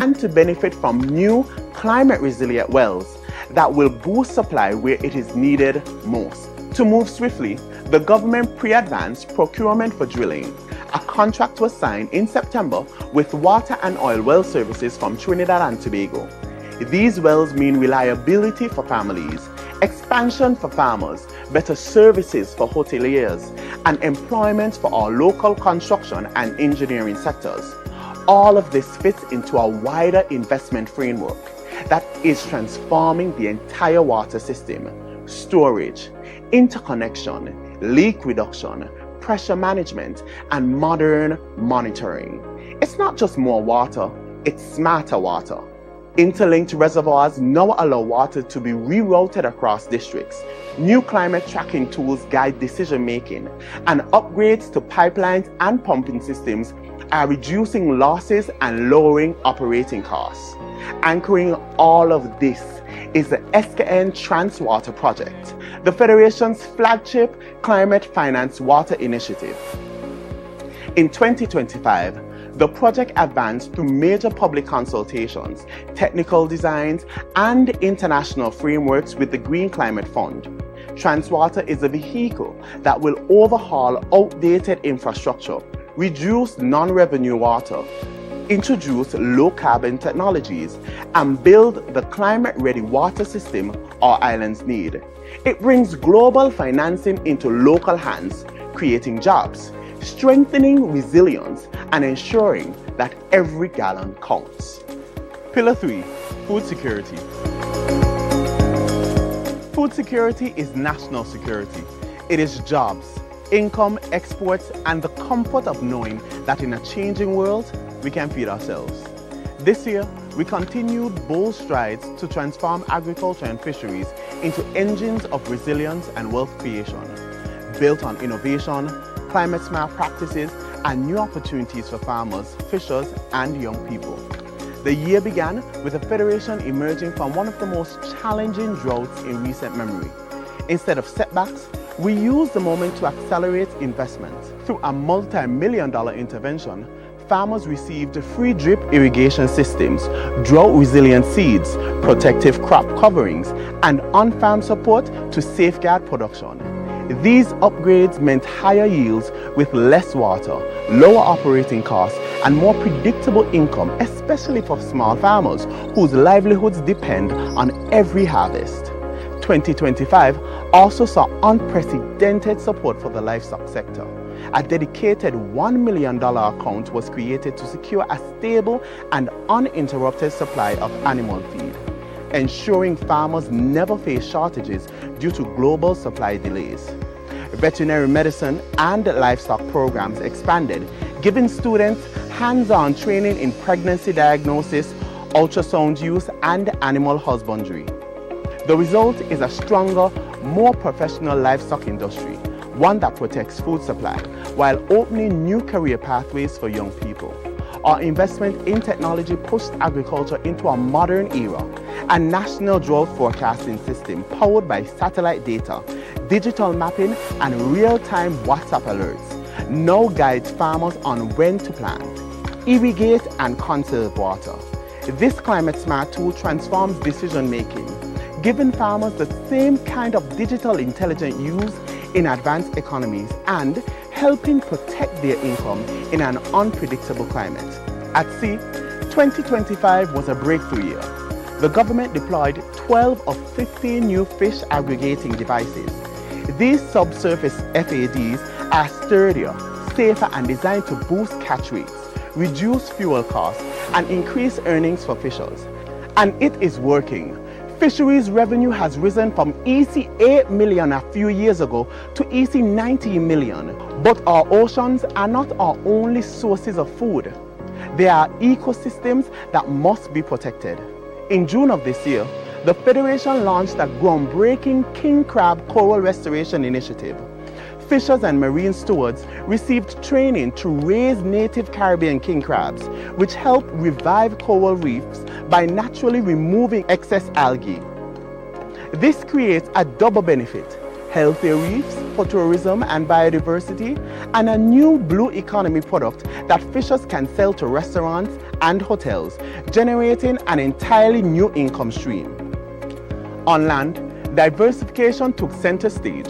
and to benefit from new climate-resilient wells that will boost supply where it is needed most. To move swiftly, the government pre-advanced procurement for drilling. A contract was signed in September with water and oil well services from Trinidad and Tobago. These wells mean reliability for families, expansion for farmers, better services for hoteliers, and employment for our local construction and engineering sectors. All of this fits into a wider investment framework that is transforming the entire water system: storage, interconnection, leak reduction, pressure management, and modern monitoring. It's not just more water, it's smarter water. Interlinked reservoirs now allow water to be rerouted across districts. New climate tracking tools guide decision making, and upgrades to pipelines and pumping systems are reducing losses and lowering operating costs. Anchoring all of this is the SKN Transwater Project, the Federation's flagship climate finance water initiative. In 2025, the project advanced through major public consultations, technical designs, and international frameworks with the Green Climate Fund. Transwater is a vehicle that will overhaul outdated infrastructure, reduce non-revenue water, introduce low-carbon technologies, and build the climate-ready water system our islands need. It brings global financing into local hands, creating jobs, strengthening resilience, and ensuring that every gallon counts. Pillar 3. Food security. Food security is national security. It is jobs, income, exports, and the comfort of knowing that in a changing world, we can feed ourselves. This year, we continued bold strides to transform agriculture and fisheries into engines of resilience and wealth creation, built on innovation, climate-smart practices, and new opportunities for farmers, fishers, and young people. The year began with the Federation emerging from one of the most challenging droughts in recent memory. Instead of setbacks, we used the moment to accelerate investment. Through a multi-million-dollar intervention, farmers received free drip irrigation systems, drought-resilient seeds, protective crop coverings, and on-farm support to safeguard production. These upgrades meant higher yields with less water, lower operating costs, and more predictable income, especially for small farmers whose livelihoods depend on every harvest. 2025 also saw unprecedented support for the livestock sector. A dedicated $1 million account was created to secure a stable and uninterrupted supply of animal feed, ensuring farmers never face shortages due to global supply delays. Veterinary medicine and livestock programs expanded, giving students hands-on training in pregnancy diagnosis, ultrasound use, and animal husbandry. The result is a stronger, more professional livestock industry, one that protects food supply while opening new career pathways for young people. Our investment in technology pushed agriculture into a modern era. A national drought forecasting system powered by satellite data, digital mapping, and real-time WhatsApp alerts now guides farmers on when to plant, irrigate, and conserve water. This climate-smart tool transforms decision-making, giving farmers the same kind of digital intelligence used in advanced economies and helping protect their income in an unpredictable climate. At sea, 2025 was a breakthrough year. The government deployed 12 of 15 new fish aggregating devices. These subsurface FADs are sturdier, safer, and designed to boost catch rates, reduce fuel costs, and increase earnings for fishers. And it is working. Fisheries revenue has risen from EC 8 million a few years ago to EC 90 million. But our oceans are not our only sources of food. They are ecosystems that must be protected. In June of this year, the Federation launched a groundbreaking king crab coral restoration initiative. Fishers and marine stewards received training to raise native Caribbean king crabs, which help revive coral reefs by naturally removing excess algae. This creates a double benefit: healthier reefs for tourism and biodiversity, and a new blue economy product that fishers can sell to restaurants and hotels, generating an entirely new income stream. On land, diversification took center stage.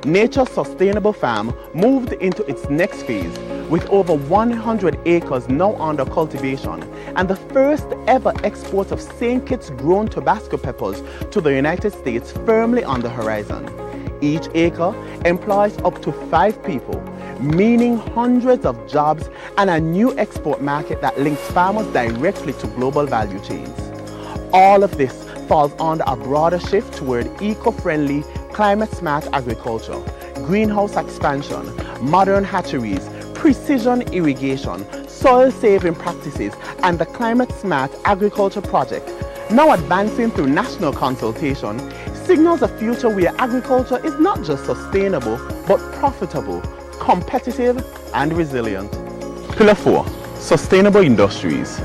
Nature's Sustainable Farm moved into its next phase with over 100 acres now under cultivation and the first ever export of St. Kitts grown Tabasco peppers to the United States firmly on the horizon. Each acre employs up to 5 people, meaning hundreds of jobs and a new export market that links farmers directly to global value chains. All of this falls under a broader shift toward eco-friendly, climate-smart agriculture, greenhouse expansion, modern hatcheries, precision irrigation, soil-saving practices, and the Climate-Smart Agriculture Project, now advancing through national consultation, signals a future where agriculture is not just sustainable, but profitable, competitive, and resilient. Pillar 4. Sustainable Industries.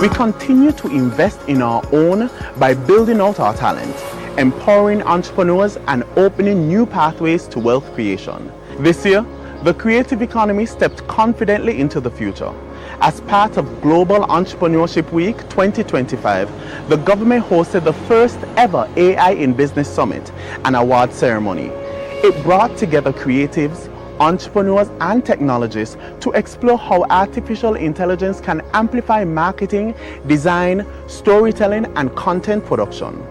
We continue to invest in our own by building out our talent, empowering entrepreneurs, and opening new pathways to wealth creation. This year, the creative economy stepped confidently into the future. As part of Global Entrepreneurship Week 2025, the government hosted the first ever AI in Business Summit and award ceremony. It brought together creatives, entrepreneurs, and technologists to explore how artificial intelligence can amplify marketing, design, storytelling, and content production.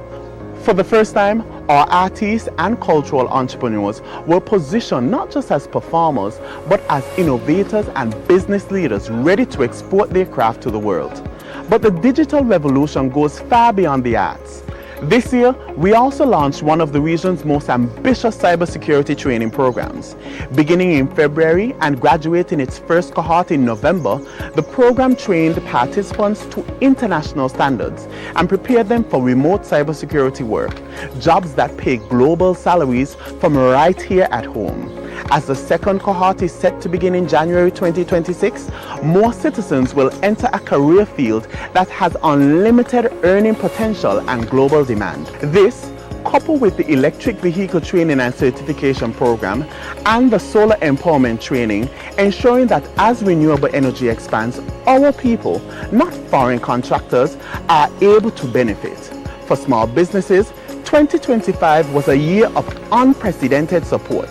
For the first time, our artists and cultural entrepreneurs were positioned not just as performers, but as innovators and business leaders ready to export their craft to the world. But the digital revolution goes far beyond the arts. This year, we also launched one of the region's most ambitious cybersecurity training programs. Beginning in February and graduating its first cohort in November, the program trained participants to international standards and prepared them for remote cybersecurity work, jobs that pay global salaries from right here at home. As the second cohort is set to begin in January 2026, more citizens will enter a career field that has unlimited earning potential and global demand. This, coupled with the electric vehicle training and certification program and the solar empowerment training, ensuring that as renewable energy expands, our people, not foreign contractors, are able to benefit. For small businesses, 2025 was a year of unprecedented support.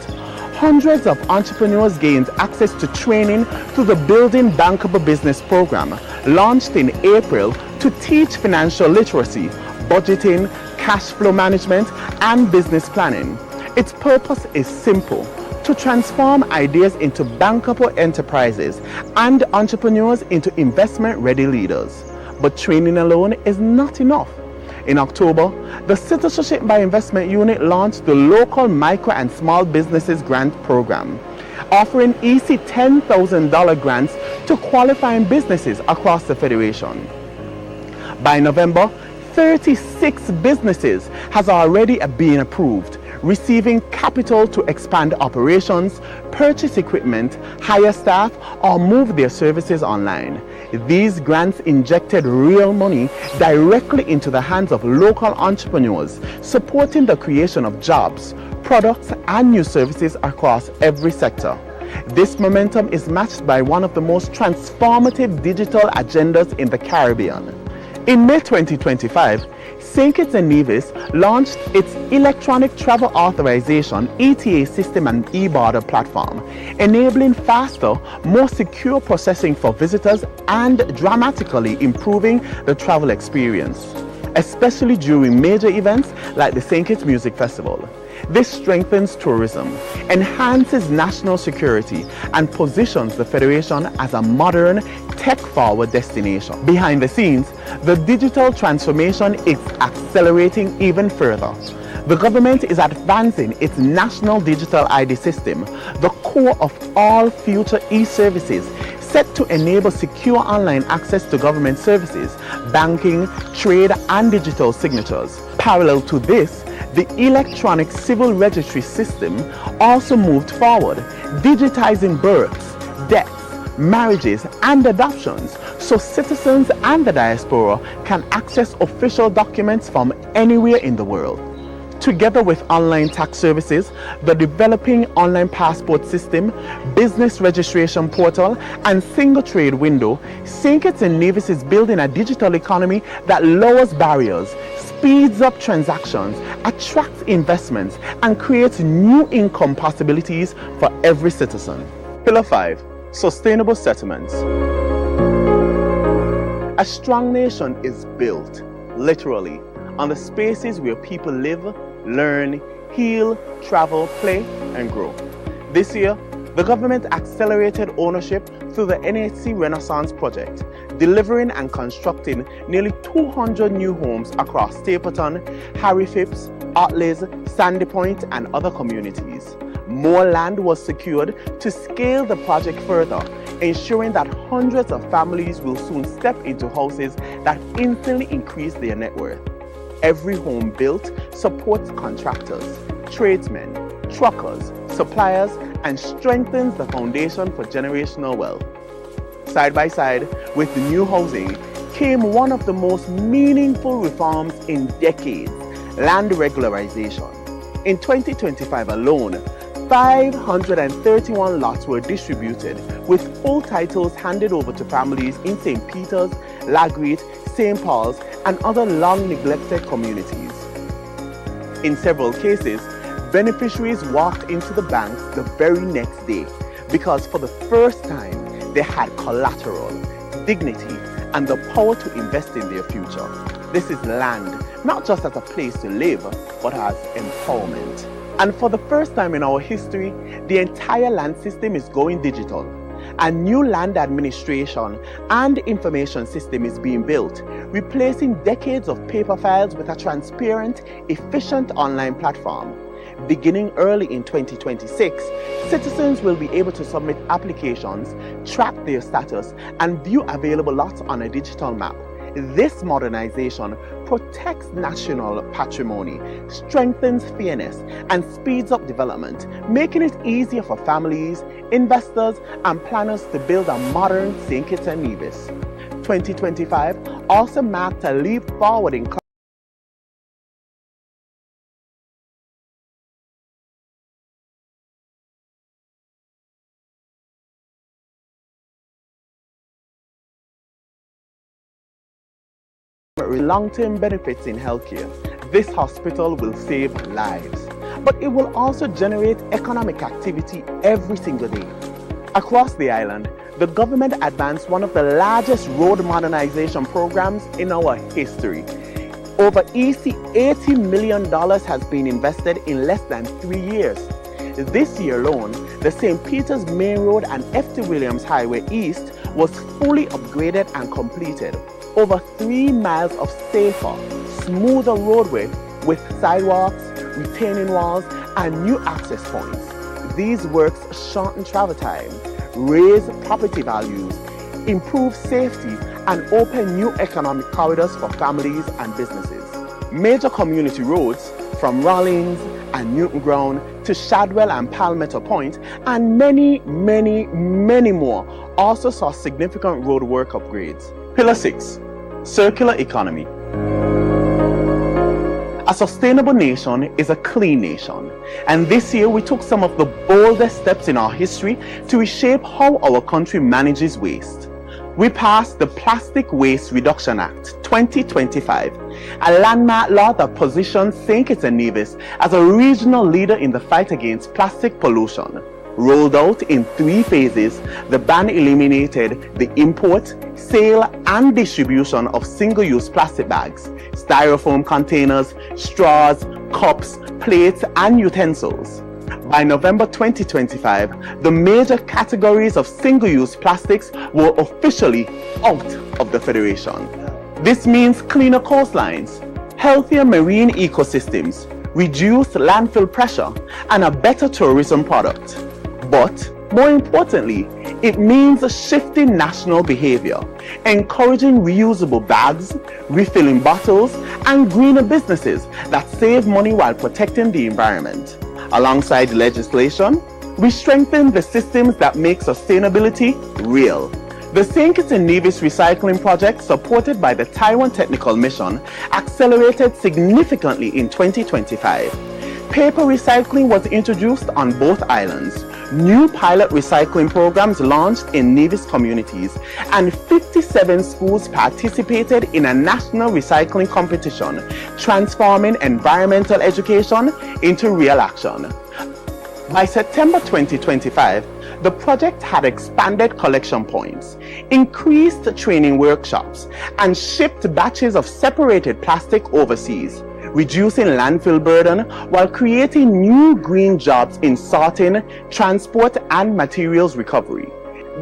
Hundreds of entrepreneurs gained access to training through the Building Bankable Business program, launched in April to teach financial literacy, budgeting, cash flow management, and business planning. Its purpose is simple: to transform ideas into bankable enterprises and entrepreneurs into investment-ready leaders. But training alone is not enough. In October, the Citizenship by Investment Unit launched the Local Micro and Small Businesses Grant Program, offering easy $10,000 grants to qualifying businesses across the Federation. By November, 36 businesses has already been approved, receiving capital to expand operations, purchase equipment, hire staff, or move their services online. These grants injected real money directly into the hands of local entrepreneurs, supporting the creation of jobs, products, and new services across every sector. This momentum is matched by one of the most transformative digital agendas in the Caribbean. In May 2025, St. Kitts and Nevis launched its Electronic Travel Authorization ETA system and e-border platform, enabling faster, more secure processing for visitors and dramatically improving the travel experience, especially during major events like the St. Kitts Music Festival. This strengthens tourism, enhances national security, and positions the Federation as a modern, tech-forward destination. Behind the scenes, the digital transformation is accelerating even further. The government is advancing its national digital ID system, the core of all future e-services, set to enable secure online access to government services, banking, trade, and digital signatures. Parallel to this, the electronic civil registry system also moved forward, digitizing births, deaths, marriages, and adoptions, so citizens and the diaspora can access official documents from anywhere in the world. Together with online tax services, the developing online passport system, business registration portal, and single trade window, St. Kitts and Nevis is building a digital economy that lowers barriers, speeds up transactions, attracts investments, and creates new income possibilities for every citizen. Pillar 5. Sustainable settlements. A strong nation is built, literally, on the spaces where people live, learn, heal, travel, play, and grow. This year, the government accelerated ownership through the NHC Renaissance Project, delivering and constructing nearly 200 new homes across Stapleton, Harry Phipps, Otleys, Sandy Point, and other communities. More land was secured to scale the project further, ensuring that hundreds of families will soon step into houses that instantly increase their net worth. Every home built supports contractors, tradesmen, truckers, suppliers, and strengthens the foundation for generational wealth. Side by side with the new housing came one of the most meaningful reforms in decades: land regularization. In 2025 alone, 531 lots were distributed, with full titles handed over to families in St. Peter's, Lagreet, St. Paul's, and other long-neglected communities. In several cases, beneficiaries walked into the banks the very next day because for the first time they had collateral, dignity, and the power to invest in their future. This is land, not just as a place to live, but as empowerment. And for the first time in our history, the entire land system is going digital. A new land administration and information system is being built, replacing decades of paper files with a transparent, efficient online platform. Beginning early in 2026, citizens will be able to submit applications, track their status, and view available lots on a digital map. This modernization protects national patrimony, strengthens fairness, and speeds up development, making it easier for families, investors, and planners to build a modern St. Kitts and Nevis. 2025 also marked a leap forward in long-term benefits in healthcare. This hospital will save lives, but it will also generate economic activity every single day. Across the island, the government advanced one of the largest road modernization programs in our history. Over $80 million has been invested in less than 3 years. This year alone, the St. Peter's Main Road and F.T. Williams Highway East was fully upgraded and completed. Over 3 miles of safer, smoother roadway with sidewalks, retaining walls, and new access points. These works shorten travel time, raise property values, improve safety, and open new economic corridors for families and businesses. Major community roads from Rawlins and Newton Ground to Shadwell and Palmetto Point, and many more also saw significant road work upgrades. Pillar 6. Circular economy. A sustainable nation is a clean nation, and this year we took some of the boldest steps in our history to reshape how our country manages waste. We passed the Plastic Waste Reduction Act 2025, a landmark law that positions St. Kitts and Nevis as a regional leader in the fight against plastic pollution. Rolled out in 3 phases, the ban eliminated the import, sale, and distribution of single-use plastic bags, styrofoam containers, straws, cups, plates, and utensils. By November 2025, the major categories of single-use plastics were officially out of the Federation. This means cleaner coastlines, healthier marine ecosystems, reduced landfill pressure, and a better tourism product. But more importantly, it means shifting national behavior, encouraging reusable bags, refilling bottles, and greener businesses that save money while protecting the environment. Alongside legislation, we strengthen the systems that make sustainability real. The St. Kitts and Nevis recycling project, supported by the Taiwan Technical Mission, accelerated significantly in 2025. Paper recycling was introduced on both islands. New pilot recycling programs launched in Nevis communities, and 57 schools participated in a national recycling competition, transforming environmental education into real action. By September 2025, the project had expanded collection points, increased training workshops, and shipped batches of separated plastic overseas, reducing landfill burden while creating new green jobs in sorting, transport, and materials recovery.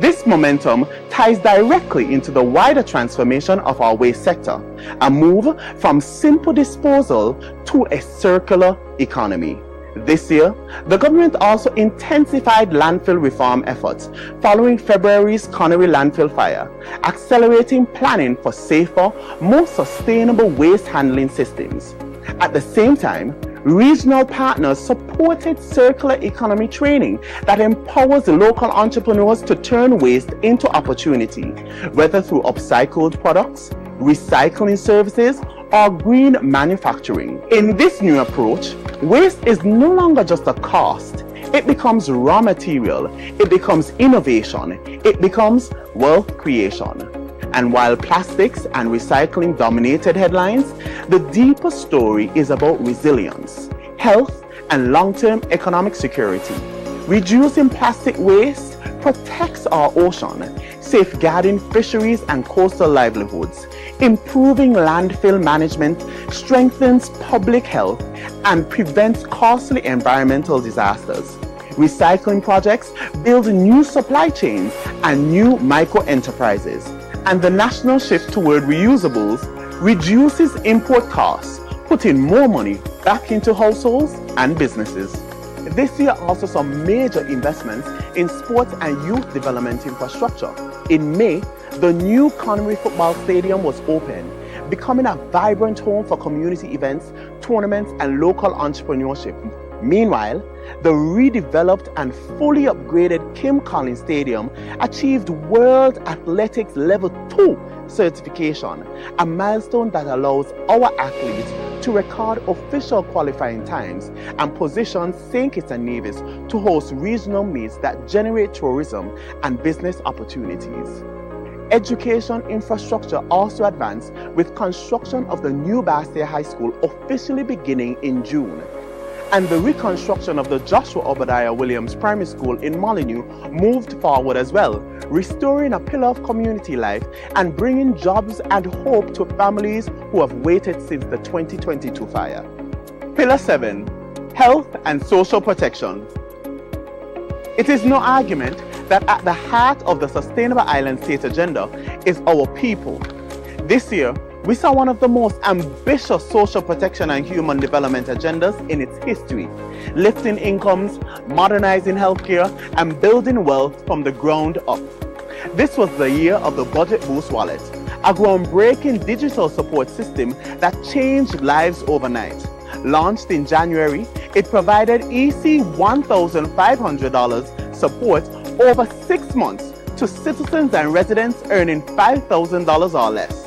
This momentum ties directly into the wider transformation of our waste sector, a move from simple disposal to a circular economy. This year, the government also intensified landfill reform efforts following February's Connery landfill fire, accelerating planning for safer, more sustainable waste handling systems. At the same time, regional partners supported circular economy training that empowers local entrepreneurs to turn waste into opportunity, whether through upcycled products, recycling services, or green manufacturing. In this new approach, waste is no longer just a cost. It becomes raw material, it becomes innovation, it becomes wealth creation. And while plastics and recycling dominated headlines, the deeper story is about resilience, health, and long-term economic security. Reducing plastic waste protects our ocean, safeguarding fisheries and coastal livelihoods, improving landfill management, strengthens public health, and prevents costly environmental disasters. Recycling projects build new supply chains and new micro-enterprises, and the national shift toward reusables reduces import costs, putting more money back into households and businesses. This year also saw major investments in sports and youth development infrastructure. In May, the new Connery Football Stadium was opened, becoming a vibrant home for community events, tournaments, and local entrepreneurship. Meanwhile, the redeveloped and fully upgraded Kim Collins Stadium achieved World Athletics Level 2 certification, a milestone that allows our athletes to record official qualifying times and positions St. Kitts and Nevis to host regional meets that generate tourism and business opportunities. Education infrastructure also advanced with construction of the new Bastia High School officially beginning in June. And the reconstruction of the Joshua Obadiah Williams Primary School in Molyneux moved forward as well, restoring a pillar of community life and bringing jobs and hope to families who have waited since the 2022 fire. Pillar 7. Health and social protection. It is no argument that at the heart of the Sustainable Island State agenda is our people. This year, we saw one of the most ambitious social protection and human development agendas in its history, lifting incomes, modernizing healthcare, and building wealth from the ground up. This was the year of the Budget Boost Wallet, a groundbreaking digital support system that changed lives overnight. Launched in January, it provided EC $1,500 support over 6 months to citizens and residents earning $5,000 or less.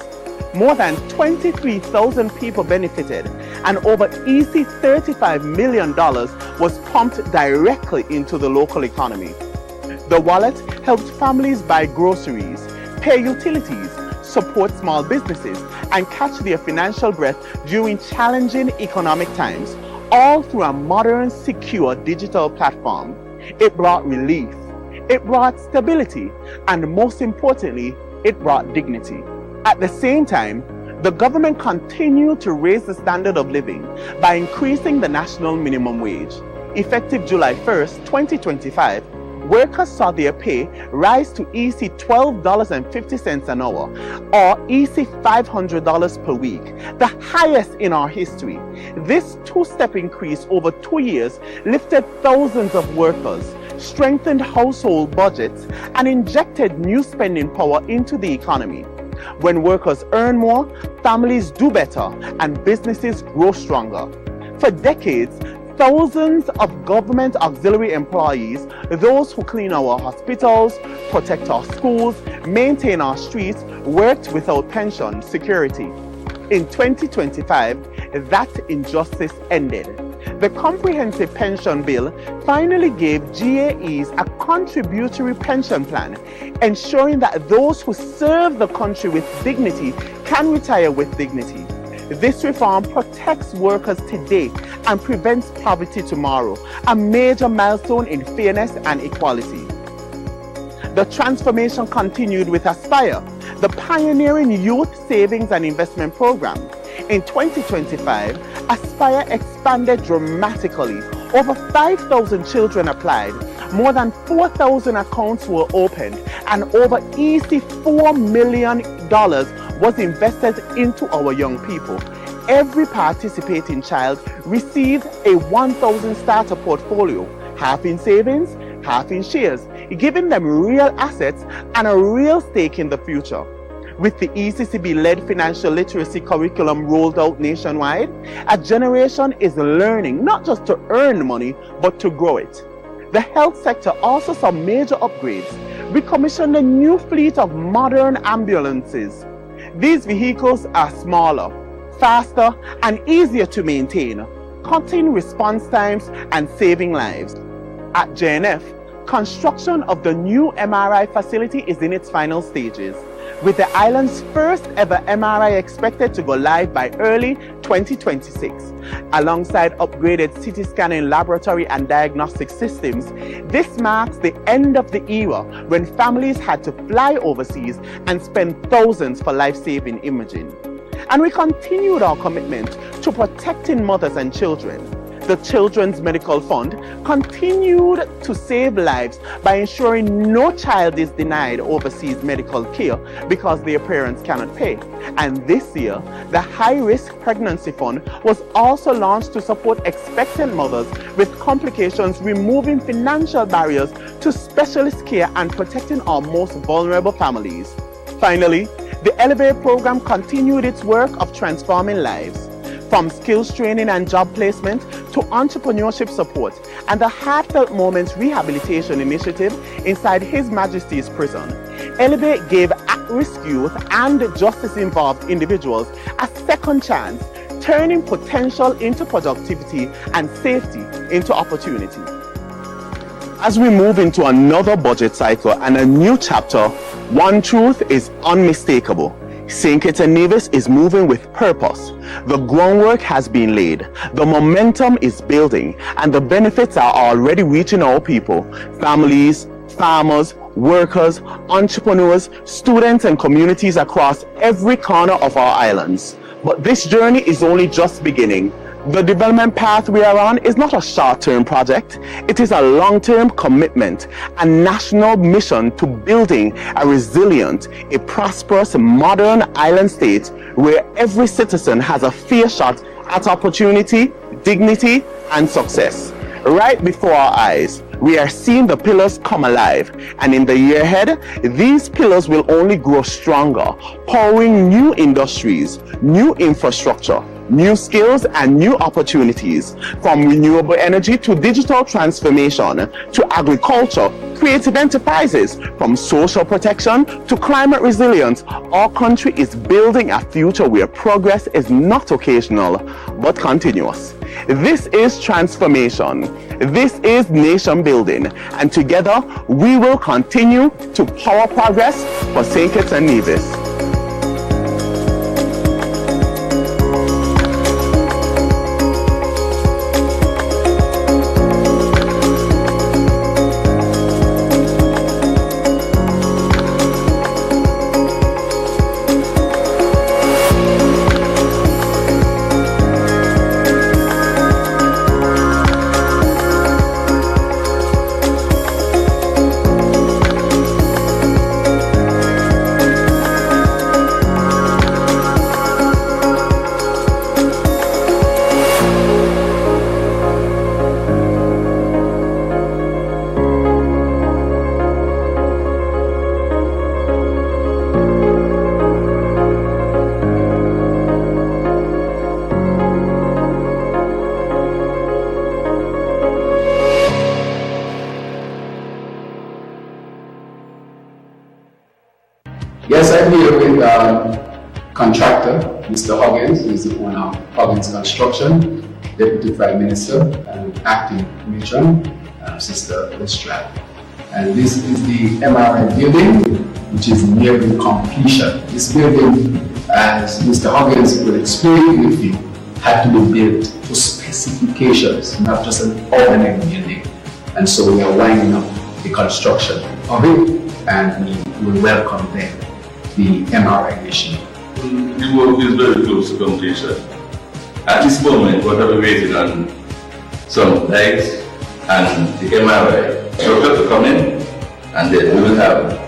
More than 23,000 people benefited, and over EC $35 million was pumped directly into the local economy. The wallet helped families buy groceries, pay utilities, support small businesses, and catch their financial breath during challenging economic times, all through a modern, secure digital platform. It brought relief, it brought stability, and most importantly, it brought dignity. At the same time, the government continued to raise the standard of living by increasing the national minimum wage. Effective July 1st, 2025, workers saw their pay rise to EC $12.50 an hour, or EC $500 per week, the highest in our history. This two-step increase over 2 years lifted thousands of workers, strengthened household budgets, and injected new spending power into the economy. When workers earn more, families do better, and businesses grow stronger. For decades, thousands of government auxiliary employees, those who clean our hospitals, protect our schools, maintain our streets worked without pension security. In 2025, that injustice ended. The Comprehensive Pension Bill finally gave GAEs a contributory pension plan, ensuring that those who serve the country with dignity can retire with dignity. This reform protects workers today and prevents poverty tomorrow, a major milestone in fairness and equality. The transformation continued with Aspire, the pioneering youth savings and investment program. In 2025, Aspire expanded dramatically. Over 5,000 children applied, more than 4,000 accounts were opened, and over easy $4 million was invested into our young people. Every participating child received a 1,000 starter portfolio, half in savings, half in shares, giving them real assets and a real stake in the future. With the ECCB-led financial literacy curriculum rolled out nationwide, a generation is learning not just to earn money, but to grow it. The health sector also saw major upgrades. We commissioned a new fleet of modern ambulances. These vehicles are smaller, faster, and easier to maintain, cutting response times and saving lives. At JNF, construction of the new MRI facility is in its final stages, with the island's first ever MRI expected to go live by early 2026. Alongside upgraded CT scanning laboratory and diagnostic systems, this marks the end of the era when families had to fly overseas and spend thousands for life-saving imaging. And we continued our commitment to protecting mothers and children. The Children's Medical Fund continued to save lives by ensuring no child is denied overseas medical care because their parents cannot pay. And this year, the High Risk Pregnancy Fund was also launched to support expectant mothers with complications, removing financial barriers to specialist care and protecting our most vulnerable families. Finally, the Elevate program continued its work of transforming lives. From skills training and job placement to entrepreneurship support and the Heartfelt Moments Rehabilitation Initiative inside His Majesty's Prison, Elevate gave at-risk youth and justice-involved individuals a second chance, turning potential into productivity and safety into opportunity. As we move into another budget cycle and a new chapter, one truth is unmistakable. St. Kitts and Nevis is moving with purpose. The groundwork has been laid, the momentum is building, and the benefits are already reaching our people, families, farmers, workers, entrepreneurs, students, and communities across every corner of our islands. But this journey is only just beginning. The development path we are on is not a short-term project. It is a long-term commitment, a national mission to building a resilient, a prosperous, modern island state where every citizen has a fair shot at opportunity, dignity, and success. Right before our eyes, we are seeing the pillars come alive, and in the year ahead, these pillars will only grow stronger, powering new industries, new infrastructure, new skills, and new opportunities. From renewable energy to digital transformation to agriculture, creative enterprises, from social protection to climate resilience, our country is building a future where progress is not occasional but continuous. This is transformation. This is nation building, and together we will continue to power progress for St. Kitts and Nevis. Yes, I'm here with contractor, Mr. Huggins, who is the owner of Huggins Construction, Deputy Prime Minister, and Acting Matron, Sister Lestrade. And this is the MRI building, which is nearing completion. This building, as Mr. Huggins will explain with you, had to be built to specifications, not just an ordinary building. And so we are winding up the construction of it, and we will welcome them the MRI machine. The work is very close to completion. At this moment, what are we waiting on? Some lights and the MRI structure to come in, and then we will have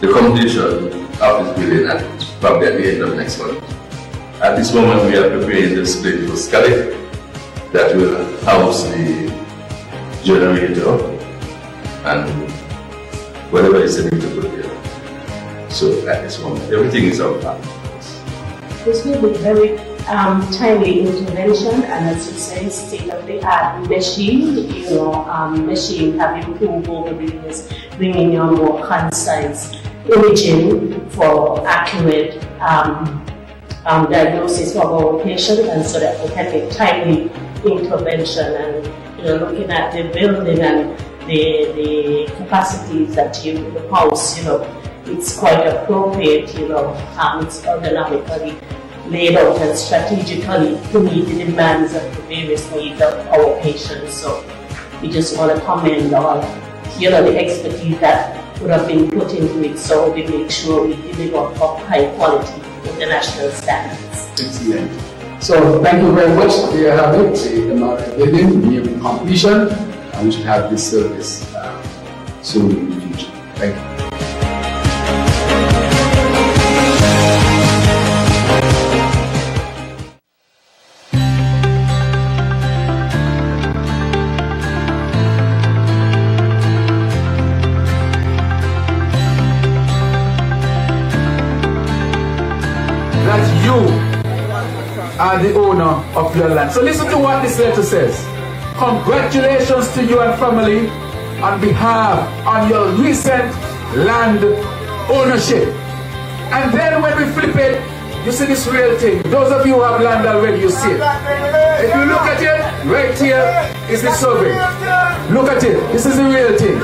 the completion of this building at probably at the end of next month. At this moment, we are preparing the split for scallop that will house the generator and whatever is needed to put there. So at this moment, everything is on plan. This will be very timely intervention, and as you say, state-of-the-art machine. Machine have improved over the years, bringing you more concise imaging for accurate diagnosis of our patient, and so that we can get timely intervention. And looking at the building and the capacities that you the house, it's quite appropriate. It's ergonomically laid out and strategically to meet the demands of the various needs of our patients. So we just want to commend on the expertise that would have been put into it, so we make sure we deliver of high quality international standards. Excellent. So thank you very much. There you have it, the MRI building nearing completion, and we should have this service soon in the future. Thank you. That you are the owner of your land. So listen to what this letter says. Congratulations to you and family on behalf of your recent land ownership. And then when we flip it, you see this real thing. Those of you who have land already, you see it. If you look at it, right here is the survey. Look at it. This is the real thing.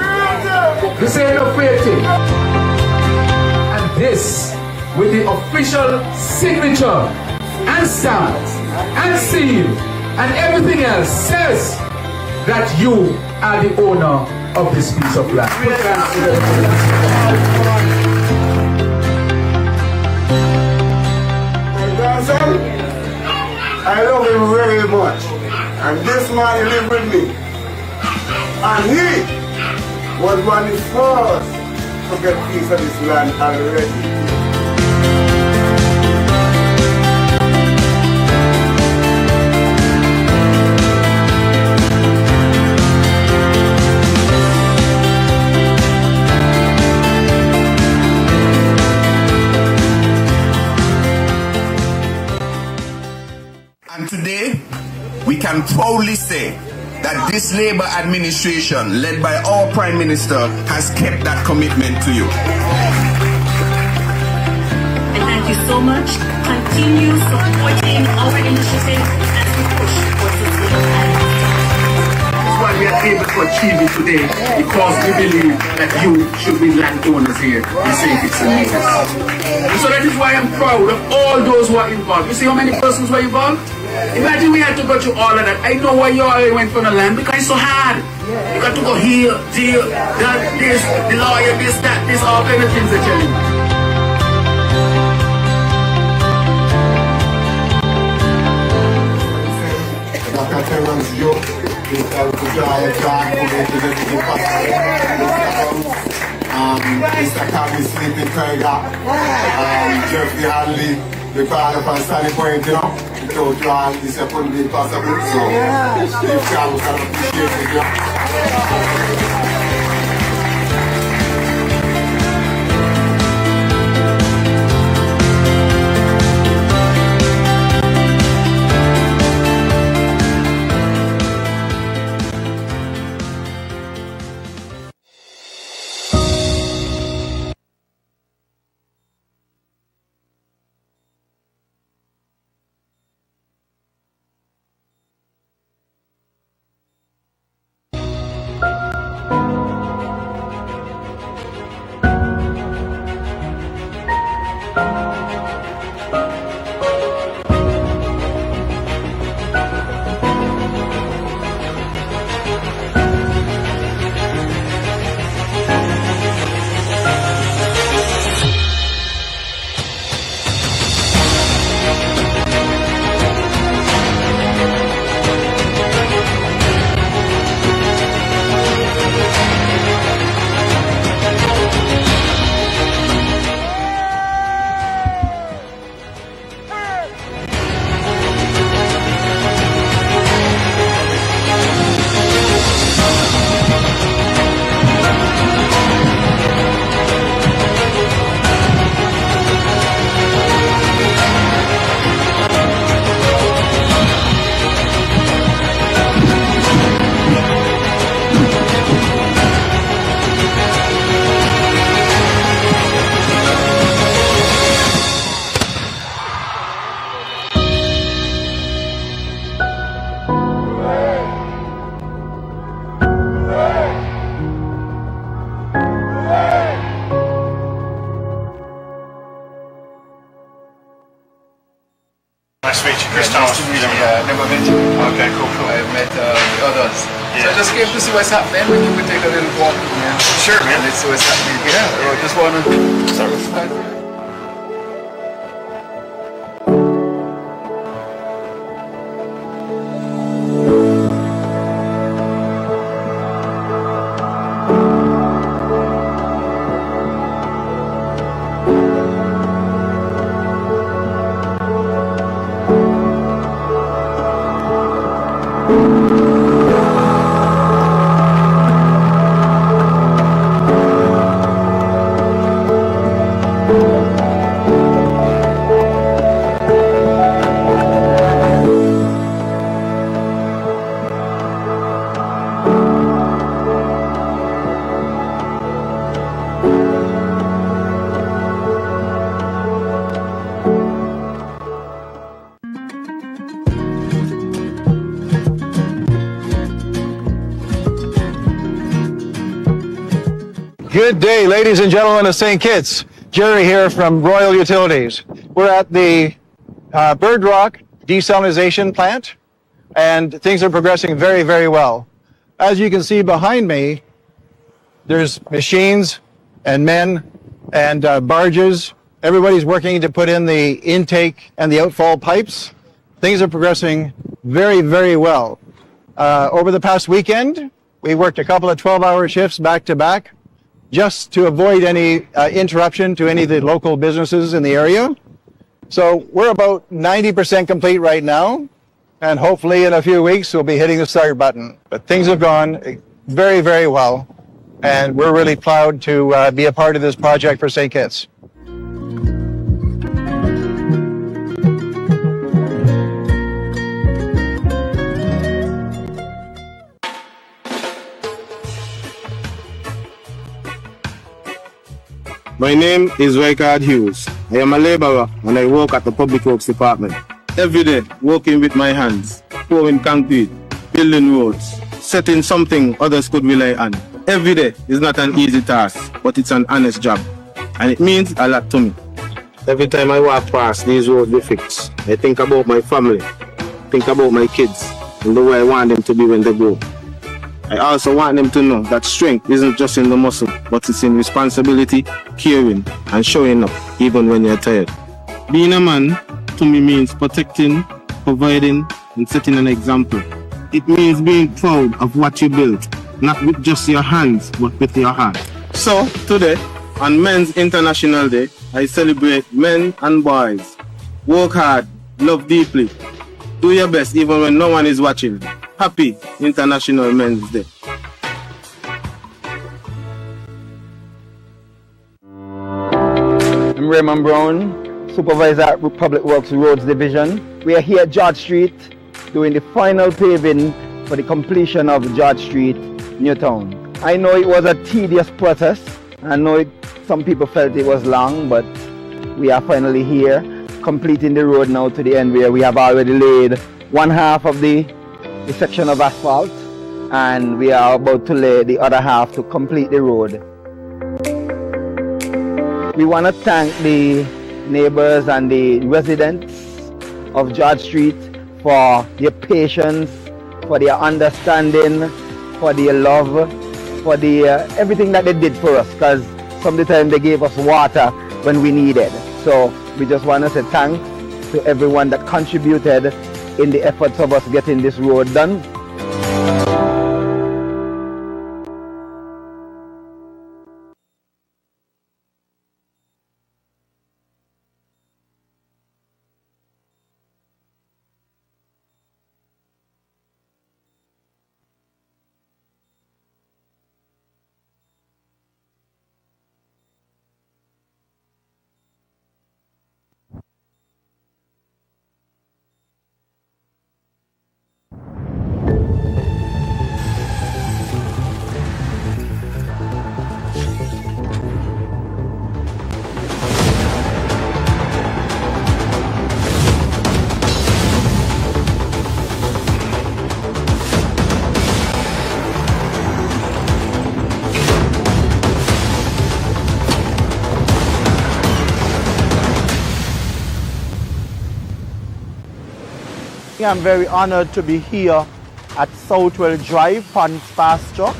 This ain't no fake thing. And this, with the official signature and stamp and seal and everything else, says that you are the owner of this piece of land. I love him very much, and this man he lived with me, and he was one of the first to get a piece of this land already. And today, we can proudly say that this Labour administration, led by our Prime Minister, has kept that commitment to you. And thank you so much. Continue supporting our initiative as we push towards this goal. That's why we are able to achieve it today, because we believe that you should be landowners here in St. Kitts and Nevis. And so that is why I'm proud of all those who are involved. You see how many persons were involved? Imagine we had to go through all of that. I know why you all went for the land, because it's so hard. You got to go here, there, that, this, the lawyer, this, that, this, all kind of things they're telling you. Mr. Cabby Sleeping Tiger, Jeffrey Hadley, the father from Sunny Point, he told you all this couldn't be possible, so if Cabby can appreciate it, never met you. Okay, cool. I met the others. Yeah. So I just came to see what's happening. When you could take a little walk. Yeah. Sure, man. Let's see what's happening. Yeah. I just wanna start. Good day, ladies and gentlemen of St. Kitts. Jerry here from Royal Utilities. We're at the Bird Rock desalination plant, and things are progressing very, very well. As you can see behind me, there's machines and men and barges. Everybody's working to put in the intake and the outfall pipes. Things are progressing very, very well. Over the past weekend, we worked a couple of 12-hour shifts back to back, just to avoid any interruption to any of the local businesses in the area. So we're about 90% complete right now, and hopefully in a few weeks we'll be hitting the start button. But things have gone very, very well, and we're really proud to be a part of this project for St. Kitts. My name is Rykard Hughes. I am a laborer and I work at the Public Works Department. Every day, working with my hands, pouring concrete, building roads, setting something others could rely on. Every day is not an easy task, but it's an honest job. And it means a lot to me. Every time I walk past these roads we fix, I think about my family, think about my kids, and the way I want them to be when they grow. I also want them to know that strength isn't just in the muscle, but it's in responsibility, caring, and showing up even when you're tired. Being a man, to me, means protecting, providing, and setting an example. It means being proud of what you built, not with just your hands, but with your heart. So, today, on Men's International Day, I celebrate men and boys. Work hard, love deeply. Do your best even when no one is watching. Happy International Men's Day. I'm Raymond Brown, Supervisor at Public Works Roads Division. We are here at George Street doing the final paving for the completion of George Street, Newtown. I know it was a tedious process. I know some people felt it was long, but we are finally here, completing the road now to the end where we have already laid one half of the section of asphalt, and we are about to lay the other half to complete the road. We want to thank the neighbors and the residents of George Street for their patience, for their understanding, for their love, for the everything that they did for us, because some of the time they gave us water when we needed. So we just want to say thanks to everyone that contributed in the efforts of us getting this road done. I'm very honored to be here at Southwell Drive, Ponds Pasture,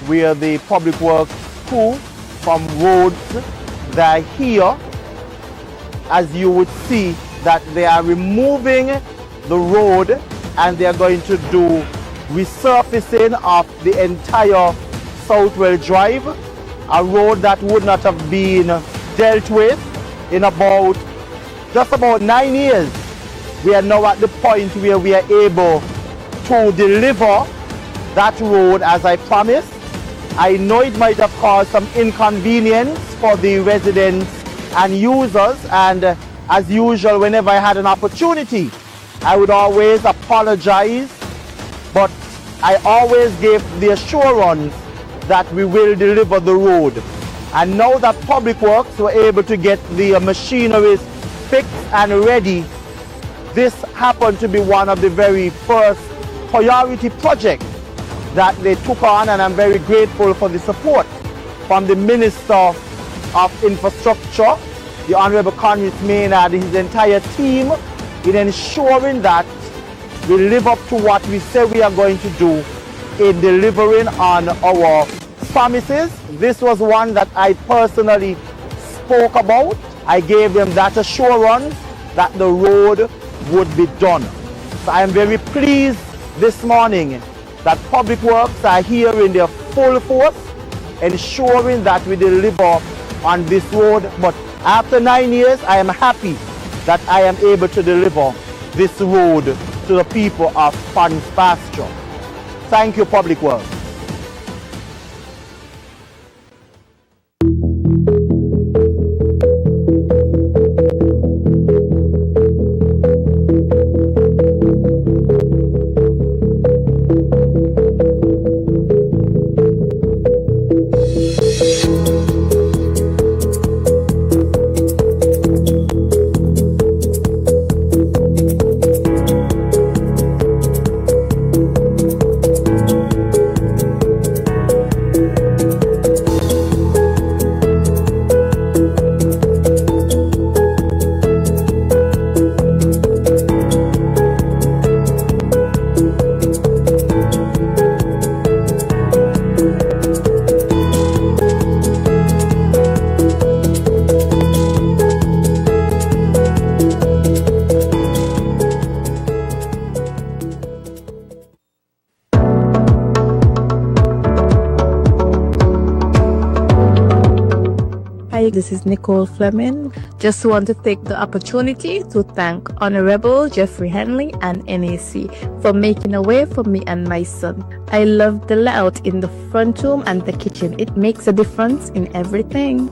where the Public Works crew from roads, they're here. As you would see that they are removing the road and they are going to do resurfacing of the entire Southwell Drive, a road that would not have been dealt with in just about 9 years. We are now at the point where we are able to deliver that road as I promised. I know it might have caused some inconvenience for the residents and users, and as usual, whenever I had an opportunity, I would always apologize, but I always gave the assurance that we will deliver the road. And now that Public Works were able to get the machineries fixed and ready, this happened to be one of the very first priority projects that they took on, and I'm very grateful for the support from the Minister of Infrastructure, the Honorable Conrad Maynard, and his entire team in ensuring that we live up to what we say we are going to do in delivering on our promises. This was one that I personally spoke about. I gave them that assurance that the road would be done. So I am very pleased this morning that Public Works are here in their full force, ensuring that we deliver on this road. But after 9 years, I am happy that I am able to deliver this road to the people of Ponds Pasture. Thank you, Public Works. This is Nicole Fleming. Just want to take the opportunity to thank Honorable Jeffrey Henley and NAC for making a way for me and my son. I love the layout in the front room and the kitchen. It makes a difference in everything.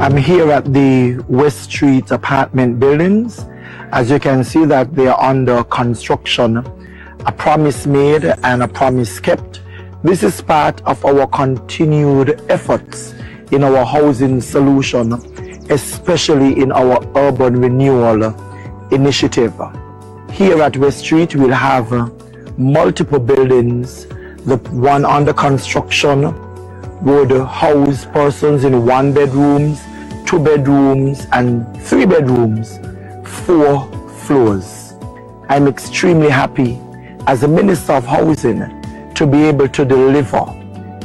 I'm here at the West Street apartment buildings. As you can see that they are under construction. A promise made and a promise kept. This is part of our continued efforts in our housing solution, especially in our urban renewal initiative. Here at West Street, we'll have multiple buildings. The one under construction would house persons in 1 bedrooms, 2 bedrooms, and 3 bedrooms, 4 floors. I'm extremely happy as a Minister of Housing to be able to deliver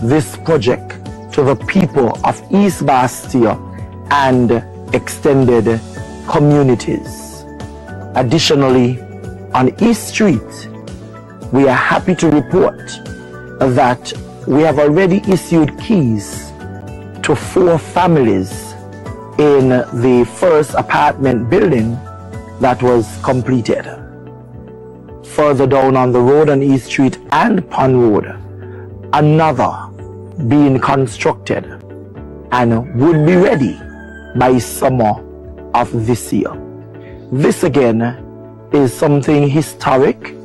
this project to the people of East Bastia and extended communities. Additionally, on East Street, we are happy to report that we have already issued keys to 4 families in the first apartment building that was completed. Further down on the road on East Street and Pond Road, another being constructed and would be ready by summer of this year. This again is something historic,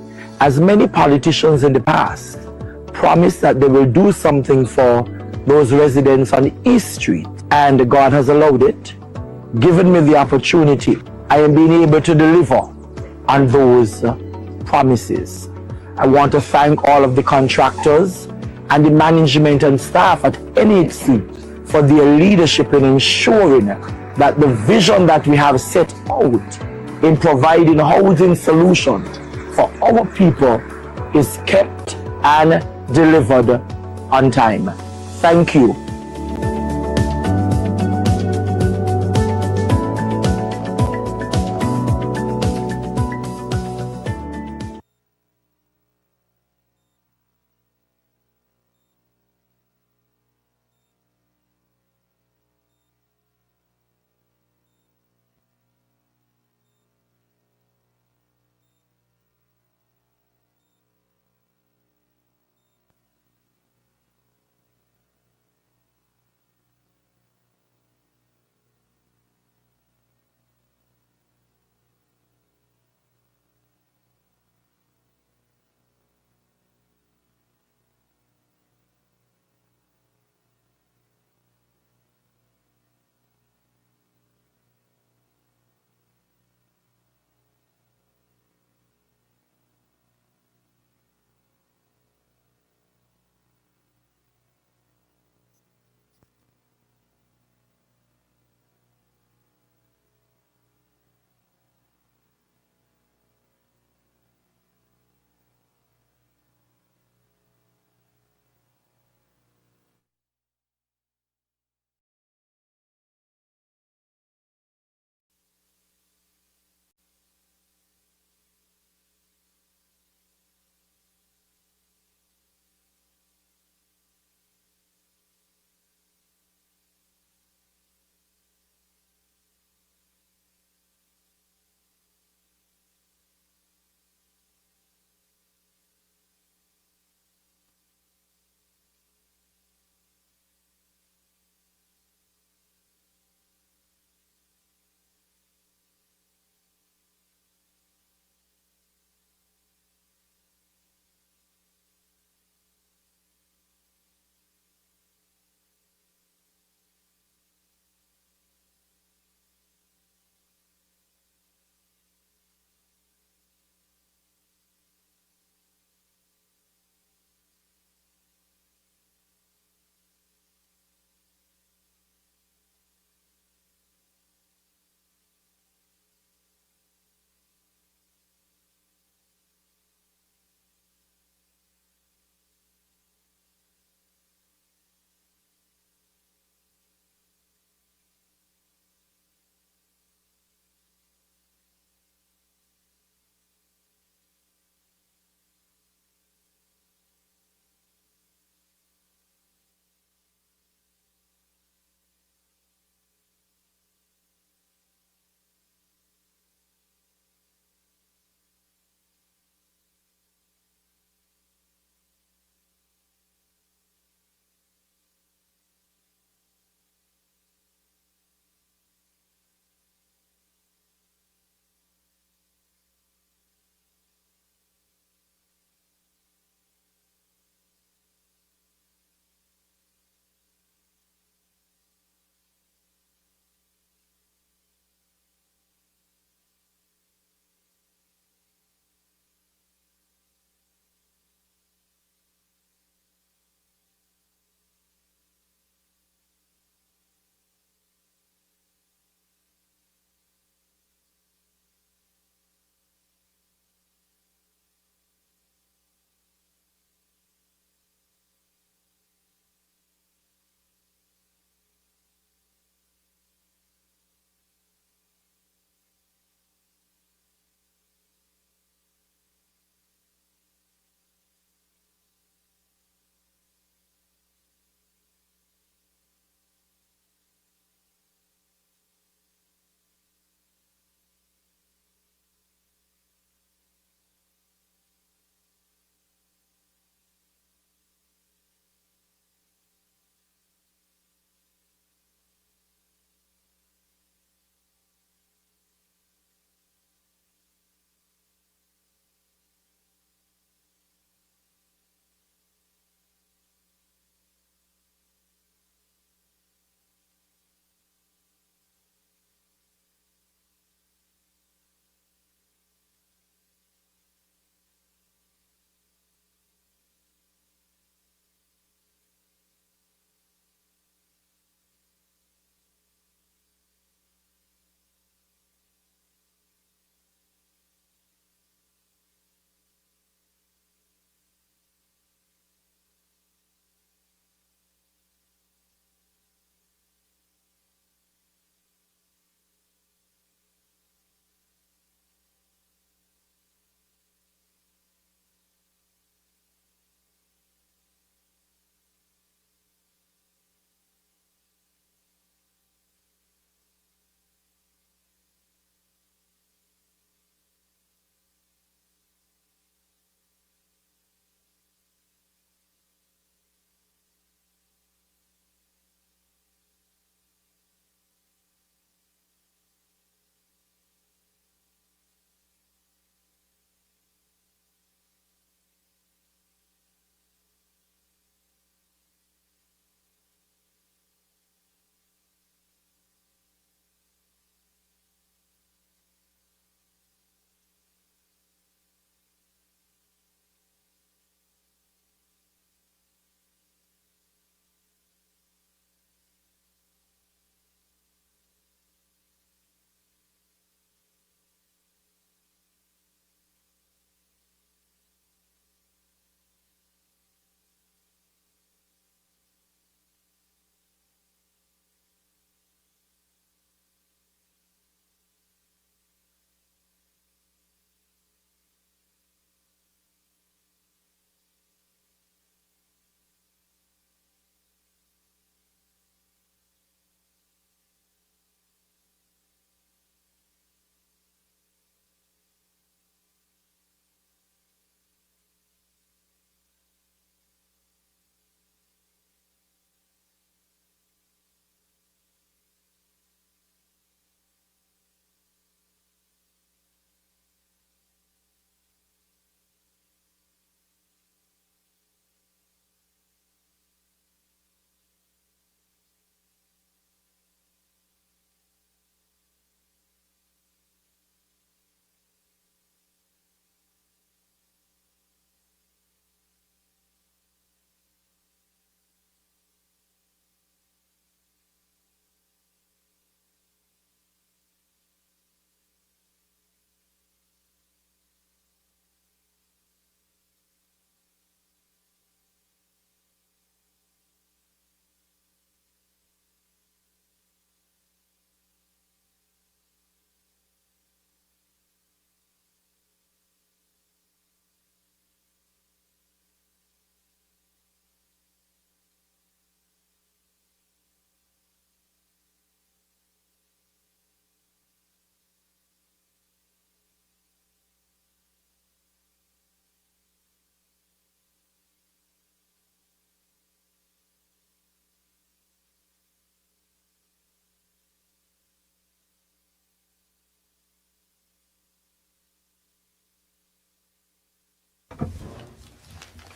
as many politicians in the past promised that they will do something for those residents on East Street, and God has allowed it, given me the opportunity. I am being able to deliver on those promises. I want to thank all of the contractors and the management and staff at NHC for their leadership in ensuring that the vision that we have set out in providing housing solutions for our people is kept and delivered on time. Thank you.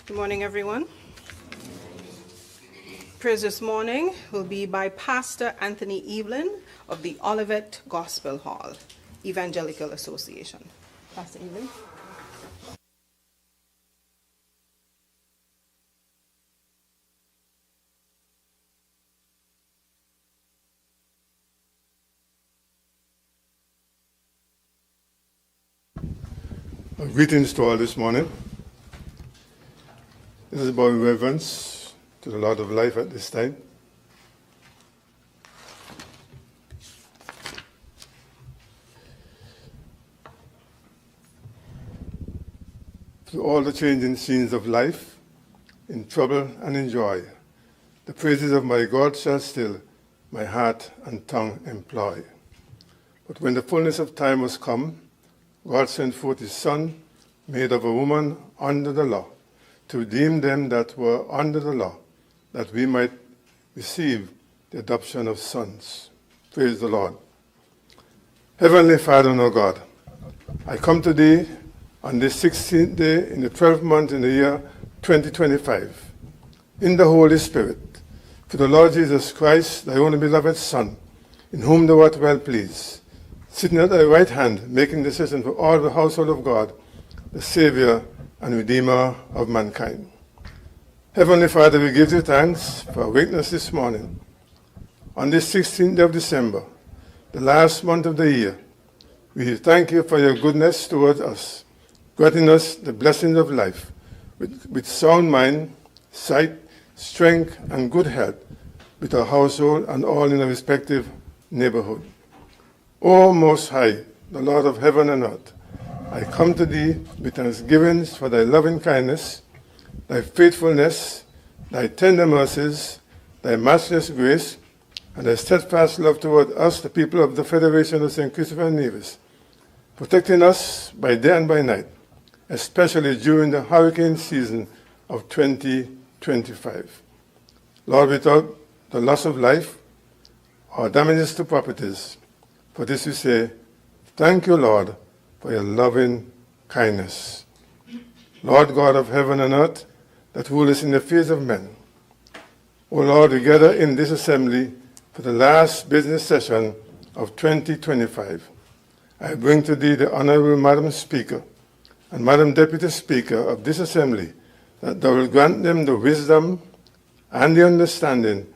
Good morning, everyone. Praise this morning will be by Pastor Anthony Evelyn of the Olivet Gospel Hall, Evangelical Association. Pastor Evelyn. Greetings to all this morning. This is about reverence to the Lord of life at this time. Through all the changing scenes of life, in trouble and in joy, the praises of my God shall still my heart and tongue employ. But when the fullness of time was come, God sent forth his Son, made of a woman under the law, to redeem them that were under the law, that we might receive the adoption of sons. Praise the Lord. Heavenly Father and our God, I come to thee on this 16th day in the 12th month in the year 2025, in the Holy Spirit, to the Lord Jesus Christ, thy only beloved Son, in whom thou art well pleased, sitting at thy right hand, making decision for all the household of God, the Savior and Redeemer of mankind. Heavenly Father, we give you thanks for awakening us this morning. On this 16th day of December, the last month of the year, we thank you for your goodness towards us, granting us the blessings of life with sound mind, sight, strength, and good health, with our household and all in our respective neighborhood. O Most High, the Lord of heaven and earth, I come to thee with thanksgivings for thy loving kindness, thy faithfulness, thy tender mercies, thy matchless grace, and thy steadfast love toward us, the people of the Federation of St. Christopher and Nevis, protecting us by day and by night, especially during the hurricane season of 2025. Lord, without the loss of life or damages to properties, for this we say, thank you, Lord, for your loving kindness. Lord God of heaven and earth, that rulest in the affairs of men, O Lord, we gather in this assembly for the last business session of 2025. I bring to thee the Honorable Madam Speaker and Madam Deputy Speaker of this assembly, that thou will grant them the wisdom and the understanding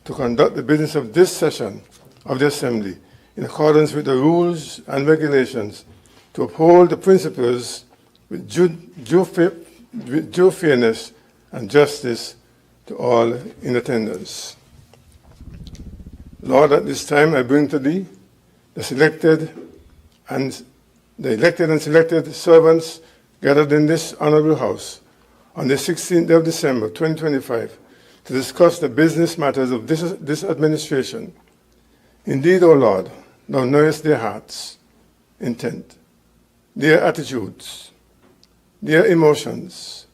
to conduct the business of this session of the assembly in accordance with the rules and regulations, to uphold the principles with due fairness and justice to all in attendance. Lord, at this time I bring to thee the elected and selected servants gathered in this honorable house on the 16th day of December 2025 to discuss the business matters of this administration. Indeed, O Lord, thou knowest their hearts' intent, their attitudes, their emotions,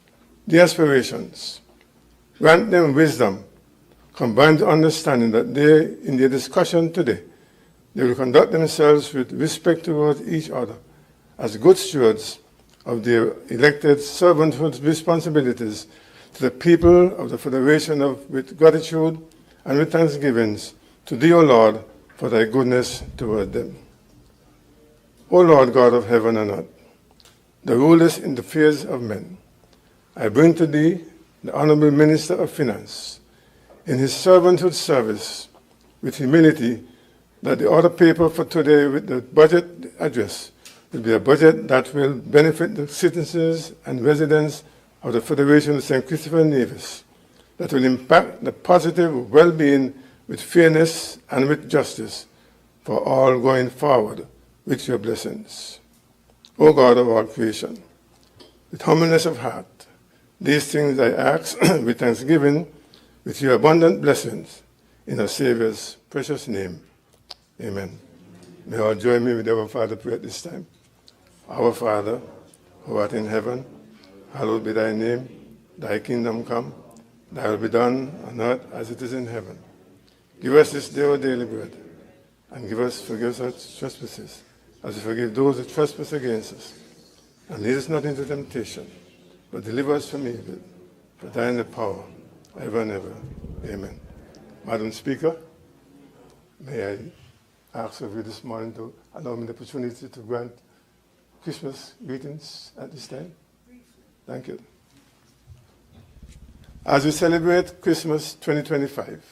their aspirations. Grant them wisdom, combined understanding that they, in their discussion today, they will conduct themselves with respect towards each other as good stewards of their elected servanthood responsibilities to the people of the Federation with gratitude and with thanksgivings to thee, O Lord, for thy goodness toward them. O Lord God of heaven and earth, the rulest in the affairs of men, I bring to thee the Honorable Minister of Finance, in his servanthood service, with humility, that the order paper for today with the budget address will be a budget that will benefit the citizens and residents of the Federation of St. Christopher and Nevis, that will impact the positive well-being with fairness and with justice for all going forward with your blessings. O God of all creation, with humbleness of heart, these things I ask with thanksgiving, with your abundant blessings, in our Savior's precious name. Amen. May all join me with our Father prayer at this time. Our Father, who art in heaven, hallowed be thy name. Thy kingdom come, thy will be done on earth as it is in heaven. Give us this day our daily bread, and forgive us our trespasses, as we forgive those who trespass against us. And lead us not into temptation, but deliver us from evil. for thine the power, ever and ever. Amen. Madam Speaker, may I ask of you this morning to allow me the opportunity to grant Christmas greetings at this time? Thank you. As we celebrate Christmas 2025,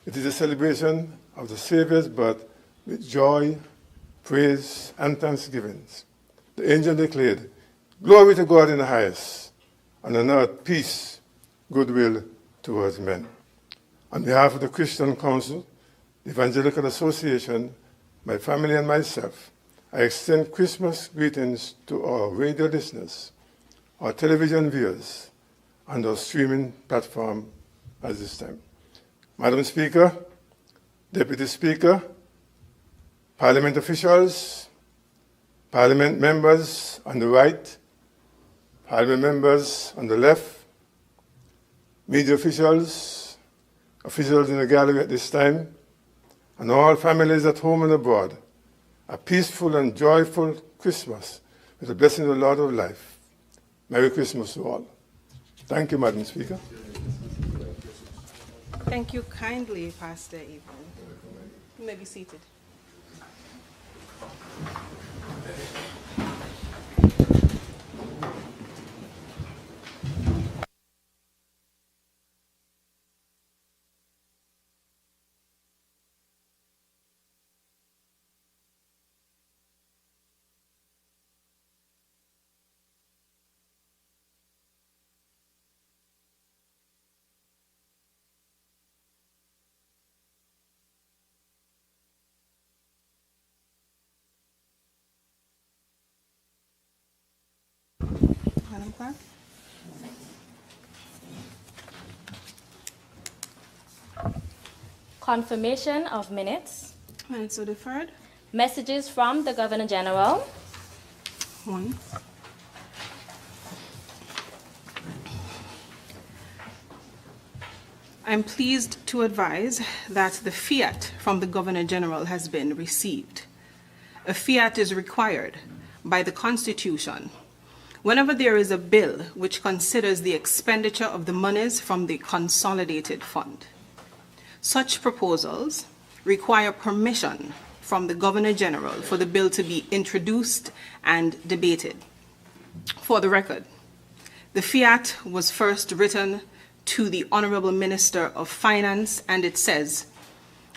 it is a celebration of the Savior's birth with joy, praise, and thanksgivings. The angel declared, "Glory to God in the highest, and on earth peace, goodwill towards men." On behalf of the Christian Council, the Evangelical Association, my family and myself, I extend Christmas greetings to our radio listeners, our television viewers, and our streaming platform at this time. Madam Speaker, Deputy Speaker, Parliament officials, Parliament members on the right, Parliament members on the left, media officials, officials in the gallery at this time, and all families at home and abroad, a peaceful and joyful Christmas with the blessing of the Lord of life. Merry Christmas to all. Thank you, Madam Speaker. Thank you kindly, Pastor Evelyn. You may be seated. Madam Clerk. Confirmation of minutes. Minutes are deferred. Messages from the Governor General. One. I'm pleased to advise that the fiat from the Governor General has been received. A fiat is required by the Constitution whenever there is a bill which considers the expenditure of the monies from the Consolidated Fund. Such proposals require permission from the Governor General for the bill to be introduced and debated. For the record, the fiat was first written to the Honorable Minister of Finance, and it says,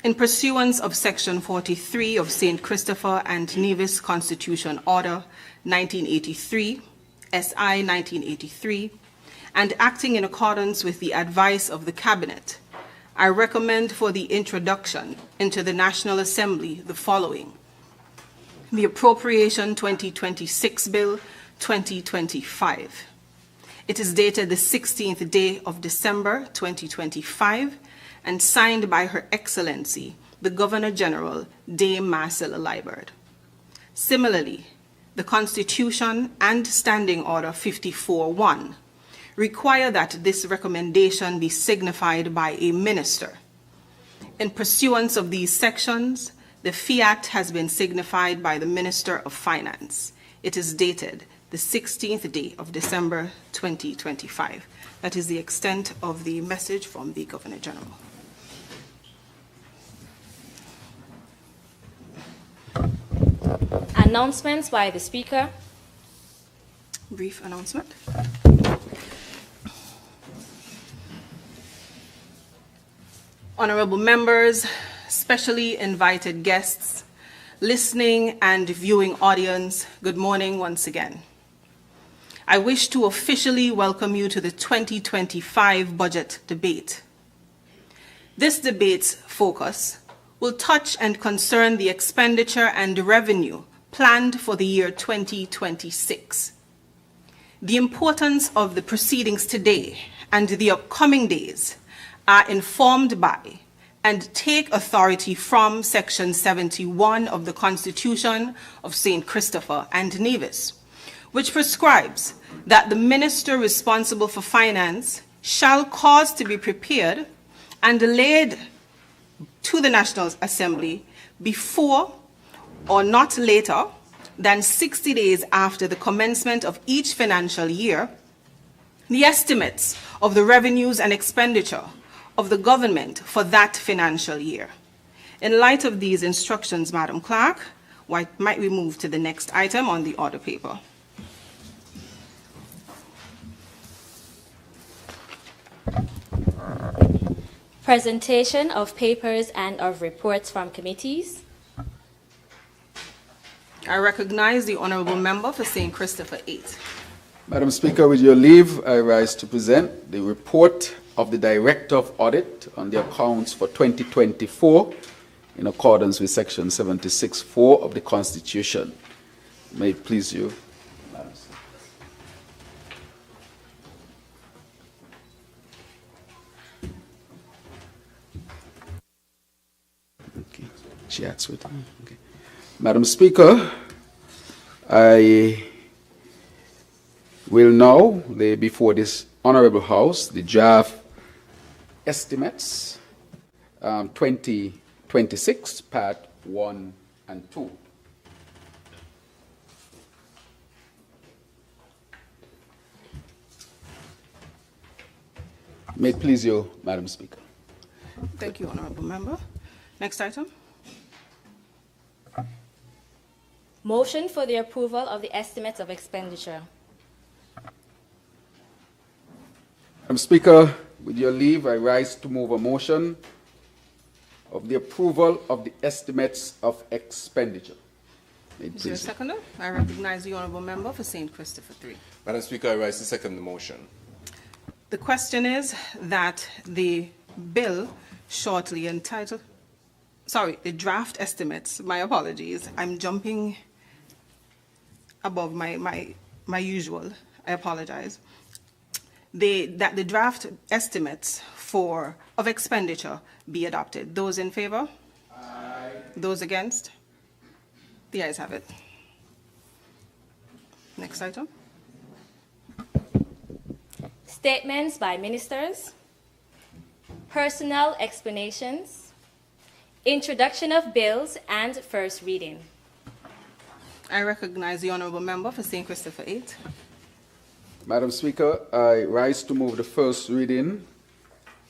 "In pursuance of Section 43 of St. Christopher and Nevis Constitution Order 1983, SI 1983, and acting in accordance with the advice of the Cabinet, I recommend for the introduction into the National Assembly the following: the Appropriation 2026 Bill 2025. It is dated the 16th day of December 2025 and signed by Her Excellency, the Governor General, Dame Marcella Liebert. Similarly, the Constitution and Standing Order 54-1 require that this recommendation be signified by a minister. In pursuance of these sections, the fiat has been signified by the Minister of Finance. It is dated the 16th day of December 2025. That is the extent of the message from the Governor General. Announcements by the Speaker. Brief announcement. Honorable members, specially invited guests, listening and viewing audience, good morning once again. I wish to officially welcome you to the 2025 budget debate. This debate's focus will touch and concern the expenditure and revenue planned for the year 2026. The importance of the proceedings today and the upcoming days are informed by and take authority from Section 71 of the Constitution of St. Christopher and Nevis, which prescribes that the minister responsible for finance shall cause to be prepared and laid to the National Assembly before or not later than 60 days after the commencement of each financial year, the estimates of the revenues and expenditure of the government for that financial year. In light of these instructions, Madam Clerk, might we move to the next item on the order paper? Presentation of papers and of reports from committees. I recognize the Honourable Member for St. Christopher 8. Madam Speaker, with your leave, I rise to present the report of the Director of Audit on the accounts for 2024 in accordance with Section 76(4) of the Constitution. May it please you, Madam Speaker. Okay. Chats with me. Okay. Madam Speaker, I will now lay before this Honourable House the draft estimates 2026, Part 1 and 2. May it please you, Madam Speaker. Thank you, Honourable Member. Next item. Motion for the approval of the estimates of expenditure. Madam Speaker, with your leave, I rise to move a motion of the approval of the estimates of expenditure. Is there a seconder? I recognize the Honourable Member for St. Christopher 3. Madam Speaker, I rise to second the motion. The question is that the bill shortly entitled, the draft estimates, my apologies, I'm jumping above my usual, I apologize. That the draft estimates of expenditure be adopted. Those in favor? Aye. Those against? The ayes have it. Next item. Statements by ministers. Personnel explanations. Introduction of bills and first reading. I recognize the Honourable Member for St. Christopher 8. Madam Speaker, I rise to move the first reading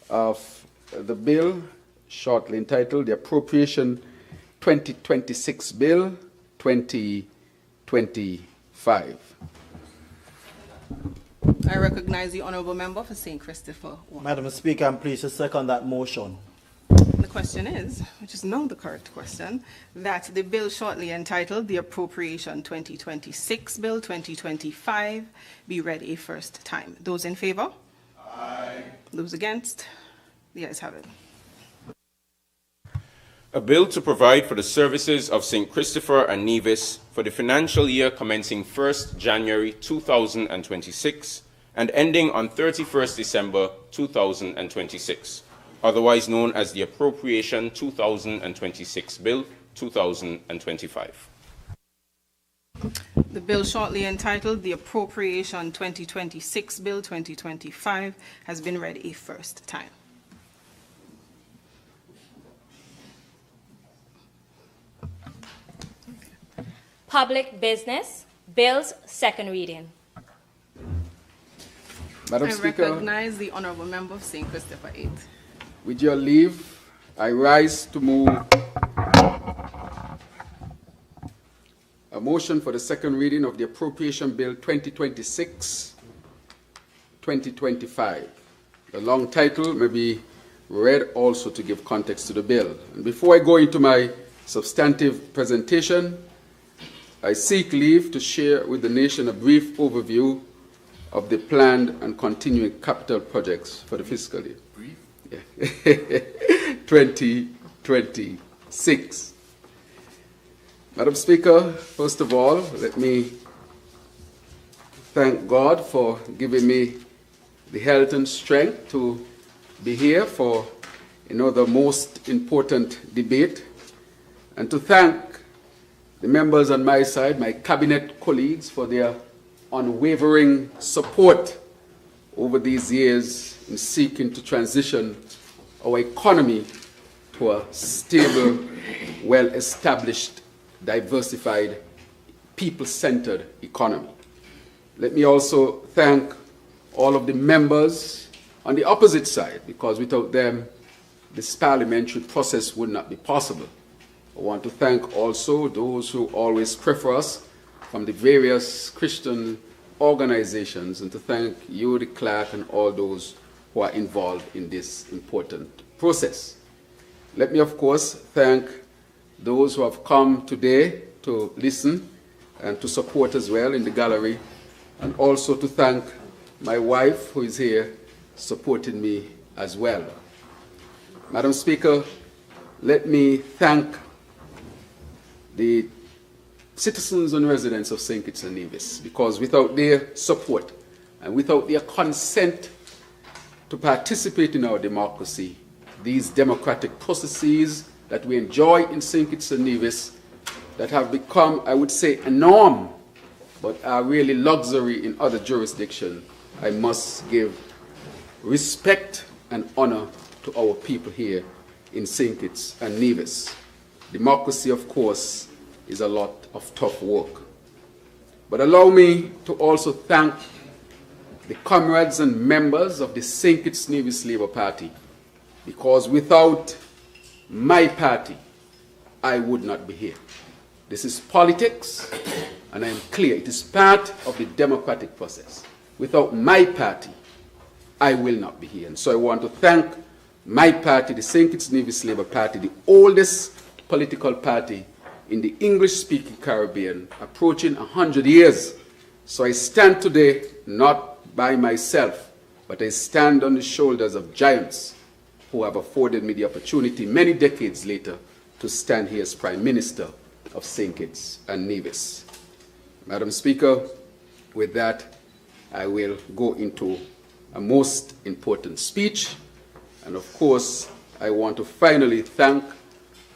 of the bill shortly entitled the Appropriation 2026 Bill 2025. I recognize the Honourable Member for St. Christopher 1. Madam Speaker, I'm pleased to second that motion. The question is, which is now the correct question, that the bill shortly entitled the Appropriation 2026 Bill 2025 be read a first time. Those in favour? Aye. Those against? The ayes have it. A bill to provide for the services of St. Christopher and Nevis for the financial year commencing 1st January 2026 and ending on 31st December 2026. Otherwise known as the Appropriation 2026 Bill 2025. The bill shortly entitled the Appropriation 2026 Bill 2025 has been read a first time. Public business. Bills second reading. Madam Speaker, I recognize the Honourable Member of St. Christopher 8. with your leave, I rise to move a motion for the second reading of the Appropriation Bill 2026-2025. The long title may be read also to give context to the bill. And before I go into my substantive presentation, I seek leave to share with the nation a brief overview of the planned and continuing capital projects for the fiscal year. Brief? Yeah. 2026. Madam Speaker, first of all, let me thank God for giving me the health and strength to be here for the most important debate, and to thank the members on my side, my cabinet colleagues, for their unwavering support over these years in seeking to transition our economy to a stable, well-established, diversified, people-centered economy. Let me also thank all of the members on the opposite side, because without them, this parliamentary process would not be possible. I want to thank also those who always prefer us from the various Christian organizations, and to thank you, the clerk, and all those who are involved in this important process. Let me, of course, thank those who have come today to listen and to support as well in the gallery, and also to thank my wife, who is here supporting me as well. Madam Speaker, let me thank the citizens and residents of St. Kitts and Nevis, because without their support and without their consent to participate in our democracy, these democratic processes that we enjoy in St. Kitts and Nevis, that have become, I would say, a norm, but are really luxury in other jurisdictions, I must give respect and honor to our people here in St. Kitts and Nevis. Democracy, of course, is a lot of tough work. But allow me to also thank the comrades and members of the St. Kitts Nevis Labour Party, because without my party, I would not be here. This is politics, and I am clear, it is part of the democratic process. Without my party, I will not be here. And so I want to thank my party, the St. Kitts Nevis Labour Party, the oldest political party in the English-speaking Caribbean, approaching 100 years. So I stand today not by myself, but I stand on the shoulders of giants who have afforded me the opportunity many decades later to stand here as Prime Minister of St. Kitts and Nevis. Madam Speaker, with that, I will go into a most important speech. And of course, I want to finally thank,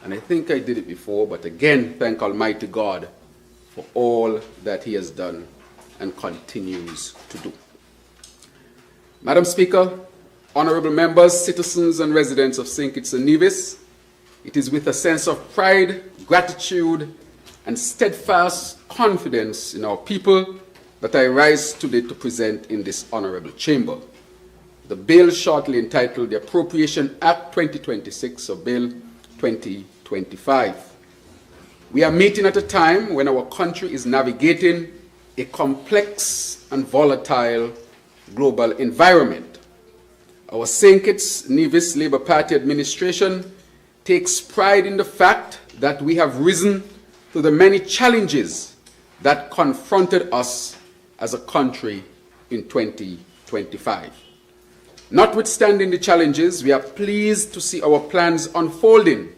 and I think I did it before, but again, thank Almighty God for all that He has done and continues to do. Madam Speaker, honorable members, citizens and residents of St. Kitts and Nevis, it is with a sense of pride, gratitude, and steadfast confidence in our people that I rise today to present in this honorable chamber the bill shortly entitled the Appropriation Act 2026, or Bill 2025. We are meeting at a time when our country is navigating a complex and volatile global environment. Our St. Kitts Nevis Labour Party administration takes pride in the fact that we have risen to the many challenges that confronted us as a country in 2025. Notwithstanding the challenges, we are pleased to see our plans unfolding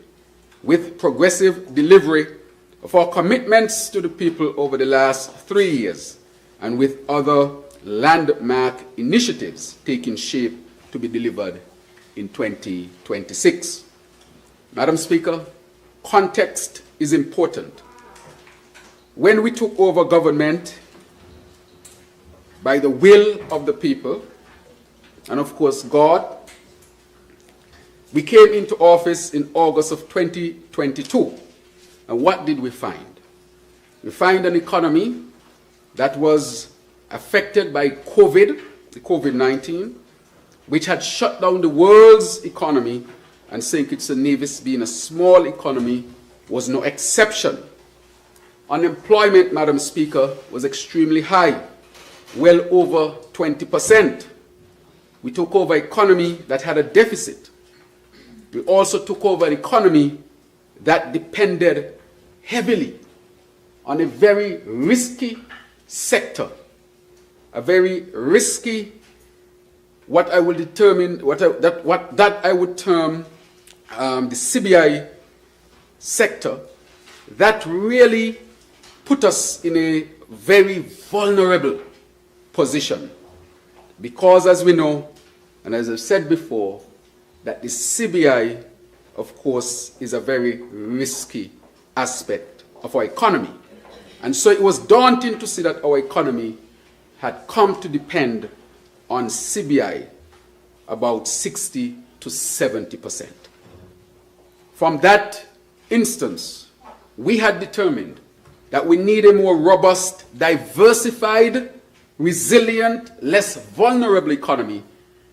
with progressive delivery of our commitments to the people over the last 3 years, and with other landmark initiatives taking shape to be delivered in 2026. Madam Speaker, context is important. When we took over government by the will of the people, and of course God, we came into office in August of 2022. And what did we find? We find an economy that was affected by the COVID-19, which had shut down the world's economy, and St. Kitts and Nevis, being a small economy, was no exception. Unemployment, Madam Speaker, was extremely high, well over 20%. We took over an economy that had a deficit. We also took over an economy that depended heavily on a very risky sector, a very risky, what I would term the CBI sector, that really put us in a very vulnerable position. Because as we know, and as I've said before, that the CBI, of course, is a very risky aspect of our economy. And so it was daunting to see that our economy had come to depend on CBI about 60 to 70%. From that instance, we had determined that we need a more robust, diversified, resilient, less vulnerable economy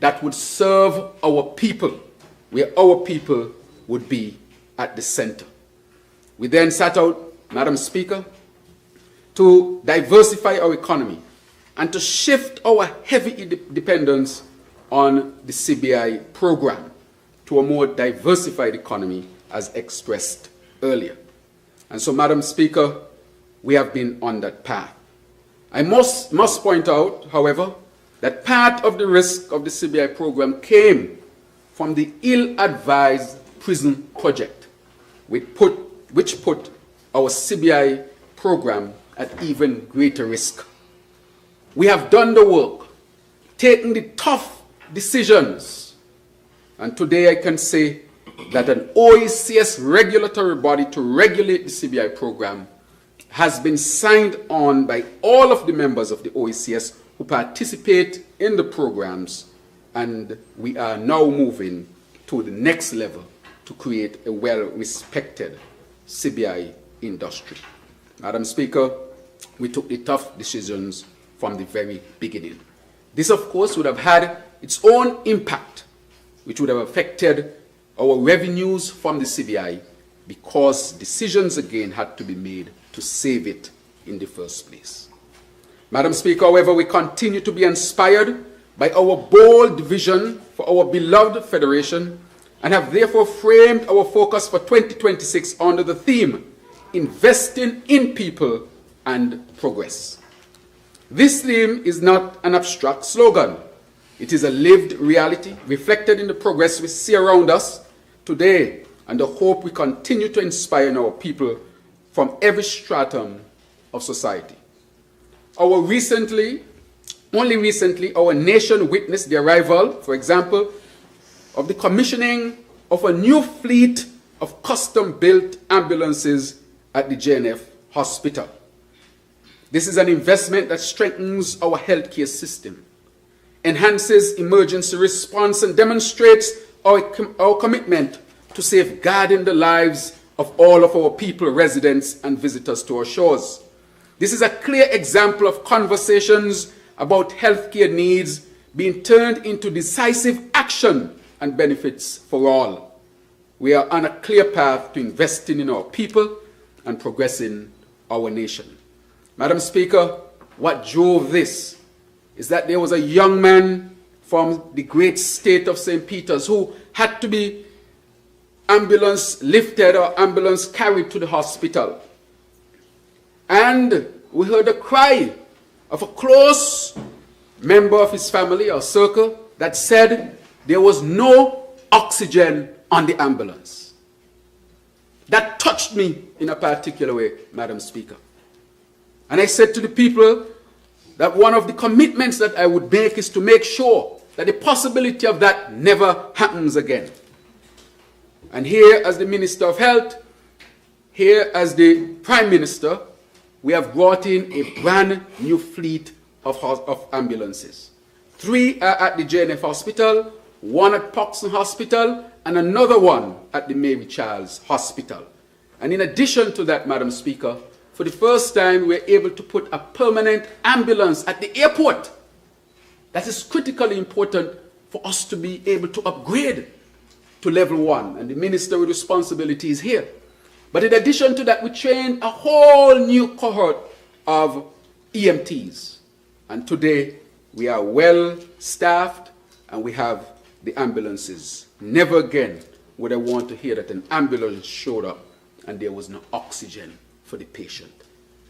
that would serve our people, where our people would be at the center. We then set out, Madam Speaker, to diversify our economy and to shift our heavy dependence on the CBI program to a more diversified economy as expressed earlier. And so, Madam Speaker, we have been on that path. I must point out, however, that part of the risk of the CBI program came from the ill-advised prison project, which put our CBI program at even greater risk. We have done the work, taken the tough decisions, and today I can say that an OECS regulatory body to regulate the CBI program has been signed on by all of the members of the OECS who participate in the programs, and we are now moving to the next level to create a well-respected CBI industry. Madam Speaker, we took the tough decisions from the very beginning. This, of course, would have had its own impact, which would have affected our revenues from the CBI, because decisions again had to be made to save it in the first place. Madam Speaker, however, we continue to be inspired by our bold vision for our beloved Federation and have therefore framed our focus for 2026 under the theme, Investing in People and Progress. This theme is not an abstract slogan. It is a lived reality reflected in the progress we see around us today and the hope we continue to inspire in our people from every stratum of society. Only recently, our nation witnessed the arrival, for example, of the commissioning of a new fleet of custom-built ambulances at the JNF Hospital. This is an investment that strengthens our healthcare system, enhances emergency response, and demonstrates our commitment to safeguarding the lives of all of our people, residents, and visitors to our shores. This is a clear example of conversations about healthcare needs being turned into decisive action and benefits for all. We are on a clear path to investing in our people and progressing our nation. Madam Speaker, what drove this is that there was a young man from the great state of St. Peter's who had to be ambulance lifted or ambulance carried to the hospital. And we heard a cry of a close member of his family or circle that said there was no oxygen on the ambulance. That touched me in a particular way, Madam Speaker. And I said to the people that one of the commitments that I would make is to make sure that the possibility of that never happens again. And here as the Minister of Health, here as the Prime Minister, we have brought in a brand new fleet of ambulances. 3 are at the JNF Hospital, 1 at Poxon Hospital, and another one at the Mary Charles Hospital. And in addition to that, Madam Speaker, for the first time, we're able to put a permanent ambulance at the airport. That is critically important for us to be able to upgrade to level 1, and the Minister with responsibility is here. But in addition to that, we trained a whole new cohort of EMTs. And today, we are well staffed and we have the ambulances. Never again would I want to hear that an ambulance showed up and there was no oxygen for the patient.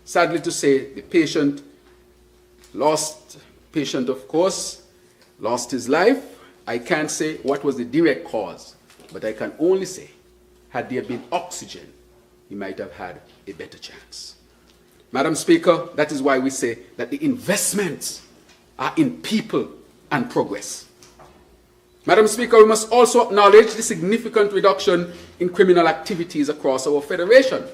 Sadly to say, the patient, of course, lost his life. I can't say what was the direct cause, but I can only say, had there been oxygen, he might have had a better chance. Madam Speaker, that is why we say that the investments are in people and progress. Madam Speaker, we must also acknowledge the significant reduction in criminal activities across our federation.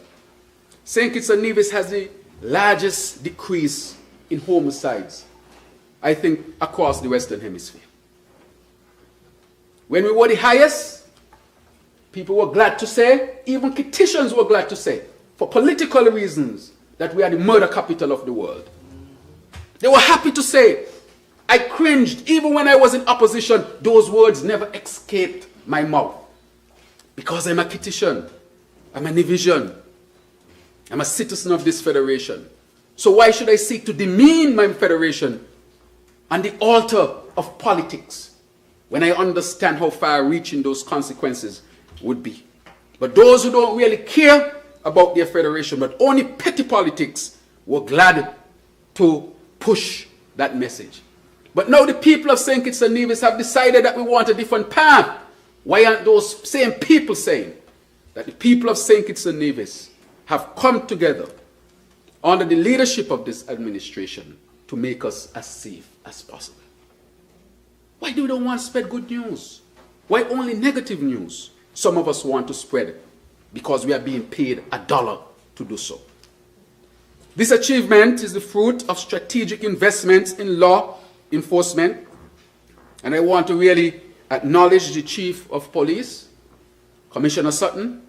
St. Kitts and Nevis has the largest decrease in homicides, I think, across the Western Hemisphere. When we were the highest, people were glad to say, even Kittitians were glad to say, for political reasons, that we are the murder capital of the world. They were happy to say I cringed. Even when I was in opposition, those words never escaped my mouth. Because I'm a Kittitian, I'm a Nevisian, I'm a citizen of this federation. So why should I seek to demean my federation on the altar of politics when I understand how far-reaching those consequences would be? But those who don't really care about their federation, but only petty politics, were glad to push that message. But now the people of St. Kitts and Nevis have decided that we want a different path. Why aren't those same people saying that the people of St. Kitts and Nevis have come together under the leadership of this administration to make us as safe as possible? Why do we don't want to spread good news? Why only negative news? Some of us want to spread it because we are being paid $1 to do so. This achievement is the fruit of strategic investments in law enforcement, and I want to really acknowledge the Chief of Police, Commissioner Sutton.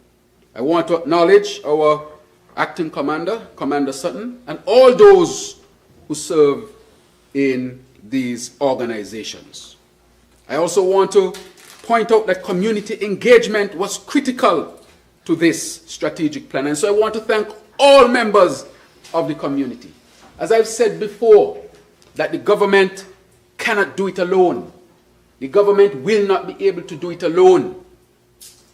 I want to acknowledge our Acting Commander, Commander Sutton, and all those who serve in these organizations. I also want to point out that community engagement was critical to this strategic plan, and so I want to thank all members of the community. As I've said before, that the government cannot do it alone. The government will not be able to do it alone.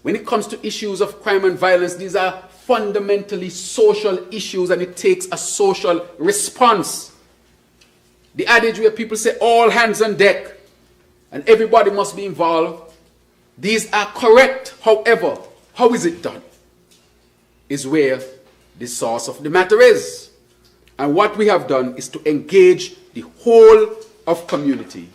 When it comes to issues of crime and violence, these are fundamentally social issues, and it takes a social response. The adage where people say all hands on deck and everybody must be involved, these are correct. However, how is it done is where the source of the matter is. And what we have done is to engage the whole of community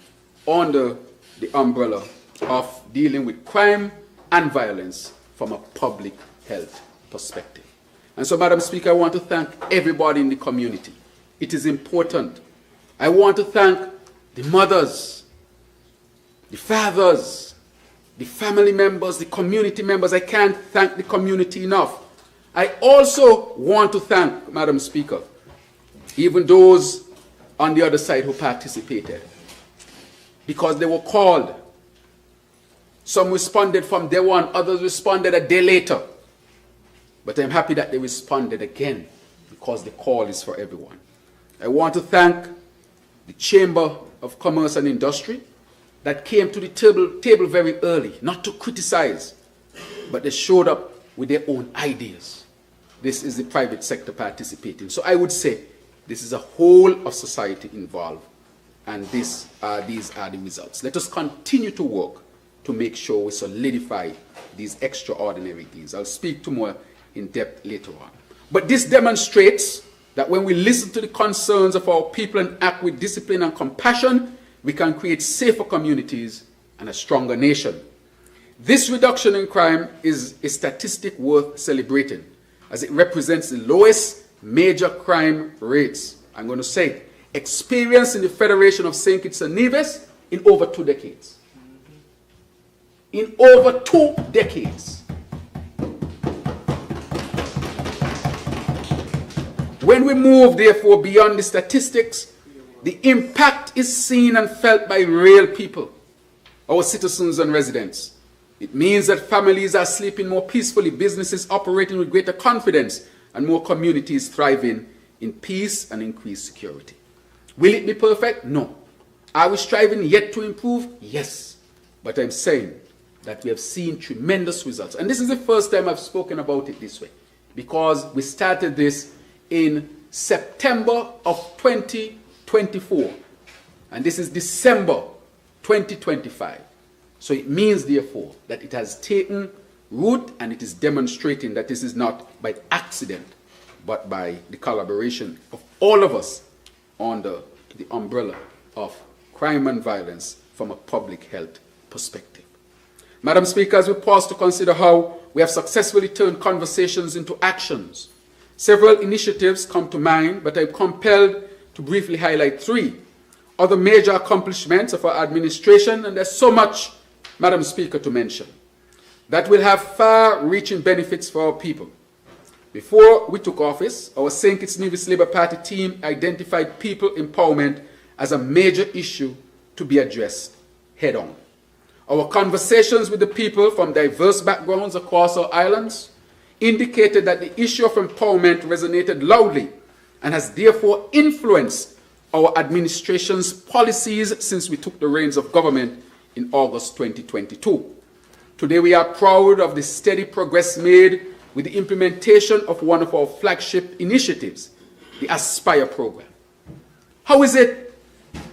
under the umbrella of dealing with crime and violence from a public health perspective. And so, Madam Speaker, I want to thank everybody in the community. It is important. I want to thank the mothers, the fathers, the family members, the community members. I can't thank the community enough. I also want to thank, Madam Speaker, even those on the other side who participated, because they were called. Some responded from day one, others responded a day later. But I'm happy that they responded again, because the call is for everyone. I want to thank the Chamber of Commerce and Industry that came to the table very early, not to criticize, but they showed up with their own ideas. This is the private sector participating. So I would say this is a whole of society involved, and these are the results. Let us continue to work to make sure we solidify these extraordinary things. I'll speak to more in depth later on. But this demonstrates that when we listen to the concerns of our people and act with discipline and compassion, we can create safer communities and a stronger nation. This reduction in crime is a statistic worth celebrating, as it represents the lowest major crime rates, I'm going to say, experienced in the Federation of St. Kitts and Nevis in over 2 decades. In over 2 decades. When we move, therefore, beyond the statistics, the impact is seen and felt by real people, our citizens and residents. It means that families are sleeping more peacefully, businesses operating with greater confidence, and more communities thriving in peace and increased security. Will it be perfect? No. Are we striving yet to improve? Yes. But I'm saying that we have seen tremendous results. And this is the first time I've spoken about it this way, because we started this in September of 2024. And this is December 2025. So it means, therefore, that it has taken root, and it is demonstrating that this is not by accident, but by the collaboration of all of us under the umbrella of crime and violence from a public health perspective. Madam Speaker, as we pause to consider how we have successfully turned conversations into actions, several initiatives come to mind, but I'm compelled to briefly highlight 3 other major accomplishments of our administration, and there's so much, Madam Speaker, to mention, that will have far-reaching benefits for our people. Before we took office, our St. Kitts Nevis Labour Party team identified people empowerment as a major issue to be addressed head-on. Our conversations with the people from diverse backgrounds across our islands indicated that the issue of empowerment resonated loudly and has therefore influenced our administration's policies since we took the reins of government in August 2022. Today we are proud of the steady progress made with the implementation of one of our flagship initiatives, the Aspire program. How is it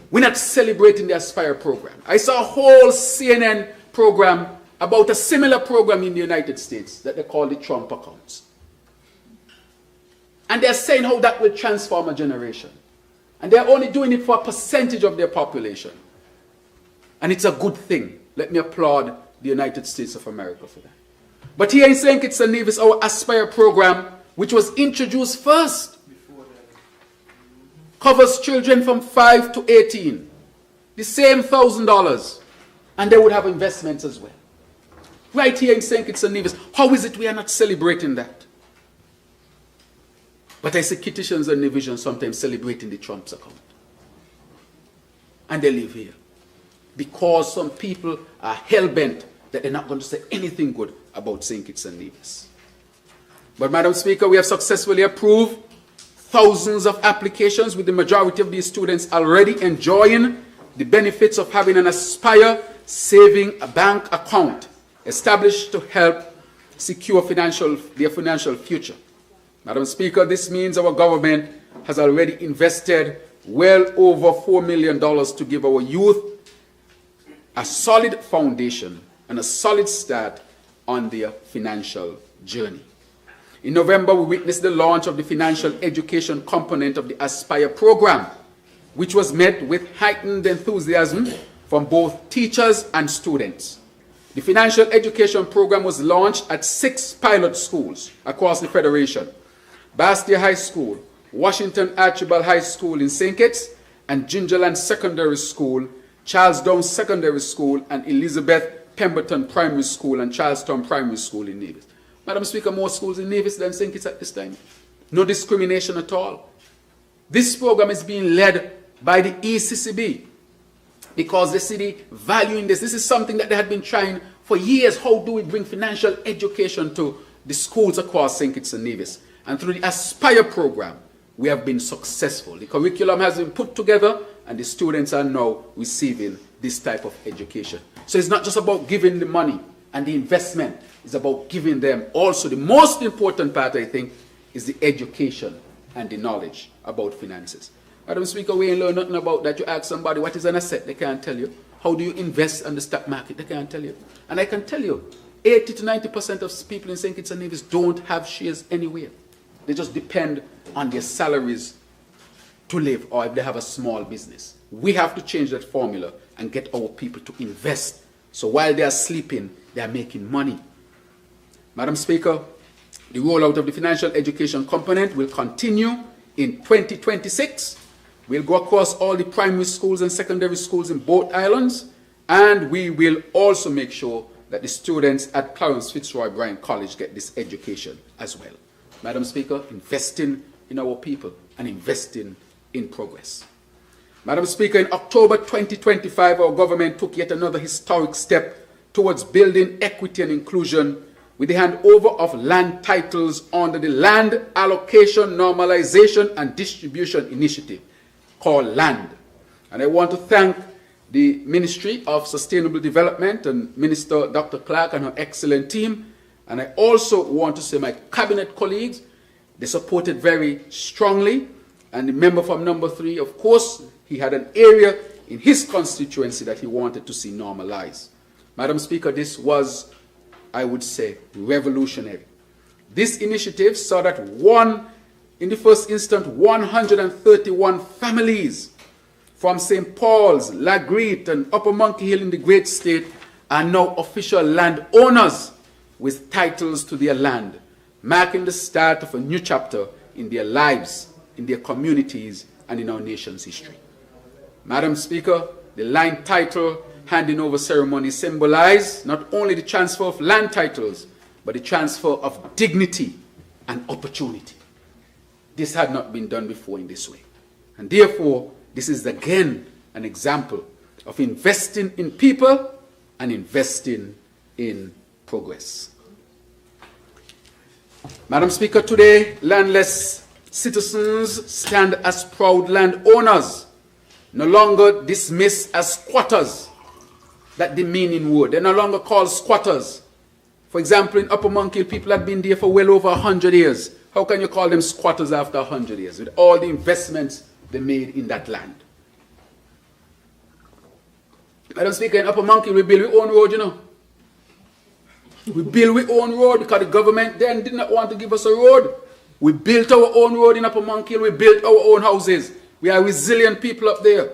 we're not celebrating the Aspire program? I saw a whole CNN program about a similar program in the United States that they call the Trump accounts. And they're saying how that will transform a generation. And they're only doing it for a percentage of their population. And it's a good thing. Let me applaud the United States of America for that. But here in St. Kitts and Nevis, our Aspire program, which was introduced first, covers children from 5 to 18. The same $1,000. And they would have investments as well. Right here in St. Kitts and Nevis. How is it we are not celebrating that? But I see Kittitians and Nevisians sometimes celebrating the Trump's account. And they live here. Because some people are hell-bent that they're not going to say anything good about St. Kitts and Nevis. But Madam Speaker, we have successfully approved thousands of applications, with the majority of these students already enjoying the benefits of having an Aspire saving a bank account established to help secure their financial future. Madam Speaker, this means our government has already invested well over $4 million to give our youth a solid foundation and a solid start on their financial journey. In November, we witnessed the launch of the financial education component of the Aspire program, which was met with heightened enthusiasm from both teachers and students. The financial education program was launched at 6 pilot schools across the Federation: Bastia High School, Washington Archibald High School in St. Kitts, and Gingerland Secondary School, Charlestown Secondary School, and Elizabeth Pemberton Primary School and Charlestown Primary School in Nevis. Madam Speaker, more schools in Nevis than St. Kitts at this time. No discrimination at all. This program is being led by the ECCB because they see the value in this. This is something that they had been trying for years. How do we bring financial education to the schools across St. Kitts and Nevis? And through the Aspire program, we have been successful. The curriculum has been put together and the students are now receiving this type of education. So it's not just about giving the money and the investment. It's about giving them also, the most important part, I think, is the education and the knowledge about finances. Madam Speaker, we ain't learn nothing about that. You ask somebody what is an asset, they can't tell you. How do you invest in the stock market, they can't tell you. And I can tell you, 80 to 90% of people in St. Kitts and Nevis don't have shares anywhere. They just depend on their salaries to live, or if they have a small business. We have to change that formula and get our people to invest. So while they are sleeping, they are making money. Madam Speaker, the rollout of the financial education component will continue in 2026. We'll go across all the primary schools and secondary schools in both islands, and we will also make sure that the students at Clarence Fitzroy Bryan College get this education as well. Madam Speaker, investing in our people and investing in progress. Madam Speaker, in October 2025, our government took yet another historic step towards building equity and inclusion with the handover of land titles under the Land Allocation, Normalization and Distribution Initiative, called LAND. And I want to thank the Ministry of Sustainable Development and Minister Dr. Clark and her excellent team. And I also want to say my cabinet colleagues, they supported very strongly. And the member from number 3, of course, he had an area in his constituency that he wanted to see normalized. Madam Speaker, this was, I would say, revolutionary. This initiative saw that in the first instance, 131 families from St. Paul's, Lagreet, and Upper Monkey Hill in the Great State are now official landowners with titles to their land, marking the start of a new chapter in their lives, in their communities, and in our nation's history. Madam Speaker, the land title handing over ceremony symbolize not only the transfer of land titles, but the transfer of dignity and opportunity. This had not been done before in this way. And therefore, This is again an example of investing in people and investing in progress. Madam Speaker, today landless citizens stand as proud landowners, no longer dismissed as squatters, that demeaning word. They're no longer called squatters. For example, in Upper Monkey, people have been there for well over 100 years. How can you call them squatters after 100 years with all the investments they made in that land? Madam Speaker, in Upper Monkey, we build our own road, you know. We build our own road because the government then did not want to give us a road. We built our own road in Upper Monkey. We built our own houses. We are resilient people up there.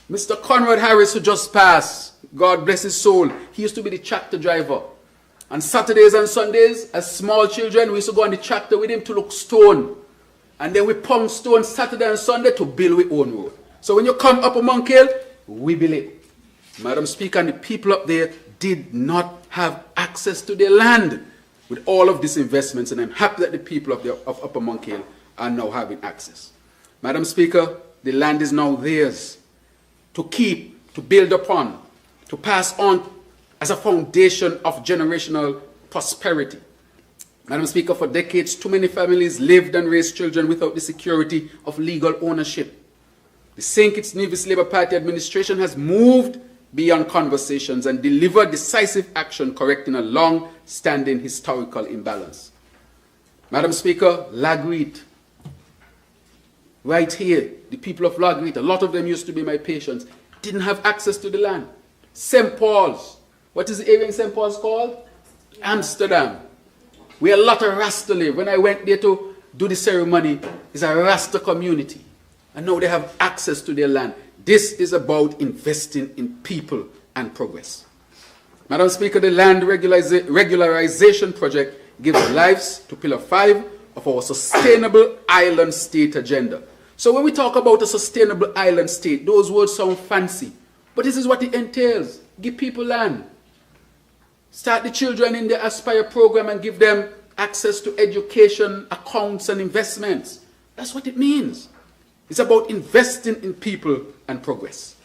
Mr. Conrad Harris, who just passed, God bless his soul, he used to be the tractor driver. On Saturdays and Sundays, as small children, we used to go on the tractor with him to look stone. And then we pump stone Saturday and Sunday to build our own road. So when you come up a Monkey Hill, we build it. Madam Speaker, and the people up there did not have access to their land with all of these investments. And I'm happy that the people of Upper Monkey Hill are now having access. Madam Speaker, the land is now theirs to keep, to build upon, to pass on as a foundation of generational prosperity. Madam Speaker, for decades, too many families lived and raised children without the security of legal ownership. The St. Kitts Nevis Labour Party administration has moved beyond conversations and delivered decisive action correcting a long-standing historical imbalance. Madam Speaker, Lagreet, right here, the people of Lagreet, a lot of them used to be my patients, didn't have access to the land. St. Paul's, what is the area in St. Paul's called? Amsterdam. Where a lot of Rasta live. When I went there to do the ceremony, it's a Rasta community. And now they have access to their land. This is about investing in people and progress. Madam Speaker, the land regularization project gives lives to Pillar 5 of our sustainable island state agenda. So when we talk about a sustainable island state, those words sound fancy, but this is what it entails. Give people land. Start the children in the Aspire program and give them access to education, accounts, and investments. That's what it means. It's about investing in people and progress.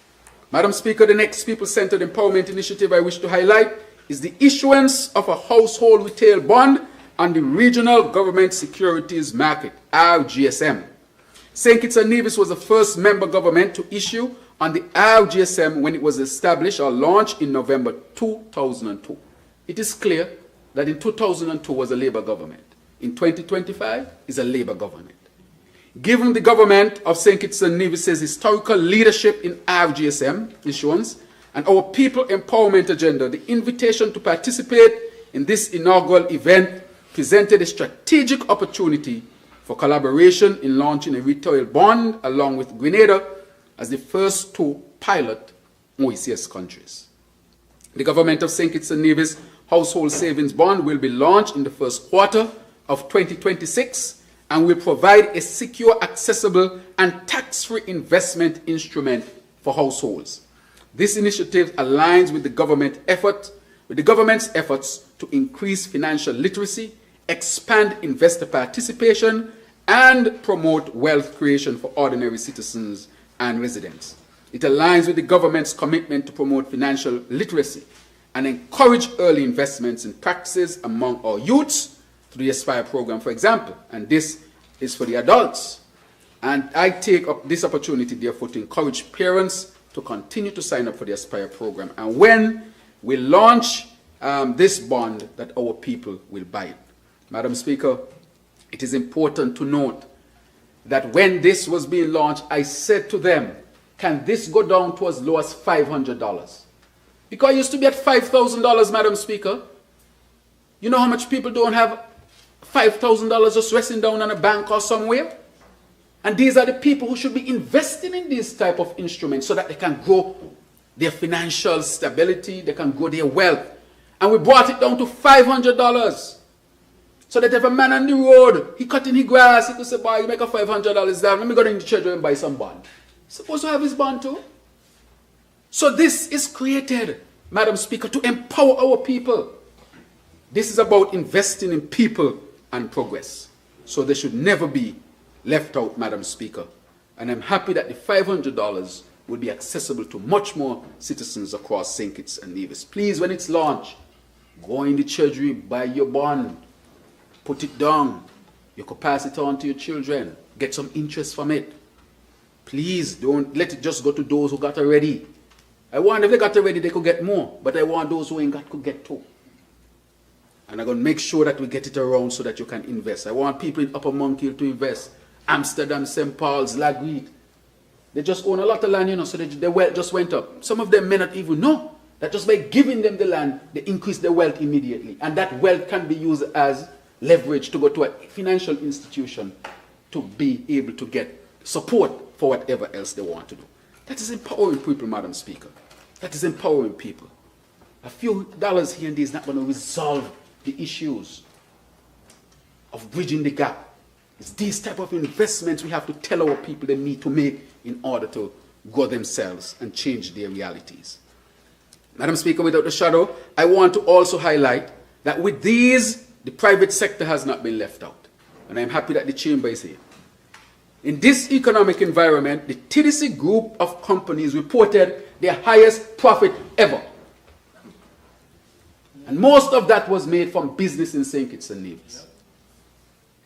Madam Speaker, the next people-centered empowerment initiative I wish to highlight is the issuance of a household retail bond on the Regional Government Securities Market, RGSM. St. Kitts and Nevis was the first member government to issue on the RGSM when it was established or launched in November 2002. It is clear that in 2002 was a Labour government. In 2025 is a Labour government. Given the government of St. Kitts and Nevis' historical leadership in RGSM issuance and our people empowerment agenda, the invitation to participate in this inaugural event presented a strategic opportunity for collaboration in launching a retail bond along with Grenada as the first two pilot OECS countries. The government of St. Kitts and Nevis household savings bond will be launched in the first quarter of 2026 and will provide a secure, accessible, and tax-free investment instrument for households. This initiative aligns with the government's efforts to increase financial literacy, expand investor participation, and promote wealth creation for ordinary citizens and residents. It aligns with the government's commitment to promote financial literacy and encourage early investments in practices among our youths through the Aspire program, for example, and this is for the adults. And I take up this opportunity, therefore, to encourage parents to continue to sign up for the Aspire program. And when we launch this bond, that our people will buy it. Madam Speaker, it is important to note that when this was being launched, I said to them, can this go down to as low as $500? Because it used to be at $5,000, Madam Speaker. You know how much people don't have $5,000 just resting down on a bank or somewhere? And these are the people who should be investing in these type of instruments so that they can grow their financial stability, they can grow their wealth. And we brought it down to $500. So that if a man on the road, he cutting his grass, he could say, boy, you make a $500 down, let me go to the treasury and buy some bond. He's supposed to have his bond too. So this is created, Madam Speaker, to empower our people. This is about investing in people and progress. So they should never be left out, Madam Speaker. And I'm happy that the $500 will be accessible to much more citizens across St. Kitts and Nevis. Please, when it's launched, go in the treasury, buy your bond, put it down. You could pass it on to your children, get some interest from it. Please don't let it just go to those who got already. I want if they got already, they could get more, but I want those who ain't got could get too. And I'm going to make sure that we get it around so that you can invest. I want people in Upper Monkhill to invest. Amsterdam, St. Paul's, Lagreed. They just own a lot of land, you know, so their wealth just went up. Some of them may not even know that just by giving them the land, they increase their wealth immediately. And that wealth can be used as leverage to go to a financial institution to be able to get support for whatever else they want to do. That is empowering people, Madam Speaker. That is empowering people. A few dollars here and there is not going to resolve the issues of bridging the gap. It's these type of investments we have to tell our people they need to make in order to grow themselves and change their realities. Madam Speaker, without a shadow, I want to also highlight that with these, the private sector has not been left out. And I'm happy that the Chamber is here. In this economic environment, the TDC group of companies reported their highest profit ever. And most of that was made from business in St. Kitts and Nevis.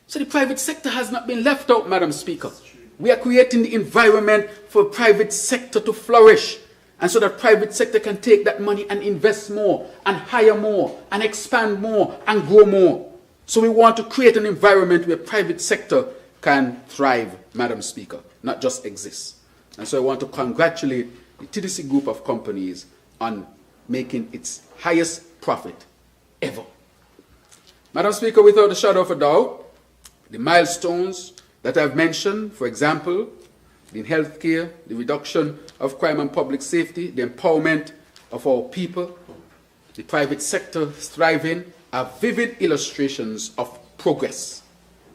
So the private sector has not been left out, Madam Speaker. We are creating the environment for private sector to flourish. And so that private sector can take that money and invest more, and hire more, and expand more, and grow more. So we want to create an environment where private sector can thrive, Madam Speaker, not just exist. And so I want to congratulate the TDC group of companies on making its highest profit ever. Madam Speaker, without a shadow of a doubt, the milestones that I've mentioned, for example, in healthcare, the reduction of crime and public safety, the empowerment of our people, the private sector thriving, are vivid illustrations of progress.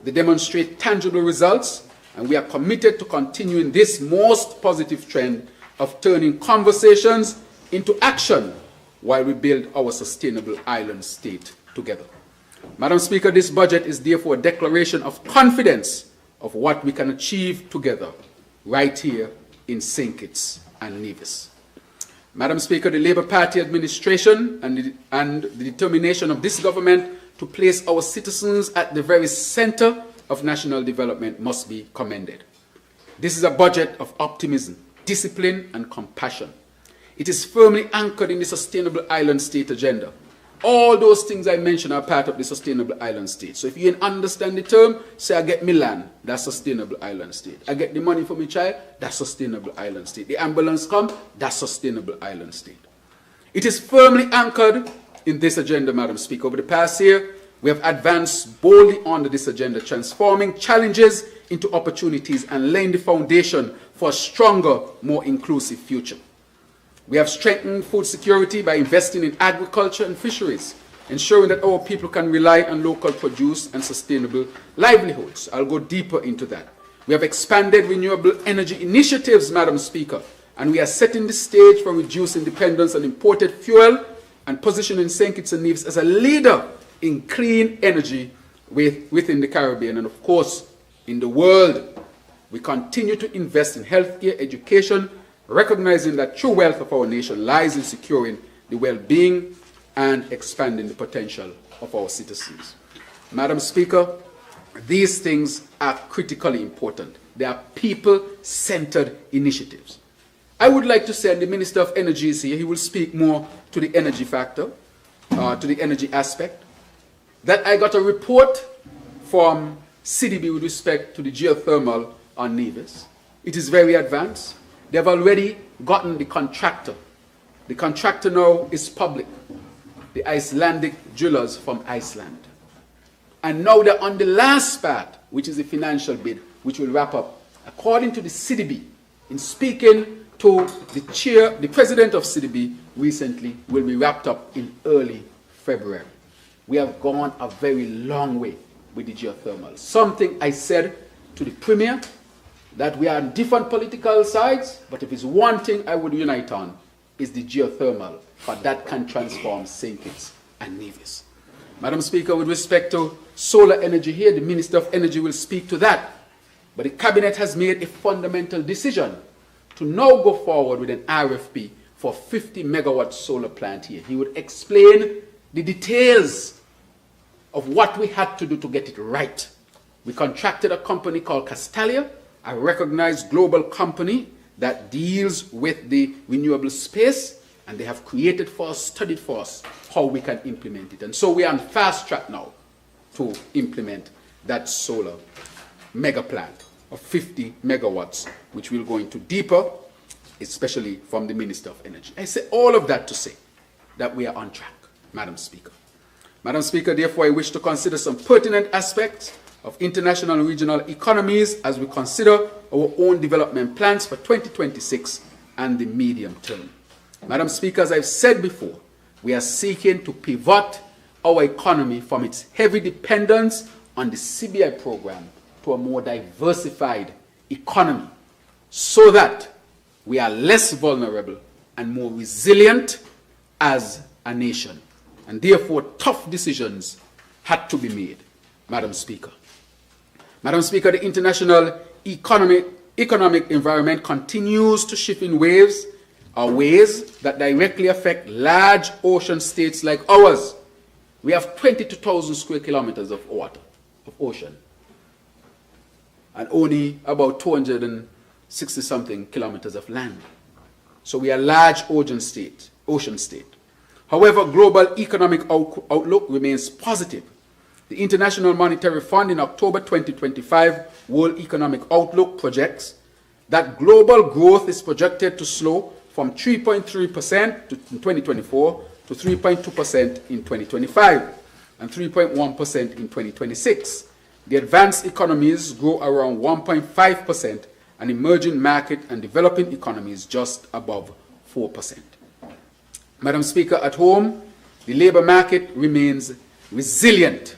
They demonstrate tangible results, and we are committed to continuing this most positive trend of turning conversations into action while we build our sustainable island state together. Madam Speaker, this budget is therefore a declaration of confidence of what we can achieve together right here in St. Kitts and Nevis. Madam Speaker, the Labour Party administration and the determination of this government to place our citizens at the very center of national development must be commended. This is a budget of optimism, discipline, and compassion. It is firmly anchored in the Sustainable Island State agenda. All those things I mentioned are part of the Sustainable Island State. So if you understand the term, say I get me land, that's Sustainable Island State. I get the money for my child, that's Sustainable Island State. The ambulance come, that's Sustainable Island State. It is firmly anchored in this agenda, Madam Speaker. Over the past year, we have advanced boldly under this agenda, transforming challenges into opportunities and laying the foundation for a stronger, more inclusive future. We have strengthened food security by investing in agriculture and fisheries, ensuring that our people can rely on local produce and sustainable livelihoods. I'll go deeper into that. We have expanded renewable energy initiatives, Madam Speaker, and we are setting the stage for reducing dependence on imported fuel and positioning St. Kitts and Nevis as a leader in clean energy within the Caribbean and, of course, in the world. We continue to invest in healthcare, education, recognizing that true wealth of our nation lies in securing the well-being and expanding the potential of our citizens. Madam Speaker, these things are critically important. They are people-centered initiatives. I would like to say, and the Minister of Energy is here, he will speak more to the energy factor, to the energy aspect, that I got a report from CDB with respect to the geothermal on Nevis. It is very advanced. They have already gotten the contractor. The contractor now is public, the Icelandic drillers from Iceland. And now they're on the last part, which is the financial bid, which will wrap up. According to the CDB, in speaking to the president of CDB recently, will be wrapped up in early February. We have gone a very long way with the geothermal. Something I said to the Premier, that we are on different political sides, but if it's one thing I would unite on, is the geothermal, for that can transform St. Kitts and Nevis. Madam Speaker, with respect to solar energy here, the Minister of Energy will speak to that. But the cabinet has made a fundamental decision to now go forward with an RFP for 50 megawatt solar plant here. He would explain the details of what we had to do to get it right. We contracted a company called Castalia, a recognized global company that deals with the renewable space, and they have created for us, studied for us how we can implement it. And so we are on fast track now to implement that solar mega plant of 50 megawatts, which will go into deeper, especially from the Minister of Energy. I say all of that to say that we are on track, Madam Speaker. Madam Speaker, therefore, I wish to consider some pertinent aspects of international and regional economies as we consider our own development plans for 2026 and the medium term. Madam Speaker, as I've said before, we are seeking to pivot our economy from its heavy dependence on the CBI program to a more diversified economy so that we are less vulnerable and more resilient as a nation. And therefore, tough decisions had to be made, Madam Speaker. Madam Speaker, the international economic environment continues to shift in ways that directly affect large ocean states like ours. We have 22,000 square kilometers of water, of ocean, and only about 260-something kilometers of land. So we are a large ocean state. However, global economic outlook remains positive. The International Monetary Fund in October 2025 World Economic Outlook projects that global growth is projected to slow from 3.3% in 2024 to 3.2% in 2025 and 3.1% in 2026. The advanced economies grow around 1.5% and emerging market and developing economies just above 4%. Madam Speaker, at home, the labor market remains resilient.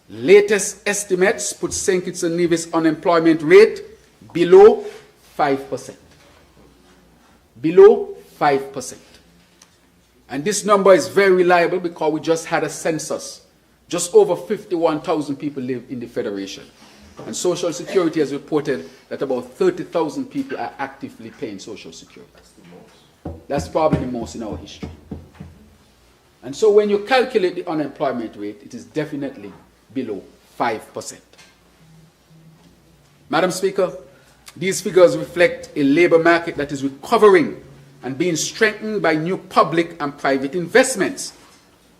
Latest estimates put St. Kitts and Nevis unemployment rate below 5%. Below 5%. And this number is very reliable because we just had a census. Just over 51,000 people live in the Federation. And Social Security has reported that about 30,000 people are actively paying Social Security. That's probably the most in our history. And so when you calculate the unemployment rate, it is definitely below 5%. Madam Speaker, these figures reflect a labor market that is recovering and being strengthened by new public and private investments,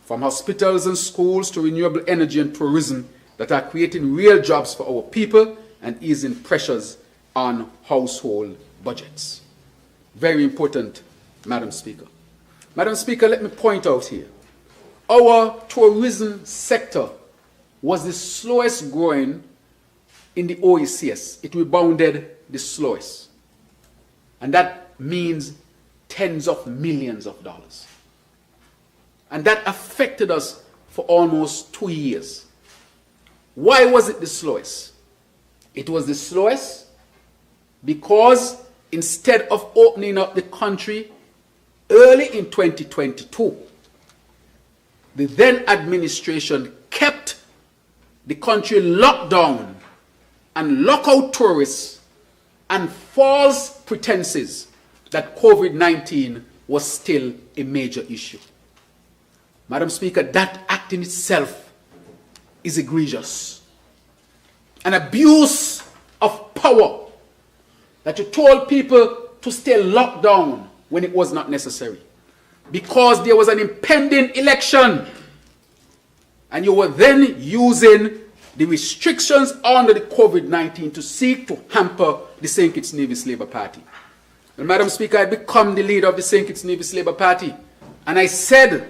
from hospitals and schools to renewable energy and tourism, that are creating real jobs for our people and easing pressures on household budgets. Very important, Madam Speaker. Madam Speaker, let me point out here, our tourism sector was the slowest growing in the OECS. It rebounded the slowest. And that means tens of millions of dollars. And that affected us for almost 2 years. Why was it the slowest? It was the slowest because instead of opening up the country early in 2022, the then administration kept the country locked down and locked out tourists and false pretenses that COVID-19 was still a major issue. Madam Speaker, that act in itself is egregious. An abuse of power that you told people to stay locked down when it was not necessary because there was an impending election, and you were then using the restrictions under the COVID-19 to seek to hamper the St. Kitts Nevis Labour Party. And Madam Speaker, I become the leader of the St. Kitts Nevis Labour Party, and I said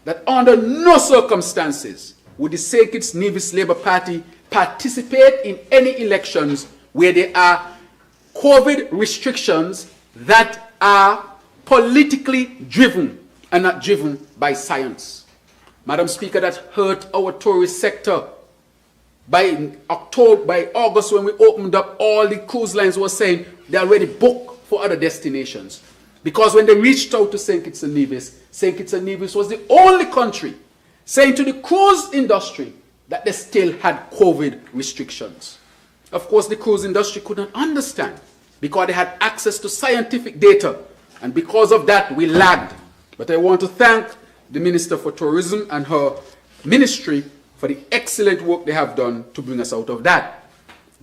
that under no circumstances would the St. Kitts Nevis Labour Party participate in any elections where there are COVID restrictions that are politically driven and not driven by science. Madam Speaker, that hurt our tourist sector. By August, when we opened up, all the cruise lines were saying they already booked for other destinations. Because when they reached out to St. Kitts and Nevis was the only country saying to the cruise industry that they still had COVID restrictions. of course, the cruise industry could not understand because they had access to scientific data. And because of that, we lagged. But I want to thank the Minister for Tourism and her ministry for the excellent work they have done to bring us out of that.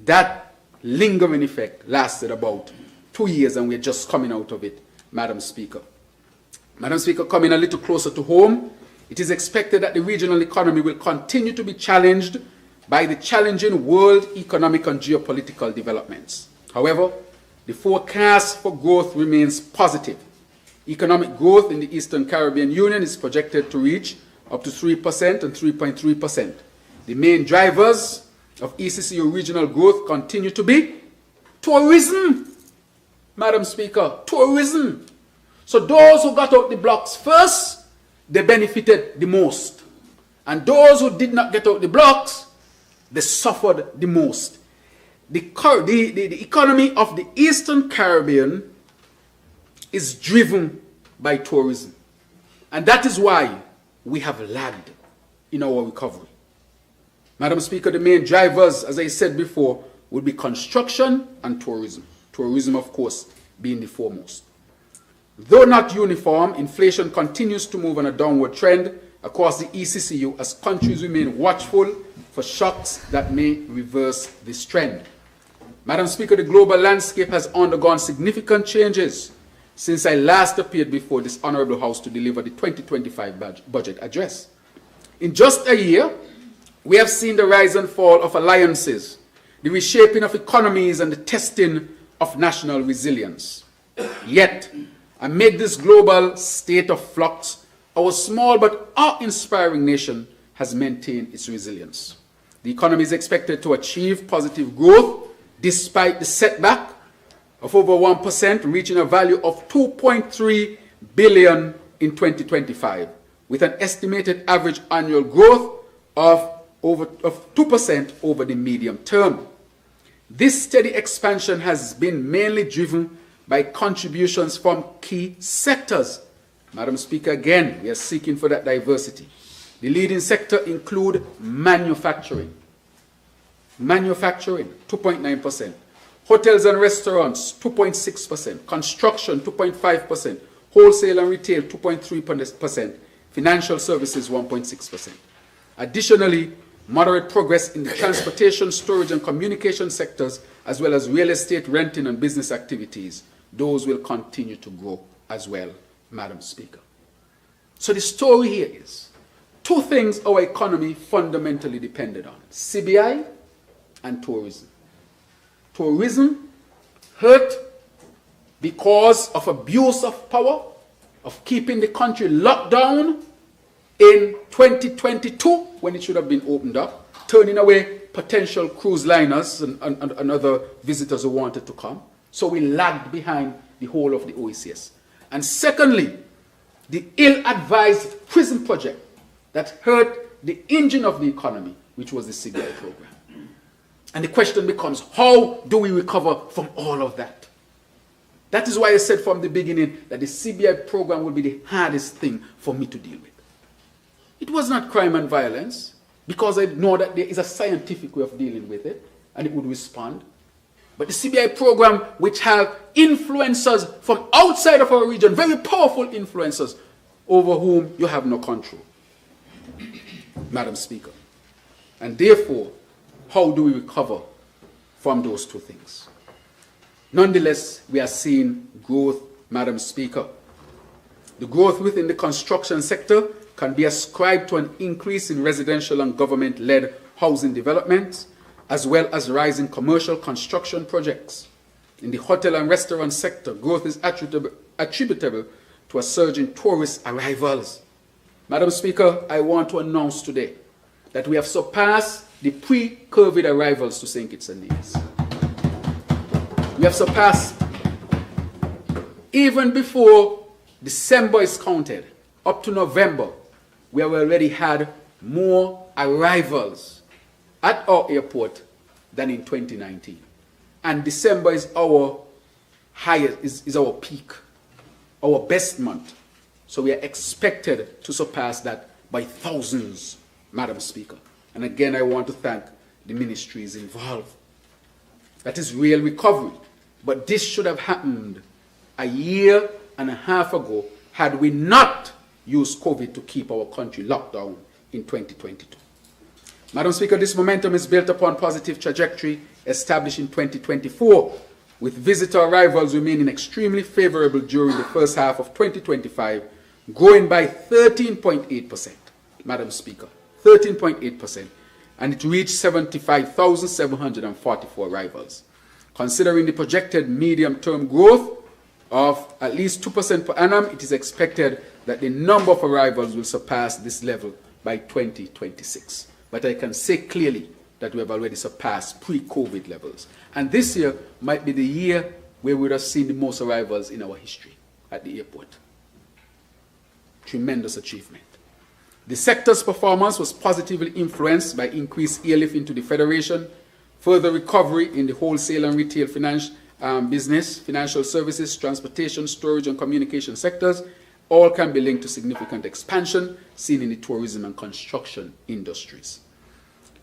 That lingering effect lasted about 2 years, and we're just coming out of it, Madam Speaker. Madam Speaker, coming a little closer to home, it is expected that the regional economy will continue to be challenged by the challenging world economic and geopolitical developments. However, the forecast for growth remains positive. Economic growth in the Eastern Caribbean Union is projected to reach up to 3% and 3.3%. The main drivers of ECCU regional growth continue to be tourism. Madam Speaker, tourism. So those who got out the blocks first, they benefited the most. And those who did not get out the blocks, they suffered the most. The economy of the Eastern Caribbean is driven by tourism. And that is why we have lagged in our recovery. Madam Speaker, the main drivers, as I said before, would be construction and tourism. Tourism, of course, being the foremost. Though not uniform, inflation continues to move on a downward trend across the ECCU as countries remain watchful for shocks that may reverse this trend. Madam Speaker, the global landscape has undergone significant changes since I last appeared before this Honourable House to deliver the 2025 budget address. In just a year, we have seen the rise and fall of alliances, the reshaping of economies, and the testing of national resilience. Yet, amid this global state of flux, our small but awe-inspiring nation has maintained its resilience. The economy is expected to achieve positive growth despite the setback of over 1%, reaching a value of 2.3 billion in 2025, with an estimated average annual growth of 2% over the medium term. This steady expansion has been mainly driven by contributions from key sectors. Madam Speaker, again, we are seeking for that diversity. The leading sector include manufacturing. Manufacturing, 2.9%. Hotels and restaurants, 2.6%. Construction, 2.5%. Wholesale and retail, 2.3%. Financial services, 1.6%. Additionally, moderate progress in the transportation, storage, and communication sectors, as well as real estate, renting, and business activities, those will continue to grow as well, Madam Speaker. So the story here is two things our economy fundamentally depended on: CBI and tourism. Tourism hurt because of abuse of power, of keeping the country locked down in 2022 when it should have been opened up, turning away potential cruise liners and other visitors who wanted to come. So we lagged behind the whole of the OECS. And secondly, the ill-advised prison project that hurt the engine of the economy, which was the CBI program. And the question becomes, how do we recover from all of that? That is why I said from the beginning that the CBI program will be the hardest thing for me to deal with. It was not crime and violence, because I know that there is a scientific way of dealing with it, and it would respond. But the CBI program, which have influencers from outside of our region, very powerful influencers, over whom you have no control, Madam Speaker. And therefore, how do we recover from those two things? Nonetheless, we are seeing growth, Madam Speaker. The growth within the construction sector can be ascribed to an increase in residential and government-led housing developments, as well as rising commercial construction projects. In the hotel and restaurant sector, growth is attributable to a surge in tourist arrivals. Madam Speaker, I want to announce today that we have surpassed the pre-COVID arrivals to St. Kitts and Nevis. We have surpassed, even before December is counted, up to November, we have already had more arrivals at our airport than in 2019. And December is our highest, is our peak, our best month. So we are expected to surpass that by thousands, Madam Speaker. And again, I want to thank the ministries involved. That is real recovery. But this should have happened a year and a half ago had we not used COVID to keep our country locked down in 2022. Madam Speaker, this momentum is built upon positive trajectory established in 2024, with visitor arrivals remaining extremely favorable during the first half of 2025, growing by 13.8%, Madam Speaker, 13.8%, and it reached 75,744 arrivals. Considering the projected medium-term growth of at least 2% per annum, it is expected that the number of arrivals will surpass this level by 2026. But I can say clearly that we have already surpassed pre-COVID levels. And this year might be the year where we would have seen the most arrivals in our history at the airport. Tremendous achievement. The sector's performance was positively influenced by increased airlift into the Federation, further recovery in the wholesale and retail business, financial services, transportation, storage, and communication sectors. All can be linked to significant expansion seen in the tourism and construction industries.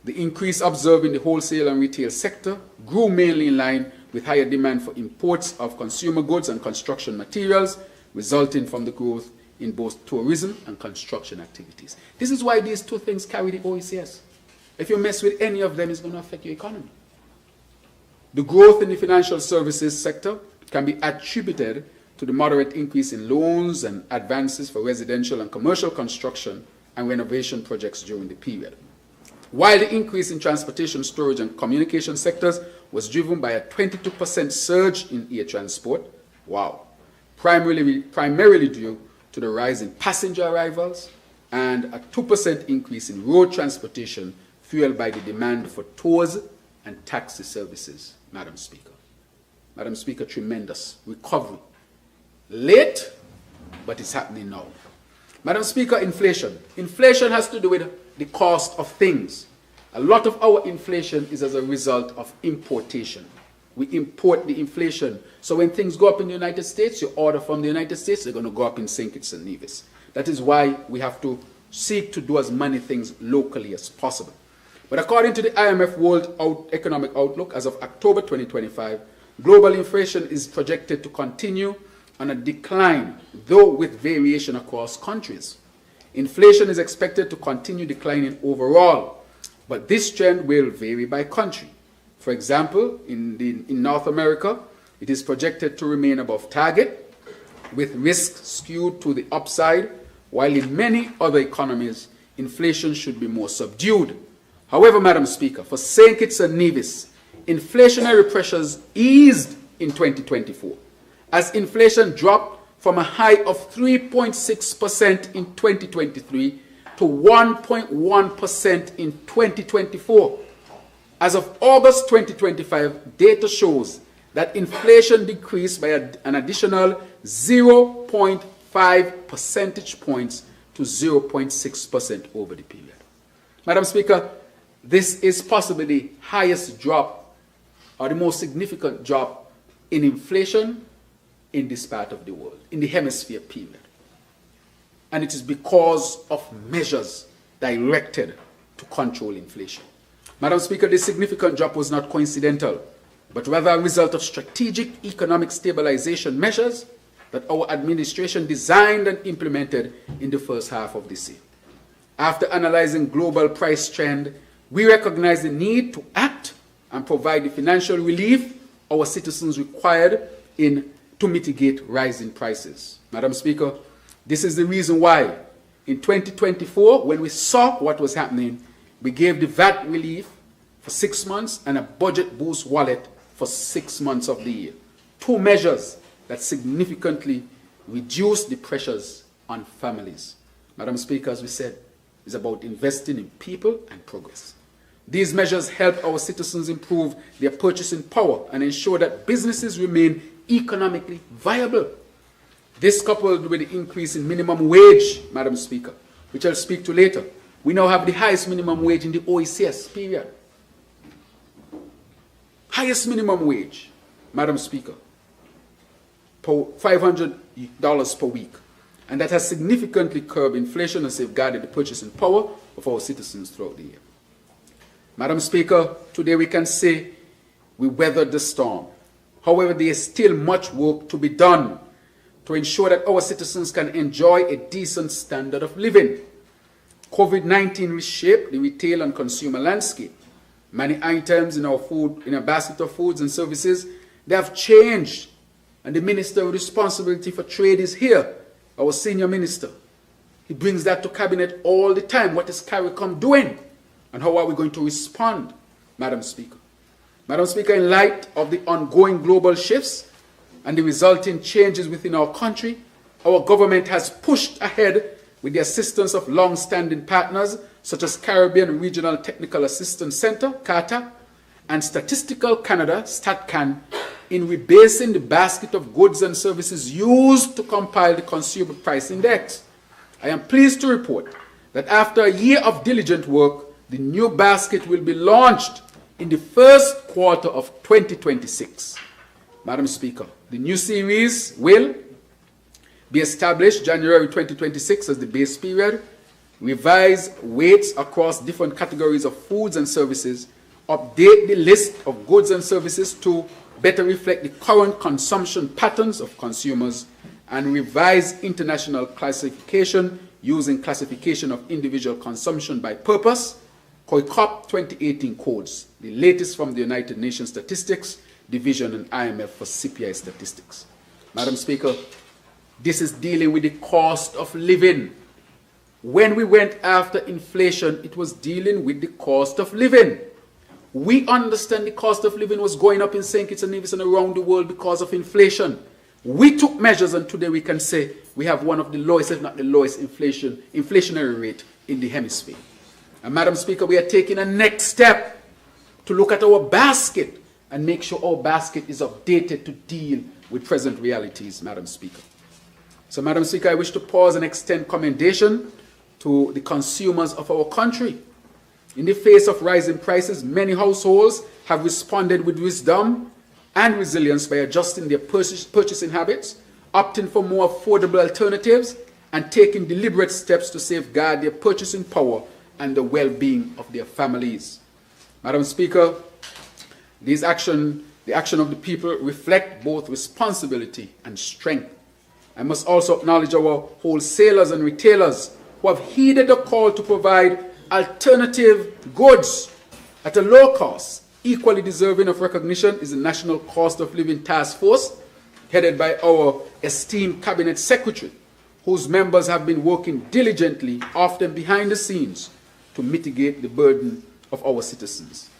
The increase observed in the wholesale and retail sector grew mainly in line with higher demand for imports of consumer goods and construction materials, resulting from the growth in both tourism and construction activities. This is why these two things carry the OECS. If you mess with any of them, it's going to affect your economy. The growth in the financial services sector can be attributed to the moderate increase in loans and advances for residential and commercial construction and renovation projects during the period. While the increase in transportation, storage, and communication sectors was driven by a 22% surge in air transport, primarily due to the rise in passenger arrivals and a 2% increase in road transportation fueled by the demand for tours and taxi services, Madam Speaker. Madam Speaker, tremendous recovery. Late, but it's happening now. Madam Speaker, inflation. Inflation has to do with the cost of things. A lot of our inflation is as a result of importation. We import the inflation. So when things go up in the United States, you order from the United States, they're going to go up in St. Kitts and Nevis. That is why we have to seek to do as many things locally as possible. But according to the IMF World Economic Outlook, as of October 2025, global inflation is projected to continue on a decline, though with variation across countries. Inflation is expected to continue declining overall, but this trend will vary by country. For example, in North America, it is projected to remain above target, with risk skewed to the upside, while in many other economies, inflation should be more subdued. However, Madam Speaker, for St. Kitts and Nevis, inflationary pressures eased in 2024, as inflation dropped from a high of 3.6% in 2023 to 1.1% in 2024. As of August 2025, data shows that inflation decreased by an additional 0.5 percentage points to 0.6% over the period. Madam Speaker, this is possibly the highest drop or the most significant drop in inflation in this part of the world, in the hemisphere period. And it is because of measures directed to control inflation. Madam Speaker, this significant drop was not coincidental, but rather a result of strategic economic stabilization measures that our administration designed and implemented in the first half of this year. After analyzing global price trend, we recognize the need to act and provide the financial relief our citizens required to mitigate rising prices. Madam Speaker, this is the reason why in 2024, when we saw what was happening, we gave the VAT relief for 6 months and a budget boost wallet for 6 months of the year. 2 measures that significantly reduced the pressures on families. Madam Speaker, as we said, is about investing in people and progress. These measures help our citizens improve their purchasing power and ensure that businesses remain economically viable. This, coupled with the increase in minimum wage, Madam Speaker, which I'll speak to later, we now have the highest minimum wage in the OECS, period. Highest minimum wage, Madam Speaker, $500 per week. And that has significantly curbed inflation and safeguarded the purchasing power of our citizens throughout the year. Madam Speaker, today we can say we weathered the storm. However, there is still much work to be done to ensure that our citizens can enjoy a decent standard of living. COVID-19 reshaped the retail and consumer landscape. Many items in our basket of foods and services, they have changed. And the Minister with responsibility for trade is here, our senior minister. He brings that to cabinet all the time. What is CARICOM doing? And how are we going to respond, Madam Speaker? Madam Speaker, in light of the ongoing global shifts and the resulting changes within our country, our government has pushed ahead with the assistance of long-standing partners such as Caribbean Regional Technical Assistance Center, CATA, and Statistical Canada, StatCan, in rebasing the basket of goods and services used to compile the Consumer Price Index. I am pleased to report that after a year of diligent work, the new basket will be launched in the first quarter of 2026. Madam Speaker, the new series will be established January 2026 as the base period, revise weights across different categories of foods and services, update the list of goods and services to better reflect the current consumption patterns of consumers, and revise international classification using classification of individual consumption by purpose, COICOP 2018 codes, the latest from the United Nations Statistics Division and IMF for CPI statistics. Madam Speaker, this is dealing with the cost of living. When we went after inflation, it was dealing with the cost of living. We understand the cost of living was going up in St. Kitts and Nevis and around the world because of inflation. We took measures, and today we can say we have one of the lowest, if not the lowest, inflationary rate in the hemisphere. And Madam Speaker, we are taking a next step to look at our basket and make sure our basket is updated to deal with present realities, Madam Speaker. So, Madam Speaker, I wish to pause and extend commendation to the consumers of our country. In the face of rising prices, many households have responded with wisdom and resilience by adjusting their purchasing habits, opting for more affordable alternatives, and taking deliberate steps to safeguard their purchasing power and the well-being of their families. Madam Speaker, the action of the people reflect both responsibility and strength. I must also acknowledge our wholesalers and retailers who have heeded the call to provide alternative goods at a low cost. Equally deserving of recognition is the National Cost of Living Task Force, headed by our esteemed Cabinet Secretary, whose members have been working diligently, often behind the scenes, to mitigate the burden of our citizens.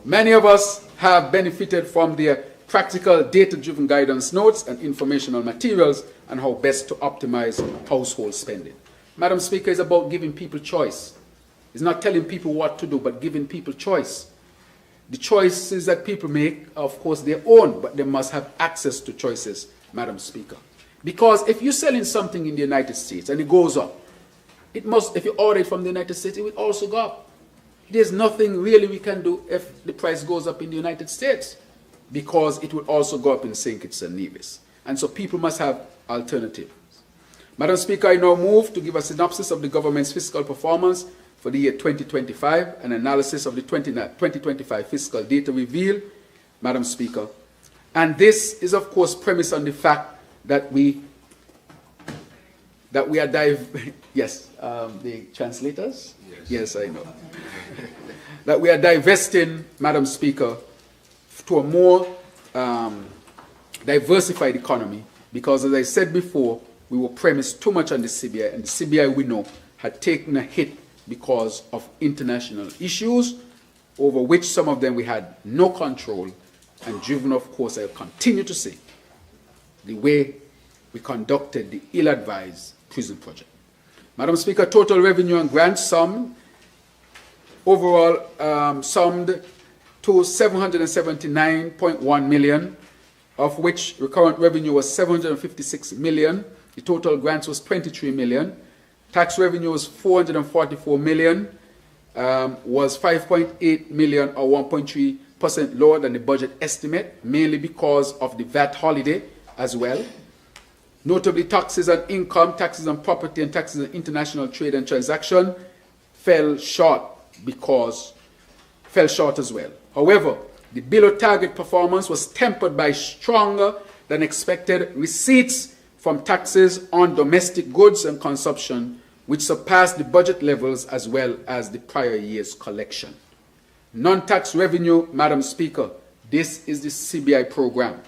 Many of us have benefited from their practical data-driven guidance notes and informational materials on how best to optimize household spending. Madam Speaker, it's about giving people choice. It's not telling people what to do, but giving people choice. The choices that people make are, of course, their own, but they must have access to choices, Madam Speaker. Because if you're selling something in the United States and it goes up, it must, if you order it from the United States, it will also go up. There's nothing really we can do if the price goes up in the United States, because it will also go up in St. Kitts and Nevis. And so people must have alternatives. Madam Speaker, I now move to give a synopsis of the government's fiscal performance for the year 2025, an analysis of the 2025 fiscal data revealed, Madam Speaker. And this is, of course, premised on the fact that we are yes, the translators? Yes, I know. That we are divesting, Madam Speaker, to a more diversified economy, because, as I said before, we were premised too much on the CBI, and the CBI, we know, had taken a hit because of international issues, over which some of them we had no control, and driven, of course, I'll continue to say, the way we conducted the ill-advised prison project. Madam Speaker, total revenue and grants summed to 779.1 million, of which recurrent revenue was 756 million. The total grants was 23 million. Tax revenue was 444 million, was 5.8 million or 1.3% lower than the budget estimate, mainly because of the VAT holiday as well. Notably, taxes on income, taxes on property, and taxes on international trade and transaction fell short because fell short as well. However, the below target performance was tempered by stronger than expected receipts from taxes on domestic goods and consumption, which surpassed the budget levels as well as the prior year's collection. Non-tax revenue, Madam Speaker, this is the CBI program.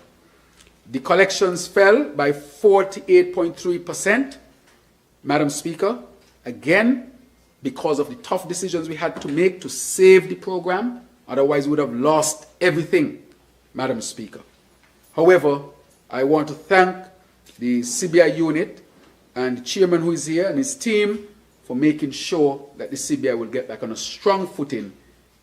The collections fell by 48.3%, Madam Speaker, again, because of the tough decisions we had to make to save the program. Otherwise, we would have lost everything, Madam Speaker. However, I want to thank the CBI unit and the chairman who is here and his team for making sure that the CBI will get back on a strong footing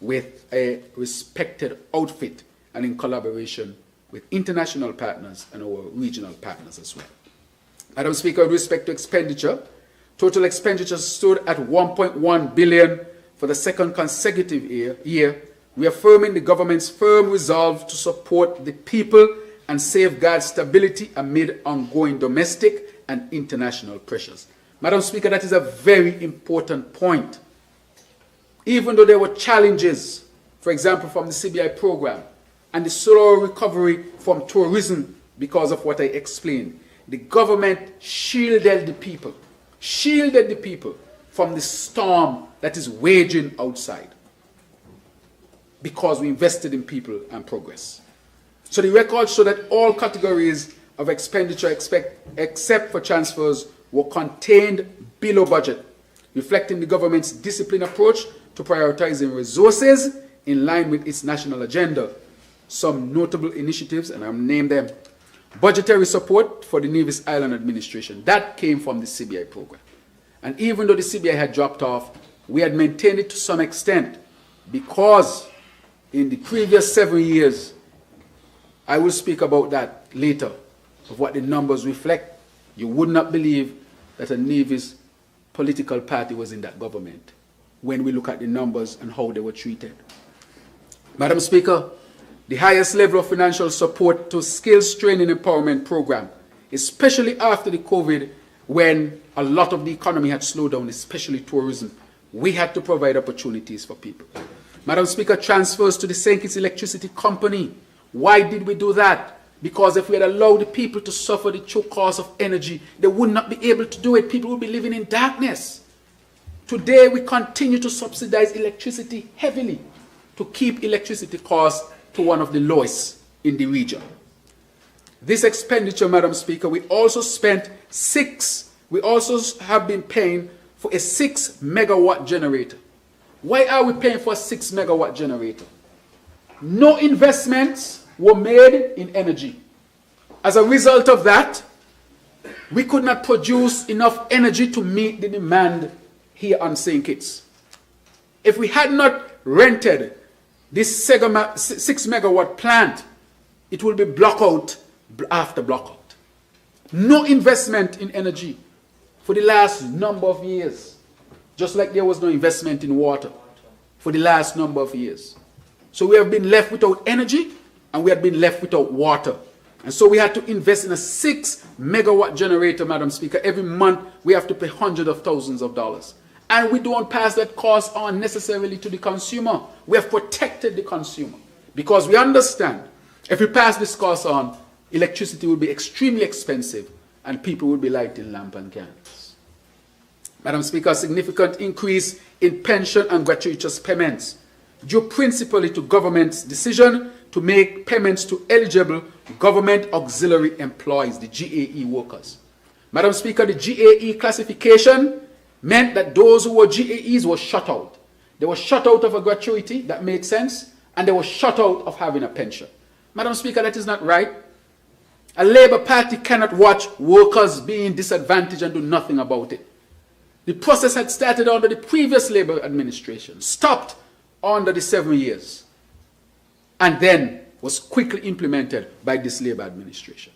with a respected outfit and in collaboration with international partners and our regional partners as well. Madam Speaker, with respect to expenditure, total expenditure stood at 1.1 billion for the second consecutive year, reaffirming the government's firm resolve to support the people and safeguard stability amid ongoing domestic and international pressures. Madam Speaker, that is a very important point. Even though there were challenges, for example, from the CBI program and the slow recovery from tourism because of what I explained, the government shielded the people from the storm that is waging outside because we invested in people and progress. So the records show that all categories of expenditure except for transfers were contained below budget, reflecting the government's disciplined approach to prioritizing resources in line with its national agenda. Some notable initiatives, and I'll name them. Budgetary support for the Nevis Island Administration. That came from the CBI program. And even though the CBI had dropped off, we had maintained it to some extent because in the previous 7 years, I will speak about that later, of what the numbers reflect. You would not believe that a Nevis political party was in that government when we look at the numbers and how they were treated. Madam Speaker, the highest level of financial support to skills training empowerment program, especially after the COVID, when a lot of the economy had slowed down, especially tourism, we had to provide opportunities for people. Madam Speaker, transfers to the St. Kitts Electricity Company. Why did we do that? Because if we had allowed the people to suffer the true cost of energy, they would not be able to do it. People would be living in darkness. Today, we continue to subsidize electricity heavily to keep electricity costs to one of the lowest in the region. This expenditure, Madam Speaker, we also have been paying for a 6 megawatt generator. Why are we paying for a 6 megawatt generator? No investments were made in energy. As a result of that, we could not produce enough energy to meet the demand here on St. Kitts. If we had not rented this 6 megawatt plant, it will be blackout after blackout. No investment in energy for the last number of years, just like there was no investment in water for the last number of years. So we have been left without energy and we have been left without water. And so we had to invest in a 6 megawatt generator, Madam Speaker. Every month we have to pay hundreds of thousands of dollars. And we don't pass that cost on necessarily to the consumer. We have protected the consumer because we understand if we pass this cost on, electricity will be extremely expensive and people will be lighting lamp and candles. Madam Speaker, a significant increase in pension and gratuitous payments due principally to government's decision to make payments to eligible government auxiliary employees, the GAE workers. Madam Speaker, the GAE classification meant that those who were GAEs were shut out. They were shut out of a gratuity, that made sense, and they were shut out of having a pension. Madam Speaker, that is not right. A Labour Party cannot watch workers being disadvantaged and do nothing about it. The process had started under the previous Labour administration, stopped under the 7 years, and then was quickly implemented by this Labour administration.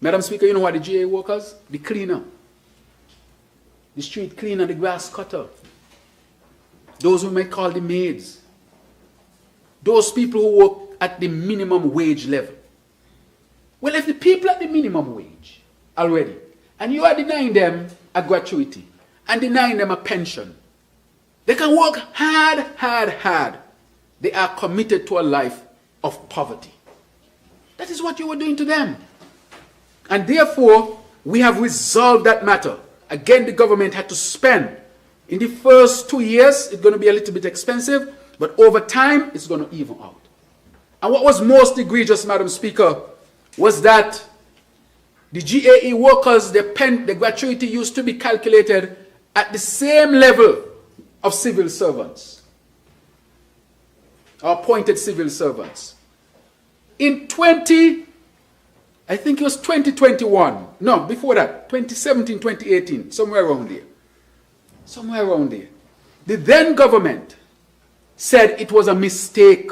Madam Speaker, you know what the GA workers? The cleaner, the street cleaner, the grass cutter, those we might call the maids, those people who work at the minimum wage level. Well, if the people at the minimum wage already, and you are denying them a gratuity and denying them a pension, they can work hard. they are committed to a life of poverty. That is what you were doing to them. And therefore, we have resolved that matter. Again, the government had to spend. In the first 2 years, it's going to be a little bit expensive, but over time, it's going to even out. And what was most egregious, Madam Speaker, was that the GAE workers, the gratuity used to be calculated at the same level of civil servants, or appointed civil servants. In I think it was 2021, no, before that, 2017, 2018, somewhere around there. Somewhere around there. The then government said it was a mistake,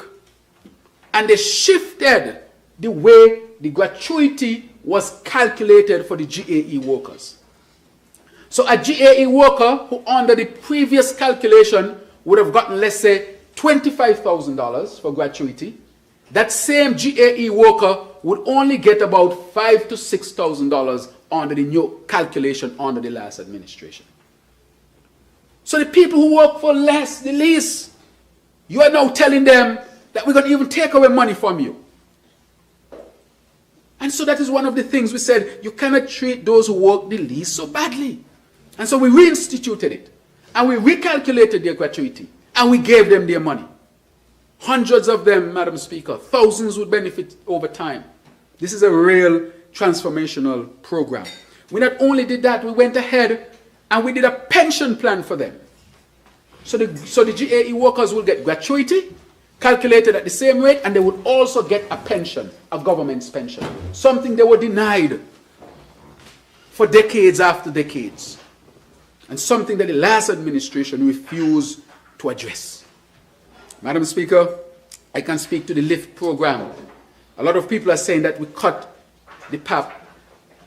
and they shifted the way the gratuity was calculated for the GAE workers. So a GAE worker who under the previous calculation would have gotten, let's say, $25,000 for gratuity, that same GAE worker would only get about $5,000 to $6,000 under the new calculation under the last administration. So the people who work for less, the least, you are now telling them that we're going to even take away money from you. And so that is one of the things we said, you cannot treat those who work the least so badly. And so we reinstituted it. And we recalculated their gratuity. And we gave them their money. Hundreds of them, Madam Speaker, thousands would benefit over time. This is a real transformational program. We not only did that, we went ahead and we did a pension plan for them. So the GAE workers will get gratuity, calculated at the same rate, and they would also get a pension, a government's pension. Something they were denied for decades after decades. And something that the last administration refused to address. Madam Speaker, I can speak to the LIFT program. A lot of people are saying that we cut the PAP.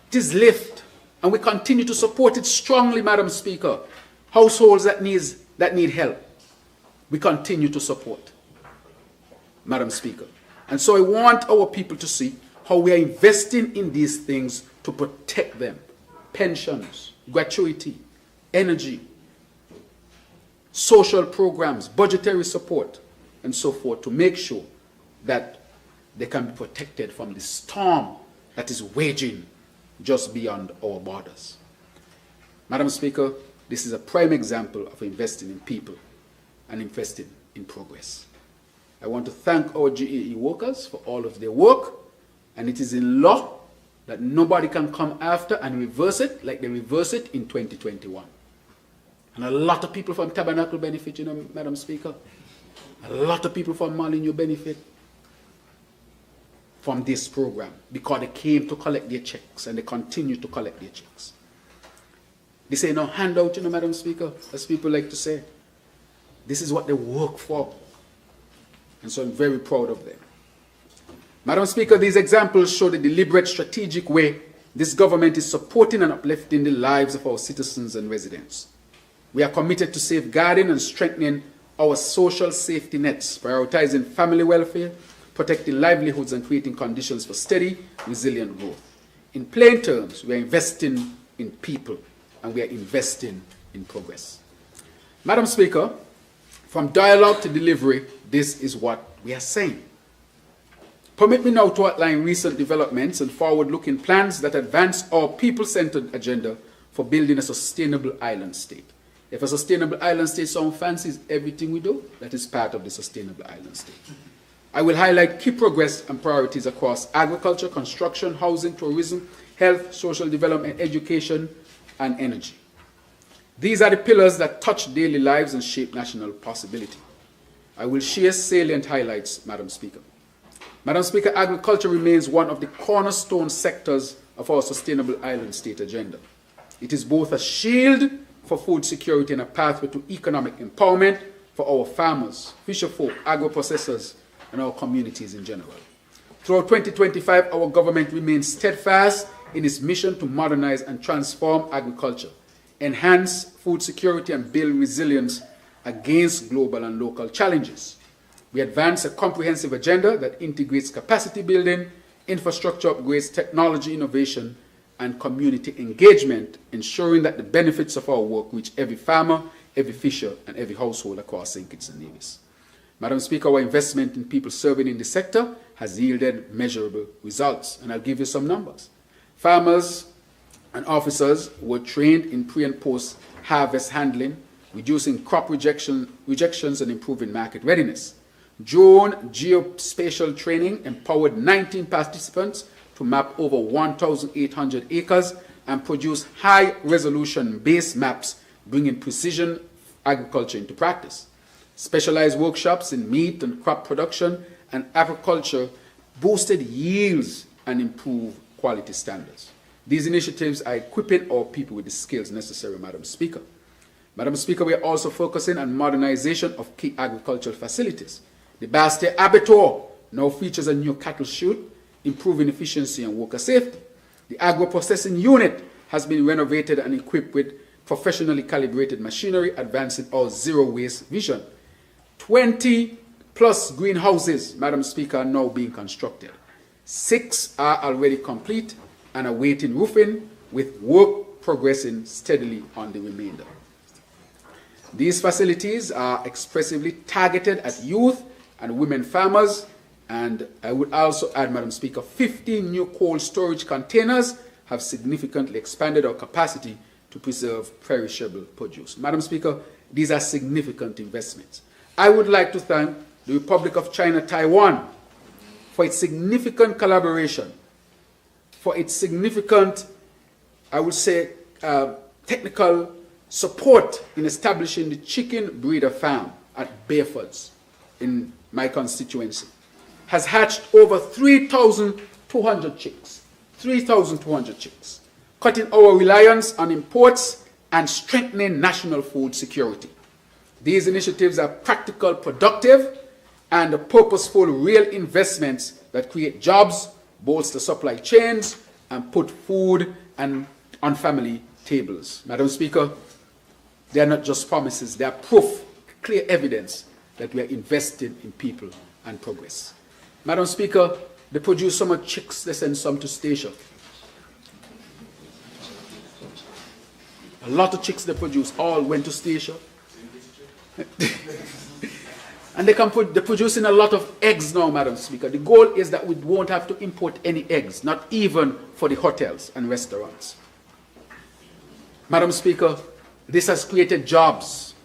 It is LIFT, and we continue to support it strongly, Madam Speaker. Households that need help, we continue to support, Madam Speaker. And so I want our people to see how we are investing in these things to protect them. Pensions, gratuity, energy, social programs, budgetary support, and so forth, to make sure that they can be protected from the storm that is waging just beyond our borders. Madam Speaker, this is a prime example of investing in people and investing in progress. I want to thank our GAE workers for all of their work, and it is in law that nobody can come after and reverse it like they reversed it in 2021. And a lot of people from Tabernacle benefit, you know, Madam Speaker. A lot of people from Molyneux benefit from this program because they came to collect their checks and they continue to collect their checks. This ain't no handout, you know, Madam Speaker, as people like to say. This is what they work for. And so I'm very proud of them. Madam Speaker, these examples show the deliberate, strategic way this government is supporting and uplifting the lives of our citizens and residents. We are committed to safeguarding and strengthening our social safety nets, prioritizing family welfare, protecting livelihoods, and creating conditions for steady, resilient growth. In plain terms, we are investing in people and we are investing in progress. Madam Speaker, from dialogue to delivery, this is what we are saying. Permit me now to outline recent developments and forward-looking plans that advance our people-centered agenda for building a sustainable island state. If a sustainable island state sounds fancy, is everything we do, that is part of the sustainable island state. I will highlight key progress and priorities across agriculture, construction, housing, tourism, health, social development, education, and energy. These are the pillars that touch daily lives and shape national possibility. I will share salient highlights, Madam Speaker. Madam Speaker, agriculture remains one of the cornerstone sectors of our sustainable island state agenda. It is both a shield for food security and a pathway to economic empowerment for our farmers, fisherfolk, agro-processors, and our communities in general. Throughout 2025, our government remains steadfast in its mission to modernize and transform agriculture, enhance food security, and build resilience against global and local challenges. We advance a comprehensive agenda that integrates capacity building, infrastructure upgrades, technology innovation, and community engagement, ensuring that the benefits of our work reach every farmer, every fisher, and every household across St. Kitts and Nevis. Madam Speaker, our investment in people serving in the sector has yielded measurable results, and I'll give you some numbers. Farmers and officers were trained in pre- and post-harvest handling, reducing crop rejections and improving market readiness. Drone geospatial training empowered 19 participants to map over 1,800 acres and produce high-resolution base maps, bringing precision agriculture into practice. Specialized workshops in meat and crop production and agriculture boosted yields and improved quality standards. These initiatives are equipping our people with the skills necessary, Madam Speaker. Madam Speaker, we are also focusing on modernization of key agricultural facilities. The Bastia Abattoir now features a new cattle chute, improving efficiency and worker safety. The agro-processing unit has been renovated and equipped with professionally calibrated machinery, advancing our zero-waste vision. 20 plus greenhouses, Madam Speaker, are now being constructed. 6 are already complete and awaiting roofing, with work progressing steadily on the remainder. These facilities are expressively targeted at youth and women farmers, and I would also add, Madam Speaker, 15 new cold storage containers have significantly expanded our capacity to preserve perishable produce. Madam Speaker, these are significant investments. I would like to thank the Republic of China, Taiwan, for its significant collaboration, for its significant, I would say, technical support in establishing the chicken breeder farm at Bayfords in my constituency. Has hatched over 3,200 chicks. 3,200 chicks, cutting our reliance on imports and strengthening national food security. These initiatives are practical, productive, and purposeful real investments that create jobs, bolster supply chains, and put food on family tables. Madam Speaker, they are not just promises, they are proof, clear evidence that we are investing in people and progress. Madam Speaker, they produce so much chicks, they send some to Statia. A lot of chicks they produce all went to Statia. And they're producing a lot of eggs now, Madam Speaker. The goal is that we won't have to import any eggs, not even for the hotels and restaurants. Madam Speaker, this has created jobs.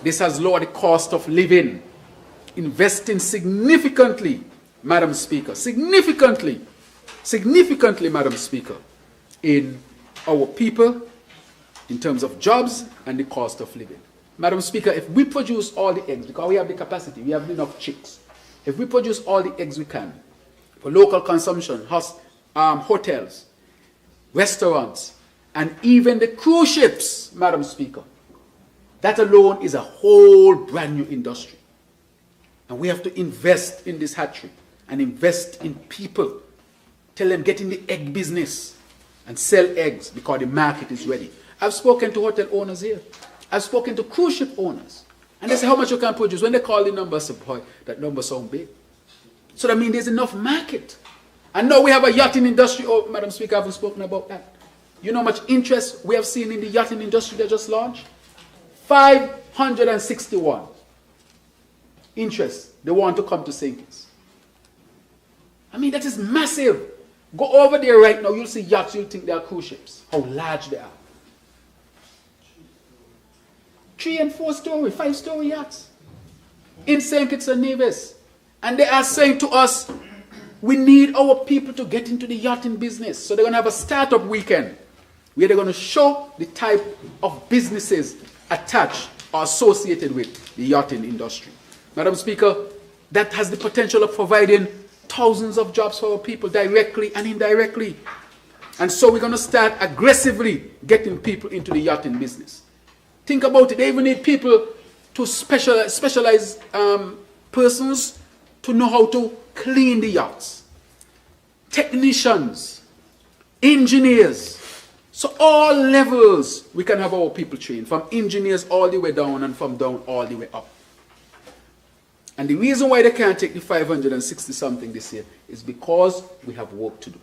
This has lowered the cost of living. Investing significantly, Madam Speaker, significantly, Madam Speaker, in our people, in terms of jobs and the cost of living. Madam Speaker, if we produce all the eggs, because we have the capacity, we have enough chicks, if we produce all the eggs we can for local consumption, hotels, restaurants, and even the cruise ships, Madam Speaker, that alone is a whole brand new industry. And we have to invest in this hatchery and invest in people. Tell them get in the egg business and sell eggs because the market is ready. I've spoken to hotel owners here. I've spoken to cruise ship owners. And they say how much you can produce. When they call the number, I say, boy, that number sounds big. So that means there's enough market. And now we have a yachting industry. Oh, Madam Speaker, I haven't spoken about that. You know how much interest we have seen in the yachting industry that just launched? 561 interest. They want to come to St. Kitts. I mean, that is massive. Go over there right now. You'll see yachts. You'll think they are cruise ships. How large they are. 3- and 4-story, 5-story yachts in St. Kitts and Nevis. And they are saying to us, we need our people to get into the yachting business. So they're going to have a startup weekend where they're going to show the type of businesses attached or associated with the yachting industry. Madam Speaker, that has the potential of providing thousands of jobs for our people directly and indirectly. And so we're going to start aggressively getting people into the yachting business. Think about it. They even need people to specialized persons to know how to clean the yachts. Technicians, engineers. So all levels we can have our people trained, from engineers all the way down and from down all the way up. And the reason why they can't take the 560 something this year is because we have work to do.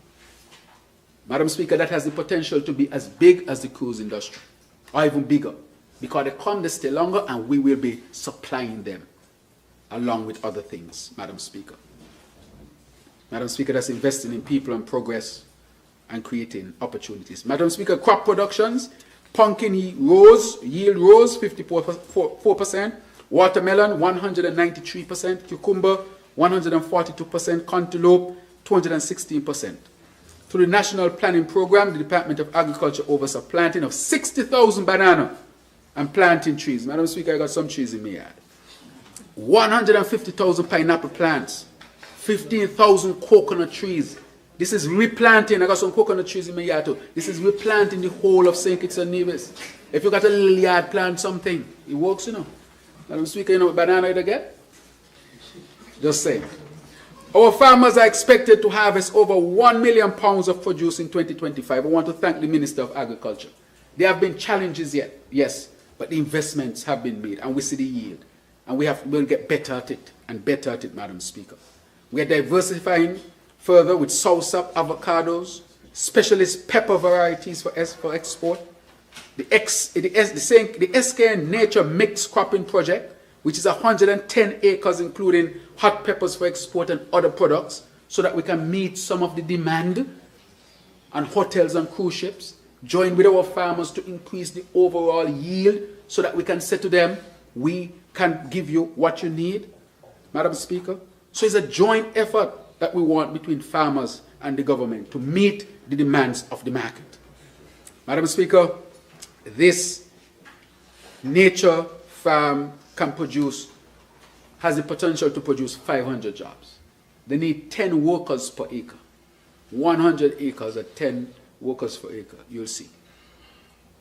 Madam Speaker, that has the potential to be as big as the cruise industry, or even bigger. Because they come, they stay longer, and we will be supplying them along with other things, Madam Speaker. Madam Speaker, that's investing in people and progress and creating opportunities. Madam Speaker, crop productions, pumpkin yield rose 54%, watermelon 193%, cucumber 142%, cantaloupe 216%. Through the National Planning Program, the Department of Agriculture oversaw planting of 60,000 banana and planting trees. Madam Speaker, I got some trees in my yard. 150,000 pineapple plants, 15,000 coconut trees. This is replanting. I got some coconut trees in my yard too. This is replanting the whole of St. Kitts and Nevis. If you got a little yard, plant something. It works, you know. Madam Speaker, you know what banana you get? Just saying. Our farmers are expected to harvest over 1 million pounds of produce in 2025. I want to thank the Minister of Agriculture. There have been challenges yet, yes, but the investments have been made and we see the yield. And we'll get better at it and better at it, Madam Speaker. We are diversifying further with soursop, avocados, specialist pepper varieties for export. The SKN Nature Mixed Cropping Project, which is 110 acres including hot peppers for export and other products, so that we can meet some of the demand on hotels and cruise ships, join with our farmers to increase the overall yield so that we can say to them, we can give you what you need, Madam Speaker. So it's a joint effort that we want between farmers and the government to meet the demands of the market. Madam Speaker, this nature farm has the potential to produce 500 jobs. They need 10 workers per acre. 100 acres at 10 workers per acre, you'll see.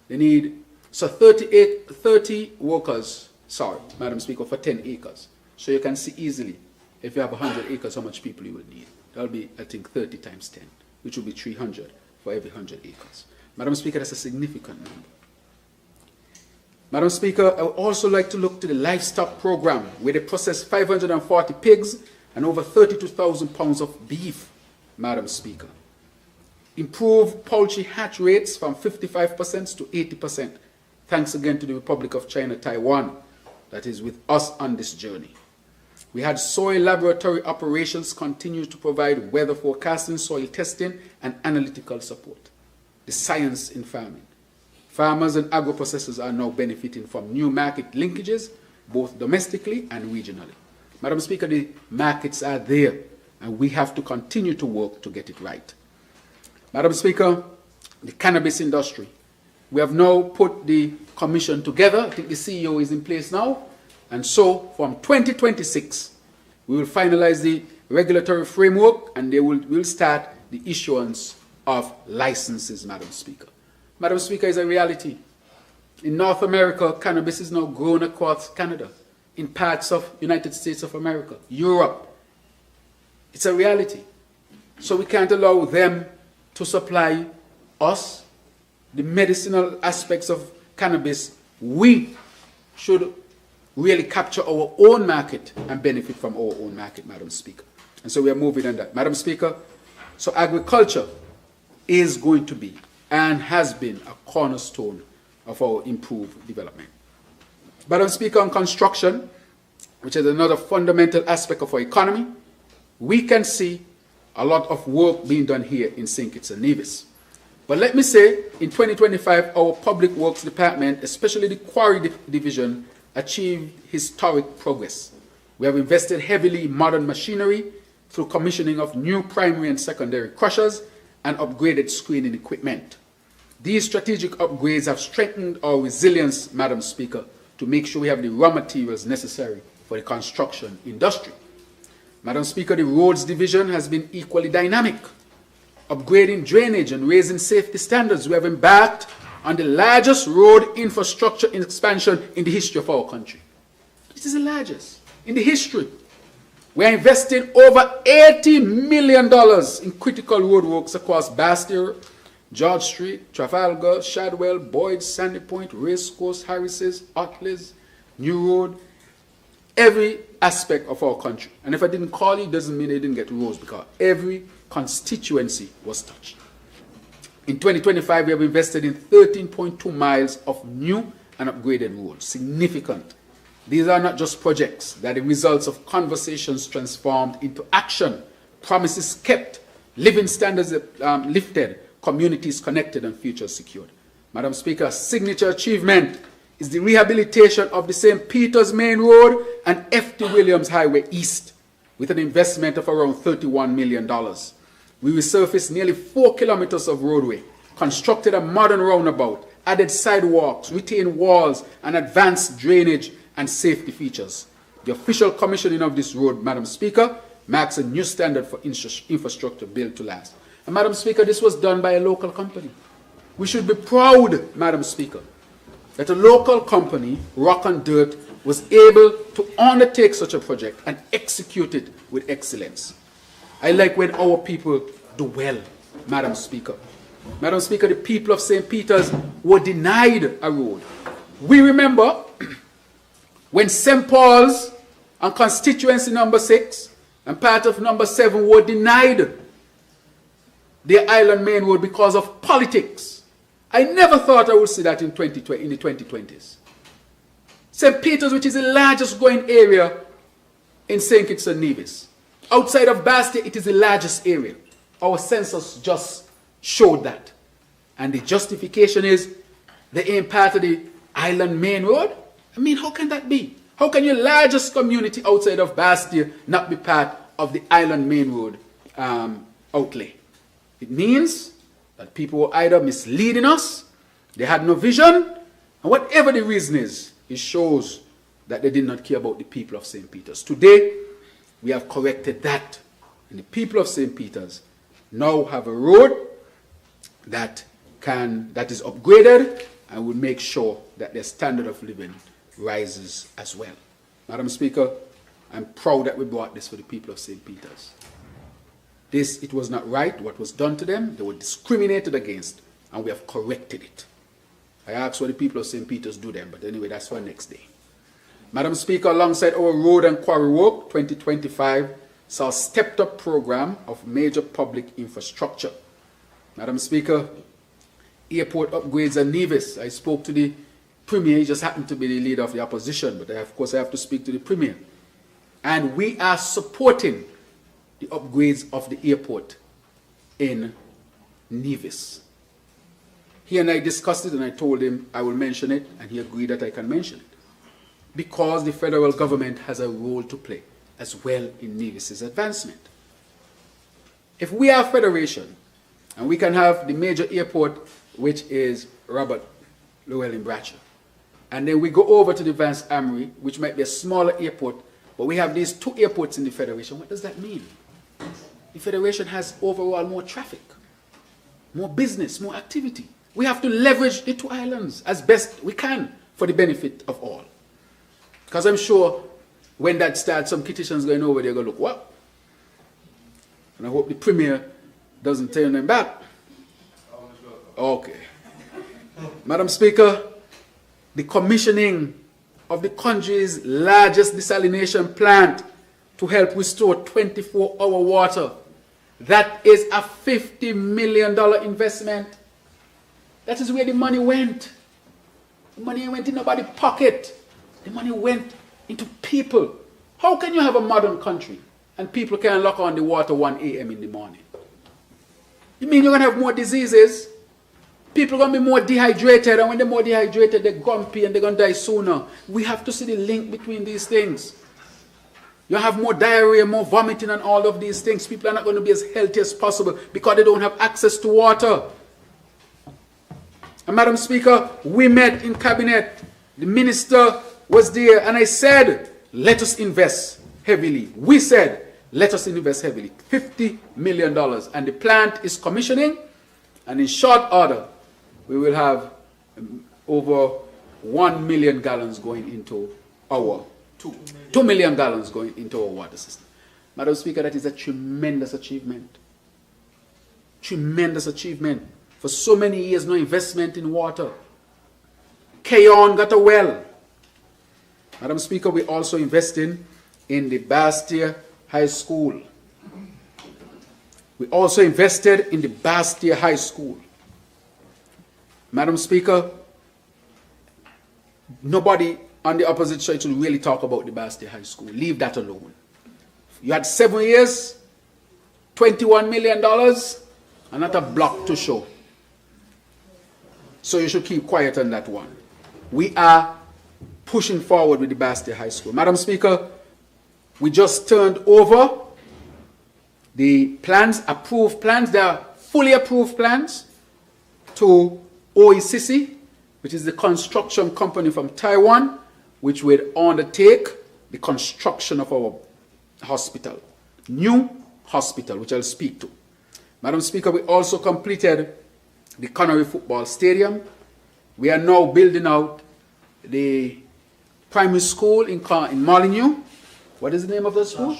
They need, so 30 workers, sorry, Madam Speaker, for 10 acres. So you can see easily, if you have 100 acres, how much people you would need. That'll be, I think, 30 times 10, which will be 300 for every 100 acres. Madam Speaker, that's a significant number. Madam Speaker, I would also like to look to the livestock program, where they process 540 pigs and over 32,000 pounds of beef, Madam Speaker. Improve poultry hatch rates from 55% to 80%. Thanks again to the Republic of China, Taiwan, that is with us on this journey. We had soil laboratory operations continue to provide weather forecasting, soil testing, and analytical support. The science in farming. Farmers and agro-processors are now benefiting from new market linkages, both domestically and regionally. Madam Speaker, the markets are there, and we have to continue to work to get it right. Madam Speaker, the cannabis industry. We have now put the commission together. I think the CEO is in place now. And so, from 2026, we will finalize the regulatory framework, and we'll start the issuance of licenses, Madam Speaker. Madam Speaker, is a reality. In North America, cannabis is now grown across Canada, in parts of United States of America, Europe. It's a reality. So we can't allow them to supply us the medicinal aspects of cannabis. We should really capture our own market and benefit from our own market, Madam Speaker. And so we are moving on that. Madam Speaker, so agriculture is going to be and has been a cornerstone of our improved development. Madam Speaker, on construction, which is another fundamental aspect of our economy, we can see a lot of work being done here in St. Kitts and Nevis. But let me say, in 2025, our Public Works Department, especially the Quarry Division, achieved historic progress. We have invested heavily in modern machinery through commissioning of new primary and secondary crushers and upgraded screening equipment. These strategic upgrades have strengthened our resilience, Madam Speaker, to make sure we have the raw materials necessary for the construction industry. Madam Speaker, the Roads Division has been equally dynamic, upgrading drainage and raising safety standards. We have embarked on the largest road infrastructure expansion in the history of our country. This is the largest in the history. We are investing over $80 million in critical roadworks across Bastille, George Street, Trafalgar, Shadwell, Boyd, Sandy Point, Racecourse, Harris's, Otleys, New Road, every aspect of our country. And if I didn't call you, it doesn't mean they didn't get roads, because every constituency was touched. In 2025, we have invested in 13.2 miles of new and upgraded roads, significant These are not just projects. They are the results of conversations transformed into action, promises kept, living standards lifted, communities connected, and futures secured. Madam Speaker, a signature achievement is the rehabilitation of the St. Peter's Main Road and F.T. Williams Highway East with an investment of around $31 million. We resurfaced nearly 4 kilometers of roadway, constructed a modern roundabout, added sidewalks, retained walls, and advanced drainage and safety features. The official commissioning of this road, Madam Speaker, marks a new standard for infrastructure built to last. And Madam Speaker, this was done by a local company. We should be proud, Madam Speaker, that a local company, Rock and Dirt, was able to undertake such a project and execute it with excellence. I like when our people do well, Madam Speaker. Madam Speaker, the people of St. Peter's were denied a road. We remember when St. Paul's and constituency number 6 and part of number 7 were denied the Island Main Road because of politics. I never thought I would see that in the 2020s. St. Peter's, which is the largest growing area in St. Kitts and Nevis. Outside of Bastia, it is the largest area. Our census just showed that. And the justification is they ain't part of the Island Main Road. I mean, how can that be? How can your largest community outside of Bastia not be part of the Island Main Road outlay? It means that people were either misleading us, they had no vision, and whatever the reason is, it shows that they did not care about the people of St. Peter's. Today, we have corrected that, and the people of St. Peter's now have a road that is upgraded and will make sure that their standard of living rises as well. Madam Speaker, I'm proud that we brought this for the people of St. Peter's. It was not right what was done to them. They were discriminated against, and we have corrected it. I asked what the people of St. Peter's do then, but anyway, that's for next day. Madam Speaker, alongside our road and quarry work, 2025 saw a stepped up program of major public infrastructure. Madam Speaker, airport upgrades at Nevis. I spoke to the Premier. He just happened to be the leader of the opposition, but of course I have to speak to the Premier. And we are supporting the upgrades of the airport in Nevis. He and I discussed it, and I told him I will mention it, and he agreed that I can mention it. Because the federal government has a role to play as well in Nevis's advancement. If we are a federation, and we can have the major airport, which is Robert Llewellyn Bratcher, and then we go over to the Vance Armory, which might be a smaller airport, but we have these 2 airports in the federation. What does that mean? The federation has overall more traffic, more business, more activity. We have to leverage the 2 islands as best we can for the benefit of all. Because I'm sure when that starts, some Kittitians going over there going to look, what? And I hope the Premier doesn't turn them back. Okay. Madam Speaker, the commissioning of the country's largest desalination plant to help restore 24-hour water. That is a $50 million investment. That is where the money went. The money went in nobody's pocket. The money went into people. How can you have a modern country and people can lock on the water 1 a.m. in the morning? You mean you're going to have more diseases? People are going to be more dehydrated, and when they're more dehydrated, they're grumpy and they're going to die sooner. We have to see the link between these things. You have more diarrhea, more vomiting, and all of these things. People are not going to be as healthy as possible because they don't have access to water. And Madam Speaker, we met in cabinet. The minister was there, and I said, let us invest heavily. We said, let us invest heavily. $50 million. And the plant is commissioning, and in short order, we will have over 1 million gallons going into our 2 million gallons going into our water system. Madam Speaker, that is a tremendous achievement. Tremendous achievement. For so many years, no investment in water. Keyon got a well. Madam Speaker, we're also investing in the Bastia High School. We also invested in the Bastia High School. Madam Speaker, nobody on the opposite side to really talk about the Bastille High School. Leave that alone. You had 7 years, $21 million, and not a block to show. So you should keep quiet on that one. We are pushing forward with the Bastille High School. Madam Speaker, we just turned over the plans, approved plans, they are fully approved plans, to OECC, which is the construction company from Taiwan, which will undertake the construction of our hospital, new hospital, which I'll speak to. Madam Speaker, we also completed the Connery Football Stadium. We are now building out the primary school in Molyneux. What is the name of the school?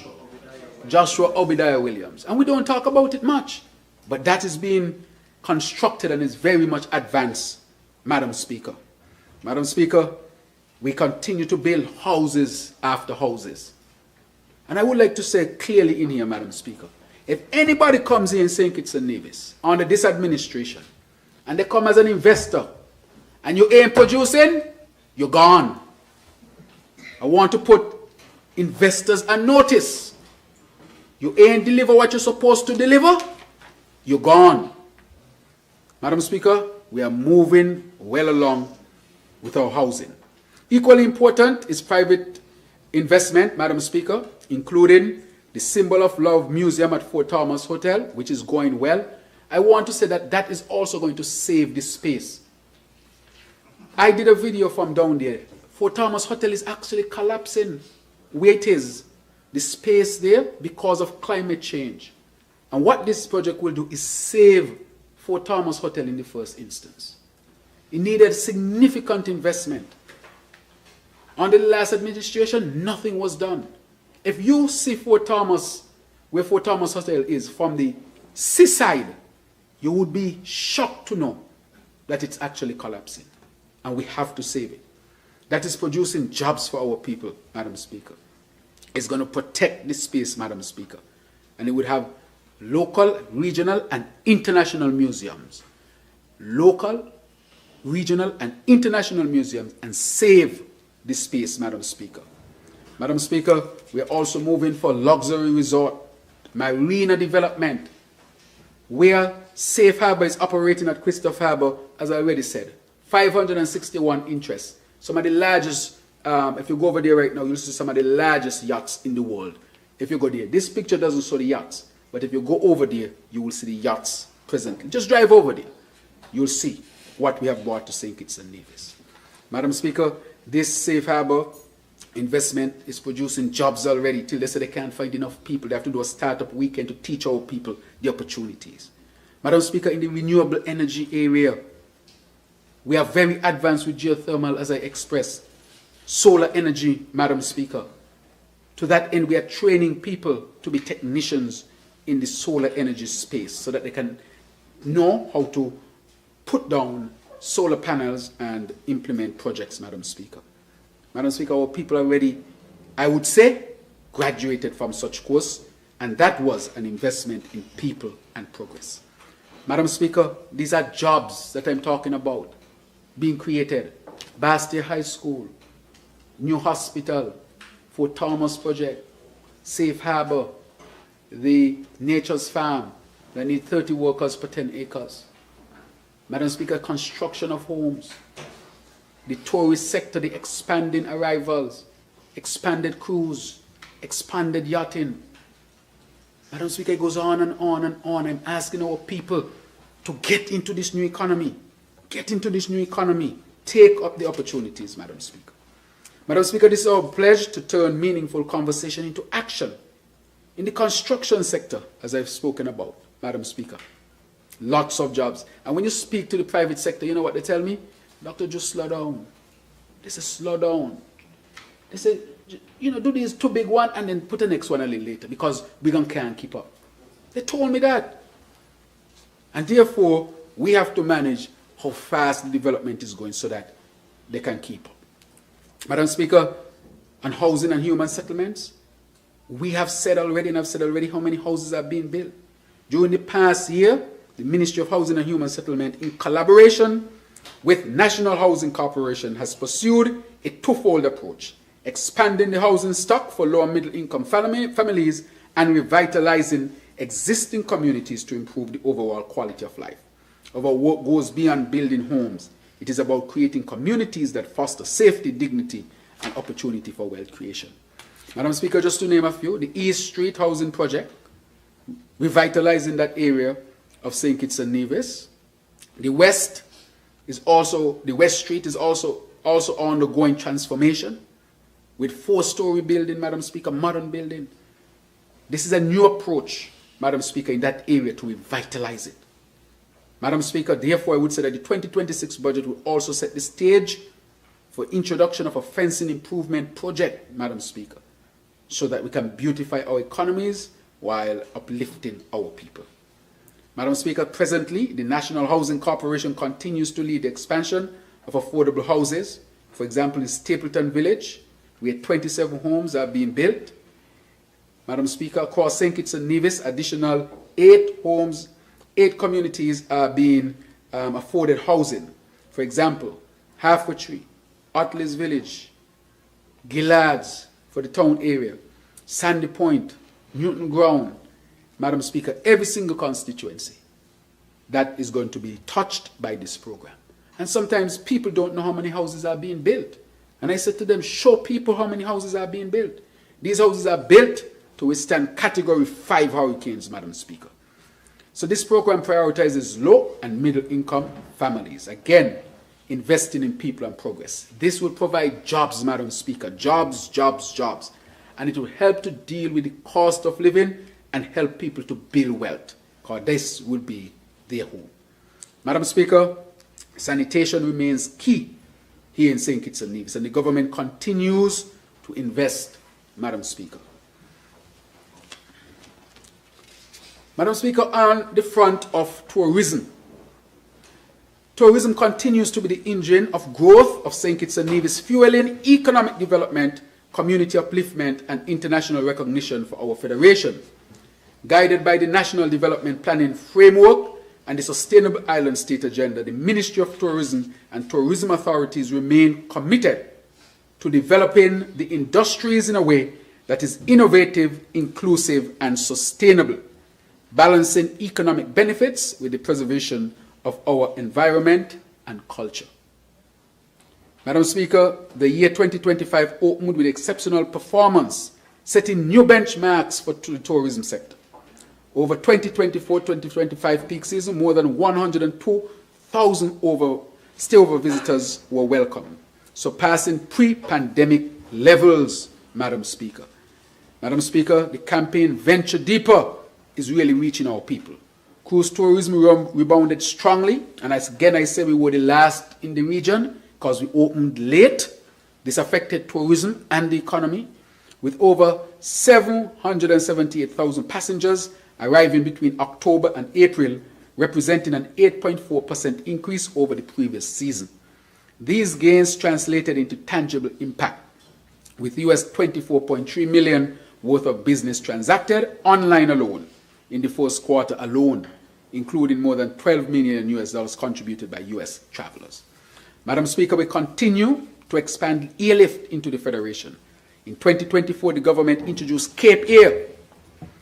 Joshua Obadiah Williams. And we don't talk about it much, but that is being constructed and is very much advanced, Madam Speaker. Madam Speaker, we continue to build houses after houses. And I would like to say clearly in here, Madam Speaker, if anybody comes here in St. Kitts and Nevis under this administration, and they come as an investor, and you ain't producing, you're gone. I want to put investors on notice. You ain't deliver what you're supposed to deliver, you're gone. Madam Speaker, we are moving well along with our housing. Equally important is private investment, Madam Speaker, including the Symbol of Love Museum at Fort Thomas Hotel, which is going well. I want to say that that is also going to save this space. I did a video from down there. Fort Thomas Hotel is actually collapsing where it is, the space there, because of climate change. And what this project will do is save Fort Thomas Hotel in the first instance. It needed significant investment. Under the last administration, nothing was done. If you see Fort Thomas, where Fort Thomas Hotel is, from the seaside, you would be shocked to know that it's actually collapsing. And we have to save it. That is producing jobs for our people, Madam Speaker. It's going to protect this space, Madam Speaker. And it would have local, regional, and international museums. Local, regional, and international museums, and save this space, Madam Speaker. Madam Speaker, we are also moving for luxury resort, marina development, where Safe Harbor is operating at Christopher Harbor, as I already said. 561 interests. Some of the largest, if you go over there right now, you'll see some of the largest yachts in the world. If you go there, this picture doesn't show the yachts, but if you go over there, you will see the yachts presently. Just drive over there. You'll see what we have brought to St. Kitts and Nevis. Madam Speaker, this Safe Harbor investment is producing jobs already till they say they can't find enough people. They have to do a startup weekend to teach our people the opportunities. Madam Speaker, in the renewable energy area, we are very advanced with geothermal, as I expressed. Solar energy, Madam Speaker. To that end, we are training people to be technicians in the solar energy space so that they can know how to put down solar panels and implement projects, Madam Speaker. Madam Speaker, our people already, I would say, graduated from such course, and that was an investment in people and progress. Madam Speaker, these are jobs that I'm talking about being created. Bastille High School, new hospital, Fort Thomas project, Safe Harbor, the Nature's Farm, they need 30 workers per 10 acres. Madam Speaker, construction of homes, the tourist sector, the expanding arrivals, expanded cruise, expanded yachting. Madam Speaker, it goes on and on and on. I'm asking our people to get into this new economy. Get into this new economy. Take up the opportunities, Madam Speaker. Madam Speaker, this is our pledge to turn meaningful conversation into action in the construction sector, as I've spoken about, Madam Speaker. Lots of jobs. And when you speak to the private sector, you know what they tell me? Doctor, just slow down. They say, slow down. They say, you know, do this too big one and then put the next one a little later because we can't keep up. They told me that. And therefore, we have to manage how fast the development is going so that they can keep up. Madam Speaker, on housing and human settlements, we have said already, and I've said already, how many houses are being built. During the past year, the Ministry of Housing and Human Settlement, in collaboration with National Housing Corporation has pursued a twofold approach, expanding the housing stock for low and middle income families and revitalizing existing communities to improve the overall quality of life. Our work goes beyond building homes. It is about creating communities that foster safety, dignity, and opportunity for wealth creation. Madam Speaker, just to name a few, the East Street Housing Project, revitalizing that area of St. Kitts and Nevis. The West Street is also undergoing transformation with 4-story building, Madam Speaker, modern building. This is a new approach, Madam Speaker, in that area to revitalize it. Madam Speaker, therefore I would say that the 2026 budget will also set the stage for introduction of a fencing improvement project, Madam Speaker, so that we can beautify our economies while uplifting our people. Madam Speaker, presently, the National Housing Corporation continues to lead the expansion of affordable houses. For example, in Stapleton Village, where 27 homes are being built. Madam Speaker, across St. Kitts and Nevis, additional 8 communities are being afforded housing. For example, Halfway Tree, Otleys Village, Gillards for the town area, Sandy Point, Newton Ground. Madam Speaker, every single constituency that is going to be touched by this program. And sometimes people don't know how many houses are being built. And I said to them, show people how many houses are being built. These houses are built to withstand Category 5 hurricanes, Madam Speaker. So this program prioritizes low and middle income families. Again, investing in people and progress. This will provide jobs, Madam Speaker. Jobs, jobs, jobs. And it will help to deal with the cost of living and help people to build wealth, because this will be their home. Madam Speaker, sanitation remains key here in St. Kitts and Nevis, and the government continues to invest, Madam Speaker. Madam Speaker, on the front of tourism, tourism continues to be the engine of growth of St. Kitts and Nevis, fueling economic development, community upliftment, and international recognition for our federation. Guided by the National Development Planning Framework and the Sustainable Island State Agenda, the Ministry of Tourism and tourism authorities remain committed to developing the industries in a way that is innovative, inclusive, and sustainable, balancing economic benefits with the preservation of our environment and culture. Madam Speaker, the year 2025 opened with exceptional performance, setting new benchmarks for the tourism sector. Over 2024-2025 peak season, more than 102,000 stayover visitors were welcomed, surpassing pre-pandemic levels, Madam Speaker. Madam Speaker, the campaign Venture Deeper is really reaching our people. Cruise tourism rebounded strongly, and again I say we were the last in the region because we opened late. This affected tourism and the economy, with over 778,000 passengers arriving between October and April, representing an 8.4% increase over the previous season. These gains translated into tangible impact, with US $24.3 million worth of business transacted online alone in the first quarter alone, including more than $12 million US dollars contributed by US travelers. Madam Speaker, we continue to expand airlift into the Federation. In 2024, the government introduced Cape Air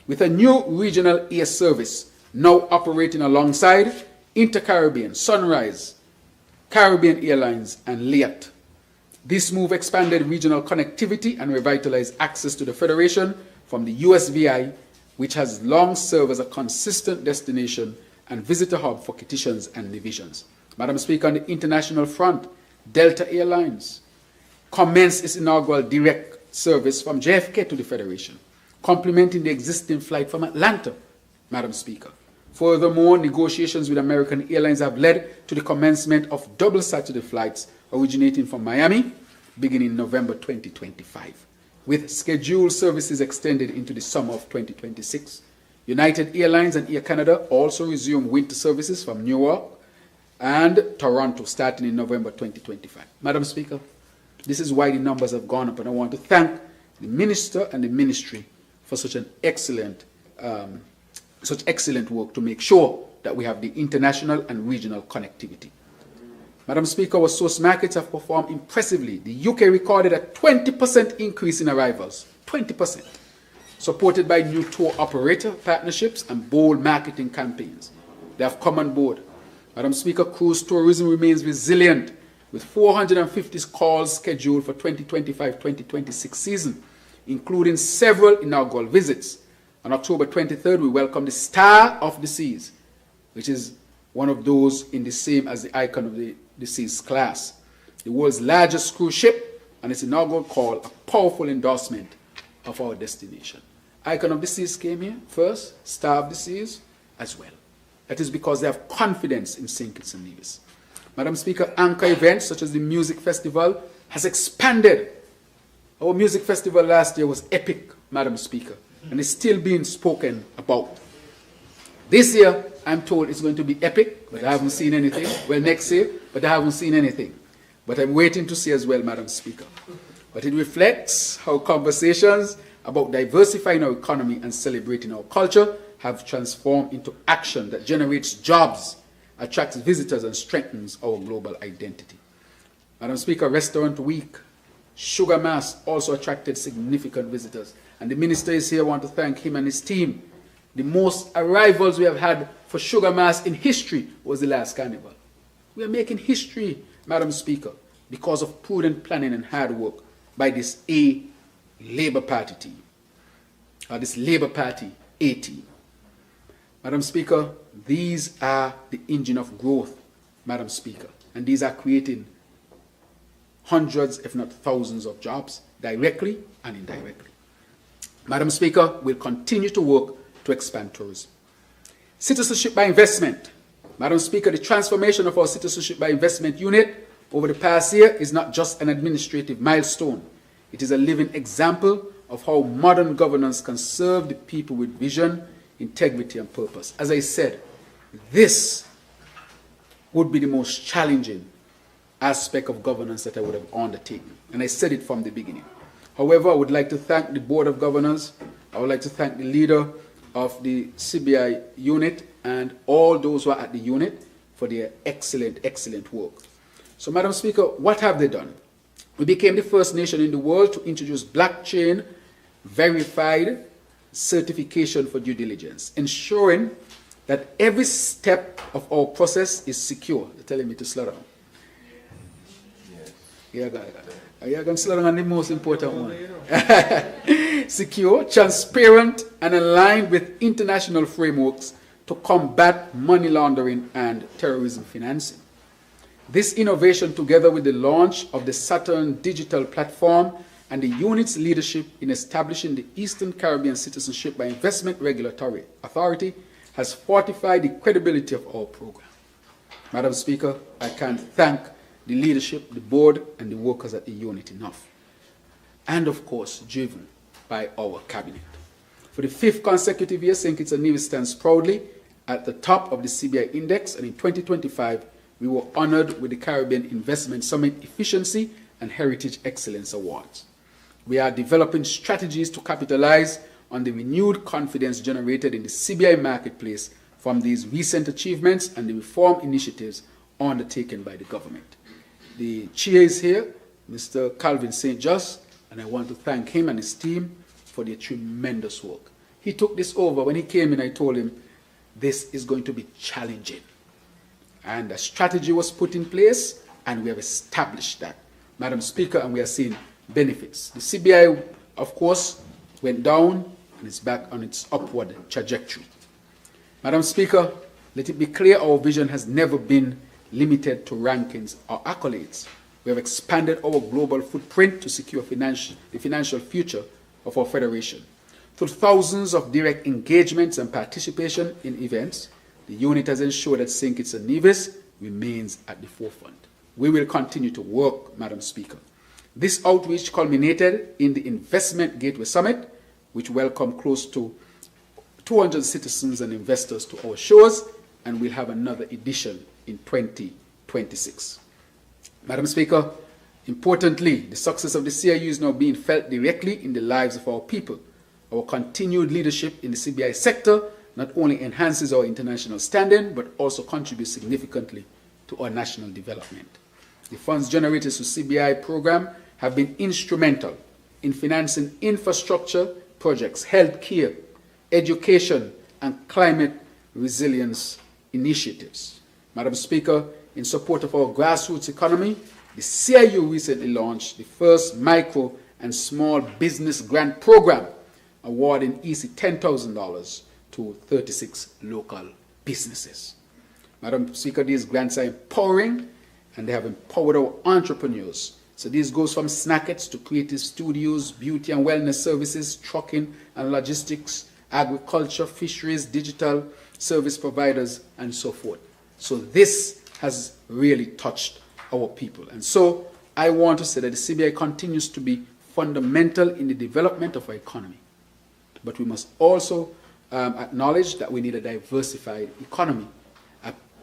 with a new regional air service now operating alongside Inter-Caribbean, Sunrise, Caribbean Airlines, and Liat. This move expanded regional connectivity and revitalized access to the Federation from the USVI, which has long served as a consistent destination and visitor hub for Kittitians and divisions. Madam Speaker, on the international front, Delta Airlines commenced its inaugural direct service from JFK to the Federation, complementing the existing flight from Atlanta, Madam Speaker. Furthermore, negotiations with American Airlines have led to the commencement of double Saturday flights originating from Miami, beginning November 2025, with scheduled services extended into the summer of 2026. United Airlines and Air Canada also resumed winter services from Newark and Toronto starting in November 2025. Madam Speaker, this is why the numbers have gone up, and I want to thank the Minister and the Ministry for such an excellent work to make sure that we have the international and regional connectivity. Madam Speaker, our source markets have performed impressively. The UK recorded a 20% increase in arrivals, 20%, supported by new tour operator partnerships and bold marketing campaigns. They have come on board. Madam Speaker, cruise tourism remains resilient, with 450 calls scheduled for 2025-2026 season, including several inaugural visits. On October 23rd, we welcome the Star of the Seas, which is one of those in the same as the Icon of the Seas class, the world's largest cruise ship, and its inaugural call a powerful endorsement of our destination. Icon of the Seas came here first, Star of the Seas as well. That is because they have confidence in St. Kitts and Nevis. Madam Speaker, anchor events such as the Music Festival has expanded. Our music festival last year was epic, Madam Speaker, and it's still being spoken about. This year, I'm told it's going to be epic, but I haven't seen anything. Well, next year, but I haven't seen anything. But I'm waiting to see as well, Madam Speaker. But it reflects how conversations about diversifying our economy and celebrating our culture have transformed into action that generates jobs, attracts visitors, and strengthens our global identity. Madam Speaker, Restaurant Week, Sugar Mass also attracted significant visitors. And the Minister is here. I want to thank him and his team. The most arrivals we have had for Sugar Mass in history was the last carnival. We are making history, Madam Speaker, because of prudent planning and hard work by this Labour Party team, or this Labour Party A team. Madam Speaker, these are the engine of growth, Madam Speaker, and these are creating hundreds, if not thousands of jobs, directly and indirectly. Madam Speaker, we'll continue to work to expand tourism. Citizenship by investment. Madam Speaker, the transformation of our Citizenship by Investment unit over the past year is not just an administrative milestone. It is a living example of how modern governance can serve the people with vision, integrity, and purpose. As I said, this would be the most challenging aspect of governance that I would have undertaken. And I said it from the beginning. However, I would like to thank the Board of Governors. I would like to thank the leader of the CBI unit and all those who are at the unit for their excellent, excellent work. So, Madam Speaker, what have they done? We became the first nation in the world to introduce blockchain verified certification for due diligence, ensuring that every step of our process is secure. They're telling me to slow down. Yeah, you're going to slow down on the most important one. Secure, transparent, and aligned with international frameworks to combat money laundering and terrorism financing. This innovation, together with the launch of the Saturn digital platform and the unit's leadership in establishing the Eastern Caribbean Citizenship by Investment Regulatory Authority, has fortified the credibility of our program. Madam Speaker, I can't thank the leadership, the board, and the workers at the unit enough. And of course, driven by our cabinet. For the 5th consecutive year, St. Kitts and Nevis stands proudly at the top of the CBI index, and in 2025, we were honored with the Caribbean Investment Summit Efficiency and Heritage Excellence Awards. We are developing strategies to capitalize on the renewed confidence generated in the CBI marketplace from these recent achievements and the reform initiatives undertaken by the government. The chair is here, Mr. Calvin St. Just, and I want to thank him and his team for their tremendous work. He took this over. When he came in, I told him, this is going to be challenging. And a strategy was put in place, and we have established that, Madam Speaker, and we are seeing benefits. The CBI, of course, went down, and it's back on its upward trajectory. Madam Speaker, let it be clear our vision has never been limited to rankings or accolades. We have expanded our global footprint to secure the financial future of our federation. Through thousands of direct engagements and participation in events, the unit has ensured that St. Kitts and Nevis remains at the forefront. We will continue to work, Madam Speaker. This outreach culminated in the Investment Gateway Summit, which welcomed close to 200 citizens and investors to our shores, and we'll have another edition in 2026. Madam Speaker, importantly, the success of the CIU is now being felt directly in the lives of our people. Our continued leadership in the CBI sector not only enhances our international standing, but also contributes significantly to our national development. The funds generated through CBI program have been instrumental in financing infrastructure projects, healthcare, education, and climate resilience initiatives. Madam Speaker, in support of our grassroots economy, the CIU recently launched the first micro and small business grant program, awarding easy $10,000 to 36 local businesses. Madam Speaker, these grants are empowering, and they have empowered our entrepreneurs. So this goes from snackets to creative studios, beauty and wellness services, trucking and logistics, agriculture, fisheries, digital service providers, and so forth. So this has really touched our people. And so I want to say that the CBI continues to be fundamental in the development of our economy. But we must also acknowledge that we need a diversified economy,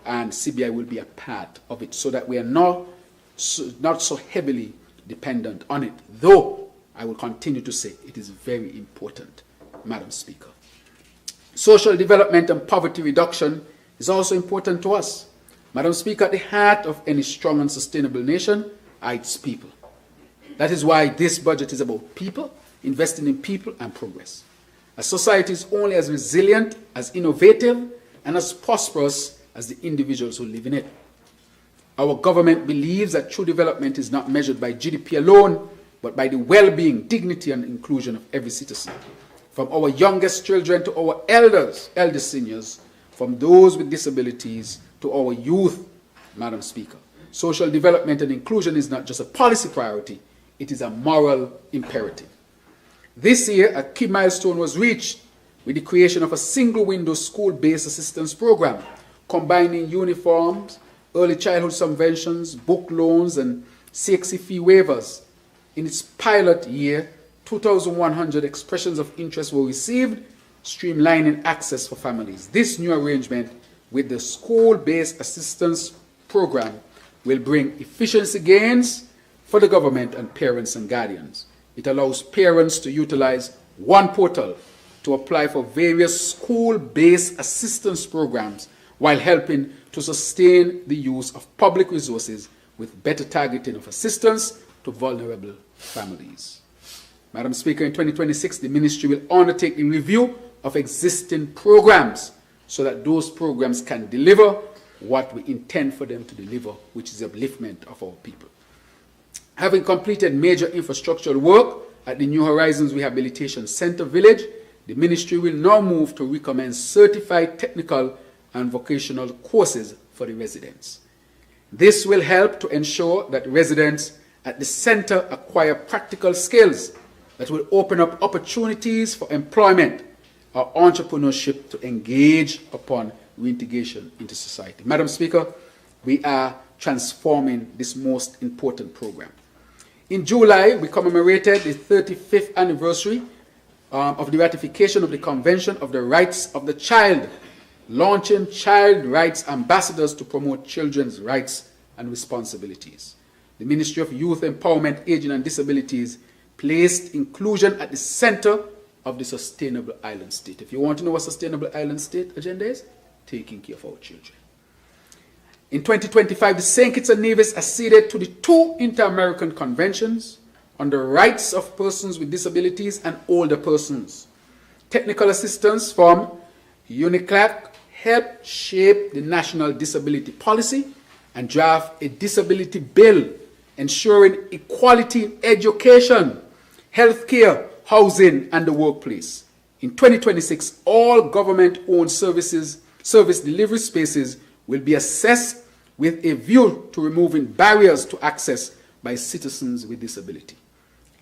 and CBI will be a part of it so that we are not so heavily dependent on it, though I will continue to say it is very important, Madam Speaker. Social development and poverty reduction is also important to us. Madam Speaker, at the heart of any strong and sustainable nation are its people. That is why this budget is about people, investing in people and progress. A society is only as resilient, as innovative, and as prosperous as the individuals who live in it. Our government believes that true development is not measured by GDP alone, but by the well-being, dignity, and inclusion of every citizen. From our youngest children to our elder seniors, from those with disabilities to our youth, Madam Speaker. Social development and inclusion is not just a policy priority, it is a moral imperative. This year, a key milestone was reached with the creation of a single-window school-based assistance program, combining uniforms, early childhood subventions, book loans, and CXC fee waivers. In its pilot year, 2,100 expressions of interest were received, streamlining access for families. This new arrangement with the school-based assistance program will bring efficiency gains for the government and parents and guardians. It allows parents to utilize one portal to apply for various school-based assistance programs while helping to sustain the use of public resources with better targeting of assistance to vulnerable families. Madam Speaker, in 2026, the Ministry will undertake a review of existing programs so that those programs can deliver what we intend for them to deliver, which is the upliftment of our people. Having completed major infrastructural work at the New Horizons Rehabilitation Center Village, the Ministry will now move to recommend certified technical and vocational courses for the residents. This will help to ensure that residents at the center acquire practical skills that will open up opportunities for employment or entrepreneurship to engage upon reintegration into society. Madam Speaker, we are transforming this most important program. In July, we commemorated the 35th anniversary of the ratification of the Convention of the Rights of the Child, launching child rights ambassadors to promote children's rights and responsibilities. The Ministry of Youth Empowerment, Aging and Disabilities placed inclusion at the center of the Sustainable Island State. If you want to know what Sustainable Island State agenda is, taking care of our children. In 2025, the St. Kitts and Nevis acceded to the 2 Inter-American Conventions on the rights of persons with disabilities and older persons. Technical assistance from UNICLAC helped shape the national disability policy and draft a disability bill ensuring equality in education, healthcare, housing, and the workplace. In 2026, all government-owned service delivery spaces will be assessed with a view to removing barriers to access by citizens with disability.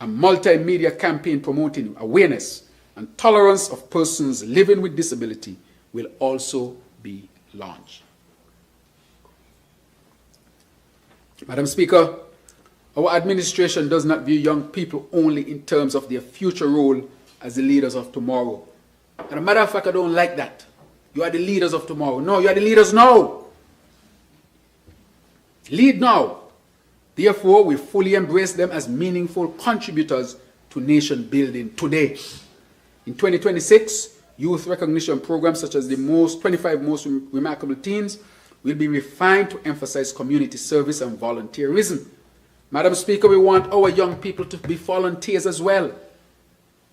A multimedia campaign promoting awareness and tolerance of persons living with disability will also be launched. Madam Speaker, our administration does not view young people only in terms of their future role as the leaders of tomorrow. As a matter of fact, I don't like that. You are the leaders of tomorrow. No, you are the leaders now. Lead now. Therefore, we fully embrace them as meaningful contributors to nation building today. In 2026, youth recognition programs such as the 25 most remarkable teens will be refined to emphasize community service and volunteerism. Madam Speaker, we want our young people to be volunteers as well.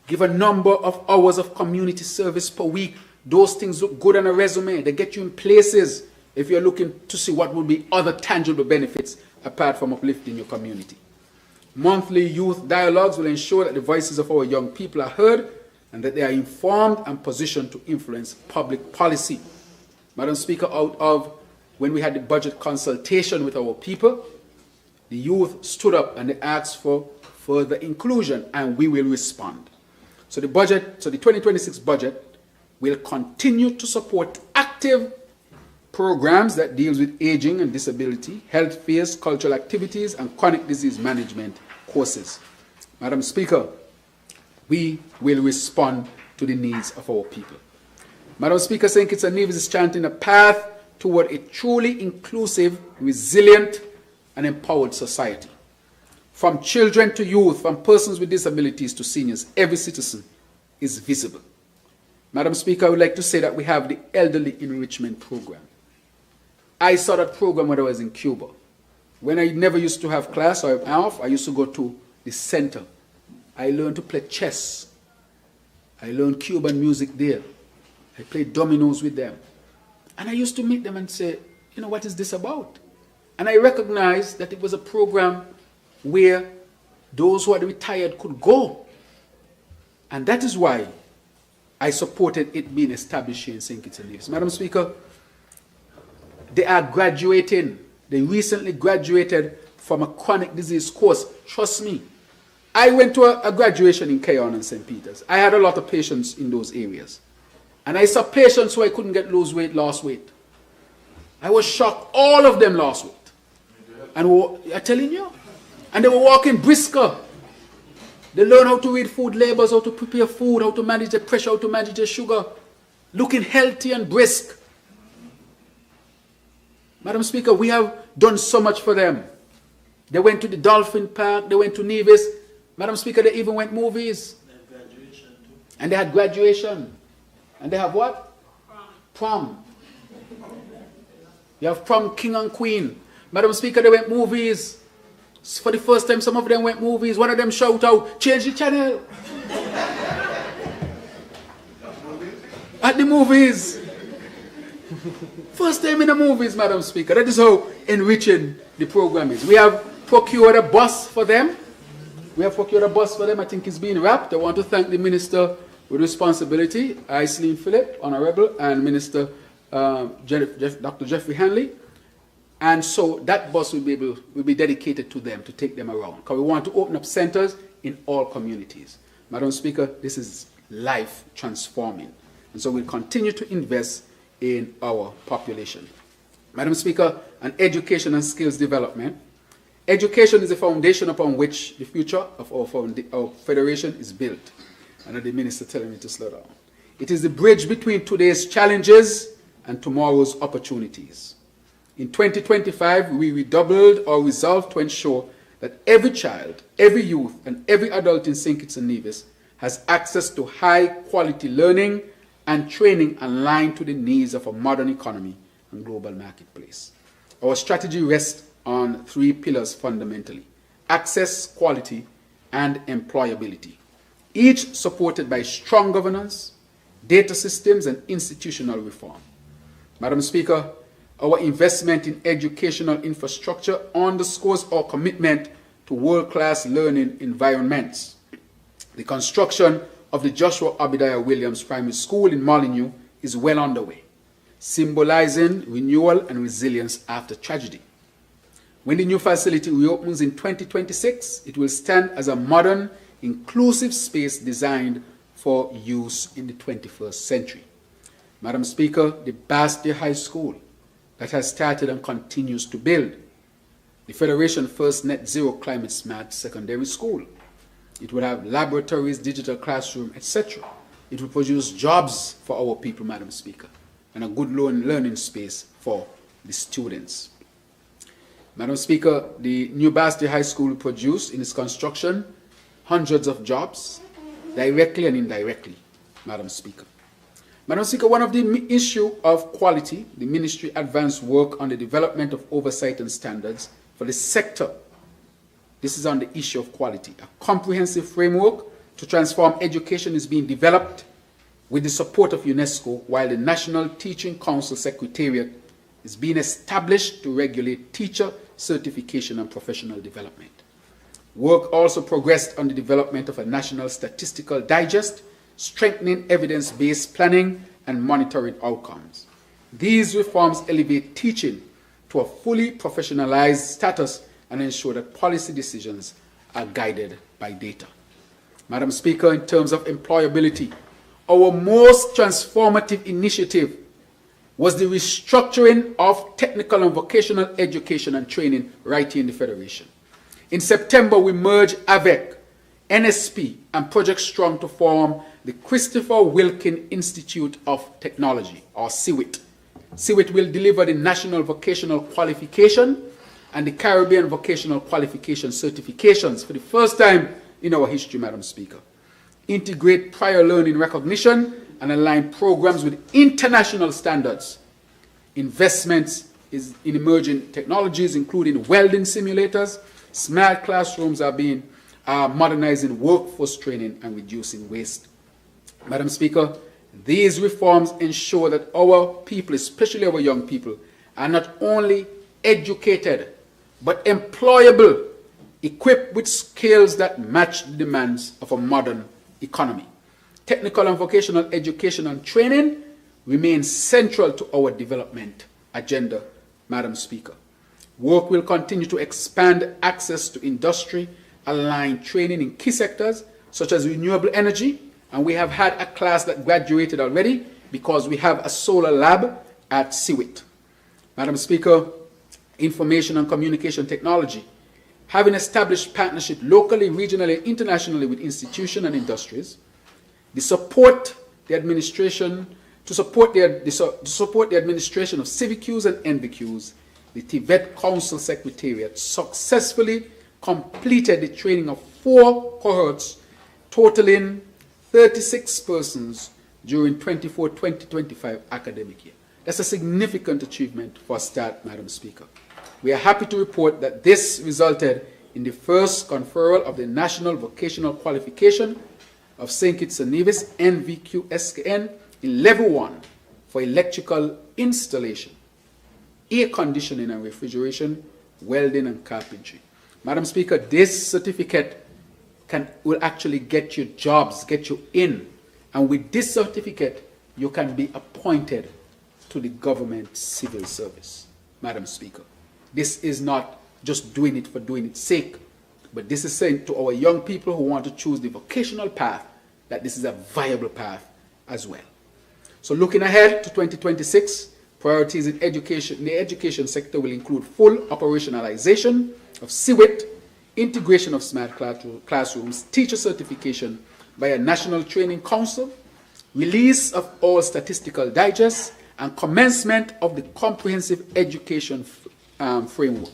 Give a number of hours of community service per week. Those things look good on a resume. They get you in places if you're looking to see what will be other tangible benefits apart from uplifting your community. Monthly youth dialogues will ensure that the voices of our young people are heard and that they are informed and positioned to influence public policy. Madam Speaker, out of when we had the budget consultation with our people, the youth stood up and they asked for further inclusion, and we will respond. So the 2026 budget will continue to support active programs that deals with aging and disability, health fairs, cultural activities, and chronic disease management courses. Madam Speaker, we will respond to the needs of our people. Madam Speaker, St. Kitts and Nevis is chanting a path toward a truly inclusive, resilient, and empowered society. From children to youth, from persons with disabilities to seniors, every citizen is visible. Madam Speaker, I would like to say that we have the Elderly Enrichment Program. I saw that program when I was in Cuba. When I never used to have class or off, I used to go to the center. I learned to play chess. I learned Cuban music there. I played dominoes with them. And I used to meet them and say, you know, what is this about? And I recognized that it was a program where those who are retired could go. And that is why I supported it being established here in St. Kitts and Nevis. Madam Speaker, they are graduating. They recently graduated from a chronic disease course. Trust me. I went to a graduation in Keyon and St. Peter's. I had a lot of patients in those areas. And I saw patients who I couldn't lose weight, lost weight. I was shocked. All of them lost weight. And I'm telling you. And they were walking brisker. They learn how to read food labels, how to prepare food, how to manage the pressure, how to manage the sugar. Looking healthy and brisk. Madam Speaker, we have done so much for them. They went to the Dolphin Park, they went to Nevis. Madam Speaker, they even went movies. And they had graduation. And they have what? Prom. You have prom king and queen. Madam Speaker, they went movies. For the first time, some of them went movies. One of them shout out, change the channel. At the movies. First time in the movies, Madam Speaker. That is how enriching the program is. We have procured a bus for them. I think it's being wrapped. I want to thank the Minister with Responsibility, Aislinn Phillip, Honorable, and Minister Dr. Jeffrey Hanley. And so that bus will be dedicated to them, to take them around. Because we want to open up centers in all communities. Madam Speaker, this is life transforming. And so we'll continue to invest in our population. Madam Speaker, on education and skills development. Education is the foundation upon which the future of our federation is built. I know the Minister telling me to slow down. It is the bridge between today's challenges and tomorrow's opportunities. In 2025, we redoubled our resolve to ensure that every child, every youth, and every adult in St. Kitts and Nevis has access to high-quality learning and training aligned to the needs of a modern economy and global marketplace. Our strategy rests on three pillars fundamentally: access, quality, and employability, each supported by strong governance, data systems, and institutional reform. Madam Speaker, our investment in educational infrastructure underscores our commitment to world-class learning environments. The construction of the Joshua Obadiah Williams Primary School in Molyneux is well underway, symbolizing renewal and resilience after tragedy. When the new facility reopens in 2026, it will stand as a modern, inclusive space designed for use in the 21st century. Madam Speaker, the Bastia High School that has started and continues to build, the Federation's first net zero climate smart secondary school. It will have laboratories, digital classroom, etc. It will produce jobs for our people, Madam Speaker, and a good learning space for the students. Madam Speaker, the new Bastia High School will produce in its construction hundreds of jobs, directly and indirectly, Madam Speaker. Madam Speaker, one of the issue of quality, the ministry advanced work on the development of oversight and standards for the sector. This is on the issue of quality. A comprehensive framework to transform education is being developed with the support of UNESCO, while the National Teaching Council Secretariat is being established to regulate teacher certification and professional development. Work also progressed on the development of a national statistical digest, strengthening evidence-based planning and monitoring outcomes. These reforms elevate teaching to a fully professionalized status and ensure that policy decisions are guided by data. Madam Speaker, in terms of employability, our most transformative initiative was the restructuring of technical and vocational education and training right here in the Federation. In September, we merged AVEC, NSP, and Project Strong to form the Christopher Wilkin Institute of Technology, or CIWIT. CIWIT will deliver the National Vocational Qualification and the Caribbean Vocational Qualification certifications for the first time in our history, Madam Speaker. Integrate prior learning recognition and align programs with international standards. Investments in emerging technologies, including welding simulators, smart classrooms are being modernizing workforce training and reducing waste. Madam Speaker, these reforms ensure that our people, especially our young people, are not only educated, but employable, equipped with skills that match the demands of a modern economy. Technical and vocational education and training remains central to our development agenda, Madam Speaker. Work will continue to expand access to industry-aligned training in key sectors such as renewable energy, and we have had a class that graduated already because we have a solar lab at CIWIT. Madam Speaker, information and communication technology. Having established partnership locally, regionally, and internationally with institutions and industries, to support the administration of CVQs and NVQs, the Tibet Council Secretariat successfully completed the training of 4 cohorts totaling 36 persons during 24-2025 academic year. That's a significant achievement for a start, Madam Speaker. We are happy to report that this resulted in the first conferral of the National Vocational Qualification of St. Kitts and Nevis, NVQ-SKN, in Level 1 for electrical installation, air conditioning and refrigeration, welding and carpentry. Madam Speaker, this certificate will actually get you jobs, get you in. And with this certificate, you can be appointed to the government civil service, Madam Speaker. This is not just doing it for doing its sake, but this is saying to our young people who want to choose the vocational path that this is a viable path as well. So looking ahead to 2026, priorities in education, in the education sector will include full operationalization of CIWIT, integration of smart classrooms, teacher certification by a national training council, release of all statistical digests, and commencement of the comprehensive education framework.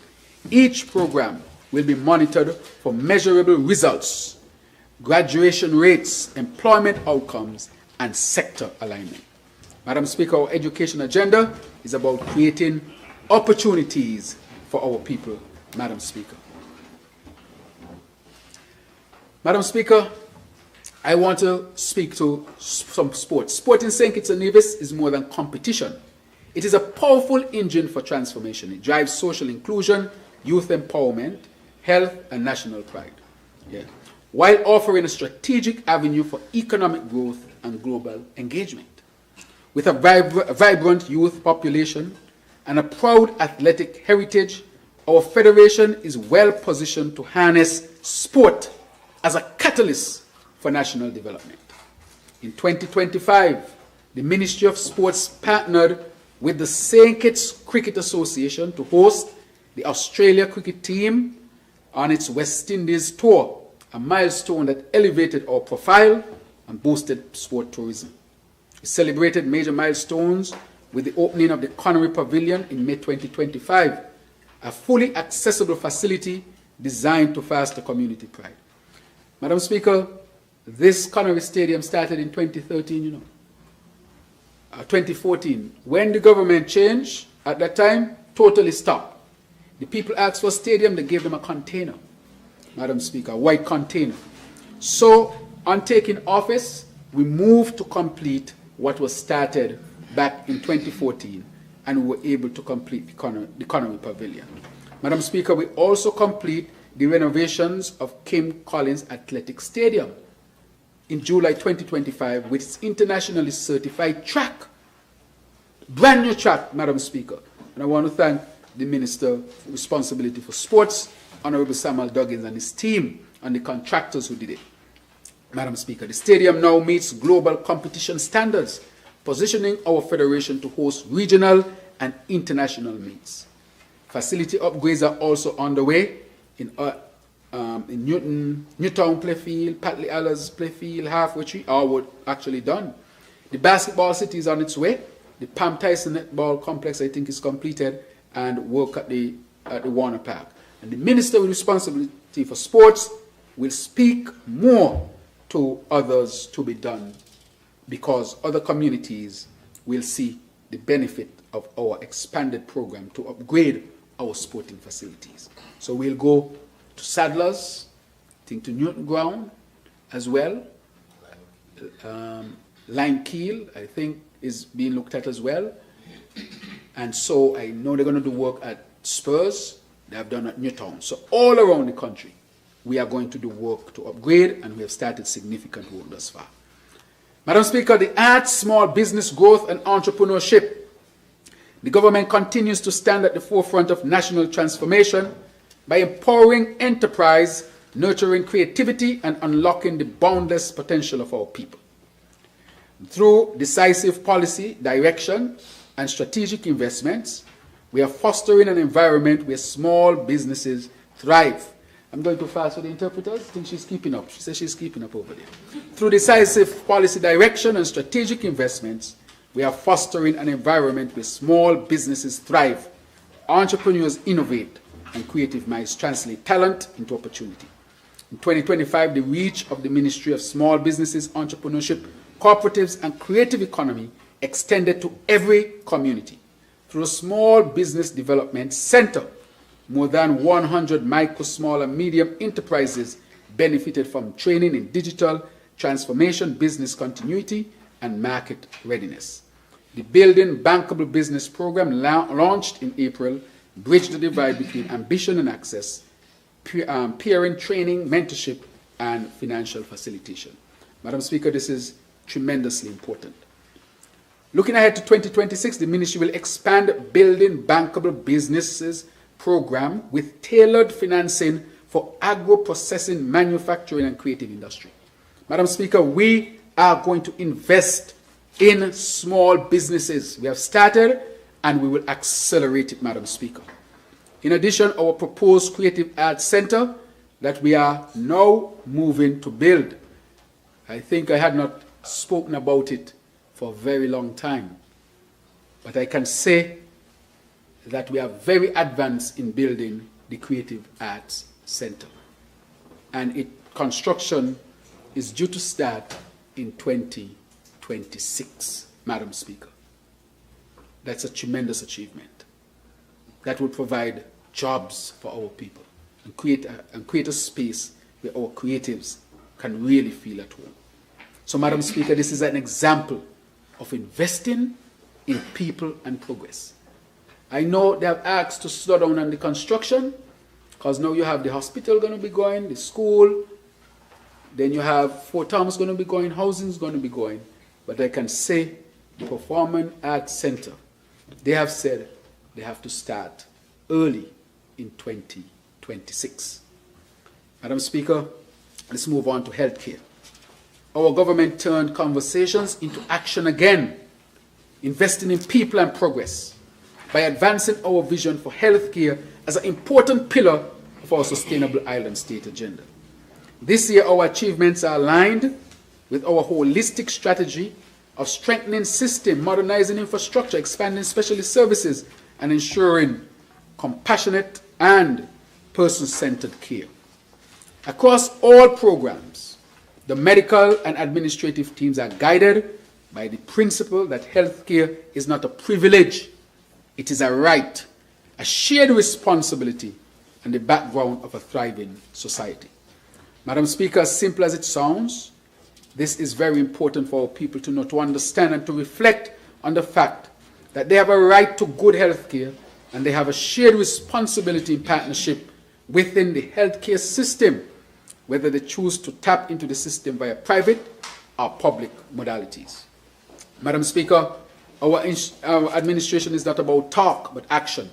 Each program will be monitored for measurable results, graduation rates, employment outcomes, and sector alignment. Madam Speaker, our education agenda is about creating opportunities for our people, Madam Speaker. Madam Speaker, I want to speak to some sports. Sport in St. Kitts and Nevis is more than competition. It is a powerful engine for transformation. It drives social inclusion, youth empowerment, health, and national pride. While offering a strategic avenue for economic growth and global engagement. With a vibrant youth population and a proud athletic heritage, our federation is well positioned to harness sport as a catalyst for national development. In 2025, the Ministry of Sports partnered with the St. Kitts Cricket Association to host the Australia cricket team on its West Indies tour, a milestone that elevated our profile and boosted sport tourism. We celebrated major milestones with the opening of the Connery Pavilion in May 2025, a fully accessible facility designed to foster community pride. Madam Speaker, this Connery Stadium started in 2013, you know. 2014, when the government changed, at that time, totally stopped. The people asked for a stadium, they gave them a container, Madam Speaker, a white container. So, on taking office, we moved to complete what was started back in 2014, and we were able to complete the economy pavilion. Madam Speaker, we also complete the renovations of Kim Collins Athletic Stadium in July 2025 with its internationally certified track. Brand new track, Madam Speaker. And I want to thank the Minister with Responsibility for Sports, Honorable Samuel Duggins, and his team, and the contractors who did it. Madam Speaker, the stadium now meets global competition standards, positioning our federation to host regional and international meets. Facility upgrades are also underway in Newtown Playfield, Patley Allers Playfield, Halfway Tree, all actually done. The basketball city is on its way. The Pam Tyson Netball Complex, I think, is completed, and work at the Warner Park. And the Minister with Responsibility for Sports will speak more to others to be done, because other communities will see the benefit of our expanded program to upgrade our sporting facilities. So we'll go to Sadlers, I think to Newton Ground as well. Lime Keel, I think, is being looked at as well. And so I know they're going to do work at Spurs, they have done at Newtown. So all around the country, we are going to do work to upgrade, and we have started significant work thus far. Madam Speaker, the arts, small business growth and entrepreneurship. The government continues to stand at the forefront of national transformation by empowering enterprise, nurturing creativity, and unlocking the boundless potential of our people. Through decisive policy direction and strategic investments, we are fostering an environment where small businesses thrive. I'm going too fast for the interpreters. I think she's keeping up. She says she's keeping up over there. Through decisive policy direction and strategic investments, we are fostering an environment where small businesses thrive, entrepreneurs innovate, and creative minds translate talent into opportunity. In 2025, the reach of the Ministry of Small Businesses, Entrepreneurship, Cooperatives, and Creative Economy extended to every community. Through a Small Business Development Center, more than 100 micro, small, and medium enterprises benefited from training in digital transformation, business continuity, and market readiness. The Building Bankable Business Program, launched in April, bridged the divide between ambition and access, peering, training, mentorship, and financial facilitation. Madam Speaker, this is tremendously important. Looking ahead to 2026, the Ministry will expand Building Bankable Businesses Program with tailored financing for agro-processing, manufacturing, and creative industry. Madam Speaker, we are going to invest in small businesses. We have started, and we will accelerate it, Madam Speaker. In addition, our proposed Creative Arts Center that we are now moving to build, I think I had not spoken about it for a very long time, but I can say that we are very advanced in building the Creative Arts Center, and its construction is due to start in 2026, Madam Speaker. That's a tremendous achievement. That will provide jobs for our people and create a space where our creatives can really feel at home. So, Madam Speaker, this is an example of investing in people and progress. I know they have asked to slow down on the construction, because now you have the hospital going to be going, the school, then you have Fort Thomas going to be going, housing is going to be going. But I can say the Performing Arts Center, they have said they have to start early in 2026. Madam Speaker, let's move on to healthcare. Our government turned conversations into action again, investing in people and progress by advancing our vision for healthcare as an important pillar of our sustainable island state agenda. This year, our achievements are aligned with our holistic strategy of strengthening system, modernizing infrastructure, expanding specialist services, and ensuring compassionate and person-centered care. Across all programs, the medical and administrative teams are guided by the principle that healthcare is not a privilege, it is a right, a shared responsibility, and the background of a thriving society. Madam Speaker, as simple as it sounds, this is very important for our people to know, to understand and to reflect on the fact that they have a right to good healthcare and they have a shared responsibility in partnership within the healthcare system, whether they choose to tap into the system via private or public modalities. Madam Speaker, our administration is not about talk, but action.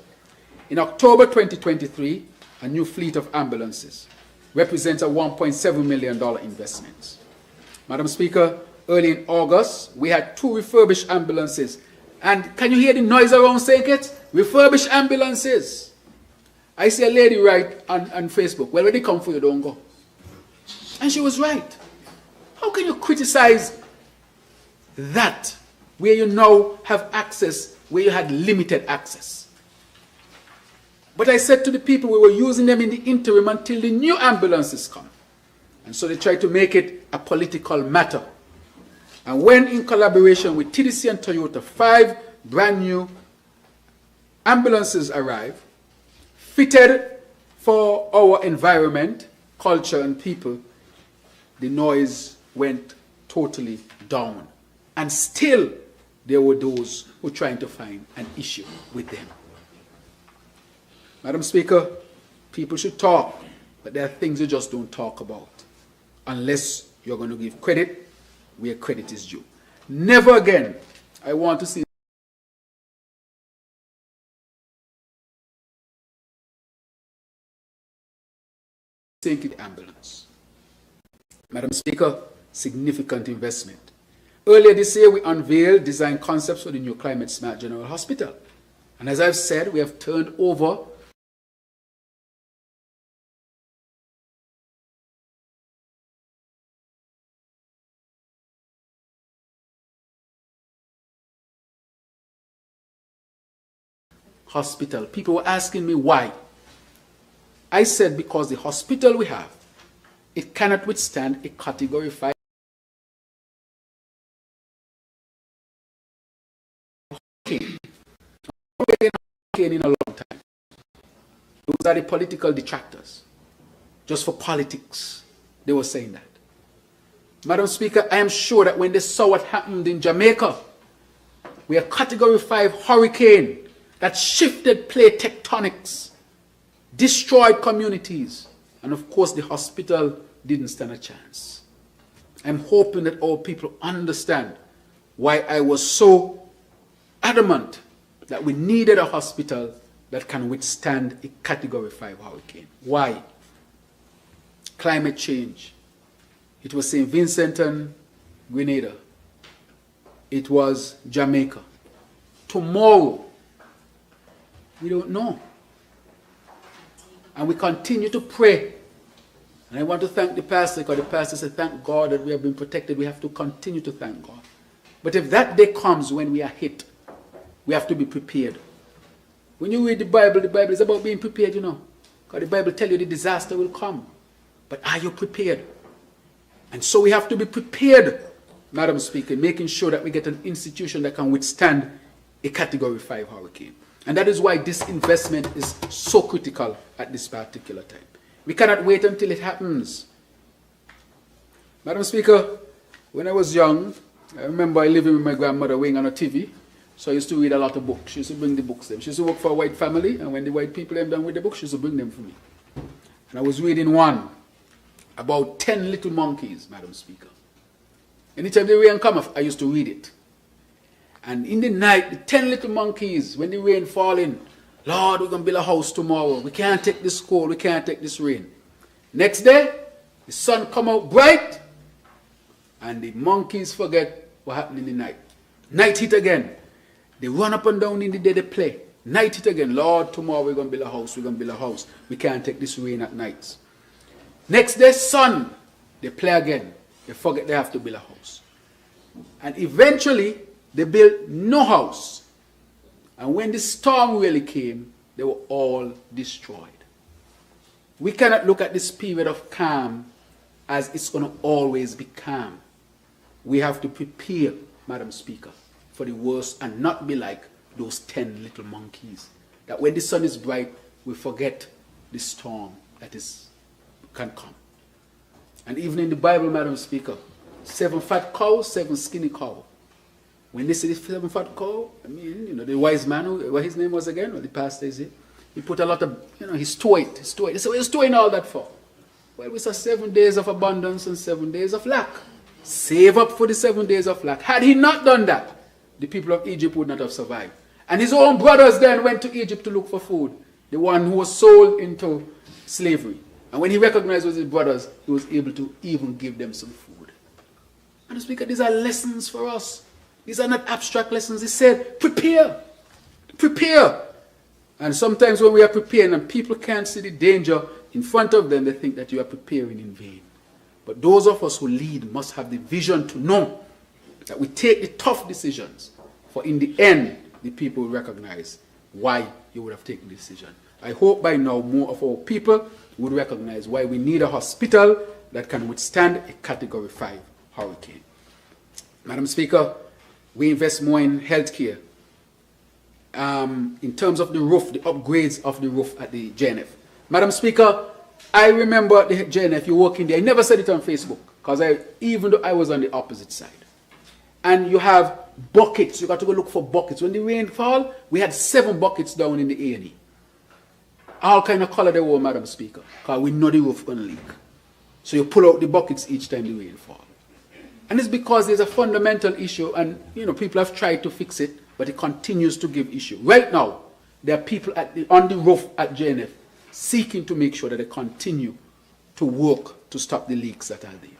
In October 2023, a new fleet of ambulances represents a $1.7 million investment. Madam Speaker, early in August, we had 2 refurbished ambulances. And can you hear the noise around St. Kitts? Refurbished ambulances. I see a lady write on Facebook, well, when they come for you, don't go. And she was right. How can you criticize that where you now have access, where you had limited access? But I said to the people, we were using them in the interim until the new ambulances come. And so they tried to make it a political matter. And when in collaboration with TDC and Toyota, 5 brand new ambulances arrived, fitted for our environment, culture, and people, the noise went totally down. And still, there were those who were trying to find an issue with them. Madam Speaker, people should talk, but there are things you just don't talk about unless you're going to give credit where credit is due. Never again I want to see St. Kitts ambulance. Madam Speaker, significant investment. Earlier this year, we unveiled design concepts for the new Climate Smart General Hospital. And as I've said, we have turned over hospital. People were asking me why. I said because the hospital we have, it cannot withstand a category 5 hurricane. In a long time. Those are the political detractors. Just for politics, they were saying that. Madam Speaker, I am sure that when they saw what happened in Jamaica, where a category 5 hurricane that shifted plate tectonics, destroyed communities, and of course the hospital didn't stand a chance. I'm hoping that all people understand why I was so adamant that we needed a hospital that can withstand a category 5 hurricane. Why? Climate change. It was St. Vincent and Grenada. It was Jamaica. Tomorrow, we don't know. And we continue to pray. And I want to thank the pastor, because the pastor said, thank God that we have been protected. We have to continue to thank God. But if that day comes when we are hit, we have to be prepared. When you read the Bible is about being prepared, you know. Because the Bible tells you the disaster will come. But are you prepared? And so we have to be prepared, Madam Speaker, making sure that we get an institution that can withstand a category 5 hurricane. And that is why this investment is so critical at this particular time. We cannot wait until it happens. Madam Speaker, when I was young, I remember I living with my grandmother weighing on a TV. So I used to read a lot of books. She used to bring the books them. She used to work for a white family, and when the white people came done with the books, she used to bring them for me. And I was reading one about 10 little monkeys, Madam Speaker. Anytime the rain come, I used to read it. And in the night, the 10 little monkeys, when the rain falling, Lord, we're going to build a house tomorrow. We can't take this cold. We can't take this rain. Next day, the sun come out bright, and the monkeys forget what happened in the night. Night hit again. They run up and down in the day they play. Night hit again. Lord, tomorrow we're going to build a house. We're going to build a house. We can't take this rain at nights. Next day, sun. They play again. They forget they have to build a house. And eventually, they built no house. And when the storm really came, they were all destroyed. We cannot look at this period of calm as it's going to always be calm. We have to prepare. Madam Speaker, for the worst and not be like those 10 little monkeys. That when the sun is bright, we forget the storm that can come. And even in the Bible, Madam Speaker, 7 fat cows, 7 skinny cows. When they say the 7 fat cow, I mean, you know, the wise man, what his name was again, or the pastor is it? He put a lot of, you know, he stored it. He said, what are you storing all that for? Well, we saw 7 days of abundance and 7 days of lack. Save up for the 7 days of lack. Had he not done that, the people of Egypt would not have survived. And his own brothers then went to Egypt to look for food. The one who was sold into slavery. And when he recognized it was his brothers, he was able to even give them some food. Madam Speaker, these are lessons for us. These are not abstract lessons. He said, prepare. Prepare. And sometimes when we are preparing and people can't see the danger in front of them, they think that you are preparing in vain. But those of us who lead must have the vision to know that we take the tough decisions. For in the end, the people will recognize why you would have taken the decision. I hope by now more of our people would recognize why we need a hospital that can withstand a Category 5 hurricane. Madam Speaker, we invest more in healthcare. In terms of the roof, the upgrades of the roof at the JNF. Madam Speaker, I remember the JNF, you working there. I never said it on Facebook, because even though I was on the opposite side. And you have buckets, you got to go look for buckets. When the rain fall, we had 7 buckets down in the A&E. All kind of color they were, Madam Speaker, because we know the roof going to leak. So you pull out the buckets each time the rain fall. And it's because there's a fundamental issue, and you know people have tried to fix it, but it continues to give issue. Right now, there are people on the roof at JNF seeking to make sure that they continue to work to stop the leaks that are there.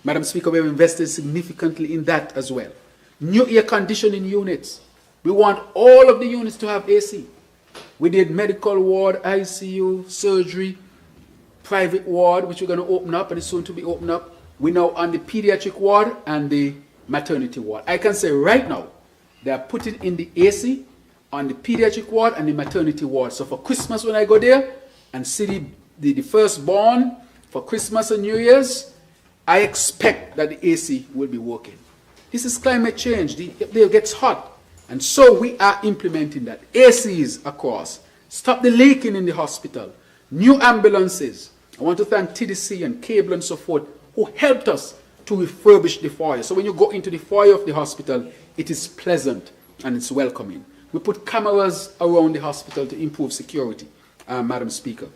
Madam Speaker, we have invested significantly in that as well. New air conditioning units. We want all of the units to have AC. We did medical ward, ICU, surgery, private ward, which we're going to open up and is soon to be opened up. We're now on the pediatric ward and the maternity ward. I can say right now, they are putting in the AC on the pediatric ward and the maternity ward. So for Christmas when I go there and see the firstborn for Christmas and New Year's, I expect that the AC will be working. This is climate change. It gets hot. And so we are implementing that. ACs across. Stop the leaking in the hospital. New ambulances. I want to thank TDC and Cable and so forth who helped us to refurbish the foyer. So when you go into the foyer of the hospital, it is pleasant and it's welcoming. We put cameras around the hospital to improve security, Madam Speaker.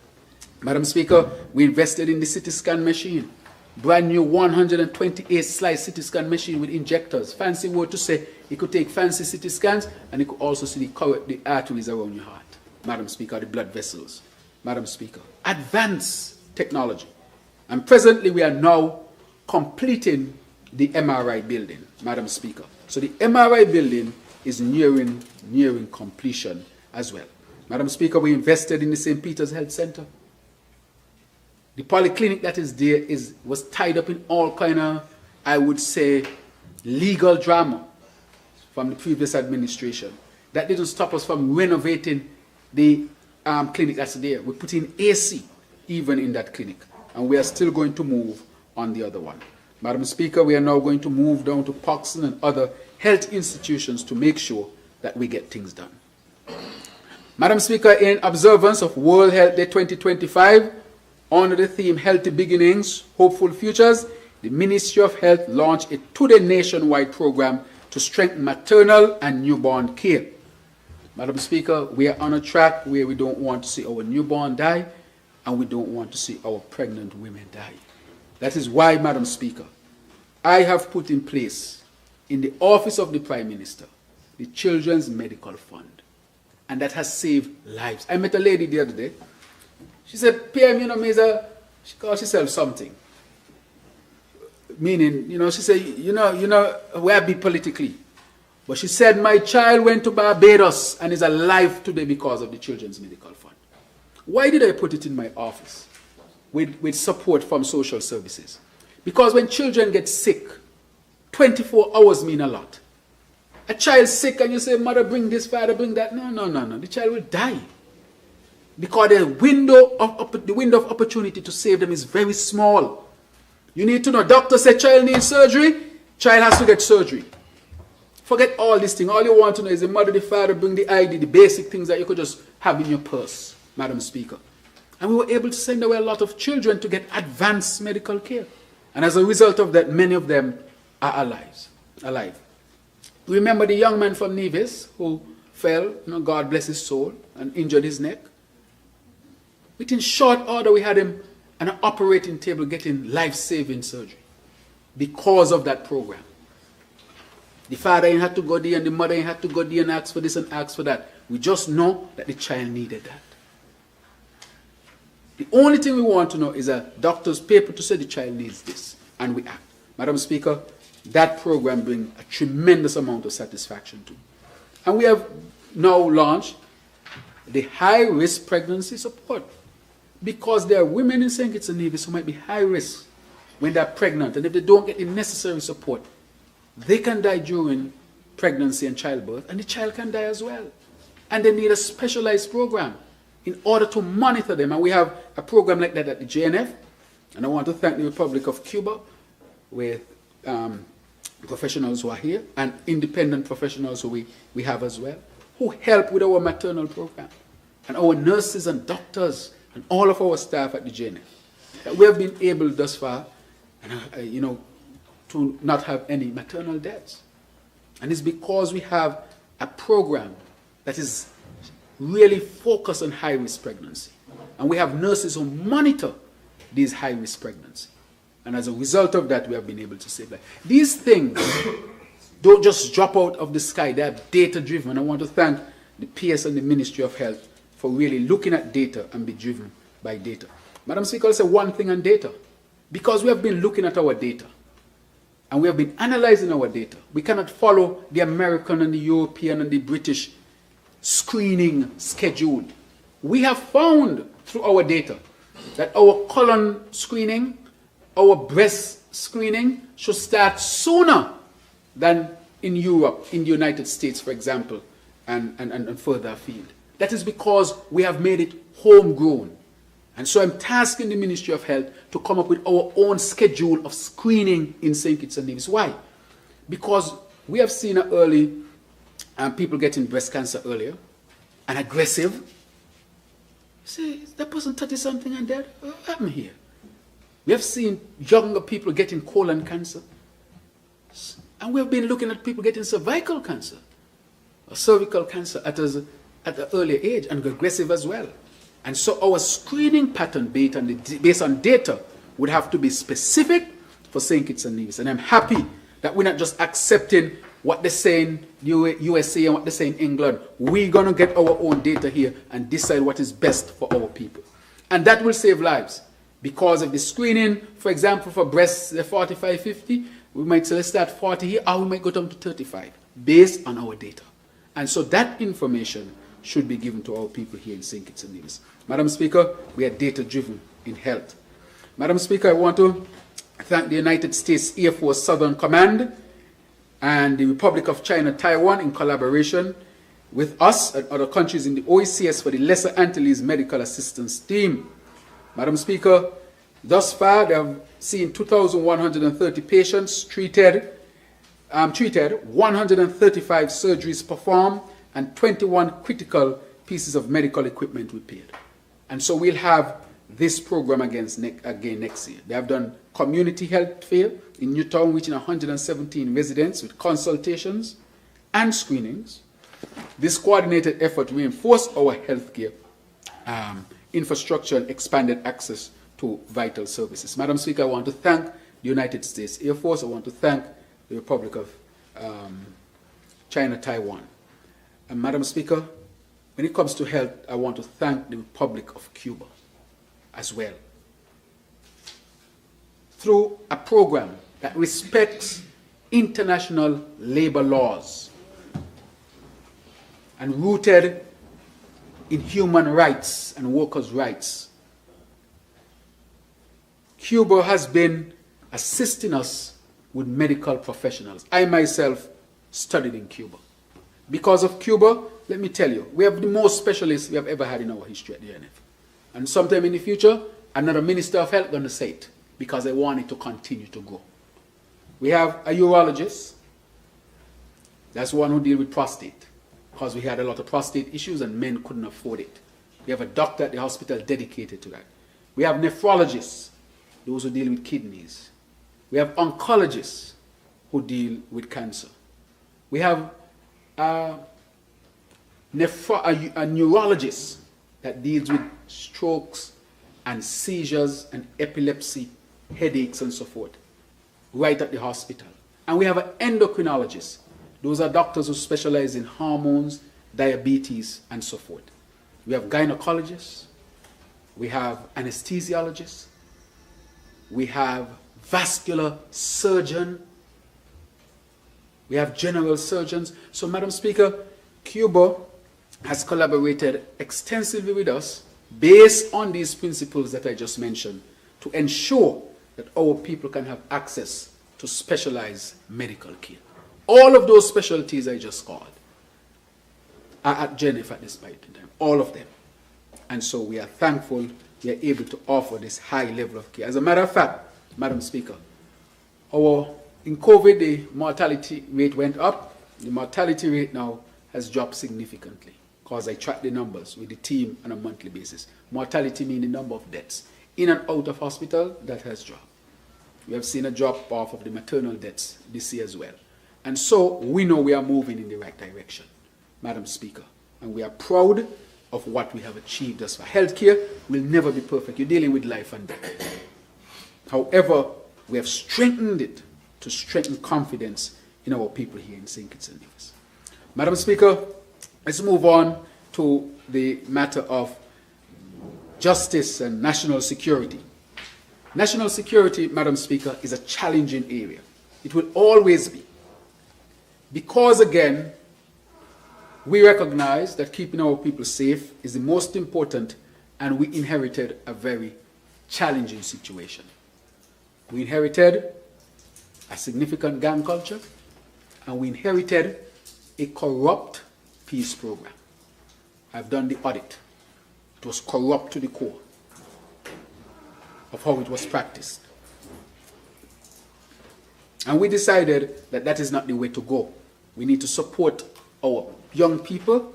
Madam Speaker, we invested in the CT scan machine. Brand new 128 slice CT scan machine with injectors. Fancy word to say it could take fancy CT scans and it could also see the arteries around your heart. Madam Speaker, the blood vessels. Madam Speaker, advanced technology. And presently we are now completing the MRI building, Madam Speaker. So the MRI building is nearing completion as well. Madam Speaker, we invested in the St. Peter's Health Center. The polyclinic that is there was tied up in all kind of, I would say, legal drama from the previous administration. That didn't stop us from renovating the clinic that's there. We put in AC even in that clinic. And we are still going to move on the other one. Madam Speaker, we are now going to move down to Poxon and other health institutions to make sure that we get things done. Madam Speaker, in observance of World Health Day 2025, under the theme Healthy Beginnings, Hopeful Futures, the Ministry of Health launched a two-day nationwide program to strengthen maternal and newborn care. Madam Speaker, we are on a track where we don't want to see our newborn die, and we don't want to see our pregnant women die. That is why, Madam Speaker, I have put in place in the office of the Prime Minister the Children's Medical Fund, and that has saved lives. I met a lady the other day. She said, PM, you know, she called herself something. Meaning, you know, she said, you know, where I be politically. But she said, my child went to Barbados and is alive today because of the Children's Medical Fund. Why did I put it in my office with support from social services? Because when children get sick, 24 hours mean a lot. A child sick and you say, mother, bring this, father, bring that. No. The child will die. Because the window of opportunity to save them is very small. You need to know, doctor said child needs surgery, child has to get surgery. Forget all these things. All you want to know is the mother, the father, bring the ID, the basic things that you could just have in your purse, Madam Speaker. And we were able to send away a lot of children to get advanced medical care. And as a result of that, many of them are alive. Remember the young man from Nevis who fell, God bless his soul, and injured his neck? Within short order, we had him on an operating table getting life-saving surgery because of that program. The father ain't had to go there and the mother ain't had to go there and ask for this and ask for that. We just know that the child needed that. The only thing we want to know is a doctor's paper to say the child needs this, and we act. Madam Speaker, that program brings a tremendous amount of satisfaction too. And we have now launched the high-risk pregnancy support, because there are women in St. Kitts and Nevis who might be high risk when they're pregnant, and if they don't get the necessary support, they can die during pregnancy and childbirth, and the child can die as well. And they need a specialized program in order to monitor them. And we have a program like that at the JNF. And I want to thank the Republic of Cuba with professionals who are here and independent professionals who we have as well, who help with our maternal program. And our nurses and doctors and all of our staff at the JNF. That we have been able thus far, to not have any maternal deaths. And it's because we have a program that is really focused on high-risk pregnancy. And we have nurses who monitor these high-risk pregnancies. And as a result of that, we have been able to save lives. These things don't just drop out of the sky. They are data-driven. And I want to thank the PS and the Ministry of Health for really looking at data and be driven by data. Madam Speaker, I'll say one thing on data. Because we have been looking at our data, and we have been analyzing our data, we cannot follow the American and the European and the British screening schedule. We have found through our data that our colon screening, our breast screening should start sooner than in Europe, in the United States, for example, and further afield. That is because we have made it homegrown. And so I'm tasking the Ministry of Health to come up with our own schedule of screening in St. Kitts and Nevis. Why? Because we have seen early people getting breast cancer earlier and aggressive. You say, is that person 30-something and dead? What happened here? We have seen younger people getting colon cancer. And we have been looking at people getting cervical cancer or cervical cancer at an earlier age and aggressive as well. And so our screening pattern based on data would have to be specific for St. Kitts and Nevis. And I'm happy that we're not just accepting what they say in USA and what they say in England. We're going to get our own data here and decide what is best for our people. And that will save lives. Because of the screening, for example, for breasts, 45, 50, we might say let's start 40 here, or we might go down to 35, based on our data. And so that information should be given to our people here in St. Kitts and Nevis. Madam Speaker, we are data-driven in health. Madam Speaker, I want to thank the United States Air Force Southern Command and the Republic of China, Taiwan, in collaboration with us and other countries in the OECS for the Lesser Antilles Medical Assistance Team. Madam Speaker, thus far they have seen 2,130 patients treated, 135 surgeries performed, and 21 critical pieces of medical equipment repaired. And so we'll have this program again next year. They have done community health fair in Newtown, reaching 117 residents with consultations and screenings. This coordinated effort reinforced our healthcare infrastructure and expanded access to vital services. Madam Speaker, I want to thank the United States Air Force. I want to thank the Republic of China, Taiwan. And Madam Speaker, when it comes to health, I want to thank the Republic of Cuba as well. Through a program that respects international labor laws and rooted in human rights and workers' rights, Cuba has been assisting us with medical professionals. I myself studied in Cuba. Because of Cuba, let me tell you, we have the most specialists we have ever had in our history at the NF. And sometime in the future, another Minister of Health is going to say it, because they want it to continue to grow. We have a urologist, That's one who deals with prostate, because we had a lot of prostate issues and men couldn't afford it. We have a doctor at the hospital dedicated to that. We have nephrologists, those who deal with kidneys. We have oncologists who deal with cancer. We have a neurologist that deals with strokes and seizures and epilepsy, headaches and so forth, right at the hospital. And we have an endocrinologist. Those are doctors who specialize in hormones, diabetes, and so forth. We have gynecologists. We have anesthesiologists. We have vascular surgeon. We have general surgeons. So, Madam Speaker, Cuba has collaborated extensively with us based on these principles that I just mentioned to ensure that our people can have access to specialized medical care. All of those specialties I just called are at Geneva at this point in time, all of them. And so we are thankful we are able to offer this high level of care. As a matter of fact, Madam Speaker, in COVID, the mortality rate went up. The mortality rate now has dropped significantly because I track the numbers with the team on a monthly basis. Mortality means the number of deaths. In and out of hospital, that has dropped. We have seen a drop off of the maternal deaths this year as well. And so we know we are moving in the right direction, Madam Speaker. And we are proud of what we have achieved as far. Healthcare will never be perfect. You're dealing with life and death. However, we have strengthened it to strengthen confidence in our people here in St. Kitts and Nevis. Madam Speaker, let's move on to the matter of justice and national security. National security, Madam Speaker, is a challenging area. It will always be. Because, again, we recognize that keeping our people safe is the most important, and we inherited a very challenging situation. We inherited a significant gang culture, and we inherited a corrupt peace program. I've done the audit. It was corrupt to the core of how it was practiced. And we decided that that is not the way to go. We need to support our young people,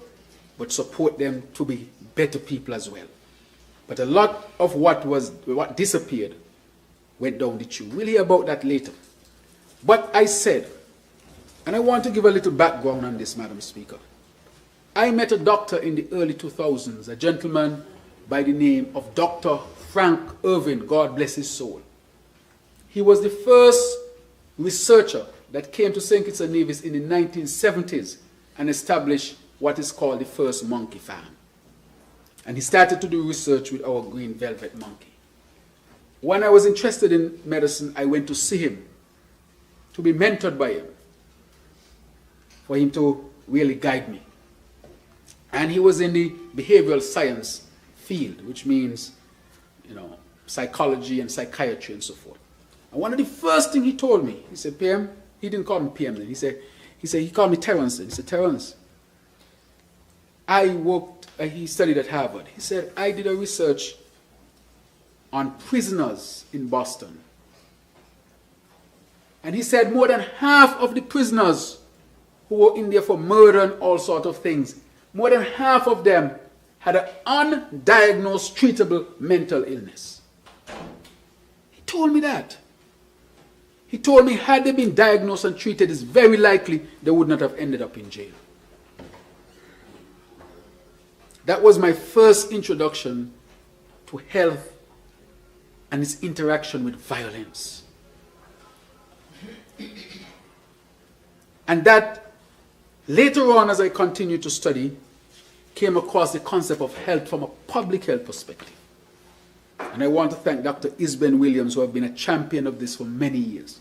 but support them to be better people as well. But a lot of what disappeared went down the tube. We'll hear about that later. But I said, and I want to give a little background on this, Madam Speaker. I met a doctor in the early 2000s, a gentleman by the name of Dr. Frank Irvin, God bless his soul. He was the first researcher that came to St. Kitts and Nevis in the 1970s and established what is called the first monkey farm. And he started to do research with our green velvet monkey. When I was interested in medicine, I went to see him, to be mentored by him, for him to really guide me. And he was in the behavioral science field, which means, psychology and psychiatry and so forth. And one of the first things he told me, he said, PM, he didn't call me PM then, he called me Terrence then. He said, Terrence, he studied at Harvard. He said, I did a research on prisoners in Boston. And he said more than half of the prisoners who were in there for murder and all sorts of things, more than half of them had an undiagnosed, treatable mental illness. He told me that. He told me had they been diagnosed and treated, it's very likely they would not have ended up in jail. That was my first introduction to health and its interaction with violence. And that, later on as I continued to study, came across the concept of health from a public health perspective. And I want to thank Dr. Isben Williams, who have been a champion of this for many years.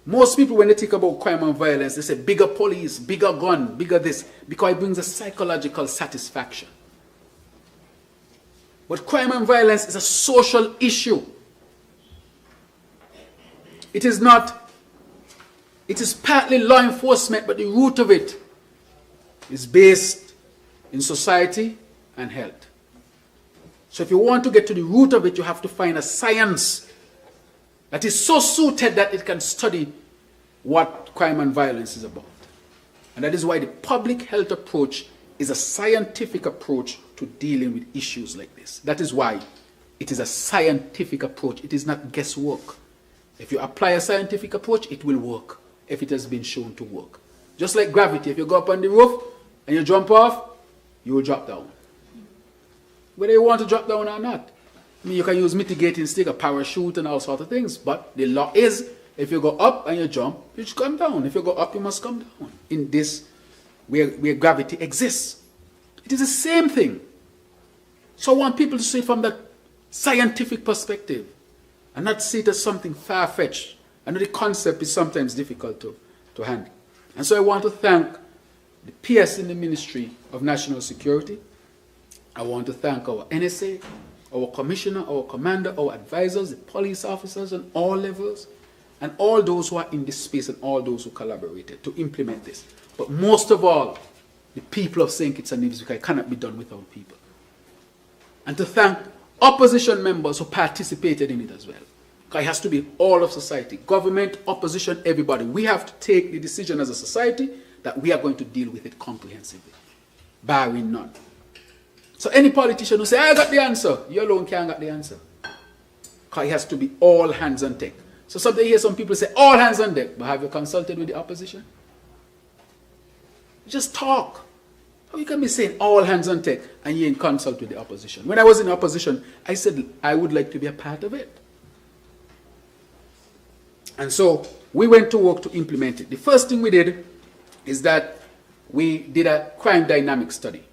Most people, when they think about crime and violence, they say bigger police, bigger gun, bigger this, because it brings a psychological satisfaction. But crime and violence is a social issue. It is partly law enforcement, but the root of it is based in society and health. So if you want to get to the root of it, you have to find a science that is so suited that it can study what crime and violence is about. And that is why the public health approach is a scientific approach to dealing with issues like this. That is why it is a scientific approach. It is not guesswork. If you apply a scientific approach, it will work if it has been shown to work. Just like gravity, if you go up on the roof and you jump off, you will drop down. Whether you want to drop down or not. I mean, you can use mitigating stick, a parachute and all sorts of things, but the law is, if you go up and you jump, you should come down. If you go up, you must come down. In this, where gravity exists. It is the same thing. So I want people to see it from that scientific perspective and not see it as something far-fetched. I know the concept is sometimes difficult to handle. And so I want to thank the PS in the Ministry of National Security. I want to thank our NSA, our commissioner, our commander, our advisors, the police officers on all levels, and all those who are in this space and all those who collaborated to implement this. But most of all, the people of St. Kitts and Nevis, because it cannot be done without people. And to thank opposition members who participated in it as well. Because it has to be all of society, government, opposition, everybody. We have to take the decision as a society that we are going to deal with it comprehensively, barring none. So any politician who say, I got the answer, you alone can't get the answer. Because it has to be all hands on deck. So sometimes you hear some people say, all hands on deck, but have you consulted with the opposition? Just talk. How you can be saying all hands on deck and you ain't consult with the opposition? When I was in opposition, I said I would like to be a part of it. And so we went to work to implement it. The first thing we did is that we did a crime dynamic study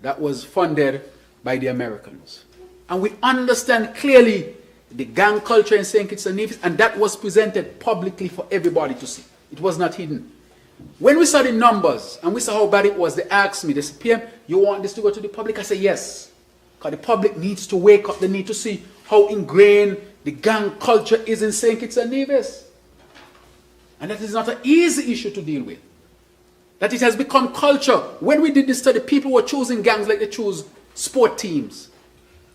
that was funded by the Americans. And we understand clearly the gang culture in St. Kitts and Nevis, and that was presented publicly for everybody to see. It was not hidden. When we saw the numbers and we saw how bad it was, they asked me, they said, PM, you want this to go to the public? I said, yes. Because the public needs to wake up. They need to see how ingrained the gang culture is in St. Kitts and Nevis. And that is not an easy issue to deal with. That it has become culture. When we did this study, people were choosing gangs like they choose sport teams.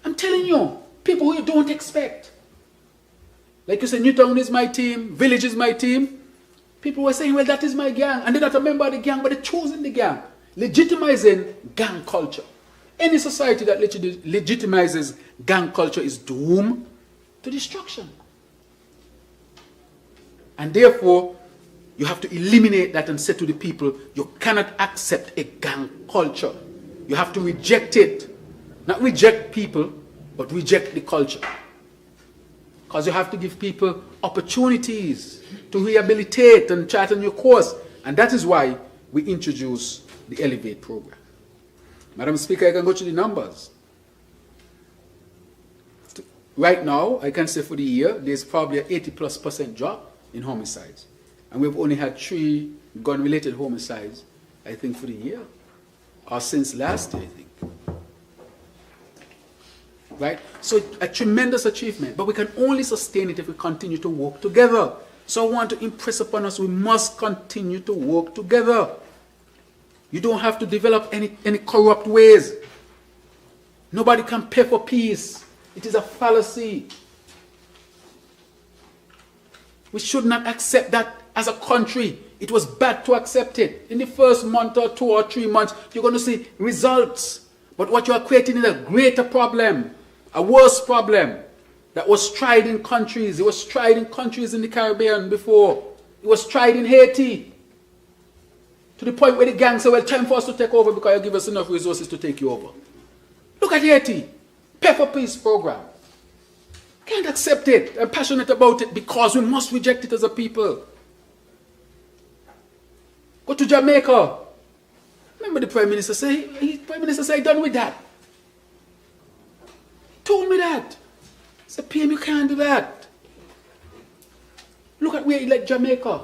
I'm telling you, people who you don't expect. Like you say, Newtown is my team, Village is my team. People were saying, well, that is my gang. And they're not a member of the gang, but they're choosing the gang. Legitimizing gang culture. Any society that legitimizes gang culture is doomed to destruction. And therefore, you have to eliminate that and say to the people, you cannot accept a gang culture. You have to reject it. Not reject people, but reject the culture. Because you have to give people opportunities to rehabilitate and chart a new course. And that is why we introduced the Elevate program. Madam Speaker, I can go to the numbers. Right now, I can say for the year, there's probably an 80+% drop in homicides. And we've only had 3 gun-related homicides, I think, for the year. Or since last year, I think. Right? So a tremendous achievement. But we can only sustain it if we continue to work together. So I want to impress upon us, we must continue to work together. You don't have to develop any corrupt ways. Nobody can pay for peace. It is a fallacy. We should not accept that as a country. It was bad to accept it. In the first month or 2 or 3 months, you're going to see results. But what you are creating is a greater problem, a worse problem that was tried in countries. It was tried in countries in the Caribbean before. It was tried in Haiti. To the point where the gang said, well, time for us to take over because you give us enough resources to take you over. Look at Haiti. Pay for Peace program. Can't accept it. I'm passionate about it because we must reject it as a people. Go to Jamaica. Remember the Prime Minister said, done with that. Told me that. Said, PM, you can't do that. Look at where he led Jamaica.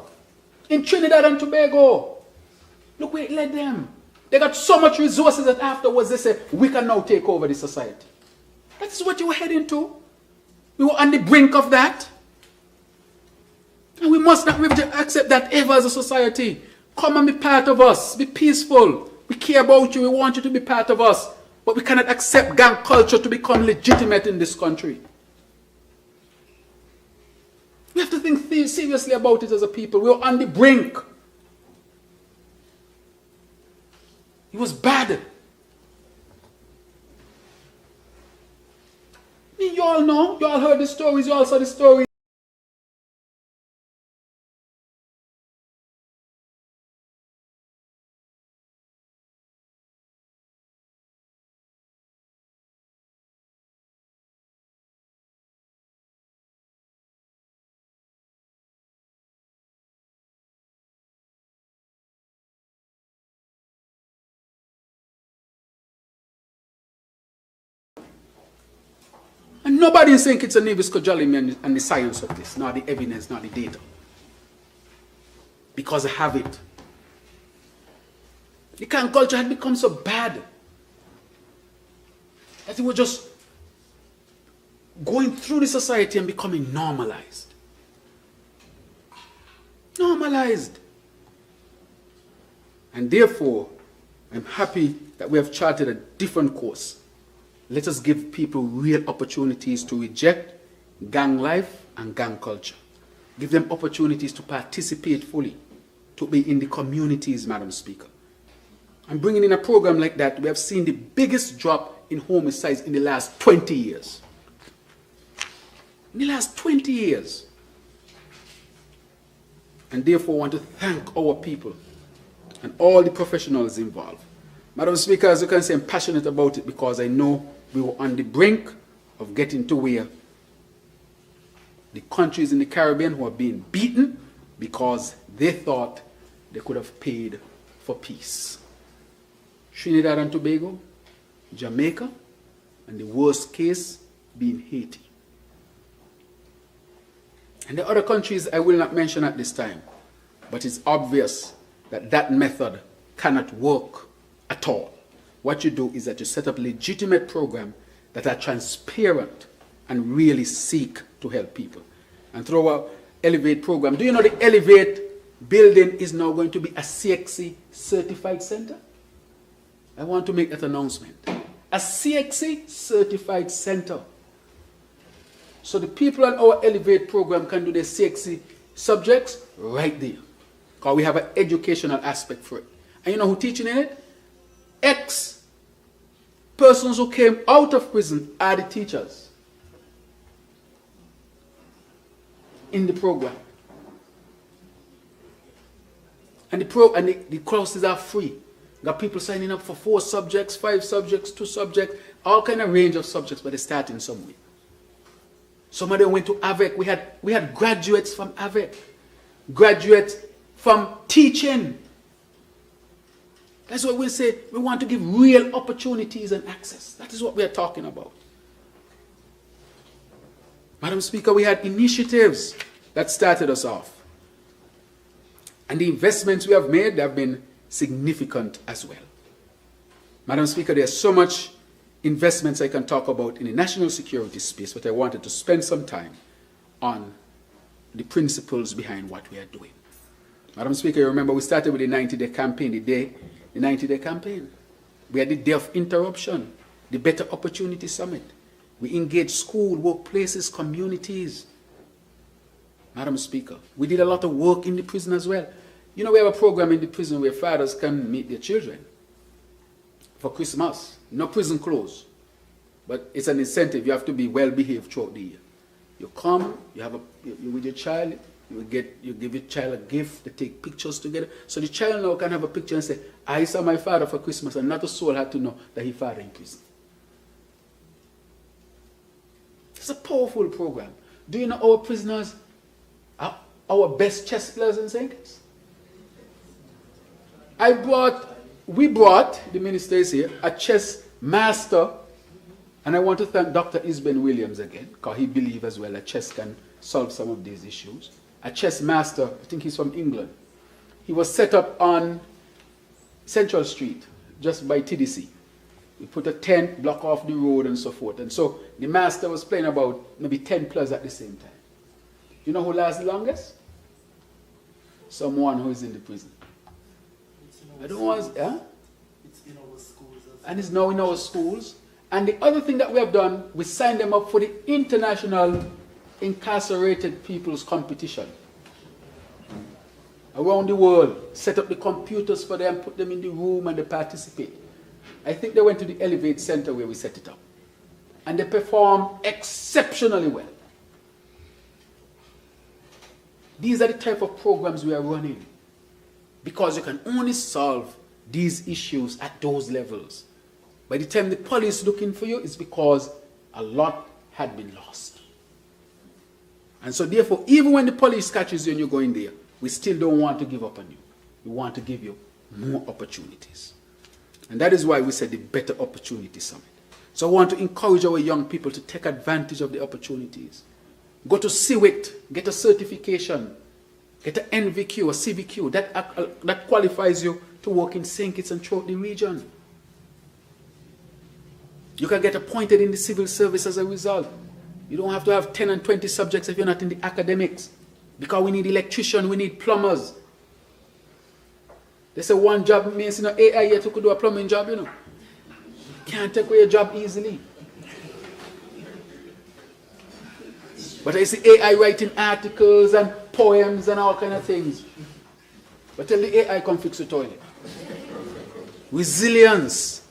In Trinidad and Tobago. Look where it led them. They got so much resources that afterwards they said, we can now take over the society. That is what you were heading to. We were on the brink of that. And we must not accept that ever as a society. Come and be part of us. Be peaceful. We care about you. We want you to be part of us. But we cannot accept gang culture to become legitimate in this country. We have to think seriously about it as a people. We are on the brink. He was bad. You all know, you all heard the stories, you all saw the stories. And nobody is saying it's a Nevis Kojolimi and the science of this, not the evidence, not the data. Because I have it. The can culture had become so bad that it was just going through the society and becoming normalized. Normalized. And therefore, I'm happy that we have charted a different course. Let us give people real opportunities to reject gang life and gang culture. Give them opportunities to participate fully, to be in the communities, Madam Speaker. And bringing in a program like that, we have seen the biggest drop in homicides in the last 20 years. In the last 20 years. And therefore, I want to thank our people and all the professionals involved. Madam Speaker, as you can see, I'm passionate about it because I know we were on the brink of getting to where the countries in the Caribbean who are being beaten because they thought they could have paid for peace. Trinidad and Tobago, Jamaica, and the worst case being Haiti. And the other countries I will not mention at this time, but it's obvious that that method cannot work at all. What you do is that you set up a legitimate program that are transparent and really seek to help people. And through our Elevate program, do you know the Elevate building is now going to be a CXC certified center? I want to make that announcement. A CXC certified center. So the people on our Elevate program can do their CXC subjects right there. Because we have an educational aspect for it. And you know who teaching in it? Ex-persons who came out of prison are the teachers in the program. And the courses are free. Got people signing up for 4 subjects, 5 subjects, 2 subjects, all kind of range of subjects, but they start in some way. Some of them went to AVEC. We had graduates from AVEC, graduates from teaching. That's what we say. We want to give real opportunities and access. That is what we are talking about. Madam Speaker, we had initiatives that started us off. And the investments we have made have been significant as well. Madam Speaker, there's so much investments I can talk about in the national security space, but I wanted to spend some time on the principles behind what we are doing. Madam Speaker, you remember we started with the 90-day campaign, the 90-day campaign. We had the Day of Interruption, the Better Opportunity Summit. We engaged school, workplaces, communities. Madam Speaker, we did a lot of work in the prison as well. You know, we have a program in the prison where fathers can meet their children for Christmas. No prison closed, but it's an incentive. You have to be well behaved throughout the year. You come, you're with your child, you give your child a gift, they take pictures together. So the child now can have a picture and say, I saw my father for Christmas, and not a soul had to know that his father in prison. It's a powerful program. Do you know our prisoners are our best chess players in St. Kitts? We brought, the minister is here, a chess master, and I want to thank Dr. Isben Williams again, because he believes as well that chess can solve some of these issues. A chess master, I think he's from England. He was set up on Central Street, just by TDC. We put a tent, block off the road and so forth. And so the master was playing about maybe 10 players at the same time. You know who lasts the longest? Someone who is in the prison. I don't want, It's in our schools. And it's now in our schools. And the other thing that we have done, we signed them up for the International Incarcerated People's Competition. around the world, set up the computers for them, put them in the room and they participate. I think they went to the Elevate Center where we set it up. And they perform exceptionally well. These are the type of programs we are running. Because you can only solve these issues at those levels. By the time the police is looking for you, it's because a lot had been lost. And so therefore, even when the police catches you and you're going there, we still don't want to give up on you. We want to give you more opportunities. And that is why we said the Better Opportunity Summit. So I want to encourage our young people to take advantage of the opportunities. Go to CWIT, get a certification, get an NVQ or CVQ. That qualifies you to work in St. Kitts and throughout the region. You can get appointed in the civil service as a result. You don't have to have 10 and 20 subjects if you're not in the academics. Because we need electricians, we need plumbers. They say one job means, AI yet you could do a plumbing job, Can't take away your job easily. But I see AI writing articles and poems and all kind of things. But tell the AI come fix the toilet. Resilience.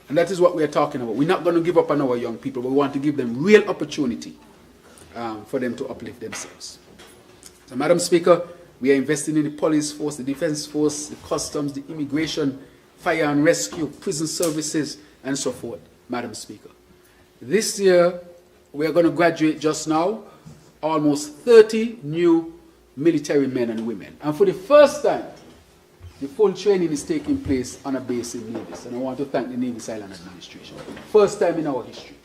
And that is what we are talking about. We're not going to give up on our young people, but we want to give them real opportunity for them to uplift themselves. So, Madam Speaker, we are investing in the police force, the defense force, the customs, the immigration, fire and rescue, prison services, and so forth, Madam Speaker. This year, we are going to graduate just now almost 30 new military men and women. And for the first time, the full training is taking place on a base in Nevis. And I want to thank the Nevis Island Administration. First time in our history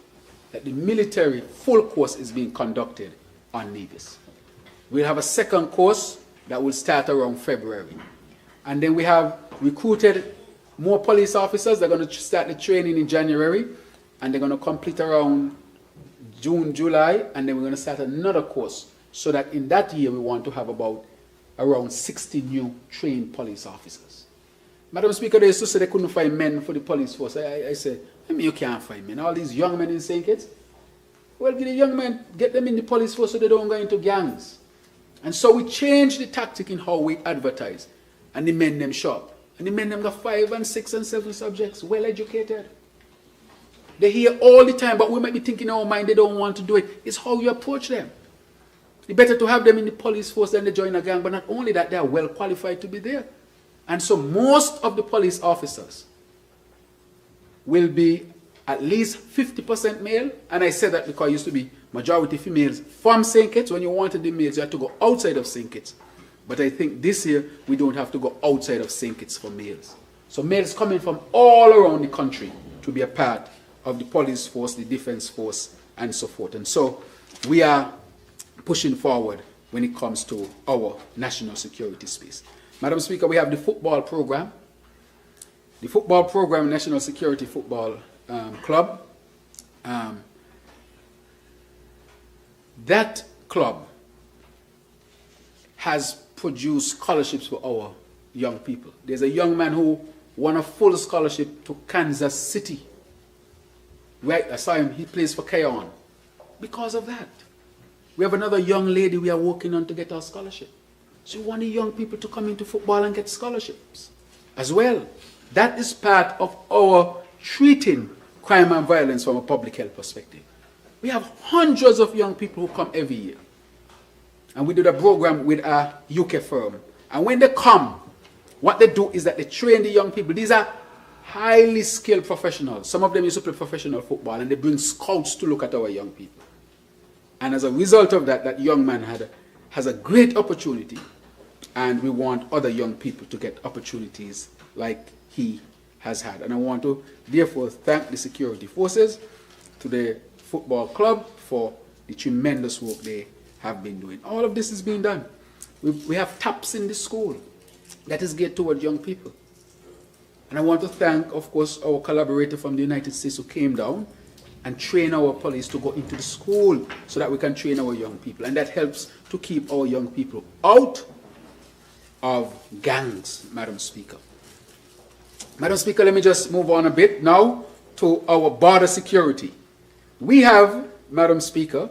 that the military full course is being conducted on Nevis. We'll have a second course that will start around February. And then we have recruited more police officers. They're going to start the training in January. And they're going to complete around June, July. And then we're going to start another course. So that in that year we want to have about around 60 new trained police officers. Madam Speaker, they used to say they couldn't find men for the police force. I said, you can't find men. All these young men in St. Kitts, well, get the young men, get them in the police force so they don't go into gangs. And so we changed the tactic in how we advertise. And the men them shop. And the men them got 5 and 6 and 7 subjects, well educated. They hear all the time, but we might be thinking in our mind they don't want to do it. It's how you approach them. It's better to have them in the police force than they join a gang, but not only that, they are well qualified to be there. And so most of the police officers will be at least 50% male, and I say that because it used to be majority females from St. Kitts. When you wanted the males, you had to go outside of St. Kitts. But I think this year, we don't have to go outside of St. Kitts for males. So males coming from all around the country to be a part of the police force, the defense force, and so forth. And so we are pushing forward when it comes to our national security space. Madam Speaker, we have the football program. The football program, National Security Football Club. That club has produced scholarships for our young people. There's a young man who won a full scholarship to Kansas City. Right, I saw him, he plays for Keon. Because of that. We have another young lady we are working on to get our scholarship. So we want the young people to come into football and get scholarships as well. That is part of our treating crime and violence from a public health perspective. We have hundreds of young people who come every year. And we did a program with a UK firm. And when they come, what they do is that they train the young people. These are highly skilled professionals. Some of them used to play professional football, and they bring scouts to look at our young people. And as a result of that, that young man has a great opportunity, and we want other young people to get opportunities like he has had. And I want to therefore thank the security forces, to the football club for the tremendous work they have been doing. All of this is being done. We have taps in the school that is geared toward young people. And I want to thank, of course, our collaborator from the United States who came down and train our police to go into the school so that we can train our young people. And that helps to keep our young people out of gangs, Madam Speaker. Madam Speaker, let me just move on a bit now to our border security. We have, Madam Speaker,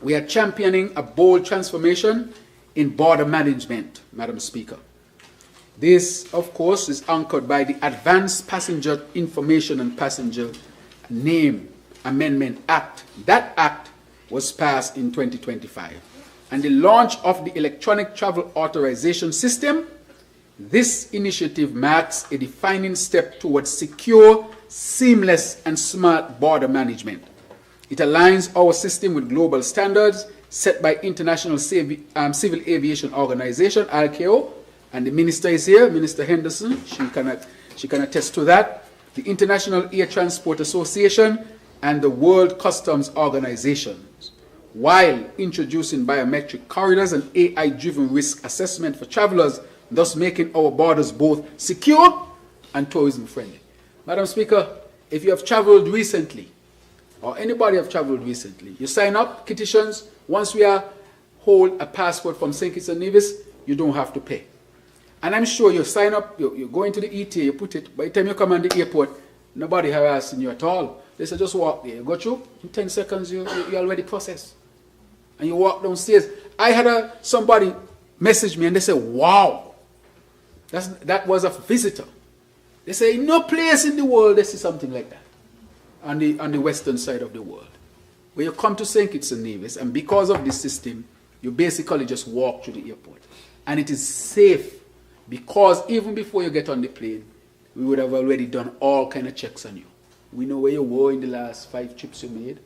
we are championing a bold transformation in border management, Madam Speaker. This, of course, is anchored by the Advanced Passenger Information and Passenger Name Amendment Act. That act was passed in 2025. And the launch of the Electronic Travel Authorization System. This initiative marks a defining step towards secure, seamless, and smart border management. It aligns our system with global standards set by International Civil Aviation Organization, ICAO, and the minister is here, Minister Henderson. She can attest to that. The International Air Transport Association and the World Customs Organization, while introducing biometric corridors and AI-driven risk assessment for travelers, thus making our borders both secure and tourism-friendly. Madam Speaker, if you have traveled recently, or anybody have traveled recently, you sign up, petitions. Once we hold a passport from St. Kitts and Nevis, you don't have to pay. And I'm sure you sign up, you go into the ETA, you put it, by the time you come on the airport, nobody harassing you at all. They say just walk there, you go through, in 10 seconds you already processed. And you walk downstairs. I had somebody message me and they said, wow, that was a visitor. They say, no place in the world they see something like that on the western side of the world. When you come to St. Kitts and Nevis, and because of this system, you basically just walk through the airport. And it is safe, because even before you get on the plane, we would have already done all kind of checks on you. We know where you were in the last 5 trips you made,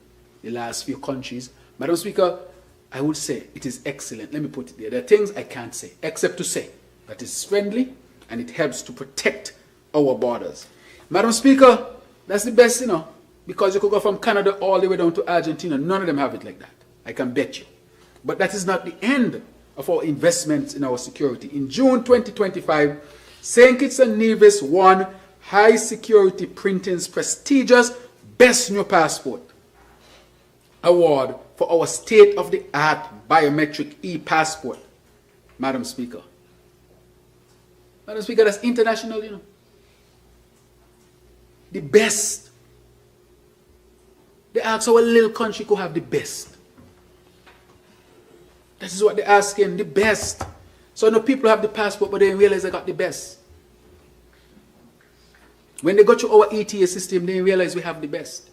the last few countries. Madam Speaker, I would say it is excellent. Let me put it there. There are things I can't say, except to say that it's friendly and it helps to protect our borders. Madam Speaker, that's the best, because you could go from Canada all the way down to Argentina. None of them have it like that. I can bet you. But that is not the end of our investments in our security. In June 2025, St. Kitts and Nevis won High Security Printing's prestigious Best New Passport Award for our state-of-the-art biometric e-passport. Madam Speaker. Madam Speaker, that's international, The best. They ask our little country could have the best. That is what they're asking, the best. So no people have the passport, but they didn't realize they got the best. When they go through our ETA system, they didn't realize we have the best.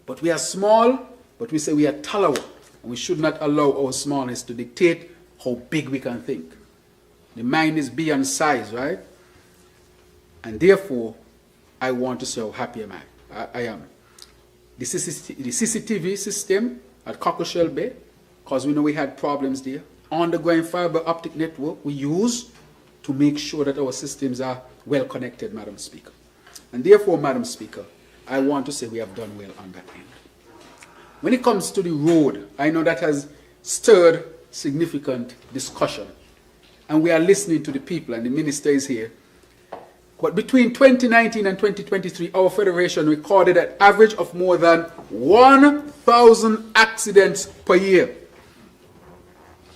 But we are small, but we say we are tolerant. And we should not allow our smallness to dictate how big we can think. The mind is beyond size, right? And therefore, I want to say how happy I am. The CCTV system at Cockleshell Bay, because we know we had problems there. Underground fiber optic network we use to make sure that our systems are well connected, Madam Speaker. And therefore, Madam Speaker, I want to say we have done well on that end. When it comes to the road, I know that has stirred significant discussion. And we are listening to the people, and the minister is here. But between 2019 and 2023, our federation recorded an average of more than 1,000 accidents per year.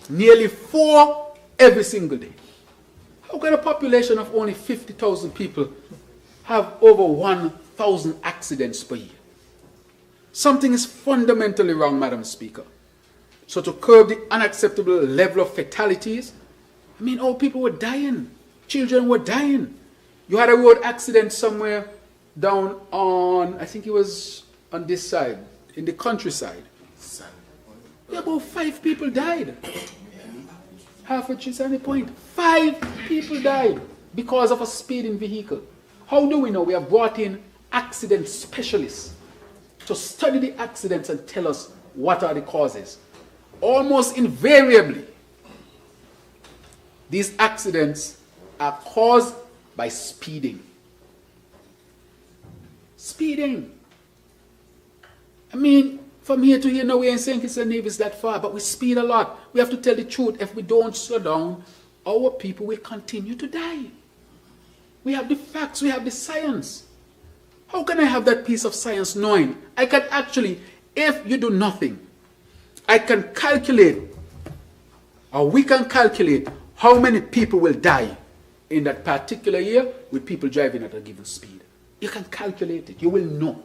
Nearly 4 every single day. How can a population of only 50,000 people have over 1,000 accidents per year? Something is fundamentally wrong, Madam Speaker. So to curb the unacceptable level of fatalities, our people were dying. Children were dying. You had a road accident somewhere down on, I think it was on this side, in the countryside. Yeah, about 5 people died. Half a Chisani Point. 5 people died because of a speeding vehicle. How do we know? We have brought in accident specialists to study the accidents and tell us what are the causes. Almost invariably, these accidents are caused by speeding. Speeding. From here to here, now we ain't saying Kitts and Nevis that far, but we speed a lot. We have to tell the truth. If we don't slow down, our people will continue to die. We have the facts, we have the science. How can I have that piece of science knowing? I can actually, if you do nothing, I can calculate, or we can calculate how many people will die in that particular year with people driving at a given speed. You can calculate it. You will know.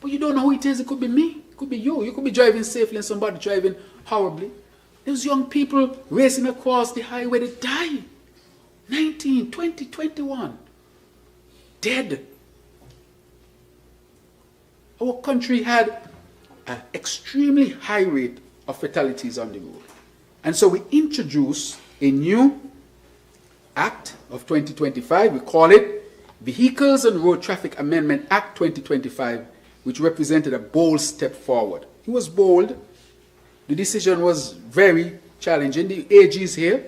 But you don't know who it is. It could be me. It could be you. You could be driving safely and somebody driving horribly. Those young people racing across the highway, they die. 19, 20, 21. Dead. Our country had an extremely high rate of fatalities on the road. And so we introduced a new Act of 2025. We call it Vehicles and Road Traffic Amendment Act 2025, which represented a bold step forward. It was bold. The decision was very challenging. The AG is here.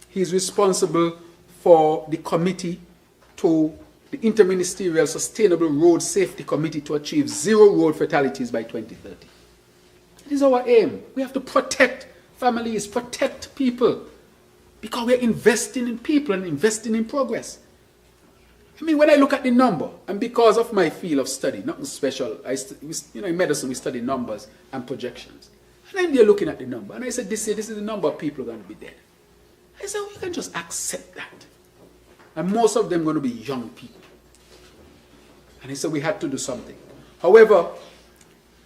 He's responsible for the committee to the Interministerial Sustainable Road Safety Committee to achieve 0 road fatalities by 2030. It is our aim. We have to protect families, protect people, because we're investing in people and investing in progress. I mean, when I look at the number, and because of my field of study, nothing special, in medicine we study numbers and projections. And I'm there looking at the number, and I said, this is the number of people who are going to be dead. I said, we can just accept that. And most of them are going to be young people. And he said we had to do something. However,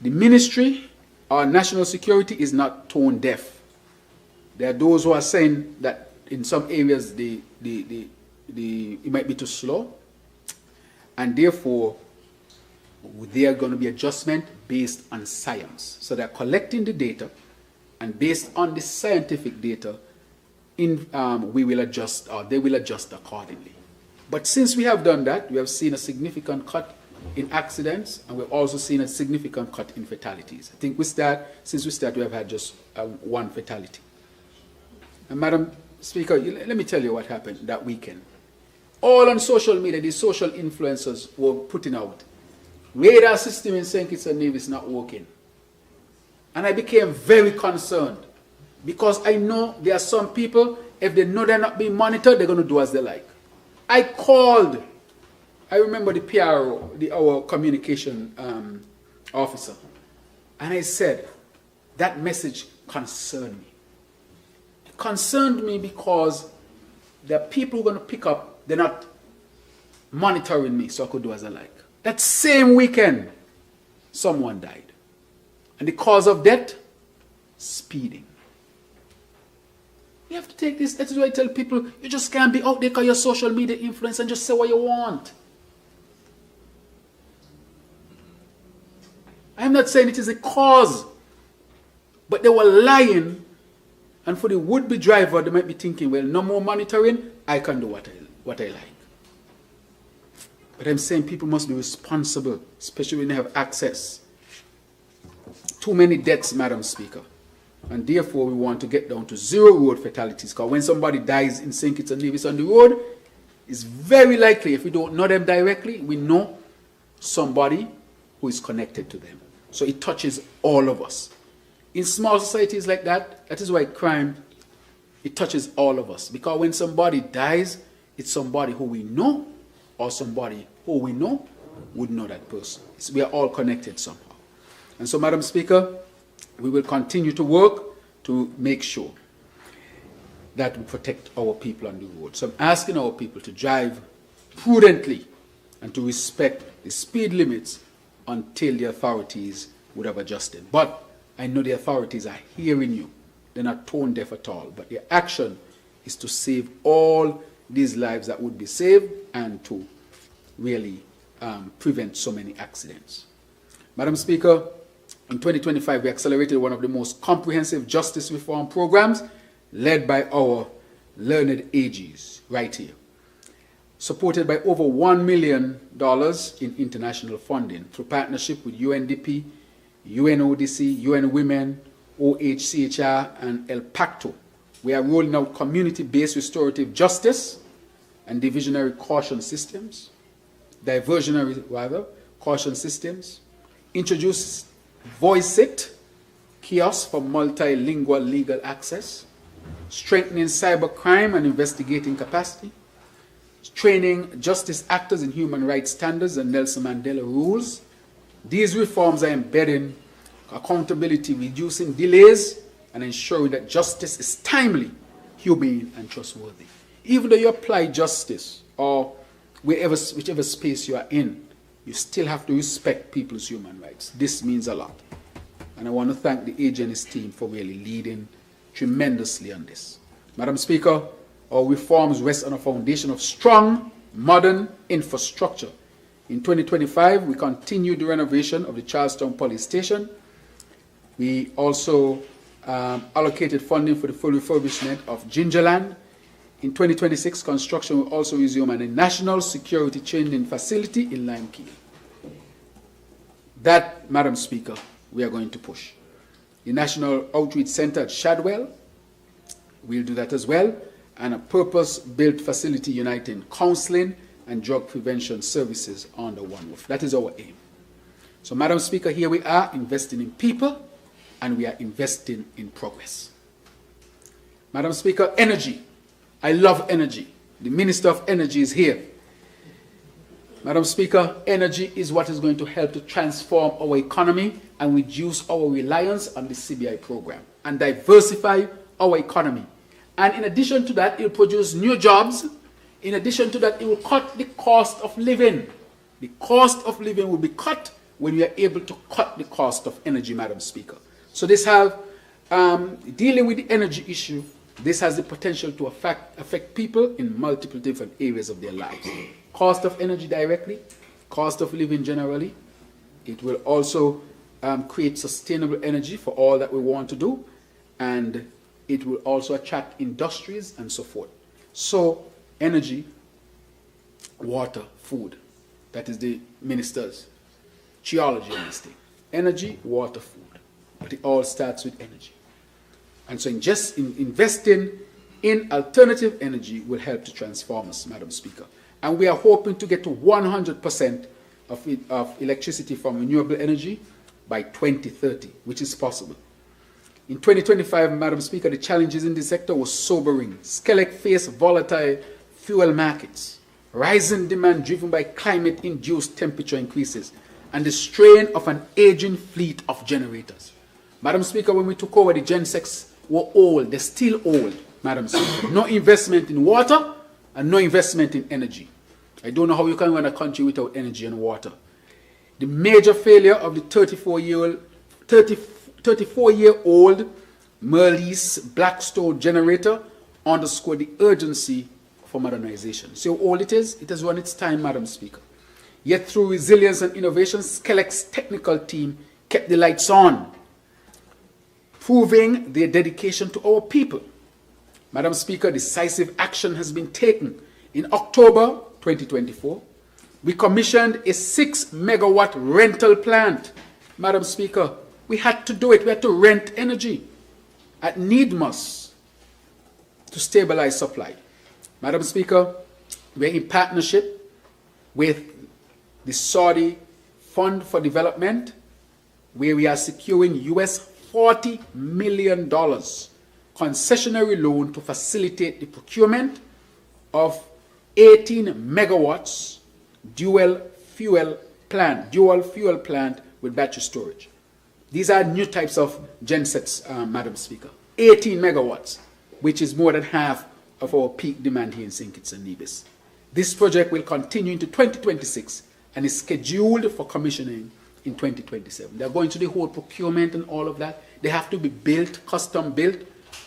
the ministry, our national security, is not tone deaf. There are those who are saying that in some areas it might be too slow. And therefore, there are going to be adjustment based on science. So they're collecting the data, and based on the scientific data, we will adjust, or they will adjust accordingly. But since we have done that, we have seen a significant cut in accidents, and we've also seen a significant cut in fatalities. I think since we started, we have had just 1 fatality. And Madam Speaker, let me tell you what happened that weekend. All on social media, these social influencers were putting out, radar system in St. Kitts and Nevis is not working. And I became very concerned, because I know there are some people, if they know they're not being monitored, they're going to do as they like. I called, I remember the PRO, our communication officer, and I said, that message concerned me. It concerned me because there are people who are going to pick up, they're not monitoring me so I could do as I like. That same weekend, someone died. And the cause of death, speeding. You have to take this. That is why I tell people, you just can't be out there because you're social media influence and just say what you want. I'm not saying it is a cause, but they were lying, and for the would-be driver, they might be thinking, well, no more monitoring, I can do what I like. But I'm saying people must be responsible, especially when they have access. Too many deaths, Madam Speaker. And therefore, we want to get down to 0 road fatalities. Because when somebody dies in St. Kitts and Nevis on the road, it's very likely, if we don't know them directly, we know somebody who is connected to them. So it touches all of us. In small societies like that, that is why crime, it touches all of us. Because when somebody dies, it's somebody who we know, or somebody who we know would know that person. We are all connected somehow. And so, Madam Speaker, we will continue to work to make sure that we protect our people on the road. So I'm asking our people to drive prudently and to respect the speed limits until the authorities would have adjusted. But I know the authorities are hearing you. They're not tone deaf at all. But their action is to save all these lives that would be saved and to really prevent so many accidents. Madam Speaker, in 2025, we accelerated one of the most comprehensive justice reform programs led by our learned AGs right here, supported by over $1 million in international funding through partnership with UNDP, UNODC, UN Women, OHCHR, and El Pacto. We are rolling out community-based restorative justice and diversionary caution systems, introduce Voice It, kiosk for multilingual legal access, strengthening cybercrime and investigating capacity, training justice actors in human rights standards and Nelson Mandela rules. These reforms are embedding accountability, reducing delays, and ensuring that justice is timely, humane, and trustworthy. Even though you apply justice or whichever space you are in, you still have to respect people's human rights. This means a lot. And I want to thank the AG and his team for really leading tremendously on this. Madam Speaker, our reforms rest on a foundation of strong, modern infrastructure. In 2025, we continue the renovation of the Charlestown Police Station. We also allocated funding for the full refurbishment of Gingerland. In 2026, construction will also resume at a national security training facility in Limekey. That, Madam Speaker, we are going to push. The National Outreach Center at Shadwell, we'll do that as well, and a purpose-built facility uniting counseling and drug prevention services under one roof. That is our aim. So, Madam Speaker, here we are investing in people and we are investing in progress. Madam Speaker, energy. I love energy. The Minister of Energy is here. Madam Speaker, energy is what is going to help to transform our economy and reduce our reliance on the CBI program and diversify our economy. And in addition to that, it will produce new jobs. In addition to that, it will cut the cost of living. The cost of living will be cut when we are able to cut the cost of energy, Madam Speaker. So this have, dealing with the energy issue, this has the potential to affect people in multiple different areas of their lives. Cost of energy directly, cost of living generally. It will also create sustainable energy for all that we want to do, and it will also attract industries and so forth. So energy, water, food. That is the minister's theology on this thing. Energy, water, food. But it all starts with energy. And so investing in alternative energy will help to transform us, Madam Speaker. And we are hoping to get to 100% of electricity from renewable energy by 2030, which is possible. In 2025, Madam Speaker, the challenges in this sector were sobering. Skelec faced volatile fuel markets, rising demand driven by climate-induced temperature increases, and the strain of an aging fleet of generators. Madam Speaker, when we took over, the gensets were old. They're still old, Madam Speaker. No investment in water and no investment in energy. I don't know how you can run a country without energy and water. The major failure of the 34-year-old Merlis Blackstone generator underscored the urgency for modernization. See how old it is? It has run its time, Madam Speaker. Yet through resilience and innovation, Skelec's technical team kept the lights on, proving their dedication to our people. Madam Speaker, decisive action has been taken. In October 2024, we commissioned a 6-megawatt rental plant. Madam Speaker, we had to do it. We had to rent energy at Nevis to stabilize supply. Madam Speaker, we're in partnership with the Saudi Fund for Development, where we are securing US $40 million concessionary loan to facilitate the procurement of 18 megawatts dual fuel plant with battery storage. These are new types of gensets, Madam Speaker. 18 megawatts, which is more than half of our peak demand here in St. Kitts and Nevis. This project will continue into 2026 and is scheduled for commissioning in 2027. They're going to the whole procurement and all of that. They have to be built, custom built.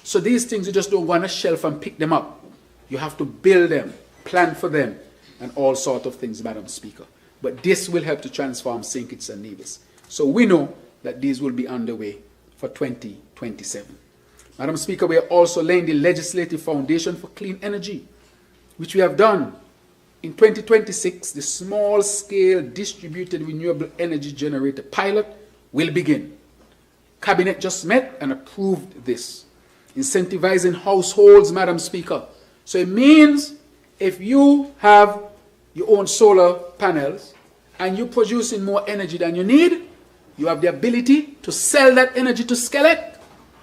So these things, you just don't go on a shelf and pick them up. You have to build them, plan for them, and all sorts of things, Madam Speaker. But this will help to transform St. Kitts and Nevis. So we know that these will be underway for 2027. Madam Speaker, we are also laying the legislative foundation for clean energy, which we have done. In 2026, the small-scale distributed renewable energy generator pilot will begin. Cabinet just met and approved this, incentivizing households, Madam Speaker. So it means if you have your own solar panels and you're producing more energy than you need, you have the ability to sell that energy to Skelec,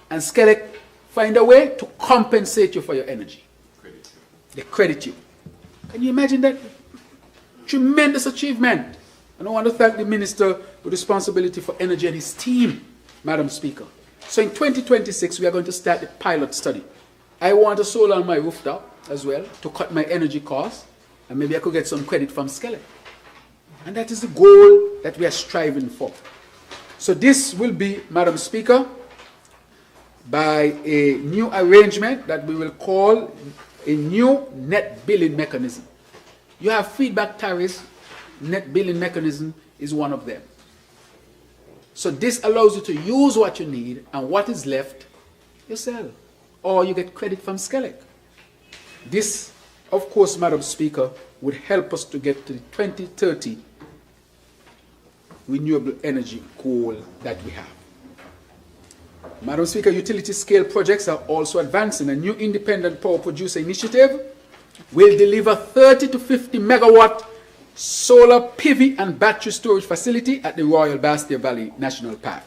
and Skelec find a way to compensate you for your energy. They credit you. Can you imagine that? Tremendous achievement. And I want to thank the Minister with responsibility for energy and his team, Madam Speaker. So in 2026, we are going to start the pilot study. I want a solar on my rooftop as well to cut my energy costs, and maybe I could get some credit from Skelec. And that is the goal that we are striving for. So this will be, Madam Speaker, by a new arrangement that we will call a new net billing mechanism. You have feedback tariffs, net billing mechanism is one of them. So this allows you to use what you need, and what is left, you sell. Or you get credit from Skelec. This, of course, Madam Speaker, would help us to get to the 2030 renewable energy goal that we have. Madam Speaker, utility scale projects are also advancing. A new independent power producer initiative will deliver 30 to 50 megawatt solar PV and battery storage facility at the Royal Bastia Valley National Park,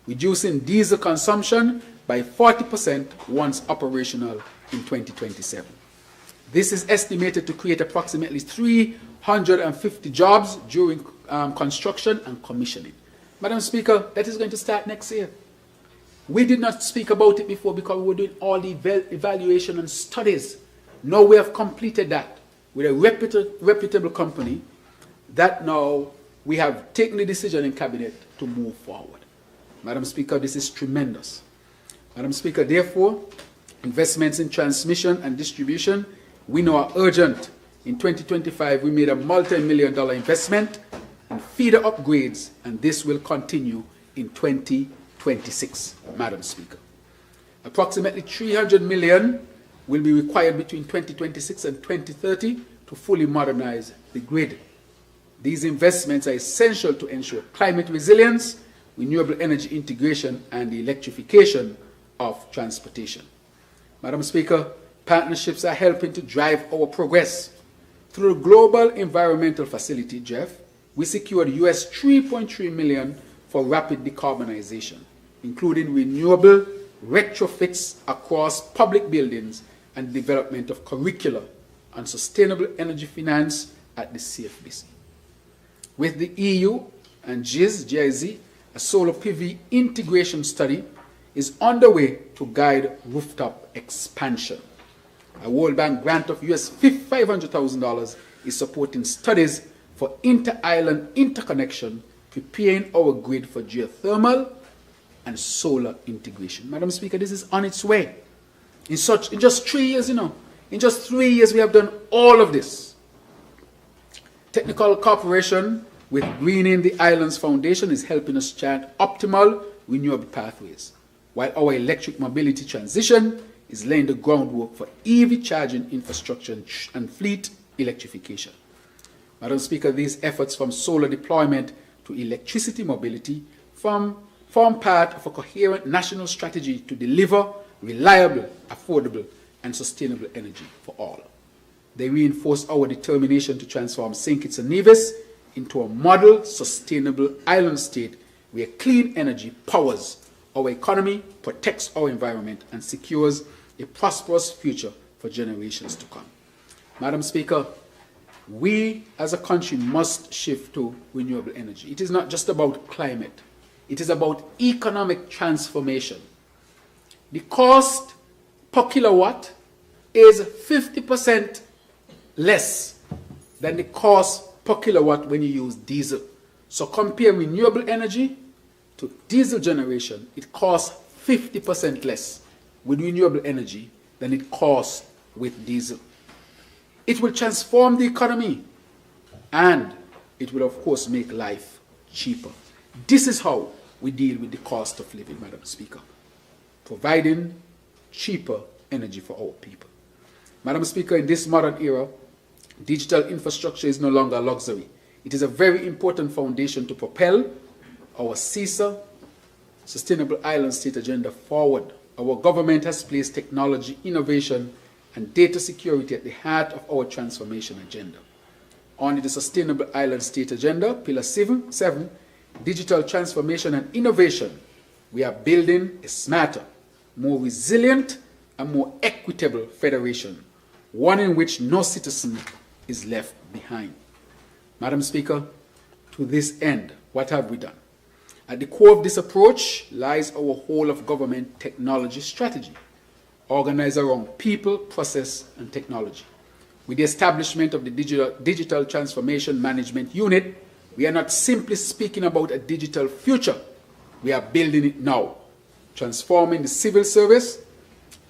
reducing diesel consumption by 40% once operational in 2027. This is estimated to create approximately 350 jobs during construction and commissioning. Madam Speaker, that is going to start next year. We did not speak about it before because we were doing all the evaluation and studies. Now we have completed that with a reputable company that now we have taken the decision in Cabinet to move forward. Madam Speaker, this is tremendous. Madam Speaker, therefore, investments in transmission and distribution we know are urgent. In 2025, we made a multi-million-dollar investment in feeder upgrades, and this will continue in 2026, Madam Speaker. Approximately $300 million will be required between 2026 and 2030 to fully modernize the grid. These investments are essential to ensure climate resilience, renewable energy integration, and the electrification of transportation. Madam Speaker, partnerships are helping to drive our progress. Through the Global Environmental Facility, Jeff, we secured US $3.3 million for rapid decarbonization, including renewable retrofits across public buildings and development of curricula on sustainable energy finance at the CFBC. With the EU and GIZ, a solar PV integration study is underway to guide rooftop expansion. A World Bank grant of US $500,000 is supporting studies for inter-island interconnection, preparing our grid for geothermal and solar integration. Madam Speaker, this is on its way. In just 3 years, in just 3 years we have done all of this. Technical cooperation with Greening the Islands Foundation is helping us chart optimal renewable pathways, while our electric mobility transition is laying the groundwork for EV charging infrastructure and fleet electrification. Madam Speaker, these efforts from solar deployment to electricity mobility form part of a coherent national strategy to deliver reliable, affordable, and sustainable energy for all. They reinforce our determination to transform St. Kitts and Nevis into a model sustainable island state where clean energy powers our economy, protects our environment, and secures a prosperous future for generations to come. Madam Speaker, we as a country must shift to renewable energy. It is not just about climate. It is about economic transformation. The cost per kilowatt is 50% less than the cost per kilowatt when you use diesel. So compare renewable energy to diesel generation, it costs 50% less with renewable energy than it costs with diesel. It will transform the economy, and it will of course make life cheaper. This is how we deal with the cost of living, Madam Speaker, providing cheaper energy for our people. Madam Speaker, in this modern era, digital infrastructure is no longer a luxury. It is a very important foundation to propel our CISA, Sustainable Island State Agenda, forward. Our government has placed technology, innovation, and data security at the heart of our transformation agenda. Under the Sustainable Island State Agenda, Pillar 7, Digital Transformation and Innovation, we are building a smarter, more resilient, and more equitable federation, one in which no citizen is left behind. Madam Speaker, to this end, what have we done? At the core of this approach lies our whole of government technology strategy, organized around people, process, and technology. With the establishment of the Digital Transformation Management Unit, we are not simply speaking about a digital future. We are building it now. transforming the civil service,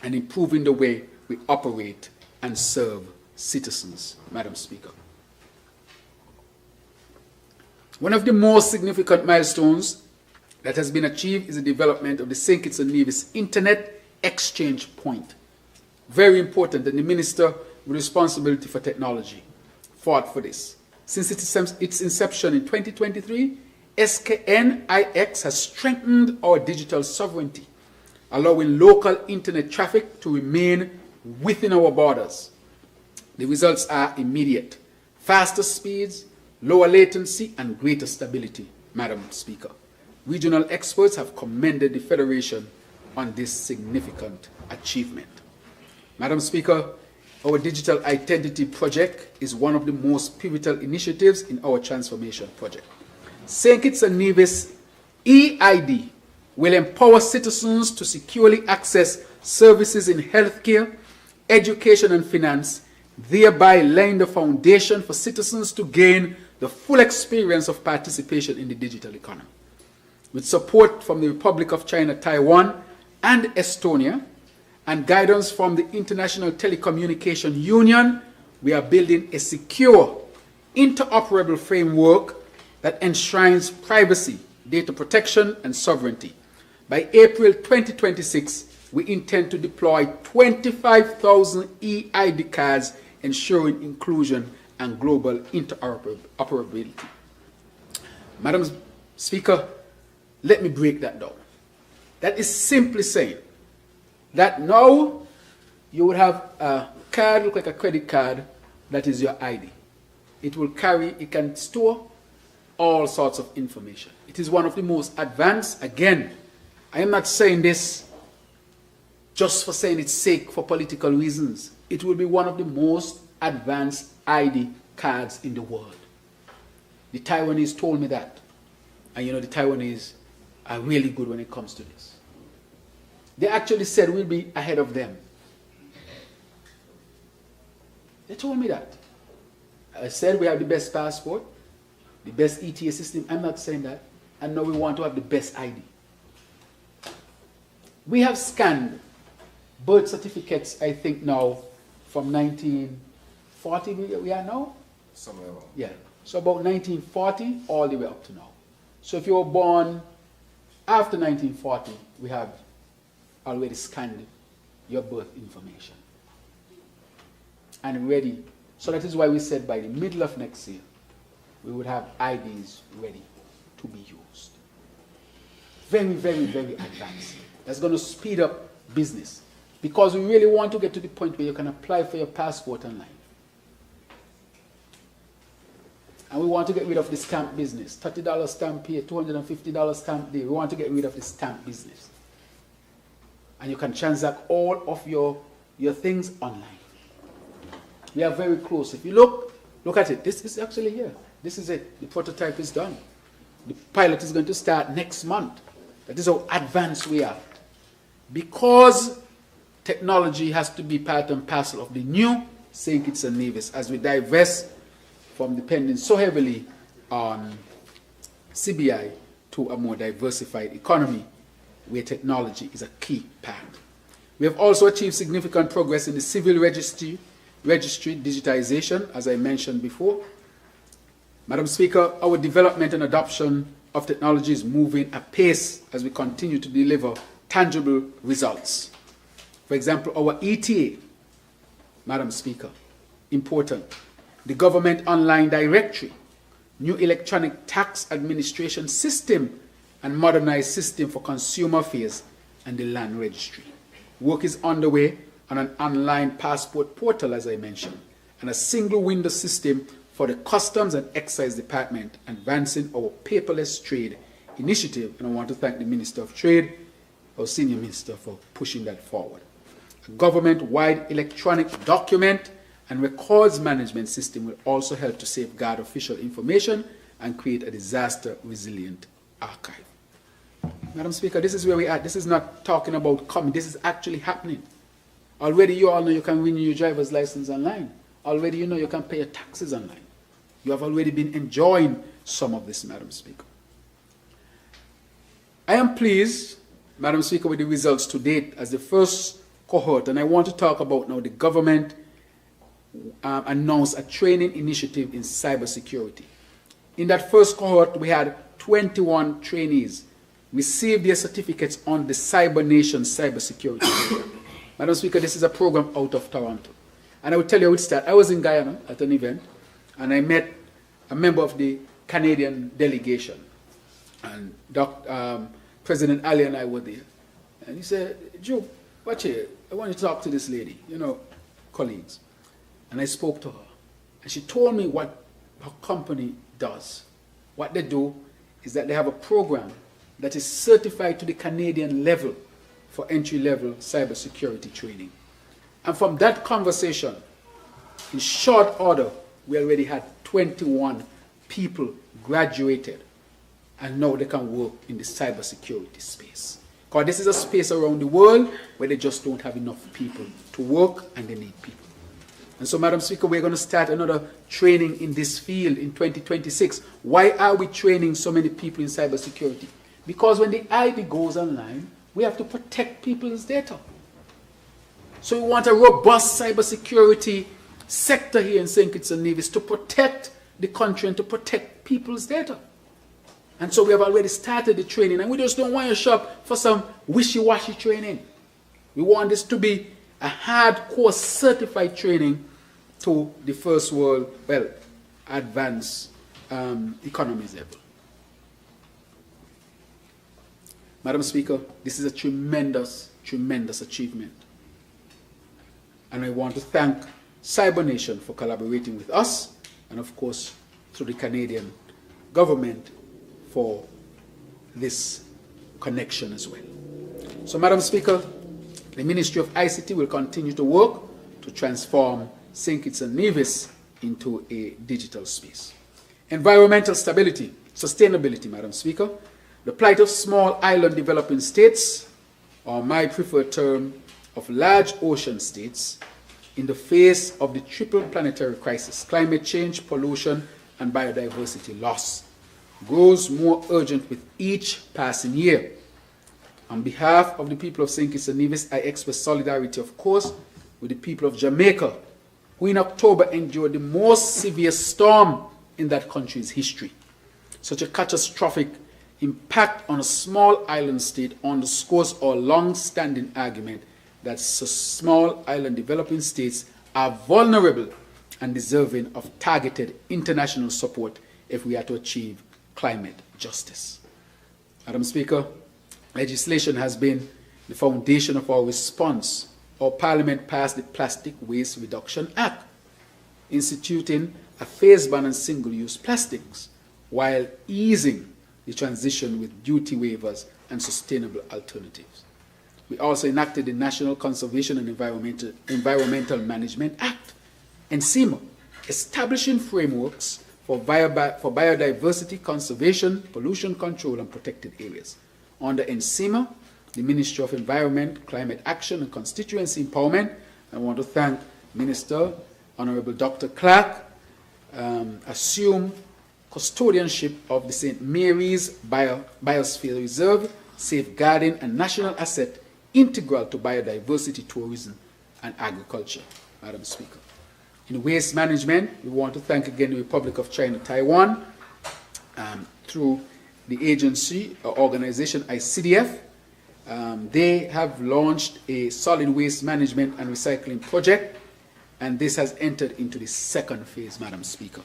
and improving the way we operate and serve citizens, Madam Speaker. One of the most significant milestones that has been achieved is the development of the St. Kitts and Nevis Internet Exchange Point. Very important that the Minister with responsibility for technology fought for this. Since its inception in 2023, SKNIX has strengthened our digital sovereignty, allowing local internet traffic to remain within our borders. The results are immediate: faster speeds, lower latency, and greater stability, Madam Speaker. Regional experts have commended the Federation on this significant achievement. Madam Speaker, our Digital Identity Project is one of the most pivotal initiatives in our transformation project. St. Kitts and Nevis EID will empower citizens to securely access services in healthcare, education, and finance, thereby laying the foundation for citizens to gain the full experience of participation in the digital economy. With support from the Republic of China, Taiwan, and Estonia, and guidance from the International Telecommunication Union, we are building a secure, interoperable framework that enshrines privacy, data protection, and sovereignty. By April 2026, we intend to deploy 25,000 EID cards, ensuring inclusion and global interoperability. Madam Speaker, let me break that down. That is simply saying that now you would have a card, look like a credit card, that is your ID. It can store all sorts of information. It is one of the most advanced. Again, I am not saying this just for saying its sake for political reasons. It will be one of the most advanced ID cards in the world. The Taiwanese told me that. And you know, the Taiwanese are really good when it comes to this. They actually said we'll be ahead of them. They told me that. I said we have the best passport, the best ETA system. I'm not saying that. And now we want to have the best ID. We have scanned birth certificates, I think now, from 1940 we are now? Somewhere around. Yeah. So about 1940 all the way up to now. So if you were born after 1940, we have already scanned your birth information. And ready. So that is why we said by the middle of next year, we would have IDs ready to be used. Very, very, very advanced. That's going to speed up business. Because we really want to get to the point where you can apply for your passport online. And we want to get rid of the stamp business. $30 stamp here, $250 stamp there. We want to get rid of the stamp business. And you can transact all of your things online. We are very close. If you look at it. This is actually here. This is it. The prototype is done. The pilot is going to start next month. That is how advanced we are. Because technology has to be part and parcel of the new St. Kitts and Nevis as we divest from depending so heavily on CBI to a more diversified economy where technology is a key part. We have also achieved significant progress in the civil registry digitization, as I mentioned before. Madam Speaker, our development and adoption of technology is moving apace as we continue to deliver tangible results. For example, our ETA, Madam Speaker, important. The Government Online Directory, new electronic tax administration system, and modernized system for consumer affairs and the land registry. Work is underway on an online passport portal, as I mentioned, and a single window system for the Customs and Excise Department, advancing our paperless trade initiative. And I want to thank the Minister of Trade, our Senior Minister, for pushing that forward. A government-wide electronic document and records management system will also help to safeguard official information and create a disaster-resilient archive. Madam Speaker, this is where we are. This is not talking about coming. This is actually happening. Already you all know you can renew your driver's license online. Already you know you can pay your taxes online. You have already been enjoying some of this, Madam Speaker. I am pleased Madam Speaker, with the results to date as the first cohort, and I want to talk about now the government announced a training initiative in cybersecurity. In that first cohort, we had 21 trainees receive their certificates on the Cyber Nation cybersecurity program. Madam Speaker, this is a program out of Toronto. And I will tell you how it started. I was in Guyana at an event, and I met a member of the Canadian delegation. And President Ali and I were there. And he said, Joe, watch here. I want you to talk to this lady, colleagues. And I spoke to her. And she told me what her company does. What they do is that they have a program that is certified to the Canadian level for entry-level cybersecurity training. And from that conversation, in short order, we already had 21 people graduated, and now they can work in the cybersecurity space. Because this is a space around the world where they just don't have enough people to work, and they need people. And so, Madam Speaker, we're going to start another training in this field in 2026. Why are we training so many people in cybersecurity? Because when the ID goes online, we have to protect people's data. So we want a robust cybersecurity sector here in St. Kitts and Nevis to protect the country and to protect people's data. And so we have already started the training, and we just don't want to shop for some wishy-washy training. We want this to be a hardcore certified training to the first world, advanced economies level. Madam Speaker, this is a tremendous, tremendous achievement. And I want to thank Cyber Nation for collaborating with us, and of course, through the Canadian government for this connection as well. So, Madam Speaker, the Ministry of ICT will continue to work to transform St. Kitts and Nevis into a digital space. Environmental stability, sustainability, Madam Speaker. The plight of small island developing states, or my preferred term of large ocean states, in the face of the triple planetary crisis, climate change, pollution, and biodiversity loss, grows more urgent with each passing year. On behalf of the people of St. Kitts and Nevis, I express solidarity, of course, with the people of Jamaica, who in October endured the most severe storm in that country's history. Such a catastrophic impact on a small island state underscores our long-standing argument that small island developing states are vulnerable and deserving of targeted international support if we are to achieve climate justice. Madam Speaker, legislation has been the foundation of our response. Our Parliament passed the Plastic Waste Reduction Act, instituting a phase ban on single-use plastics while easing the transition with duty waivers and sustainable alternatives. We also enacted the National Conservation and Environmental Management Act, NCEMA, establishing frameworks for biodiversity conservation, pollution control, and protected areas. Under NCEMA, the Ministry of Environment, Climate Action, and Constituency Empowerment, I want to thank Minister Honorable Dr. Clark, assume custodianship of the St. Mary's Biosphere Reserve, safeguarding a national asset integral to biodiversity, tourism, and agriculture, Madam Speaker. In waste management, we want to thank again the Republic of China, Taiwan, through the agency or organization ICDF. They have launched a solid waste management and recycling project, and this has entered into the second phase, Madam Speaker,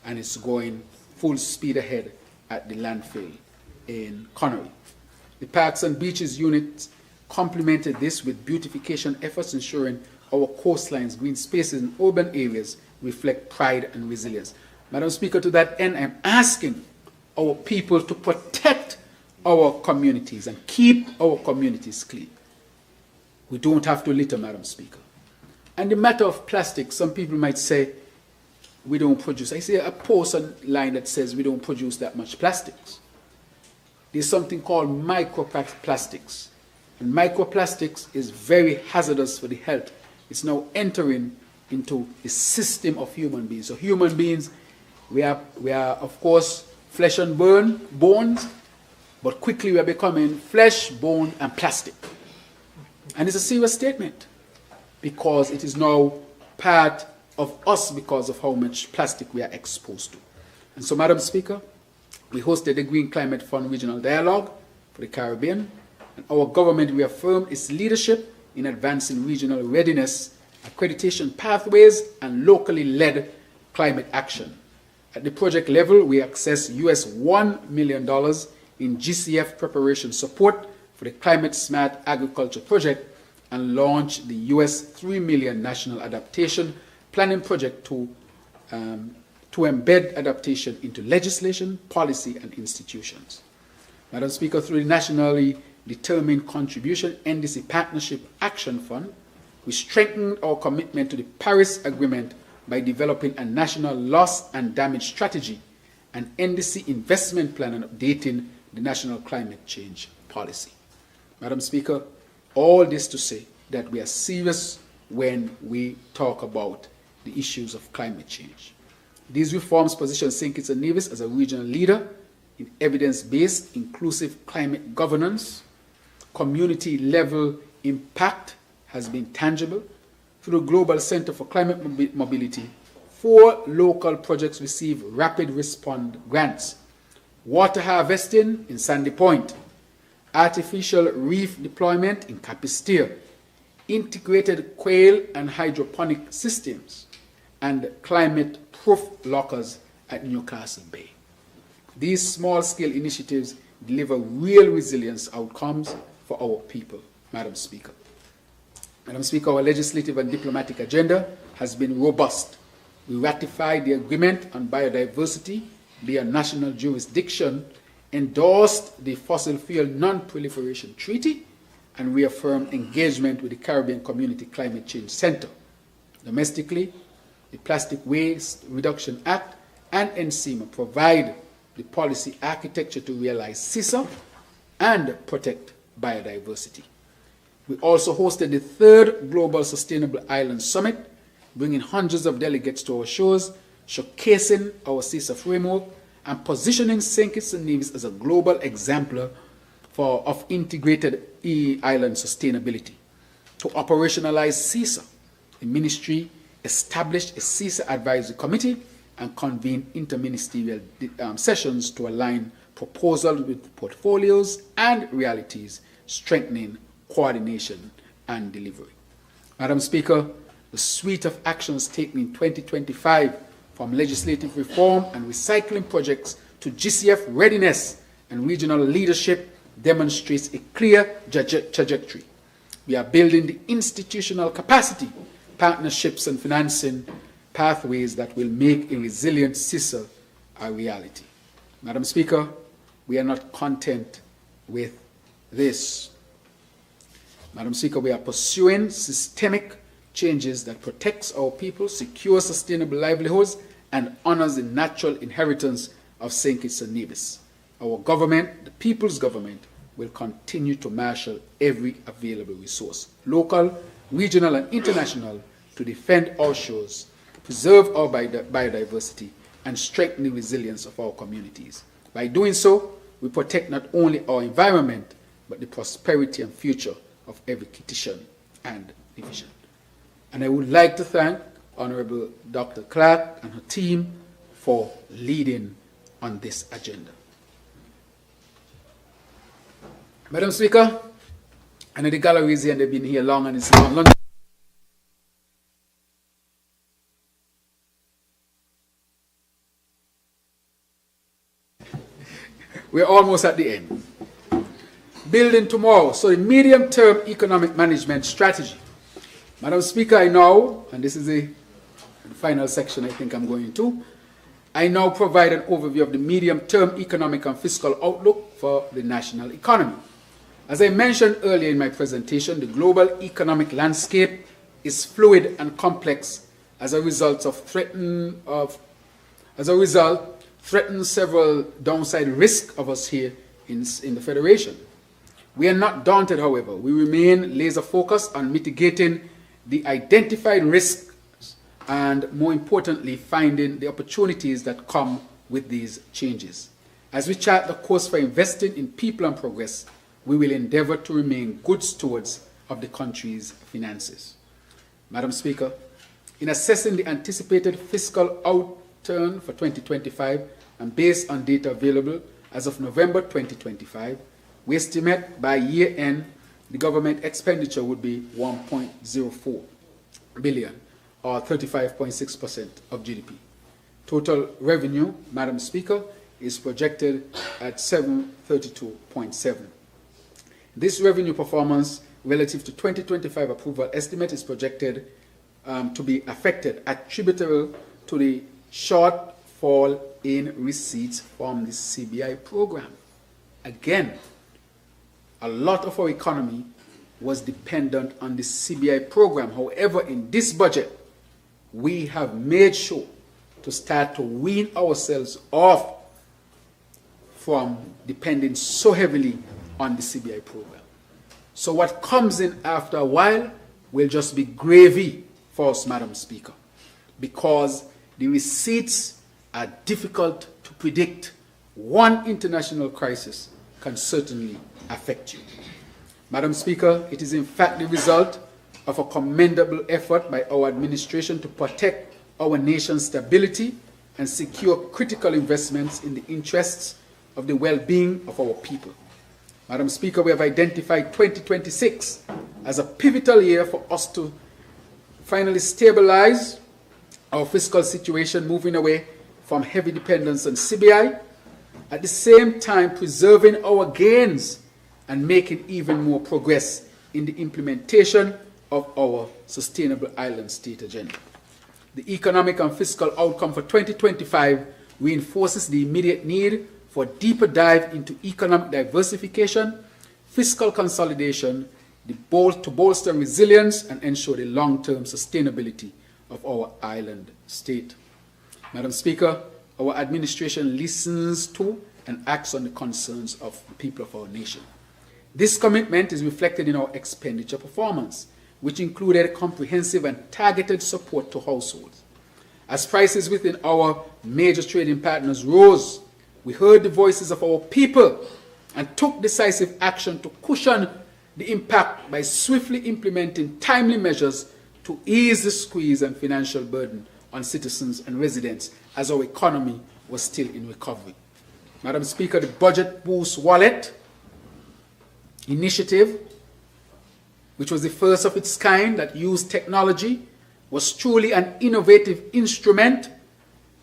and it's going full speed ahead at the landfill in Connery. The Parks and Beaches Unit complemented this with beautification efforts, ensuring our coastlines, green spaces, and urban areas reflect pride and resilience. Madam Speaker, to that end, I'm asking our people to protect our communities and keep our communities clean. We don't have to litter, Madam Speaker. And the matter of plastic, some people might say, we don't produce. I see a post online that says we don't produce that much plastics. There's something called microplastics. And microplastics is very hazardous for the health. It's now entering into the system of human beings. So human beings, we are of course flesh and bones, but quickly we are becoming flesh, bone, and plastic. And it's a serious statement because it is now part of us because of how much plastic we are exposed to. And so, Madam Speaker, we hosted the Green Climate Fund Regional Dialogue for the Caribbean, and our government reaffirmed its leadership in advancing regional readiness, accreditation pathways, and locally led climate action. At the project level, we access US $1 million in GCF preparation support for the Climate Smart Agriculture Project and launched the US $3 million National Adaptation Planning Project to embed adaptation into legislation, policy, and institutions. Madam Speaker, through the nationally determined contribution NDC Partnership Action Fund, we strengthened our commitment to the Paris Agreement by developing a national loss and damage strategy, an NDC investment plan, and updating the national climate change policy. Madam Speaker, all this to say that we are serious when we talk about the issues of climate change. These reforms position St. Kitts and Nevis as a regional leader in evidence-based, inclusive climate governance. Community-level impact has been tangible. Through the Global Center for Climate Mobility, 4 local projects receive rapid response grants. Water harvesting in Sandy Point, artificial reef deployment in Capisteer, integrated quail and hydroponic systems, and climate-proof lockers at Newcastle Bay. These small-scale initiatives deliver real resilience outcomes for our people, Madam Speaker. Madam Speaker, our legislative and diplomatic agenda has been robust. We ratified the agreement on biodiversity via national jurisdiction, endorsed the Fossil Fuel Non-Proliferation Treaty, and reaffirmed engagement with the Caribbean Community Climate Change Center. Domestically, the Plastic Waste Reduction Act and NCEMA provide the policy architecture to realize CISA and protect biodiversity. We also hosted the 3rd Global Sustainable Island Summit, bringing hundreds of delegates to our shores, showcasing our CISA framework and positioning St. Kitts and Nevis as a global exemplar of integrated island sustainability. To operationalize CISA, the ministry established a CISA advisory committee and convened interministerial sessions to align proposals with portfolios and realities, strengthening coordination and delivery. Madam Speaker, the suite of actions taken in 2025, from legislative reform and recycling projects to GCF readiness and regional leadership, demonstrates a clear trajectory. We are building the institutional capacity, partnerships, and financing pathways that will make a resilient CISA a reality. Madam Speaker, we are not content with this. Madam Speaker, we are pursuing systemic changes that protects our people, secures sustainable livelihoods, and honors the natural inheritance of St. Kitts and Nevis. Our government, the people's government, will continue to marshal every available resource, local, regional, and international, to defend our shores, preserve our biodiversity, and strengthen the resilience of our communities. By doing so, we protect not only our environment, but the prosperity and future of every Kittitian and division. And I would like to thank Honorable Dr. Clark and her team for leading on this agenda. Madam Speaker, I know the gallery is here and they've been here long and it's long lunch. We're almost at the end. Building tomorrow. So the medium-term economic management strategy. Madam Speaker, I now, and this is the final section I think I'm going to, I now provide an overview of the medium-term economic and fiscal outlook for the national economy. As I mentioned earlier in my presentation, the global economic landscape is fluid and complex as a result threatens several downside risks of us here in the Federation. We are not daunted, however. We remain laser focused on mitigating the identified risks and, more importantly, finding the opportunities that come with these changes. As we chart the course for investing in people and progress, we will endeavor to remain good stewards of the country's finances. Madam Speaker, in assessing the anticipated fiscal outturn for 2025 and based on data available as of November 2025, we estimate by year end the government expenditure would be 1.04 billion or 35.6% of GDP. Total revenue, Madam Speaker, is projected at 732.7. This revenue performance relative to 2025 approval estimate is projected to be affected, attributable to the shortfall in receipts from the CBI program. Again, a lot of our economy was dependent on the CBI program. However, in this budget, we have made sure to start to wean ourselves off from depending so heavily on the CBI program. So what comes in after a while will just be gravy for us, Madam Speaker, because the receipts are difficult to predict. One international crisis can certainly affect you. Madam Speaker, it is in fact the result of a commendable effort by our administration to protect our nation's stability and secure critical investments in the interests of the well-being of our people. Madam Speaker, we have identified 2026 as a pivotal year for us to finally stabilize our fiscal situation, moving away from heavy dependence on CBI, at the same time preserving our gains and making even more progress in the implementation of our Sustainable Island State agenda. The economic and fiscal outcome for 2025 reinforces the immediate need for a deeper dive into economic diversification, fiscal consolidation, to bolster resilience and ensure the long-term sustainability of our island state. Madam Speaker, our administration listens to and acts on the concerns of the people of our nation. This commitment is reflected in our expenditure performance, which included comprehensive and targeted support to households. As prices within our major trading partners rose, we heard the voices of our people and took decisive action to cushion the impact by swiftly implementing timely measures to ease the squeeze and financial burden on citizens and residents as our economy was still in recovery. Madam Speaker, the Budget Boost Wallet initiative, which was the first of its kind that used technology, was truly an innovative instrument,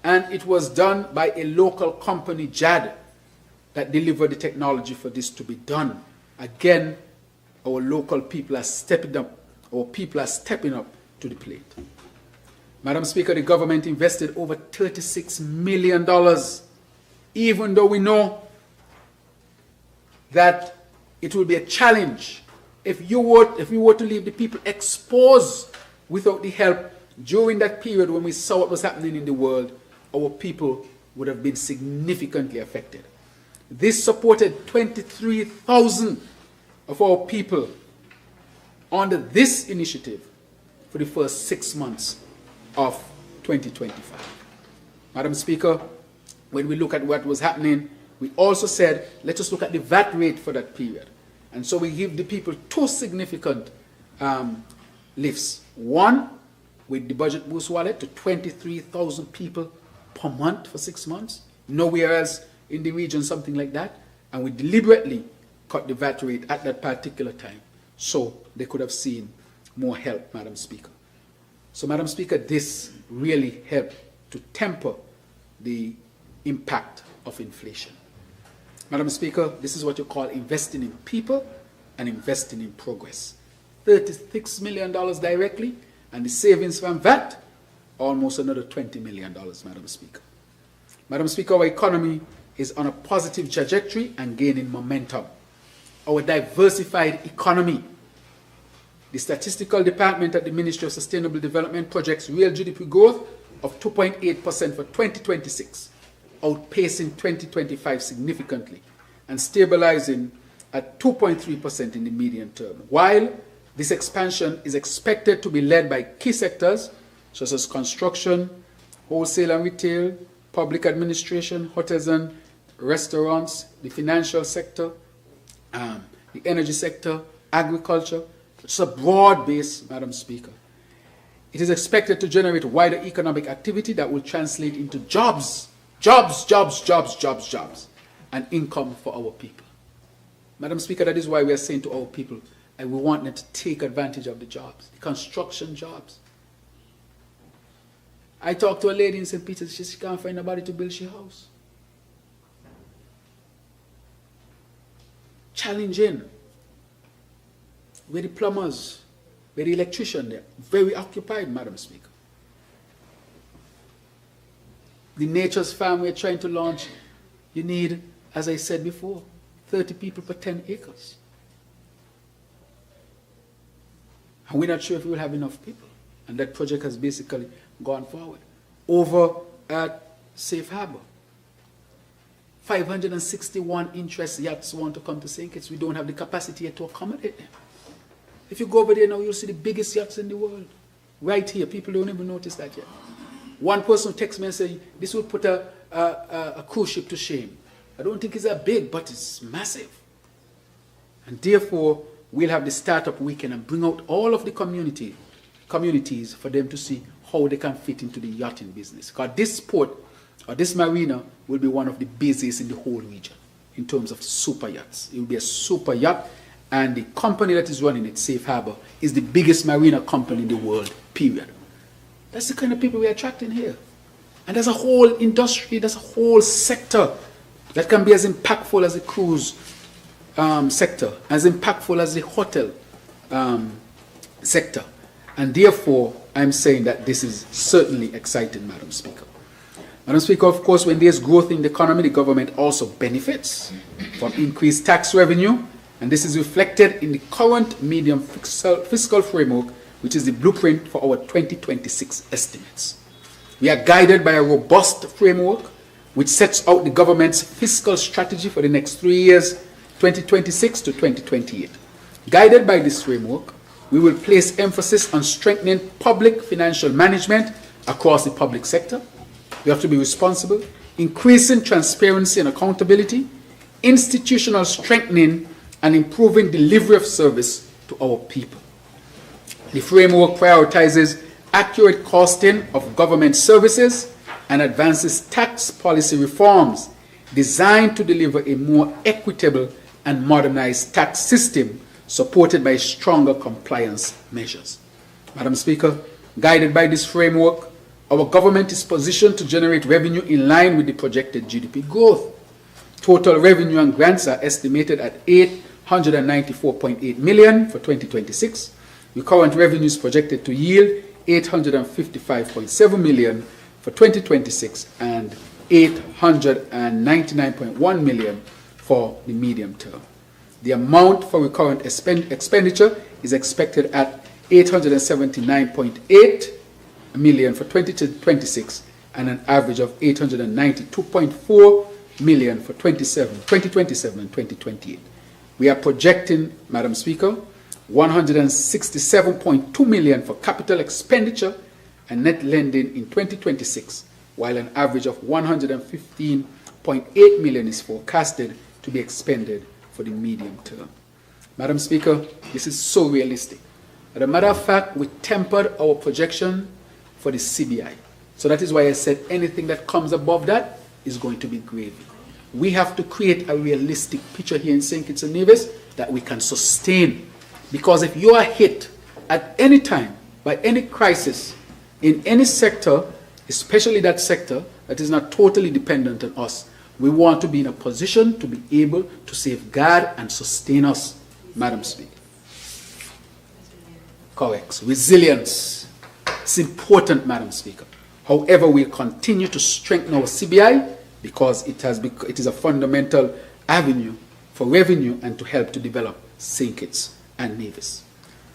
and it was done by a local company, JAD, that delivered the technology for this to be done. Again, our local people are stepping up, to the plate. Madam Speaker, the government invested over $36 million, even though we know that it will be a challenge if we were to leave the people exposed without the help during that period when we saw what was happening in the world. Our people would have been significantly affected. This supported 23,000 of our people under this initiative for the first 6 months of 2025. Madam Speaker, when we look at what was happening, we also said, let us look at the VAT rate for that period. And so we give the people two significant lifts. One, with the Budget Boost Wallet to 23,000 people per month for 6 months. Nowhere else in the region something like that. And we deliberately cut the VAT rate at that particular time so they could have seen more help, Madam Speaker. So, Madam Speaker, this really helped to temper the impact of inflation. Madam Speaker, this is what you call investing in people and investing in progress. $36 million directly, and the savings from VAT, almost another $20 million, Madam Speaker. Madam Speaker, our economy is on a positive trajectory and gaining momentum. Our diversified economy. The Statistical Department at the Ministry of Sustainable Development projects real GDP growth of 2.8% for 2026, outpacing 2025 significantly and stabilizing at 2.3% in the medium term. While this expansion is expected to be led by key sectors such as construction, wholesale and retail, public administration, hotels and restaurants, the financial sector, the energy sector, agriculture. It's a broad base, Madam Speaker. It is expected to generate wider economic activity that will translate into jobs, and income for our people. Madam Speaker, that is why we are saying to our people, and we want them to take advantage of the jobs, the construction jobs. I talked to a lady in St. Peter's, she can't find nobody to build her house. Challenging. Where the plumbers, where the electrician, they're very occupied, Madam Speaker. The Nature's Farm we're trying to launch, you need, as I said before, 30 people per 10 acres. And we're not sure if we will have enough people. And that project has basically gone forward. Over at Safe Harbor, 561 interest yachts want to come to St. Kitts. We don't have the capacity yet to accommodate them. If you go over there now, you'll see the biggest yachts in the world. Right here, people don't even notice that yet. One person texted me and said, this will put a cruise ship to shame. I don't think it's that big, but it's massive. And therefore, we'll have the startup weekend and bring out all of the communities for them to see how they can fit into the yachting business. Because this port, or this marina, will be one of the busiest in the whole region in terms of super yachts. It will be a super yacht, and the company that is running it, Safe Harbor, is the biggest marina company in the world, period. That's the kind of people we're attracting here. And there's a whole industry, there's a whole sector that can be as impactful as the cruise sector, as impactful as the hotel sector. And therefore, I'm saying that this is certainly exciting, Madam Speaker. Madam Speaker, of course, when there's growth in the economy, the government also benefits from increased tax revenue, and this is reflected in the current medium fiscal framework, which is the blueprint for our 2026 estimates. We are guided by a robust framework which sets out the government's fiscal strategy for the next 3 years, 2026 to 2028. Guided by this framework, we will place emphasis on strengthening public financial management across the public sector. We have to be responsible, increasing transparency and accountability, institutional strengthening, and improving delivery of service to our people. The framework prioritizes accurate costing of government services and advances tax policy reforms designed to deliver a more equitable and modernized tax system supported by stronger compliance measures. Madam Speaker, guided by this framework, our government is positioned to generate revenue in line with the projected GDP growth. Total revenue and grants are estimated at $894.8 million for 2026. The current revenue is projected to yield $855.7 million for 2026 and $899.1 million for the medium term. The amount for recurrent expenditure is expected at $879.8 million for 2026 and an average of $892.4 million for 2027 and 2028. We are projecting, Madam Speaker, $167.2 million for capital expenditure and net lending in 2026, while an average of $115.8 million is forecasted to be expended for the medium term. Madam Speaker, this is so realistic. As a matter of fact, we tempered our projection for the CBI. So that is why I said anything that comes above that is going to be gravy. We have to create a realistic picture here in St. Kitts and Nevis that we can sustain. Because if you are hit at any time by any crisis in any sector, especially that sector that is not totally dependent on us, we want to be in a position to be able to safeguard and sustain us, Madam Speaker. Correct. Resilience. It's important, Madam Speaker. However, we'll continue to strengthen our CBI because it is a fundamental avenue for revenue and to help to develop St. Kitts and Nevis.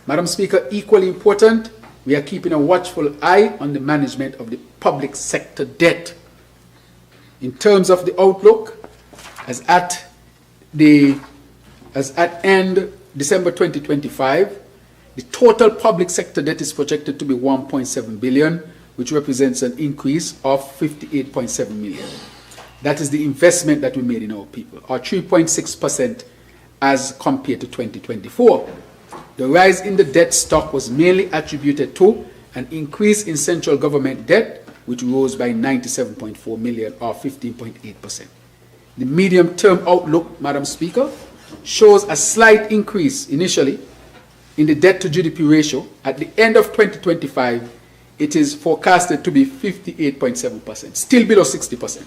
Madam Speaker, equally important, we are keeping a watchful eye on the management of the public sector debt. In terms of the outlook, as at end December 2025, the total public sector debt is projected to be $1.7 billion, which represents an increase of $58.7 million. That is the investment that we made in our people, or 3.6% as compared to 2024. The rise in the debt stock was mainly attributed to an increase in central government debt, which rose by 97.4 million, or 15.8%. The medium-term outlook, Madam Speaker, shows a slight increase initially in the debt to GDP ratio. At the end of 2025, it is forecasted to be 58.7%, still below 60%,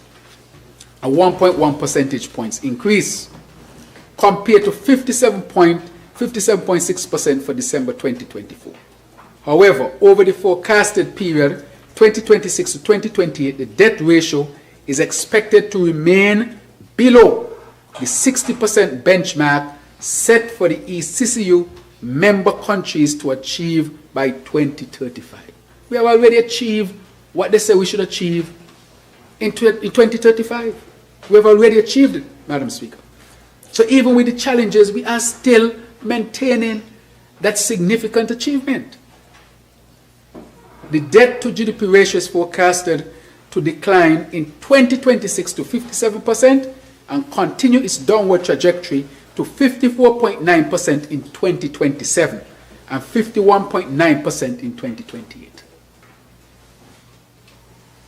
a 1.1 percentage points increase compared to 57.6% for December 2024. However, over the forecasted period 2026 to 2028, the debt ratio is expected to remain below the 60% benchmark set for the ECCU member countries to achieve by 2035. We have already achieved what they say we should achieve in 2035. We have already achieved it, Madam Speaker. So even with the challenges, we are still maintaining that significant achievement. The debt to GDP ratio is forecasted to decline in 2026 to 57% and continue its downward trajectory to 54.9% in 2027 and 51.9% in 2028.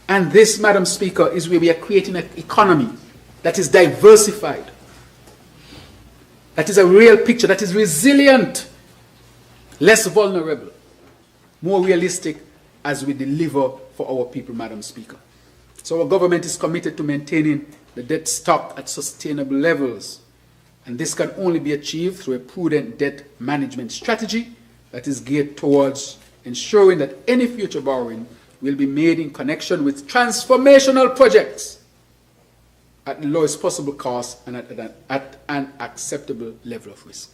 And this, Madam Speaker, is where we are creating an economy that is diversified, that is a real picture, that is resilient, less vulnerable, more realistic as we deliver for our people, Madam Speaker. So our government is committed to maintaining the debt stock at sustainable levels. And this can only be achieved through a prudent debt management strategy that is geared towards ensuring that any future borrowing will be made in connection with transformational projects at the lowest possible cost and at an acceptable level of risk.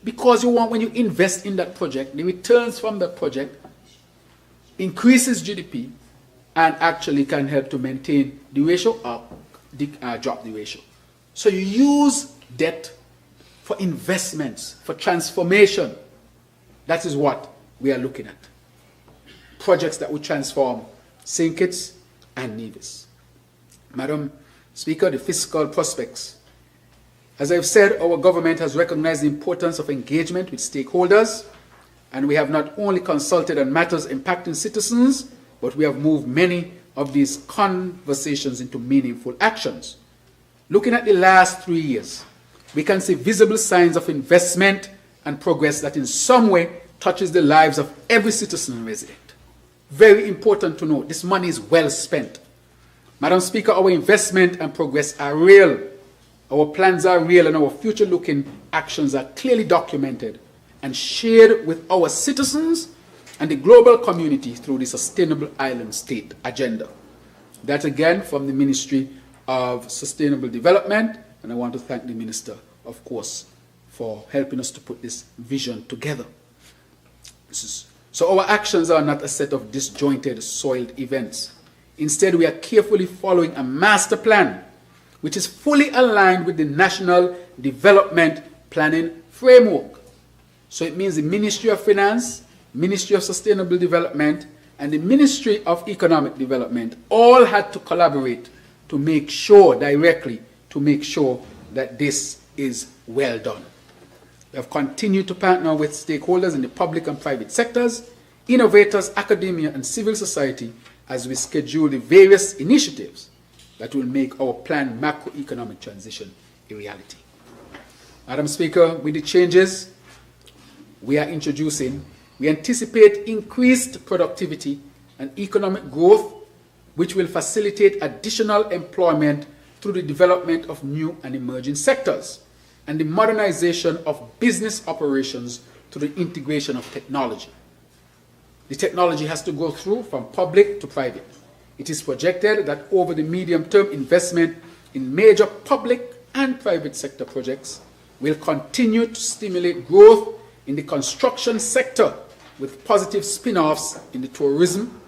Because you want, when you invest in that project, the returns from that project increases GDP and actually can help to maintain the ratio or drop the ratio. So you use debt for investments, for transformation. That is what we are looking at. Projects that will transform St. Kitts and Nevis. Madam Speaker, the fiscal prospects. As I've said, our government has recognized the importance of engagement with stakeholders, and we have not only consulted on matters impacting citizens, but we have moved many of these conversations into meaningful actions. Looking at the last 3 years, we can see visible signs of investment and progress that in some way touches the lives of every citizen and resident. Very important to note, this money is well spent. Madam Speaker, our investment and progress are real. Our plans are real and our future-looking actions are clearly documented and shared with our citizens and the global community through the Sustainable Island State Agenda. That again from the Ministry of Sustainable Development, and I want to thank the Minister, of course, for helping us to put this vision together. So our actions are not a set of disjointed, soiled events. Instead, we are carefully following a master plan which is fully aligned with the National Development Planning Framework. So it means the Ministry of Finance, Ministry of Sustainable Development, and the Ministry of Economic Development all had to collaborate to make sure, directly, to make sure that this is well done. We have continued to partner with stakeholders in the public and private sectors, innovators, academia, and civil society as we schedule the various initiatives that will make our planned macroeconomic transition a reality. Madam Speaker, with the changes we are introducing, we anticipate increased productivity and economic growth, which will facilitate additional employment through the development of new and emerging sectors and the modernization of business operations through the integration of technology. The technology has to go through from public to private. It is projected that over the medium-term, investment in major public and private sector projects will continue to stimulate growth in the construction sector with positive spin-offs in the tourism,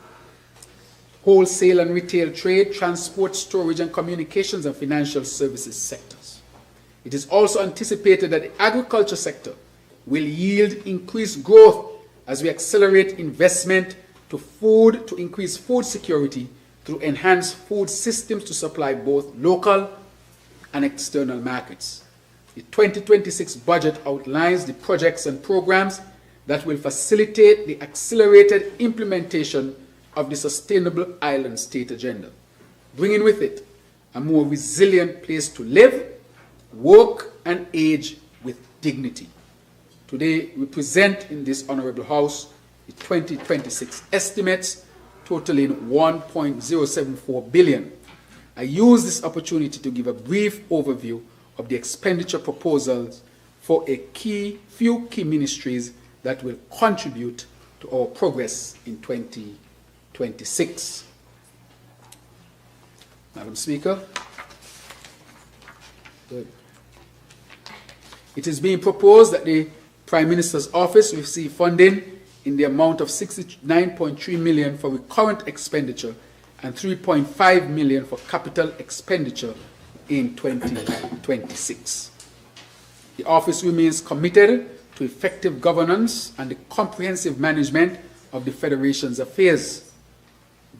wholesale and retail trade, transport, storage and communications, and financial services sectors. It is also anticipated that the agriculture sector will yield increased growth as we accelerate investment to increase food security through enhanced food systems to supply both local and external markets. The 2026 budget outlines the projects and programs that will facilitate the accelerated implementation of the Sustainable Island State Agenda, bringing with it a more resilient place to live, work, and age with dignity. Today, we present in this Honorable House the 2026 estimates totaling 1.074 billion. I use this opportunity to give a brief overview of the expenditure proposals for a few key ministries that will contribute to our progress in 2026. Madam Speaker, it is being proposed that the Prime Minister's Office receive funding in the amount of 69.3 million for recurrent expenditure and 3.5 million for capital expenditure in 2026. The office remains committed to effective governance and the comprehensive management of the Federation's affairs.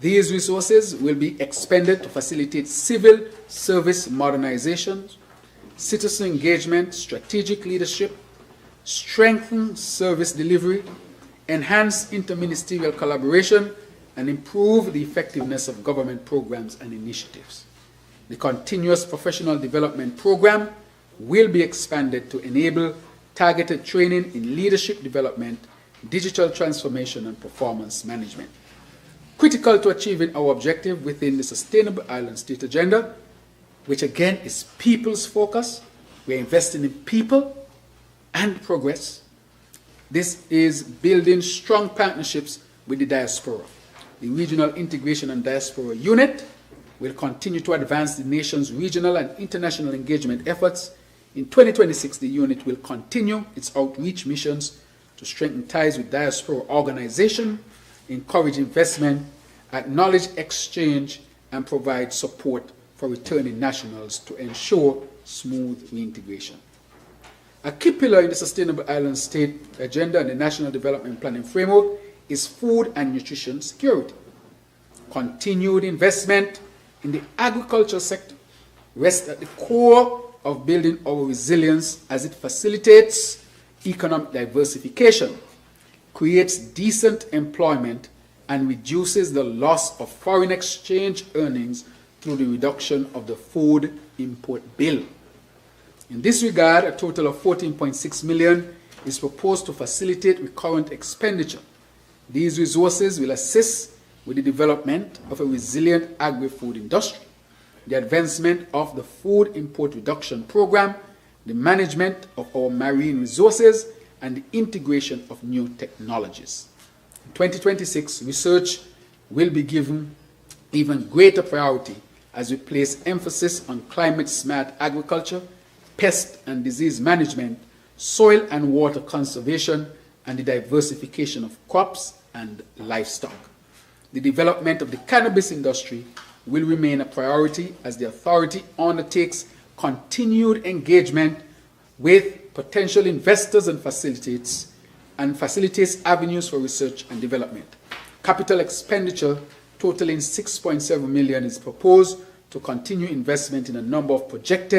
These resources will be expended to facilitate civil service modernization, citizen engagement, strategic leadership, strengthen service delivery, enhance interministerial collaboration, and improve the effectiveness of government programs and initiatives. The Continuous Professional Development Program will be expanded to enable targeted training in leadership development, digital transformation, and performance management. Critical to achieving our objective within the Sustainable Island State Agenda, which again is people's focus. We're investing in people and progress. This is building strong partnerships with the diaspora. The Regional Integration and Diaspora Unit will continue to advance the nation's regional and international engagement efforts. In 2026, the unit will continue its outreach missions to strengthen ties with diaspora organizations, encourage investment, acknowledge exchange, and provide support for returning nationals to ensure smooth reintegration. A key pillar in the Sustainable Island State Agenda and the National Development Planning Framework is food and nutrition security. Continued investment in the agriculture sector rests at the core of building our resilience as it facilitates economic diversification, creates decent employment, and reduces the loss of foreign exchange earnings through the reduction of the food import bill. In this regard, a total of 14.6 million is proposed to facilitate recurrent expenditure. These resources will assist with the development of a resilient agri-food industry, the advancement of the food import reduction program, the management of our marine resources, and the integration of new technologies. In 2026, research will be given even greater priority as we place emphasis on climate-smart agriculture, pest and disease management, soil and water conservation, and the diversification of crops and livestock. The development of the cannabis industry will remain a priority as the authority undertakes continued engagement with potential investors and facilitates avenues for research and development. Capital expenditure totaling 6.7 million is proposed to continue investment in a number of projects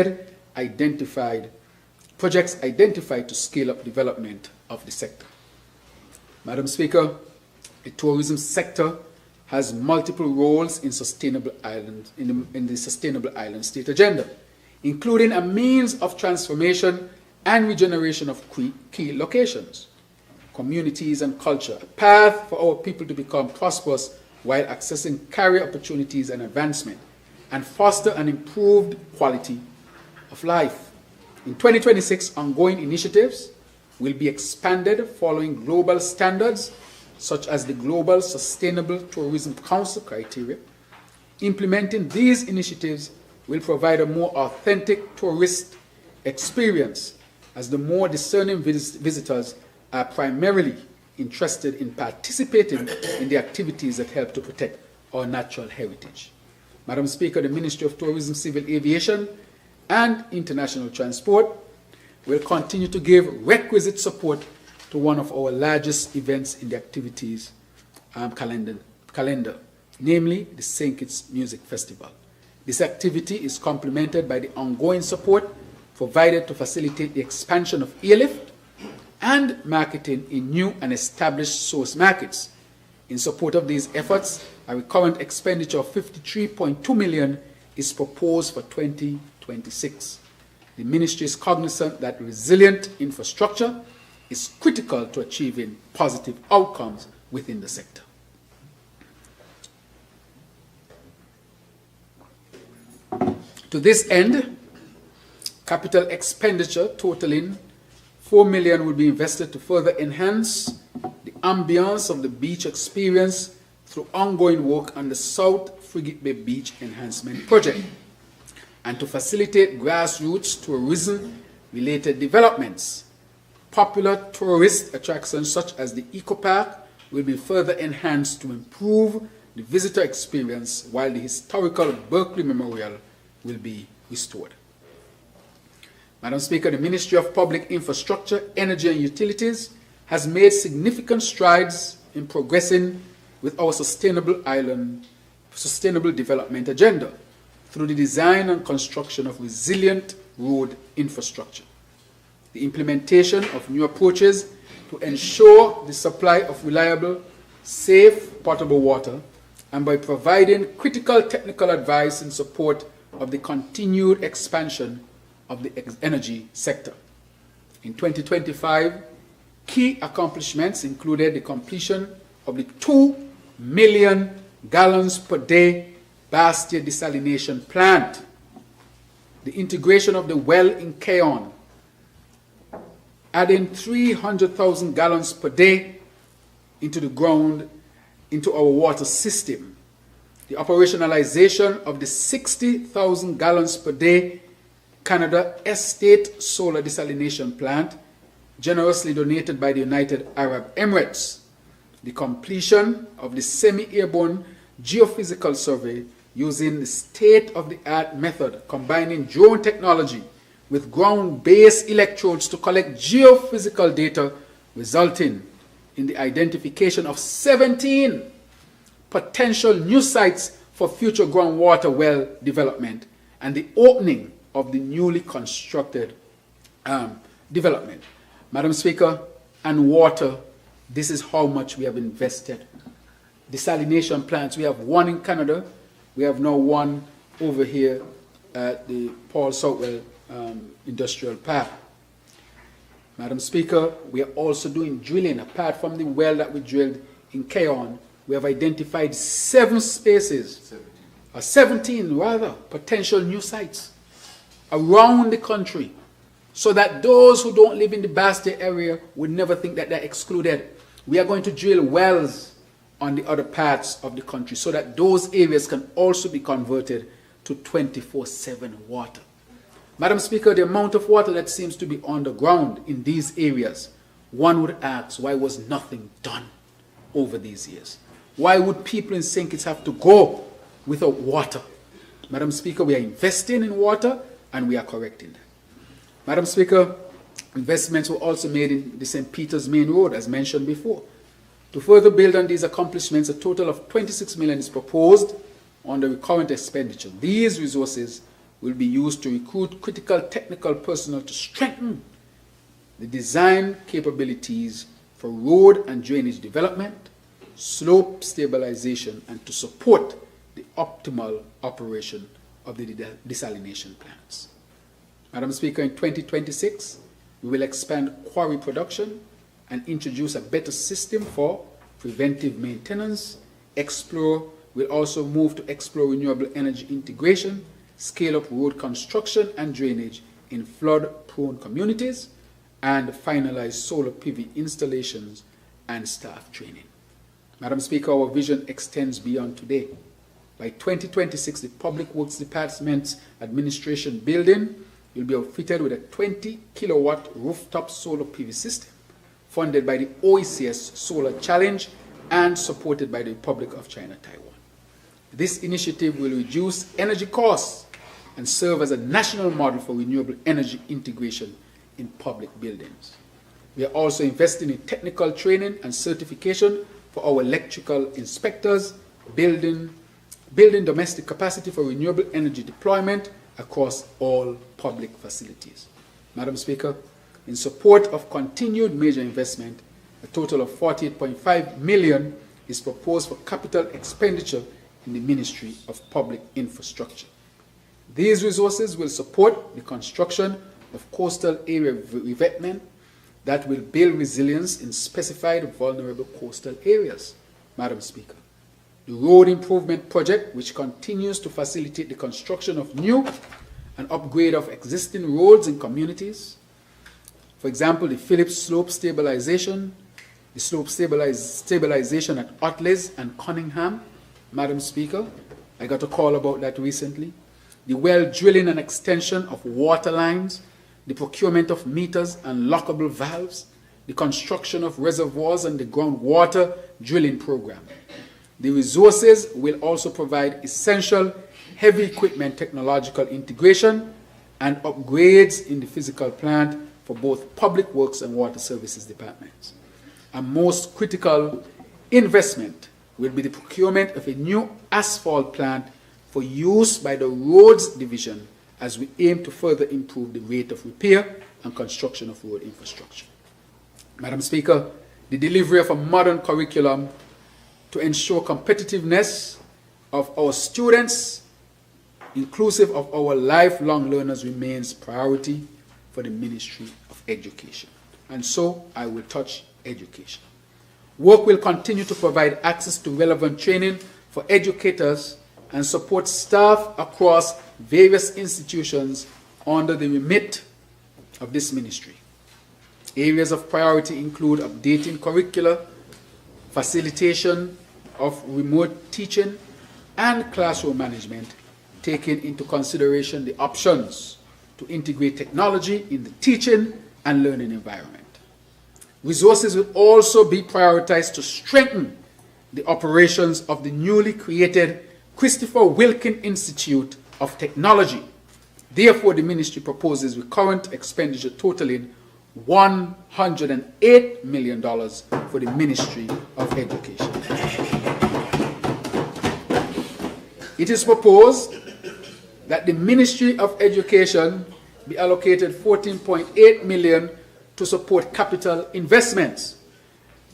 identified to scale up development of the sector. Madam Speaker, the tourism sector has multiple roles in the Sustainable Island State Agenda, including a means of transformation and regeneration of key locations, communities, and culture, a path for our people to become prosperous while accessing career opportunities and advancement, and foster an improved quality of life. In 2026, ongoing initiatives will be expanded following global standards such as the Global Sustainable Tourism Council criteria. Implementing these initiatives will provide a more authentic tourist experience, as the more discerning visitors are primarily interested in participating in the activities that help to protect our natural heritage. Madam Speaker, the Ministry of Tourism, Civil Aviation, and International Transport will continue to give requisite support to one of our largest events in the activities calendar. namely the St. Kitts Music Festival. This activity is complemented by the ongoing support provided to facilitate the expansion of airlift and marketing in new and established source markets. In support of these efforts, a recurrent expenditure of $53.2 million is proposed for 2026. The ministry is cognizant that resilient infrastructure is critical to achieving positive outcomes within the sector. To this end, capital expenditure totaling $4 million will be invested to further enhance the ambience of the beach experience through ongoing work on the South Frigate Bay Beach Enhancement Project and to facilitate grassroots tourism-related developments. Popular tourist attractions such as the Eco Park will be further enhanced to improve the visitor experience, while the historical Berkeley Memorial will be restored. Madam Speaker, the Ministry of Public Infrastructure, Energy and Utilities has made significant strides in progressing with our sustainable development agenda through the design and construction of resilient road infrastructure, the implementation of new approaches to ensure the supply of reliable, safe, potable water, and by providing critical technical advice in support of the continued expansion of the energy sector. In 2025, key accomplishments included the completion of the 2 million gallons per day Bastia desalination plant, the integration of the well in Keon, adding 300,000 gallons per day into the ground into our water system, the operationalization of the 60,000 gallons per day Canada Estate Solar Desalination Plant, generously donated by the United Arab Emirates, the completion of the semi-airborne geophysical survey using the state-of-the-art method combining drone technology with ground-based electrodes to collect geophysical data, resulting in the identification of 17 potential new sites for future groundwater well development and the opening of the newly constructed development. Madam Speaker, and water, this is how much we have invested. Desalination plants, we have one in Canada, we have now one over here at the Paul Southwell Industrial Park. Madam Speaker, we are also doing drilling. Apart from the well that we drilled in Keon, we have identified 17 potential new sites around the country, so that those who don't live in the Bastia area would never think that they're excluded. We are going to drill wells on the other parts of the country so that those areas can also be converted to 24/7 water. Madam Speaker, the amount of water that seems to be underground in these areas, one would ask, why was nothing done over these years? Why would people in St. Kitts have to go without water? Madam Speaker, we are investing in water and we are correcting that. Madam Speaker, investments were also made in the St. Peter's Main Road, as mentioned before. To further build on these accomplishments, a total of $26 million is proposed on the current expenditure. These resources will be used to recruit critical technical personnel to strengthen the design capabilities for road and drainage development, slope stabilization, and to support the optimal operation of the desalination plants. Madam Speaker, in 2026, we will expand quarry production and introduce a better system for preventive maintenance. Explore will also move to explore renewable energy integration, scale up road construction and drainage in flood-prone communities, and finalize solar PV installations and staff training. Madam Speaker, our vision extends beyond today. By 2026, the Public Works Department's administration building will be outfitted with a 20-kilowatt rooftop solar PV system, funded by the OECS Solar Challenge and supported by the Republic of China Taiwan. This initiative will reduce energy costs and serve as a national model for renewable energy integration in public buildings. We are also investing in technical training and certification for our electrical inspectors, building domestic capacity for renewable energy deployment across all public facilities. Madam Speaker, in support of continued major investment, a total of 48.5 million is proposed for capital expenditure in the Ministry of Public Infrastructure. These resources will support the construction of coastal area revetment that will build resilience in specified vulnerable coastal areas. Madam Speaker, the road improvement project, which continues to facilitate the construction of new and upgrade of existing roads in communities, for example, the Phillips Slope Stabilization, the slope stabilization at Otleys and Cunningham. Madam Speaker, I got a call about that recently. The well drilling and extension of water lines, the procurement of meters and lockable valves, the construction of reservoirs and the groundwater drilling program. The resources will also provide essential heavy equipment technological integration and upgrades in the physical plant for both public works and water services departments. A most critical investment will be the procurement of a new asphalt plant for use by the Roads Division as we aim to further improve the rate of repair and construction of road infrastructure. Madam Speaker, the delivery of a modern curriculum to ensure competitiveness of our students, inclusive of our lifelong learners, remains priority for the Ministry of Education. And so I will touch education. Work will continue to provide access to relevant training for educators and support staff across various institutions under the remit of this ministry. Areas of priority include updating curricula, facilitation of remote teaching, and classroom management, taking into consideration the options to integrate technology in the teaching and learning environment. Resources will also be prioritized to strengthen the operations of the newly created Christopher Wilkin Institute of Technology. Therefore, the ministry proposes recurrent expenditure totaling $108 million for the Ministry of Education. It is proposed that the Ministry of Education be allocated $14.8 million to support capital investments.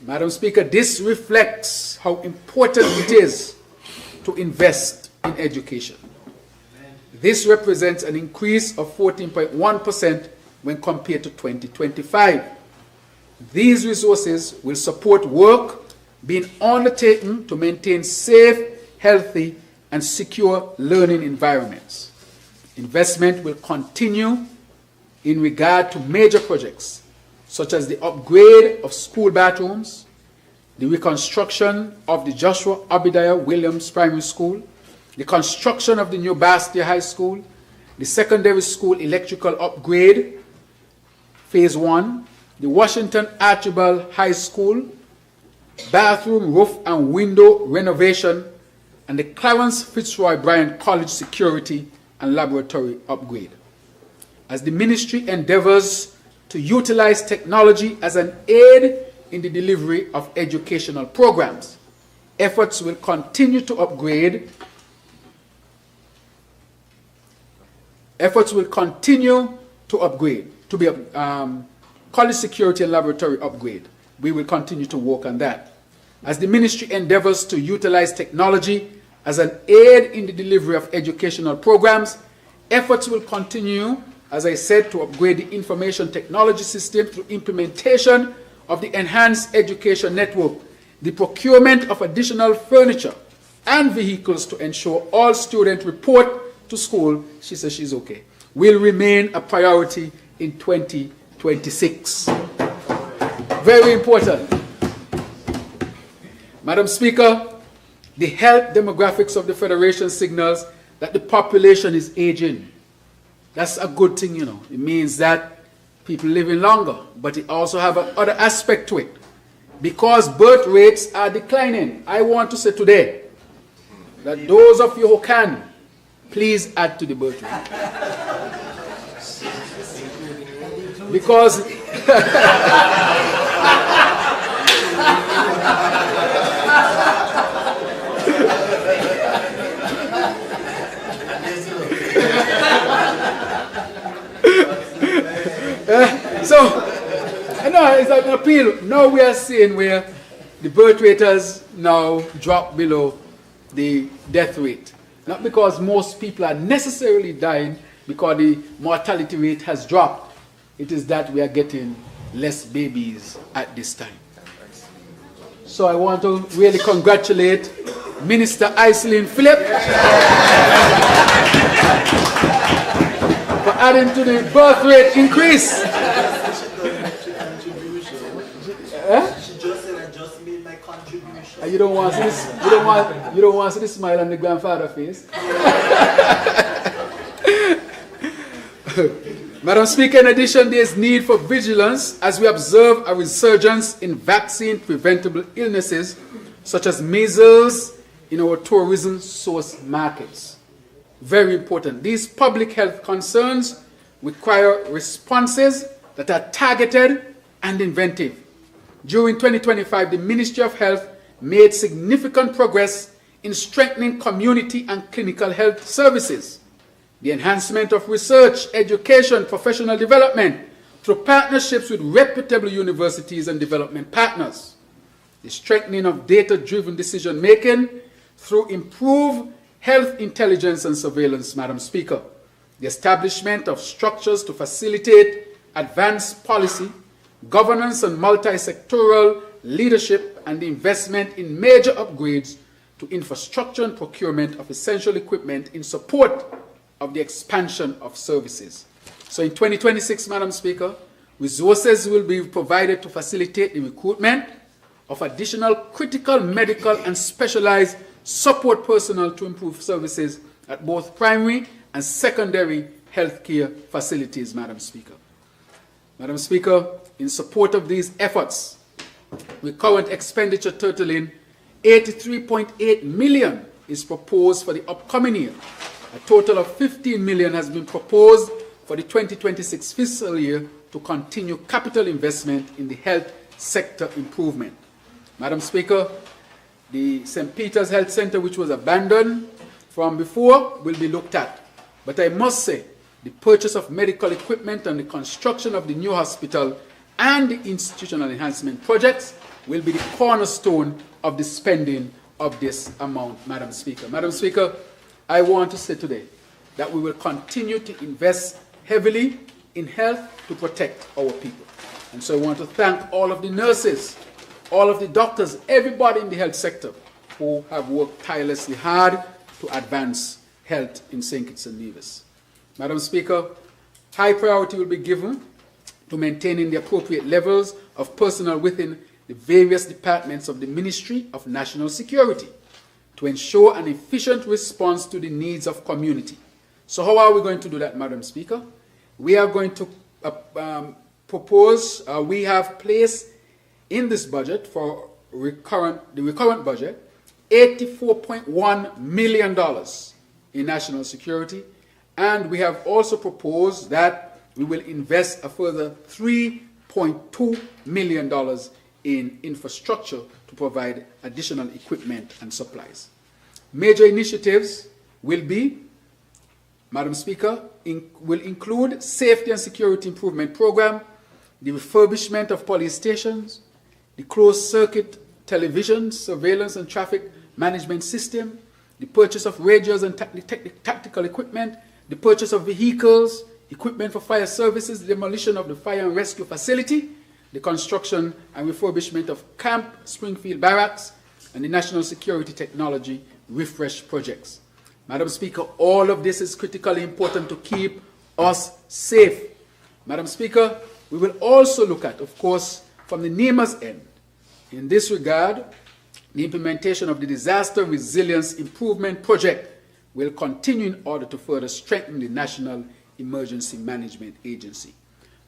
Madam Speaker, this reflects how important it is to invest in education. This represents an increase of 14.1% when compared to 2025. These resources will support work being undertaken to maintain safe, healthy, and secure learning environments. Investment will continue in regard to major projects such as the upgrade of school bathrooms, the reconstruction of the Joshua Obadiah Williams Primary School, the construction of the new Bastia High School, the secondary school electrical upgrade, Phase 1, the Washington Archibald High School, bathroom, roof, and window renovation, and the Clarence Fitzroy Bryant College security and laboratory upgrade. As the ministry endeavors to utilize technology as an aid in the delivery of educational programs, efforts will continue to upgrade. College security and laboratory upgrade. We will continue to work on that. As the ministry endeavors to utilize technology as an aid in the delivery of educational programs, efforts will continue, as I said, to upgrade the information technology system through implementation of the enhanced education network, the procurement of additional furniture and vehicles to ensure all students report to school, she says she's okay, will remain a priority in 2026. Very important. Madam Speaker, the health demographics of the Federation signals that the population is aging. That's a good thing, you know. It means that people living longer, but it also have another aspect to it. Because birth rates are declining, I want to say today that those of you who can, please add to the birth rate. Because So, no, it's an appeal. Now we are seeing where the birth rate has now dropped below the death rate. Not because most people are necessarily dying because the mortality rate has dropped. It is that we are getting less babies at this time. So I want to really congratulate Minister Iselin Phillip for adding to the birth rate increase. She just said I just made my contribution. You don't want to see this. You don't want to see the smile on the grandfather face. Madam Speaker, in addition, there is need for vigilance as we observe a resurgence in vaccine-preventable illnesses such as measles in our tourism source markets. Very important. These public health concerns require responses that are targeted and inventive. During 2025, the Ministry of Health made significant progress in strengthening community and clinical health services, the enhancement of research, education, professional development through partnerships with reputable universities and development partners, the strengthening of data-driven decision-making through improved health intelligence and surveillance, Madam Speaker, the establishment of structures to facilitate advanced policy, governance and multi-sectoral leadership, and the investment in major upgrades to infrastructure and procurement of essential equipment in support of the expansion of services. So in 2026, Madam Speaker, resources will be provided to facilitate the recruitment of additional critical medical and specialized support personnel to improve services at both primary and secondary healthcare facilities, Madam Speaker. Madam Speaker, in support of these efforts, with current expenditure totaling 83.8 million is proposed for the upcoming year. A total of 15 million has been proposed for the 2026 fiscal year to continue capital investment in the health sector improvement. Madam Speaker, the St. Peter's Health Center, which was abandoned from before, will be looked at. But I must say, the purchase of medical equipment and the construction of the new hospital and the institutional enhancement projects will be the cornerstone of the spending of this amount, Madam Speaker. Madam Speaker, I want to say today that we will continue to invest heavily in health to protect our people. And so I want to thank all of the nurses, all of the doctors, everybody in the health sector who have worked tirelessly hard to advance health in St. Kitts and Nevis. Madam Speaker, high priority will be given to maintaining the appropriate levels of personnel within the various departments of the Ministry of National Security to ensure an efficient response to the needs of community. So how are we going to do that, Madam Speaker? We are going to we have placed in this budget for the recurrent budget, $84.1 million in national security, and we have also proposed that we will invest a further $3.2 million in infrastructure to provide additional equipment and supplies. Major initiatives will be, Madam Speaker, will include safety and security improvement program, the refurbishment of police stations, the closed-circuit television surveillance and traffic management system, the purchase of radios and tactical equipment, the purchase of vehicles, equipment for fire services, the demolition of the fire and rescue facility, the construction and refurbishment of Camp Springfield Barracks, and the National Security Technology refresh projects. Madam Speaker, all of this is critically important to keep us safe. Madam Speaker, we will also look at, of course, from the NEMA's end, in this regard, the implementation of the Disaster Resilience Improvement Project will continue in order to further strengthen the National Emergency Management Agency.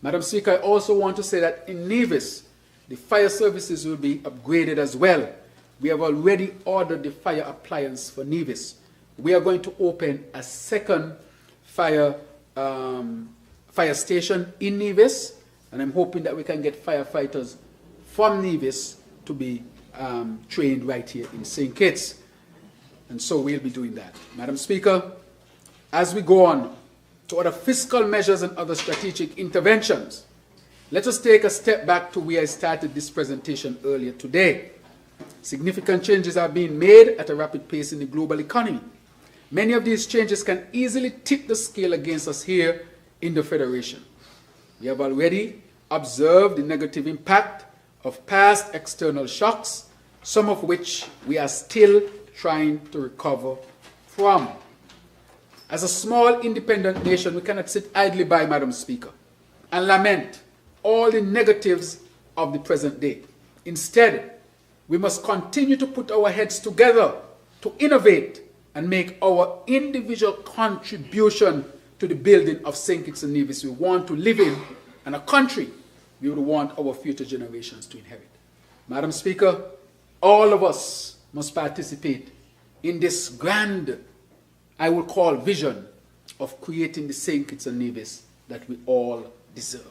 Madam Speaker, I also want to say that in Nevis, the fire services will be upgraded as well. We have already ordered the fire appliance for Nevis. We are going to open a second fire station in Nevis, and I'm hoping that we can get firefighters from Nevis to be trained right here in St. Kitts. And so we'll be doing that. Madam Speaker, as we go on to other fiscal measures and other strategic interventions, Let us take a step back to where I started this presentation earlier today. Significant changes are being made at a rapid pace in the global economy. Many of these changes can easily tip the scale against us here in the Federation. We have already observed the negative impact of past external shocks, some of which we are still trying to recover from. As a small independent nation, we cannot sit idly by, Madam Speaker, and lament all the negatives of the present day. Instead, we must continue to put our heads together to innovate and make our individual contribution to the building of St. Kitts and Nevis we want to live in, and a country we would want our future generations to inherit. Madam Speaker, all of us must participate in this grand, I will call, vision of creating the St. Kitts and Nevis that we all deserve.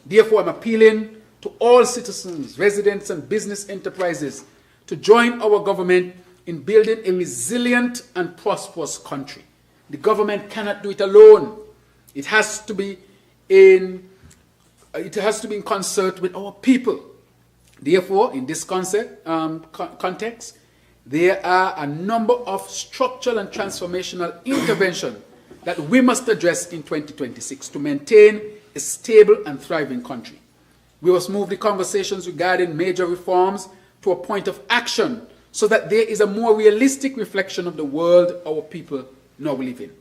Therefore, I'm appealing to all citizens, residents, and business enterprises to join our government in building a resilient and prosperous country. The government cannot do it alone. It has to be in concert with our people. Therefore, in this context, there are a number of structural and transformational interventions that we must address in 2026 to maintain a stable and thriving country. We must move the conversations regarding major reforms to a point of action so that there is a more realistic reflection of the world our people now live in.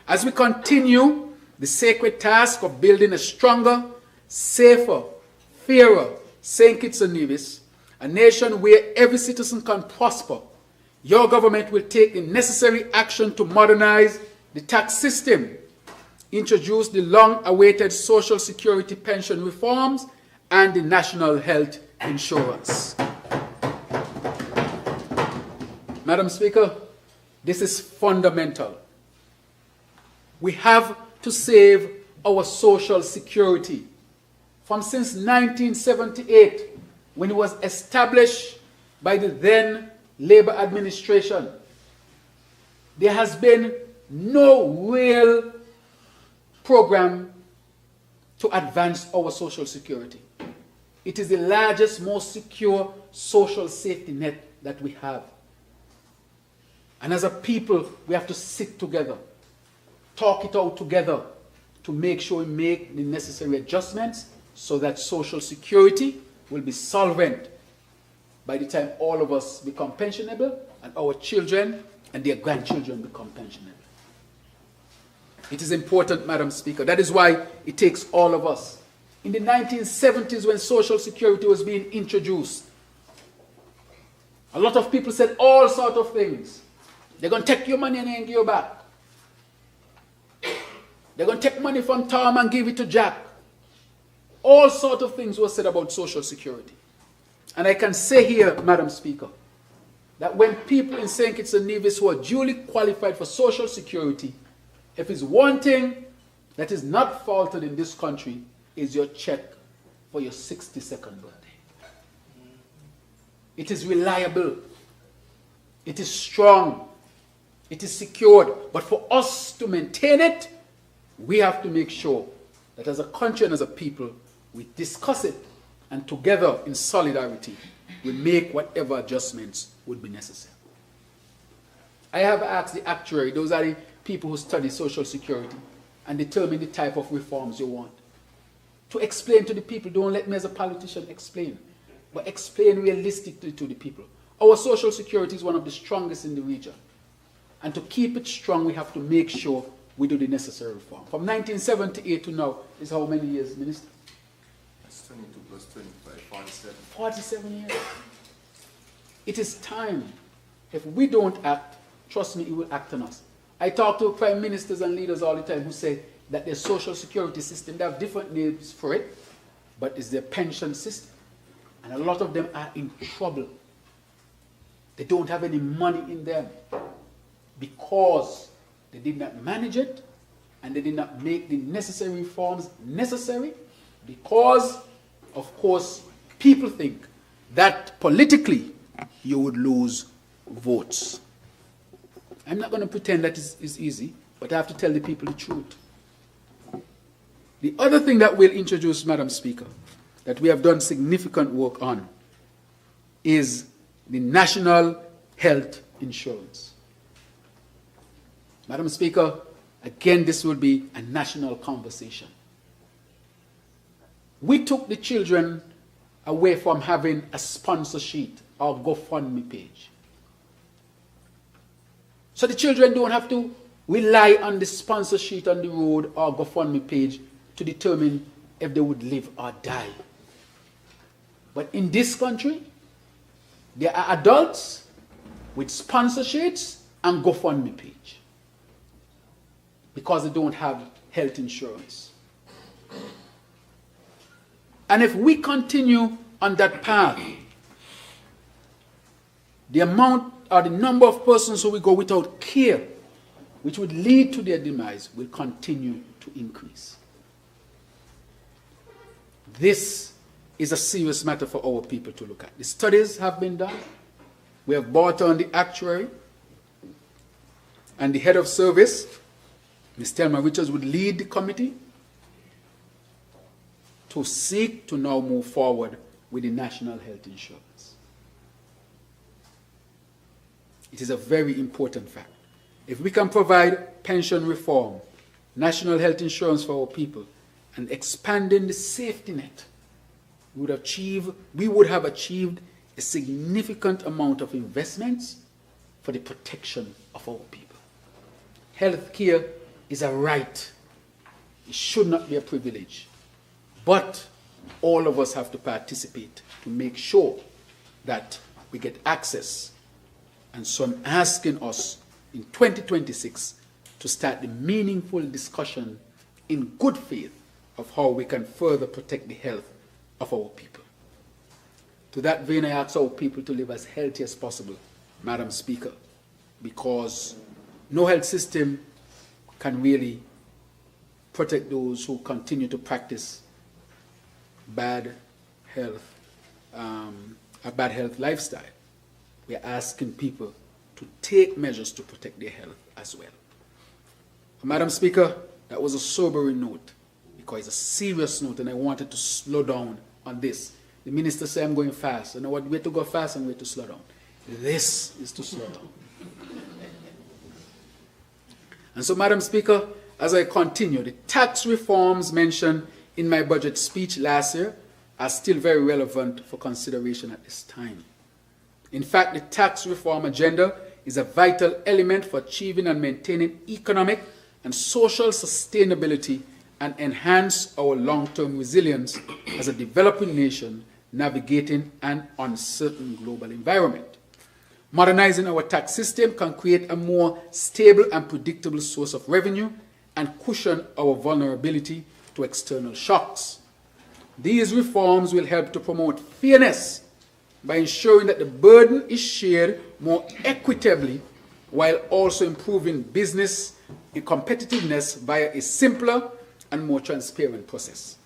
As we continue the sacred task of building a stronger, safer, fairer St. Kitts and Nevis, a nation where every citizen can prosper, your government will take the necessary action to modernize the tax system, introduce the long-awaited Social Security pension reforms, and the National Health Insurance. Madam Speaker, this is fundamental. We have to save our Social Security. Since 1978, when it was established by the then Labour administration, there has been no real program to advance our Social Security. It is the largest, most secure social safety net that we have. And as a people, we have to sit together, talk it out together to make sure we make the necessary adjustments so that Social Security will be solvent by the time all of us become pensionable and our children and their grandchildren become pensionable. It is important, Madam Speaker. That is why it takes all of us. In the 1970s, when Social Security was being introduced, a lot of people said all sorts of things. They're going to take your money and then give you back. They're going to take money from Tom and give it to Jack. All sorts of things were said about Social Security. And I can say here, Madam Speaker, that when people in St. Kitts and Nevis who are duly qualified for Social Security, if it's one thing that is not faulted in this country, is your check for your 62nd birthday. It is reliable. It is strong. It is secured. But for us to maintain it, we have to make sure that as a country and as a people, we discuss it and together in solidarity, we make whatever adjustments would be necessary. I have asked the actuary, those are the people who study Social Security, and determine the type of reforms you want, to explain to the people. Don't let me as a politician explain, but explain realistically to the people. Our Social Security is one of the strongest in the region. And to keep it strong, we have to make sure we do the necessary reform. From 1978 to now is how many years, Minister? That's 22 plus 25, 47. 47 years. It is time. If we don't act, trust me, it will act on us. I talk to prime ministers and leaders all the time who say that their Social Security system, they have different names for it, but it's their pension system. And a lot of them are in trouble. They don't have any money in them because they did not manage it and they did not make the necessary reforms necessary because, of course, people think that politically you would lose votes. I'm not going to pretend that it's easy, but I have to tell the people the truth. The other thing that we'll introduce, Madam Speaker, that we have done significant work on is the National Health Insurance. Madam Speaker, again, this will be a national conversation. We took the children away from having a sponsor sheet or GoFundMe page. So the children don't have to rely on the sponsor sheet on the road or GoFundMe page to determine if they would live or die. But in this country, there are adults with sponsor sheets and GoFundMe page because they don't have health insurance. And if we continue on that path, the amount or the number of persons who will go without care, which would lead to their demise, will continue to increase. This is a serious matter for our people to look at. The studies have been done. We have brought on the actuary, and the head of service, Ms. Thelma Richards, would lead the committee to seek to now move forward with the national health insurance. It is a very important fact. If we can provide pension reform, national health insurance for our people, and expanding the safety net, we would have achieved a significant amount of investments for the protection of our people. Health care is a right. It should not be a privilege. But all of us have to participate to make sure that we get access. And so I'm asking us in 2026 to start the meaningful discussion in good faith of how we can further protect the health of our people. To that vein, I ask our people to live as healthy as possible, Madam Speaker, because no health system can really protect those who continue to practice bad health, a bad health lifestyle. We are asking people to take measures to protect their health as well. Madam Speaker, that was a sobering note because it's a serious note, and I wanted to slow down on this. The minister said I'm going fast. I know what way to go fast and way to slow down. This is to slow down. And so, Madam Speaker, as I continue, the tax reforms mentioned in my budget speech last year are still very relevant for consideration at this time. In fact, the tax reform agenda is a vital element for achieving and maintaining economic and social sustainability and enhance our long-term resilience as a developing nation navigating an uncertain global environment. Modernizing our tax system can create a more stable and predictable source of revenue and cushion our vulnerability to external shocks. These reforms will help to promote fairness by ensuring that the burden is shared more equitably while also improving business competitiveness via a simpler and more transparent process.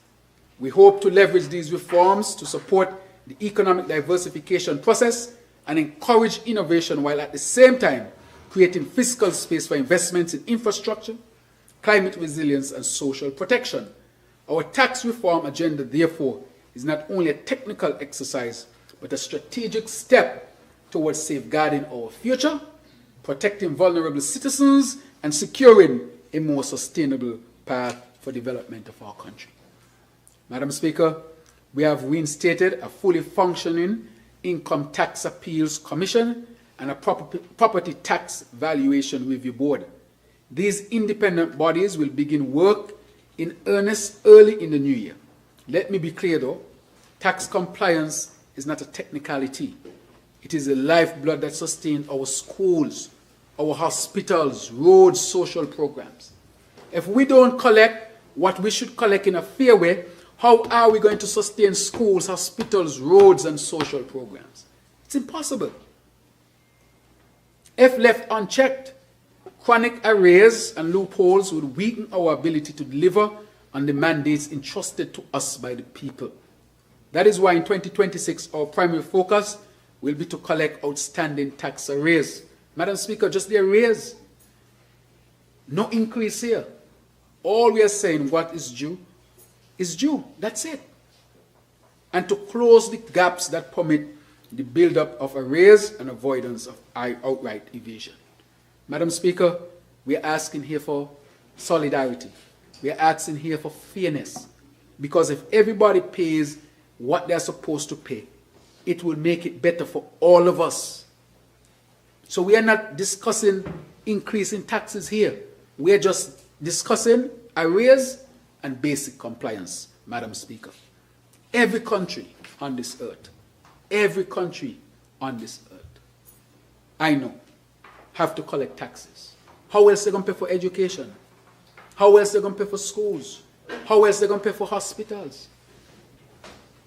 We hope to leverage these reforms to support the economic diversification process and encourage innovation while at the same time creating fiscal space for investments in infrastructure, climate resilience, and social protection. Our tax reform agenda, therefore, is not only a technical exercise, but a strategic step towards safeguarding our future, protecting vulnerable citizens, and securing a more sustainable path for development of our country. Madam Speaker, we have reinstated a fully functioning Income Tax Appeals Commission and a Property Tax Valuation Review Board. These independent bodies will begin work in earnest early in the new year. Let me be clear though, tax compliance is not a technicality. It is the lifeblood that sustains our schools, our hospitals, roads, social programs. If we don't collect what we should collect in a fair way, how are we going to sustain schools, hospitals, roads, and social programs? It's impossible. If left unchecked, chronic arrears and loopholes would weaken our ability to deliver on the mandates entrusted to us by the people. That is why in 2026, our primary focus will be to collect outstanding tax arrears. Madam Speaker, just the arrears. No increase here. All we are saying, what is due, is due. That's it. And to close the gaps that permit the build-up of arrears and avoidance of outright evasion. Madam Speaker, we are asking here for solidarity. We are asking here for fairness. Because if everybody pays what they're supposed to pay, it will make it better for all of us. So we are not discussing increasing taxes here. We are just discussing arrears and basic compliance, Madam Speaker. Every country on this earth, every country on this earth, I know, have to collect taxes. How else are they going to pay for education? How else are they going to pay for schools? How else are they going to pay for hospitals?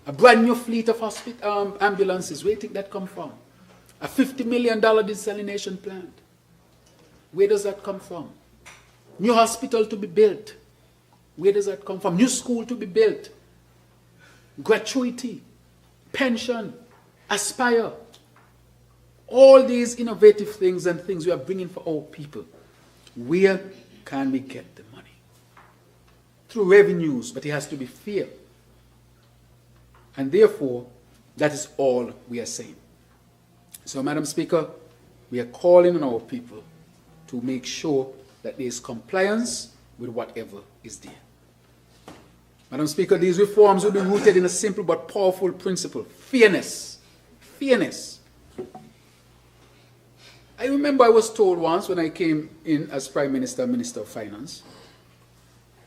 A brand new fleet of ambulances, where do you think that come from? A $50 million desalination plant. Where does that come from? New hospital to be built. Where does that come from? New school to be built. Gratuity, pension, Aspire. All these innovative things and things we are bringing for our people. Where can we get the money? Through revenues, but it has to be fair. And therefore, that is all we are saying. So, Madam Speaker, we are calling on our people to make sure that there is compliance with whatever is there. Madam Speaker, these reforms will be rooted in a simple but powerful principle: fairness. Fairness. I remember I was told once when I came in as Prime Minister, Minister of Finance,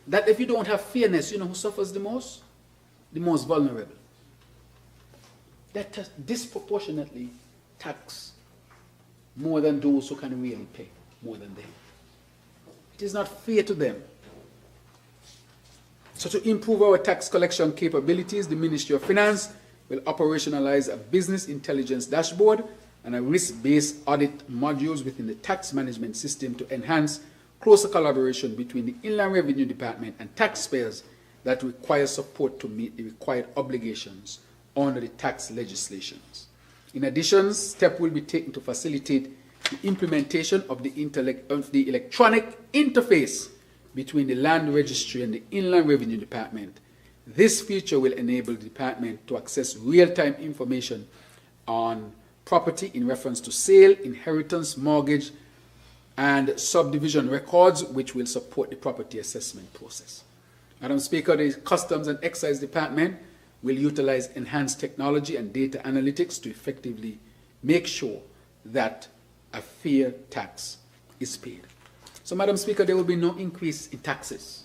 that if you don't have fairness, you know who suffers the most? The most vulnerable. That disproportionately tax more than those who can really pay more than them. It is not fair to them. So to improve our tax collection capabilities, the Ministry of Finance will operationalize a business intelligence dashboard and a risk-based audit modules within the tax management system to enhance closer collaboration between the Inland Revenue Department and taxpayers that require support to meet the required obligations under the tax legislations. In addition, steps will be taken to facilitate the implementation of the electronic interface between the Land Registry and the Inland Revenue Department. This feature will enable the department to access real-time information on property in reference to sale, inheritance, mortgage, and subdivision records, which will support the property assessment process. Madam Speaker, the Customs and Excise Department will utilize enhanced technology and data analytics to effectively make sure that a fair tax is paid. So, Madam Speaker, there will be no increase in taxes.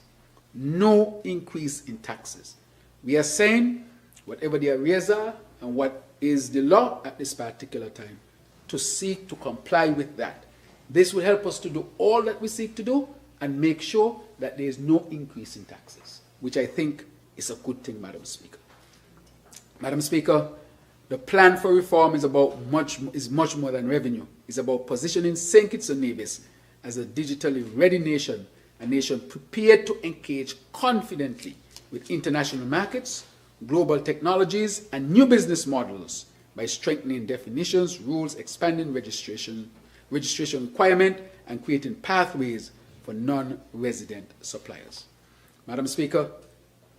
No increase in taxes. We are saying whatever the arrears are and what is the law at this particular time, to seek to comply with that. This will help us to do all that we seek to do and make sure that there is no increase in taxes, which I think is a good thing, Madam Speaker. Madam Speaker, the plan for reform is much more than revenue. It's about positioning St. Kitts and Nevis as a digitally ready nation, a nation prepared to engage confidently with international markets, global technologies, and new business models by strengthening definitions, rules, expanding registration requirement, and creating pathways for non-resident suppliers. Madam Speaker,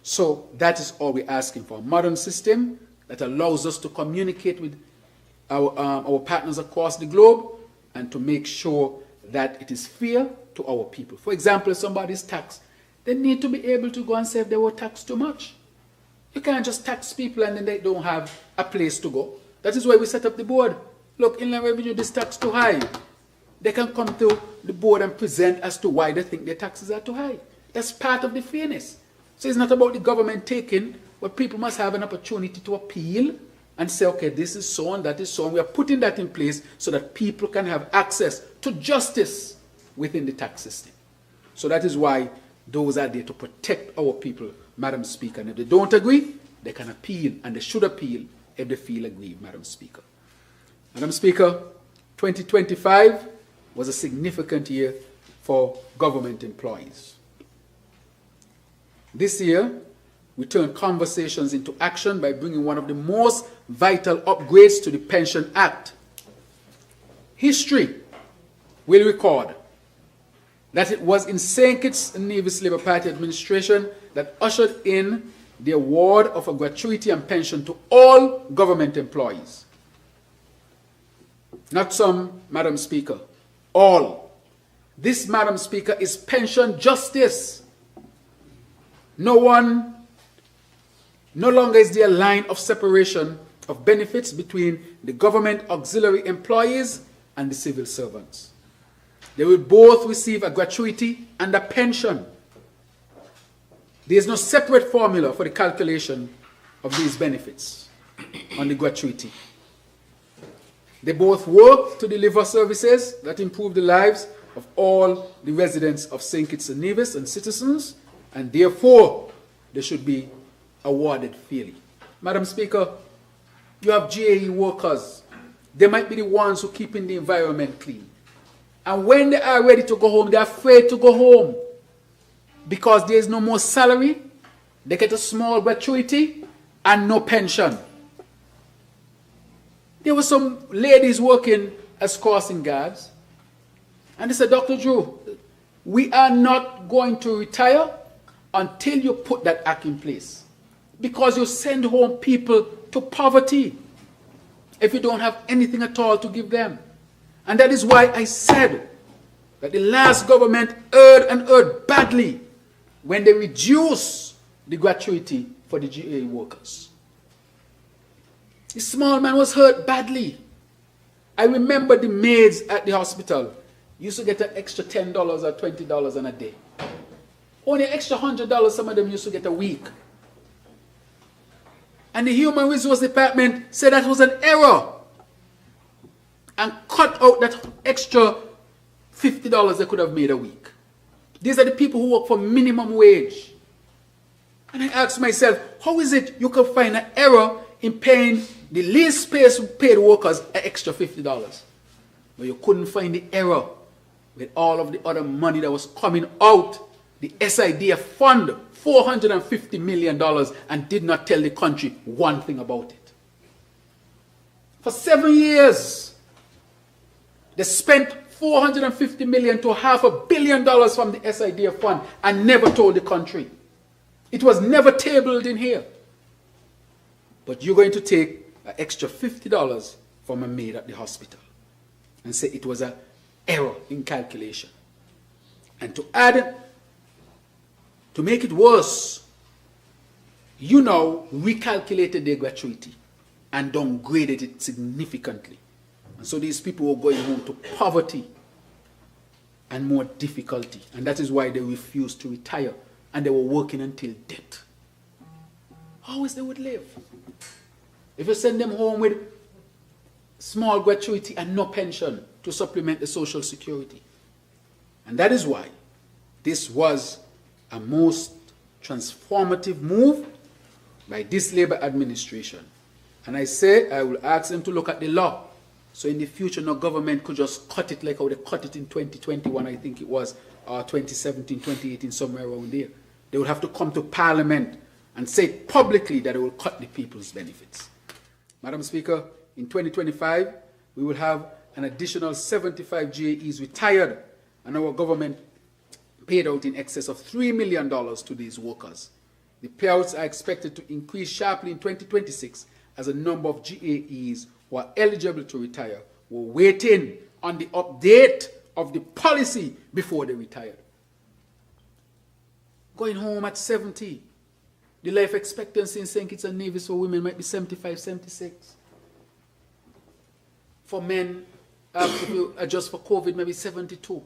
so that is all we're asking for: a modern system that allows us to communicate with our partners across the globe and to make sure that it is fair to our people. For example, if somebody's taxed, they need to be able to go and say if they were taxed too much. You can't just tax people and then they don't have a place to go. That is why we set up the board. Look, Inland Revenue, this tax too high. They can come to the board and present as to why they think their taxes are too high. That's part of the fairness. So it's not about the government taking, but people must have an opportunity to appeal and say, okay, this is so and that is so, and we are putting that in place so that people can have access to justice within the tax system. So that is why those are there to protect our people, Madam Speaker. And if they don't agree, they can appeal, and they should appeal if they feel aggrieved, Madam Speaker. Madam Speaker, 2025 was a significant year for government employees. This year, we turned conversations into action by bringing one of the most vital upgrades to the Pension Act. History will record that it was in St. Kitts and Nevis Labour Party administration that ushered in the award of a gratuity and pension to all government employees. Not some, Madam Speaker, all. This, Madam Speaker, is pension justice. No longer is there a line of separation of benefits between the government auxiliary employees and the civil servants. They will both receive a gratuity and a pension. There is no separate formula for the calculation of these benefits on the gratuity. They both work to deliver services that improve the lives of all the residents of St. Kitts and Nevis and citizens, and therefore they should be awarded fairly. Madam Speaker, you have GAE workers. They might be the ones who are keeping the environment clean. And when they are ready to go home, they're afraid to go home because there is no more salary. They get a small gratuity and no pension. There were some ladies working as crossing guards, and they said, Dr. Drew, we are not going to retire until you put that act in place, because you send home people to poverty if you don't have anything at all to give them. And that is why I said that the last government erred badly when they reduced the gratuity for the GA workers. The small man was hurt badly. I remember the maids at the hospital used to get an extra $10 or $20 in a day. Only an extra $100 some of them used to get a week. And the Human Resource Department said that was an error and cut out that extra $50 they could have made a week. These are the people who work for minimum wage. And I asked myself, how is it you can find an error in paying the least paid workers an extra $50? But you couldn't find the error with all of the other money that was coming out, the SIDF fund, $450 million, and did not tell the country one thing about it. For 7 years, they spent $450 million to $500 million from the SIDF fund and never told the country. It was never tabled in here. But you're going to take an extra $50 from a maid at the hospital and say it was an error in calculation. And to add, to make it worse, you now recalculated their gratuity and downgraded it significantly. And so these people were going home to poverty and more difficulty. And that is why they refused to retire. And they were working until death. How is they would live? If you send them home with small gratuity and no pension to supplement the social security. And that is why this was a most transformative move by this Labour administration. And I say I will ask them to look at the law. So in the future, no government could just cut it like how they cut it in 2021, I think it was, or 2017, 2018, somewhere around there. They would have to come to Parliament and say publicly that they will cut the people's benefits. Madam Speaker, in 2025, we will have an additional 75 GAEs retired, and our government paid out in excess of $3 million to these workers. The payouts are expected to increase sharply in 2026 as a number of GAEs who are eligible to retire were waiting on the update of the policy before they retired. Going home at 70. The life expectancy in St. Kitts and Nevis for women might be 75, 76. For men, if you adjust for COVID, maybe 72.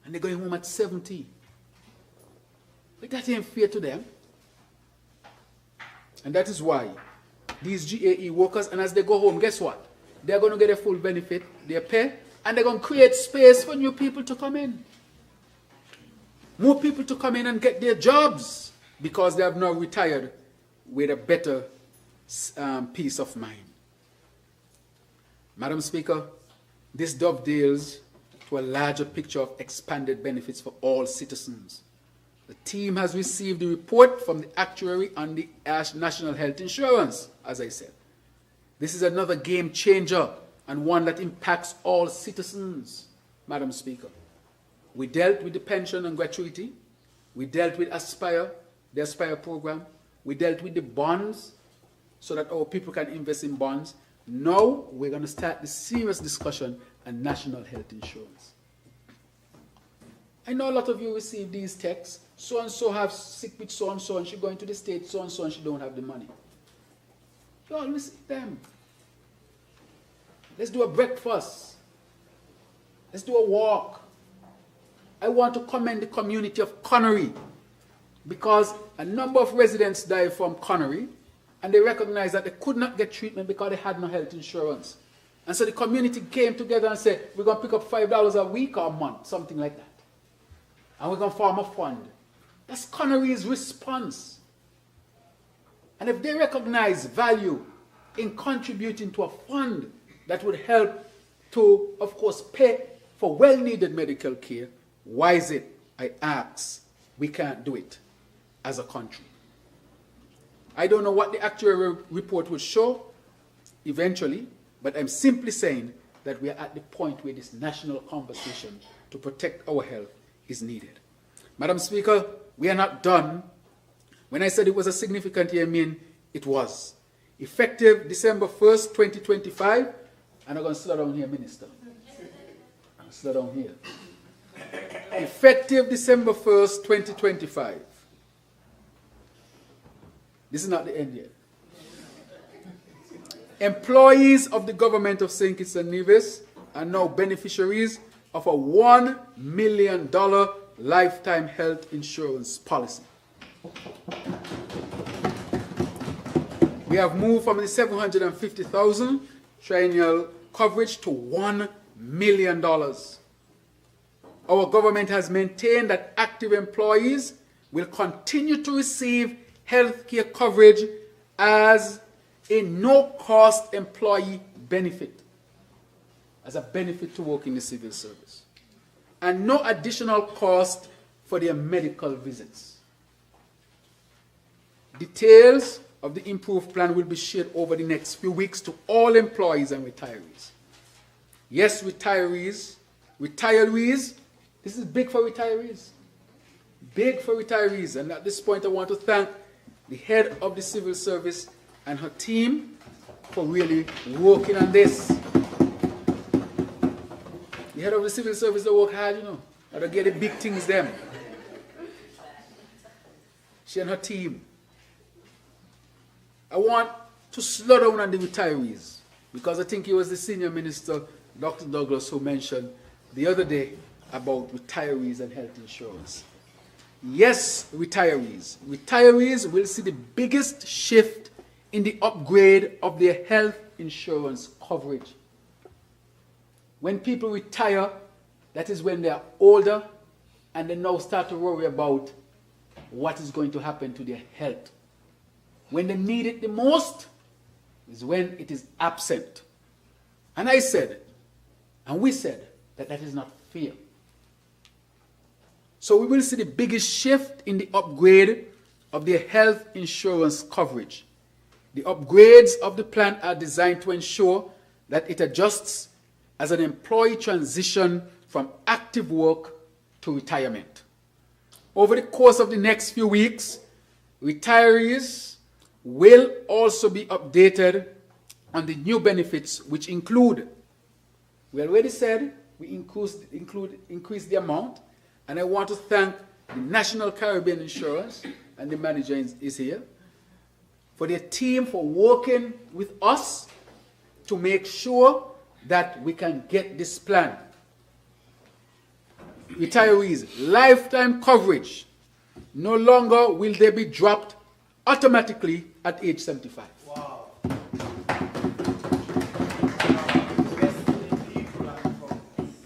And they're going home at 70. But that ain't fair to them. And that is why these GAE workers, and as they go home, guess what? They're going to get a full benefit, their pay, and they're going to create space for new people to come in. More people to come in and get their jobs because they have now retired with a better peace of mind. Madam Speaker, this dovetails to a larger picture of expanded benefits for all citizens. The team has received the report from the actuary on the National Health Insurance, as I said. This is another game changer and one that impacts all citizens, Madam Speaker. We dealt with the pension and gratuity. We dealt with Aspire, the Aspire program. We dealt with the bonds so that our people can invest in bonds. Now we're going to start the serious discussion on national health insurance. I know a lot of you receive these texts. So-and-so have sick with so-and-so and she going to the States, so-and-so and she don't have the money. You all receive them. Let's do a breakfast. Let's do a walk. I want to commend the community of Connery because a number of residents died from Connery and they recognized that they could not get treatment because they had no health insurance. And so the community came together and said, we're going to pick up $5 a week or a month, something like that. And we're going to form a fund. That's Connery's response. And if they recognize value in contributing to a fund that would help to, of course, pay for well-needed medical care, why is it, I ask, we can't do it as a country? I don't know what the actuarial report will show eventually, but I'm simply saying that we are at the point where this national conversation to protect our health is needed. Madam Speaker, we are not done. When I said it was a significant year, I mean it was. Effective December 1st, 2025, and I'm going to slow down here, Minister. Slow down here. Effective December 1st, 2025. This is not the end yet. Employees of the government of St. Kitts and Nevis are now beneficiaries of a $1 million lifetime health insurance policy. We have moved from the $750,000 triennial coverage to $1 million. Our government has maintained that active employees will continue to receive health care coverage as a no-cost employee benefit, as a benefit to work in the civil service, and no additional cost for their medical visits. Details of the improved plan will be shared over the next few weeks to all employees and retirees. Yes, retirees, this is big for retirees. Big for retirees. And at this point, I want to thank the head of the civil service and her team for really working on this. The head of the civil service, they work hard, you know. They get the big things them. She and her team. I want to slow down on the retirees because I think it was the senior minister, Dr. Douglas, who mentioned the other day about retirees and health insurance. Yes, retirees. Retirees will see the biggest shift in the upgrade of their health insurance coverage. When people retire, that is when they are older and they now start to worry about what is going to happen to their health. When they need it the most is when it is absent. And I said, and we said, that that is not fair. So we will see the biggest shift in the upgrade of their health insurance coverage. The upgrades of the plan are designed to ensure that it adjusts as an employee transition from active work to retirement. Over the course of the next few weeks, retirees will also be updated on the new benefits, which include, we already said, we increase the amount, and I want to thank the National Caribbean Insurance, and the manager is here, for their team for working with us to make sure that we can get this plan. Retirees, lifetime coverage. No longer will they be dropped automatically at age 75. Wow.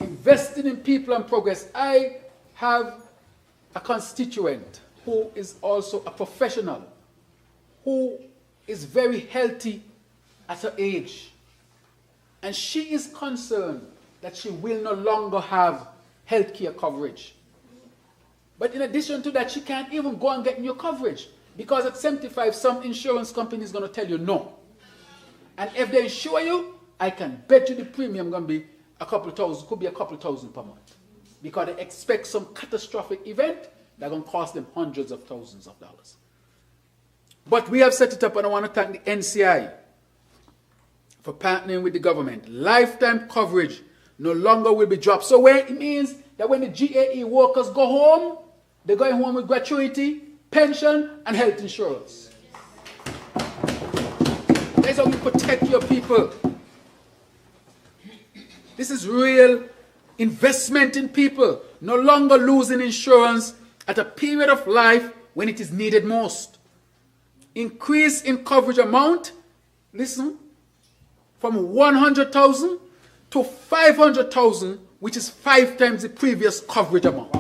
Investing in people and progress. I have a constituent who is also a professional, who is very healthy at her age. And she is concerned that she will no longer have health care coverage. But in addition to that, she can't even go and get new coverage because at 75, some insurance company is going to tell you no. And if they insure you, I can bet you the premium is going to be a couple thousand, could be a couple thousand per month. because they expect some catastrophic event that's going to cost them hundreds of thousands of dollars. But we have set it up, and I want to thank the NCI for partnering with the government. Lifetime coverage no longer will be dropped. So it means that when the GAE workers go home, they're going home with gratuity, pension, and health insurance. That's how you protect your people. This is real investment in people. No longer losing insurance at a period of life when it is needed most. Increase in coverage amount, listen, from 100,000 to 500,000, which is 5 times the previous coverage amount.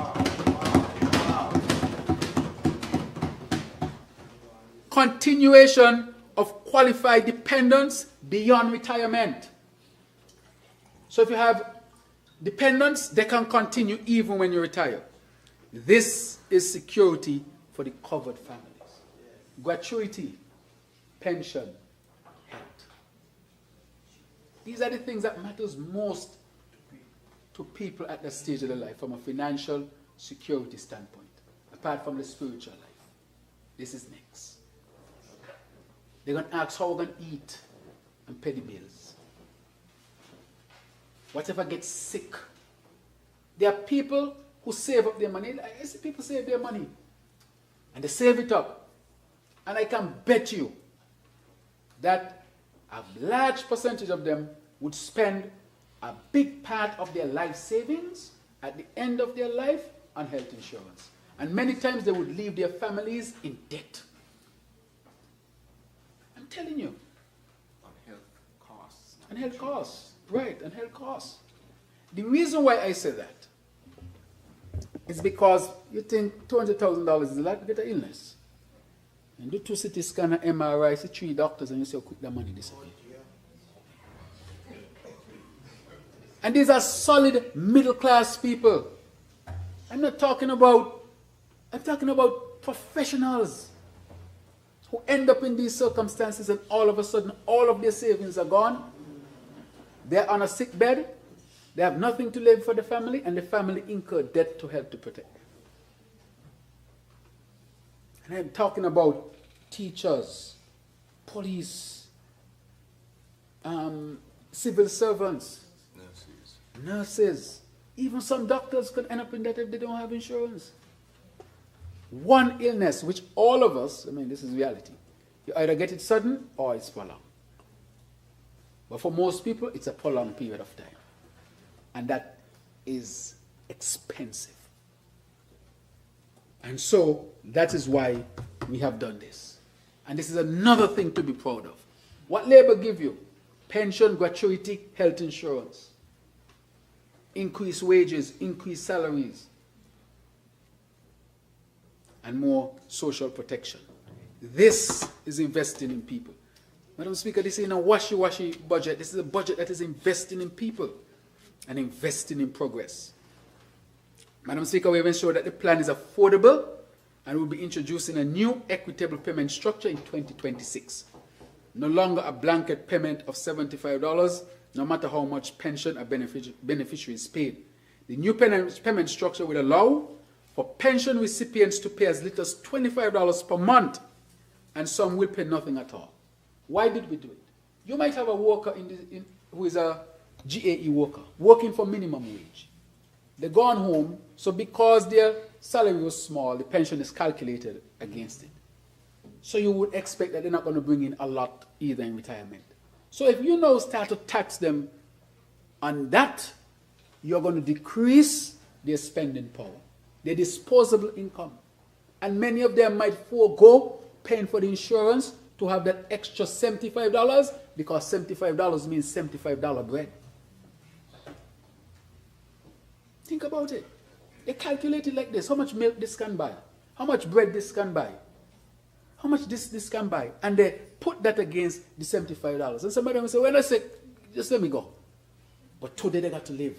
Continuation of qualified dependents beyond retirement. So if you have dependents, they can continue even when you retire. This is security for the covered families. Gratuity, pension, health. These are the things that matters most to people at that stage of their life from a financial security standpoint, apart from the spiritual life. This is next. They're going to ask how we're going to eat and pay the bills. Whatever gets sick. There are people who save up their money. I see people save their money. And they save it up. And I can bet you that a large percentage of them would spend a big part of their life savings at the end of their life on health insurance. And many times they would leave their families in debt. I'm telling you. On health costs. And health costs. Right, and health costs. The reason why I say that is because you think $200,000 is a lot to get an illness. And do 2 CT scan and MRI, see 3 doctors, and you see how quick the money disappears. And these are solid middle class people. I'm talking about professionals who end up in these circumstances and all of a sudden all of their savings are gone. They're on a sick bed, they have nothing to live for the family, and the family incur debt to help to protect them. And I'm talking about teachers, police, civil servants, nurses. Even some doctors could end up in debt if they don't have insurance. One illness, which all of us, I mean, this is reality. You either get it sudden or it's prolonged. But for most people, it's a prolonged period of time. And that is expensive. And so, that is why we have done this. And this is another thing to be proud of. What Labour give you? Pension, gratuity, health insurance. Increased wages, increased salaries. And more social protection. This is investing in people. Madam Speaker, this is a washy-washy budget. This is a budget that is investing in people and investing in progress. Madam Speaker, we have ensured that the plan is affordable and we'll be introducing a new equitable payment structure in 2026. No longer a blanket payment of $75, no matter how much pension a beneficiary is paid. The new payment structure will allow for pension recipients to pay as little as $25 per month, and some will pay nothing at all. Why did we do it? You might have a worker who is a GAE worker, working for minimum wage. They've gone home, so because their salary was small, the pension is calculated against it. So you would expect that they're not going to bring in a lot either in retirement. So if you now start to tax them on that, you're going to decrease their spending power, their disposable income. And many of them might forego paying for the insurance to have that extra $75 because $75 means $75 bread. Think about it. They calculate it like this. How much milk this can buy? How much bread this can buy? How much this can buy? And they put that against the $75. And somebody will say, well, I say, just let me go. But today they got to live.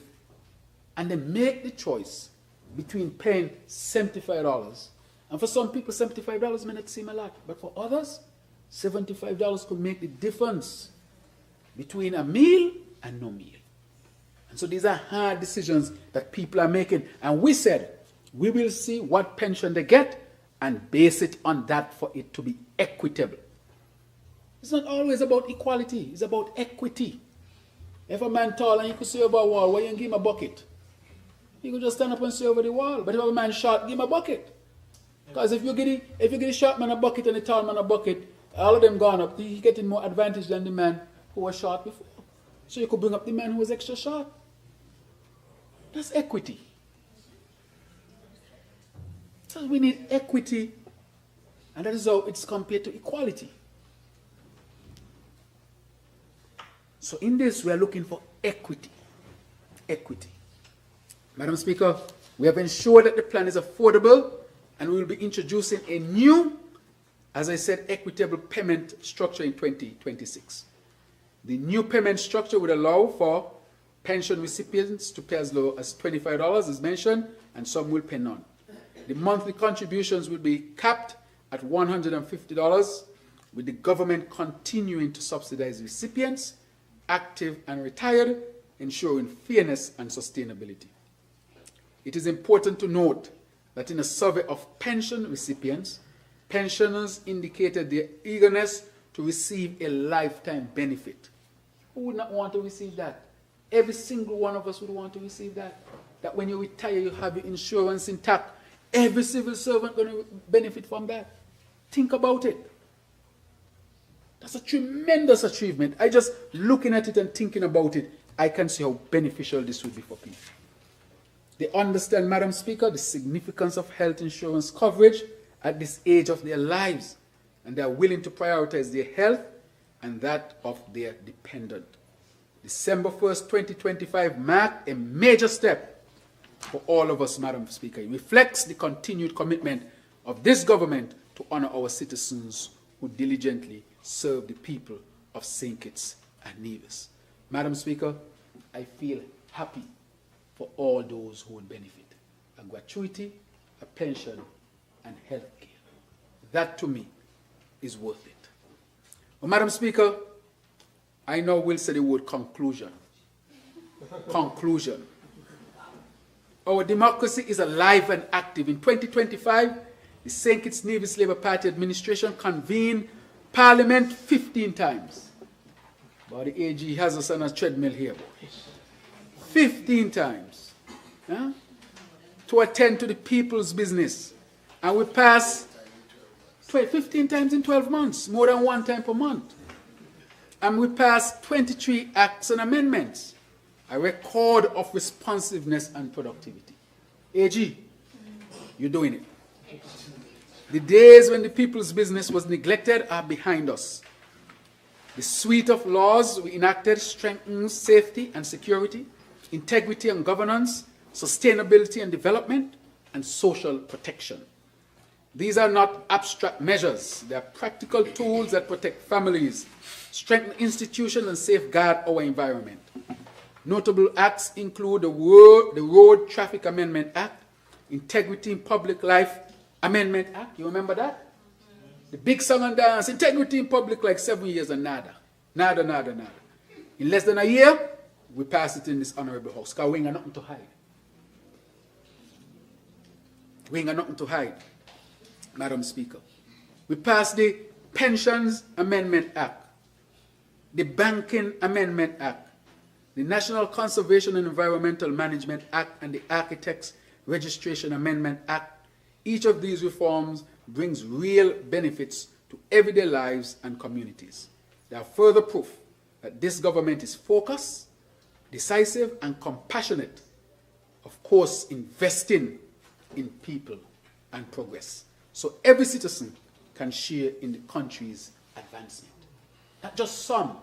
And they make the choice between paying $75. And for some people, $75 may not seem a lot. But for others, $75 could make the difference between a meal and no meal. And So these are hard decisions that people are making. And we said, we will see what pension they get and base it on that for it to be equitable. It's not always about equality. It's about equity. If a man tall and you could see over a wall, why you give him a bucket? He could just stand up and see over the wall. But if a man short, give him a bucket. Because if you get the short man a bucket and the tall man a bucket, all of them gone up, he's getting more advantage than the man who was short before. So you could bring up the man who was extra short. That's equity. So we need equity, and that is how it's compared to equality. So in this, we are looking for equity. Equity. Madam Speaker, we have ensured that the plan is affordable, and we will be introducing a new, as I said, equitable payment structure in 2026. The new payment structure would allow for pension recipients to pay as low as $25, as mentioned, and some will pay none. The monthly contributions will be capped at $150, with the government continuing to subsidize recipients, active and retired, ensuring fairness and sustainability. It is important to note that in a survey of pension recipients, pensioners indicated their eagerness to receive a lifetime benefit. Who would not want to receive that? Every single one of us would want to receive that. That when you retire, you have your insurance intact. Every civil servant going to benefit from that. Think about it. That's a tremendous achievement. I just looking at it and thinking about it, I can see how beneficial this would be for people. They understand, Madam Speaker, the significance of health insurance coverage at this age of their lives, and they are willing to prioritize their health and that of their dependent. December 1st, 2025 marked a major step for all of us, Madam Speaker. It reflects the continued commitment of this government to honor our citizens who diligently serve the people of St. Kitts and Nevis. Madam Speaker, I feel happy for all those who would benefit. A gratuity, a pension, and health care. That to me is worth it. Well, Madam Speaker, I now will say the word conclusion. Conclusion. Our democracy is alive and active. In 2025, the St. Kitts Nevis Labour Party administration convened Parliament 15 times. But the AG has us on a treadmill here. 15 times. To attend to the people's business. And we passed 15 times in 12 months, more than one time per month. And we passed 23 acts and amendments, a record of responsiveness and productivity. AG, you're doing it. The days when the people's business was neglected are behind us. The suite of laws we enacted strengthens safety and security, integrity and governance, sustainability and development, and social protection. These are not abstract measures. They are practical tools that protect families, strengthen institutions, and safeguard our environment. Notable acts include the Road Traffic Amendment Act, Integrity in Public Life Amendment Act. You remember that? The big song and dance, Integrity in Public Life, 7 years and nada. Nada, nada, nada. In less than a year, we passed it in this honorable house, because we ain't got nothing to hide. We ain't got nothing to hide, Madam Speaker. We passed the Pensions Amendment Act, the Banking Amendment Act, the National Conservation and Environmental Management Act, and the Architects Registration Amendment Act. Each of these reforms brings real benefits to everyday lives and communities. They are further proof that this government is focused, decisive, and compassionate, of course, investing in people and progress, so every citizen can share in the country's advancement. Not just some,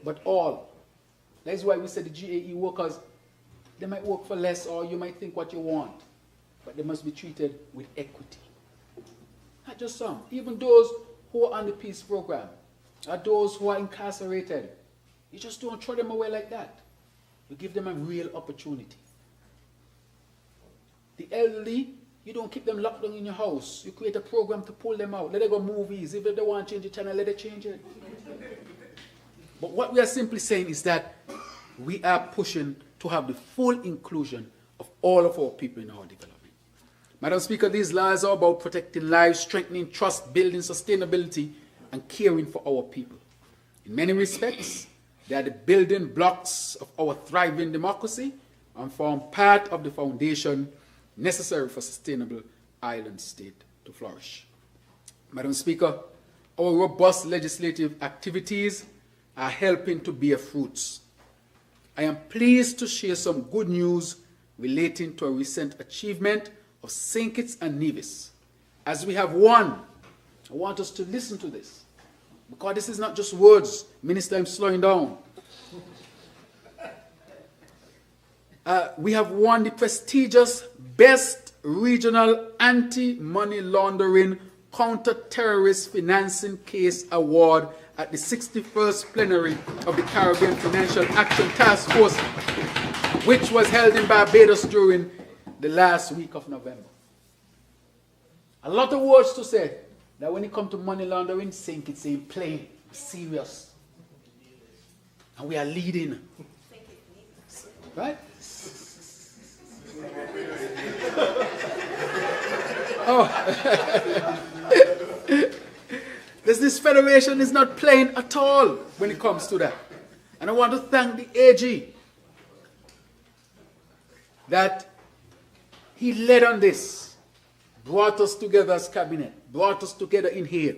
but all. That's why we say the GAE workers, they might work for less, or you might think what you want, but they must be treated with equity. Not just some. Even those who are on the peace program, or those who are incarcerated, you just don't throw them away like that. You give them a real opportunity. The elderly, you don't keep them locked down in your house. You create a program to pull them out. Let them go movies. If they want to change the channel, let them change it. But what we are simply saying is that we are pushing to have the full inclusion of all of our people in our development. Madam Speaker, these laws are about protecting lives, strengthening trust, building sustainability, and caring for our people. In many respects, they are the building blocks of our thriving democracy and form part of the foundation necessary for sustainable island state to flourish. Madam Speaker, our robust legislative activities are helping to bear fruits. I am pleased to share some good news relating to a recent achievement of St. Kitts and Nevis. As we have won, I want us to listen to this, because this is not just words. Minister, I'm slowing down. We have won the prestigious Best Regional Anti-Money Laundering Counter-Terrorist Financing Case Award at the 61st plenary of the Caribbean Financial Action Task Force, which was held in Barbados during the last week of November. A lot of words to say, that when it comes to money laundering, St. Kitts ain't plain, serious. And we are leading. Right? Oh. This federation is not plain at all when it comes to that. And I want to thank the AG that he led on this, brought us together as cabinet, brought us together in here,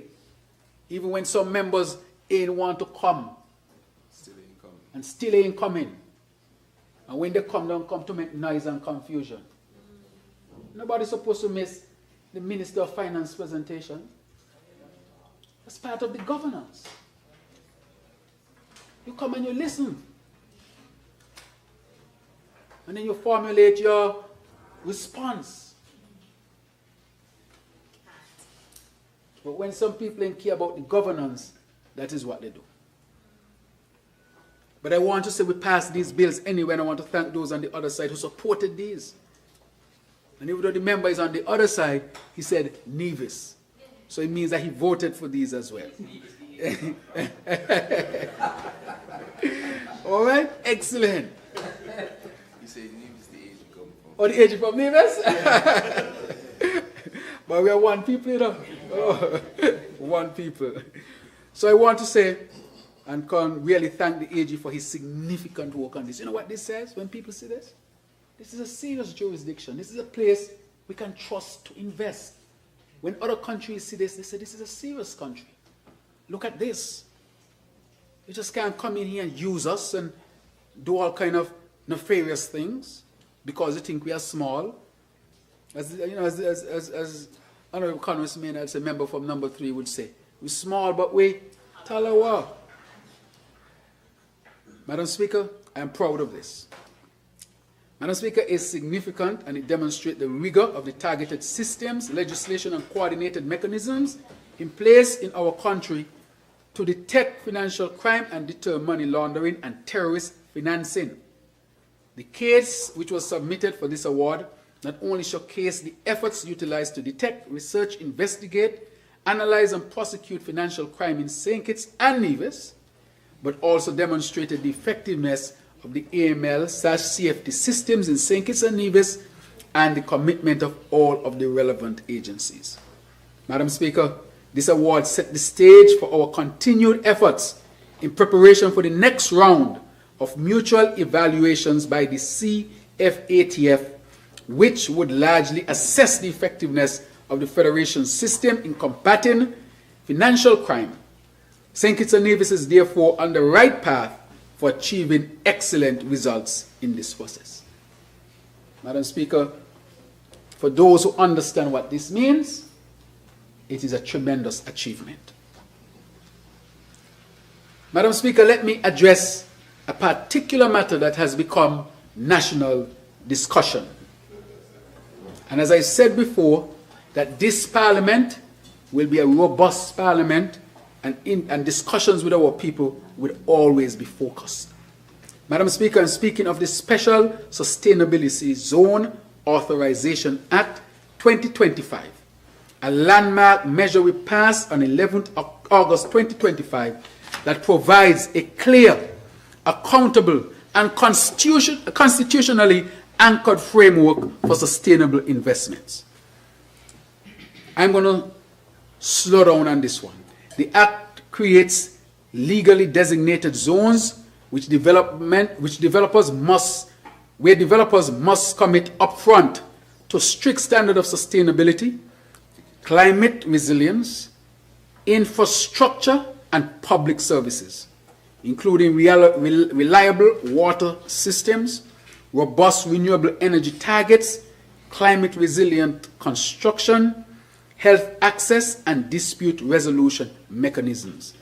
even when some members ain't want to come, and still ain't coming. And when they come, don't come to make noise and confusion. Nobody's supposed to miss the Minister of Finance presentation. That's part of the governance. You come and you listen. And then you formulate your response. But when some people don't care about the governance, that is what they do. But I want to say we passed these bills anyway, and I want to thank those on the other side who supported these. And even though the member is on the other side, he said Nevis. So it means that he voted for these as well. All right? Excellent. You say Nevis, the agent come from. Oh, the agent from Nevis? But we are one people, you know. Oh, one people. So I want to say, and can really thank the AG for his significant work on this. You know what this says when people see this? This is a serious jurisdiction. This is a place we can trust to invest. When other countries see this, they say this is a serious country. Look at this. You just can't come in here and use us and do all kind of nefarious things because you think we are small. As you know, as Honorable Congressman, as a member from number 3 would say, we're small, but we talawa. Madam Speaker, I am proud of this. Madam Speaker, is significant and it demonstrates the rigor of the targeted systems, legislation, and coordinated mechanisms in place in our country to detect financial crime and deter money laundering and terrorist financing. The case which was submitted for this award not only showcased the efforts utilized to detect, research, investigate, analyze, and prosecute financial crime in St. Kitts and Nevis, but also demonstrated the effectiveness of the AML/CFT systems in St. Kitts and Nevis and the commitment of all of the relevant agencies. Madam Speaker, this award set the stage for our continued efforts in preparation for the next round of mutual evaluations by the CFATF, which would largely assess the effectiveness of the Federation system in combating financial crime. St. Kitts and Nevis is therefore on the right path for achieving excellent results in this process. Madam Speaker, for those who understand what this means, it is a tremendous achievement. Madam Speaker, let me address a particular matter that has become national discussion. And as I said before, that this Parliament will be a robust Parliament and discussions with our people will always be focused. Madam Speaker, I'm speaking of the Special Sustainability Zone Authorization Act 2025, a landmark measure we passed on 11th August 2025 that provides a clear, accountable, and constitutionally anchored framework for sustainable investments. I'm going to slow down on this one. The Act creates legally designated zones where developers must commit upfront to strict standard of sustainability, climate resilience, infrastructure, and public services, including reliable water systems, robust renewable energy targets, climate resilient construction, health access, and dispute resolution mechanisms,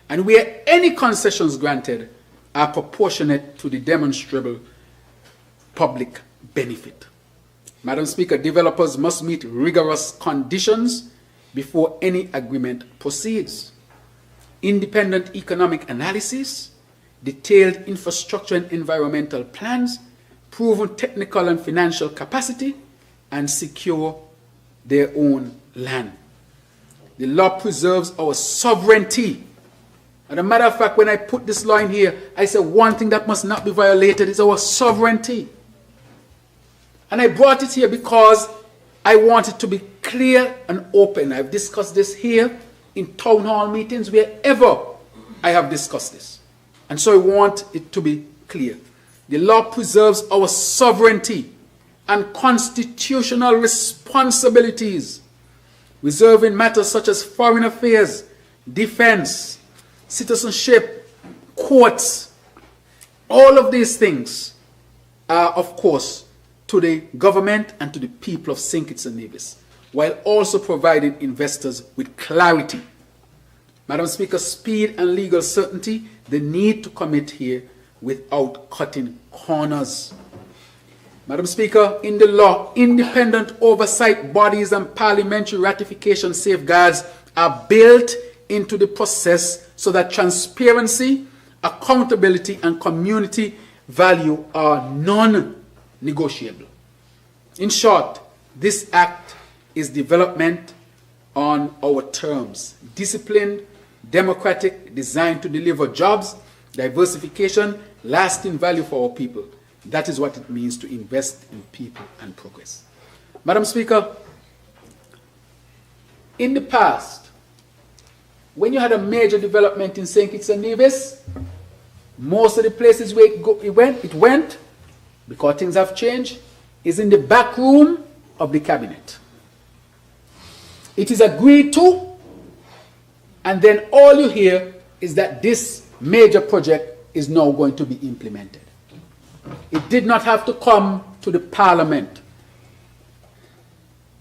and where any concessions granted are proportionate to the demonstrable public benefit. Madam Speaker, developers must meet rigorous conditions before any agreement proceeds. Independent economic analysis, detailed infrastructure and environmental plans, proven technical and financial capacity, and secure their own land. The law preserves our sovereignty. As a matter of fact, when I put this law in here, I said one thing that must not be violated is our sovereignty. And I brought it here because I want it to be clear and open. I've discussed this here in town hall meetings, wherever I have discussed this. And so I want it to be clear. The law preserves our sovereignty and constitutional responsibilities, reserving matters such as foreign affairs, defense, citizenship, courts. All of these things are, of course, to the government and to the people of St. Kitts and Nevis, while also providing investors with clarity. Madam Speaker, speed and legal certainty, the need to commit here without cutting corners. Madam Speaker, in the law, independent oversight bodies and parliamentary ratification safeguards are built into the process so that transparency, accountability, and community value are non-negotiable. In short, this act is development on our terms, disciplined, democratic, designed to deliver jobs, diversification, lasting value for our people. That is what it means to invest in people and progress. Madam Speaker, in the past, when you had a major development in St. Kitts and Nevis, most of the places where it went, because things have changed, is in the back room of the cabinet. It is agreed to, and then all you hear is that this major project is now going to be implemented. It did not have to come to the parliament.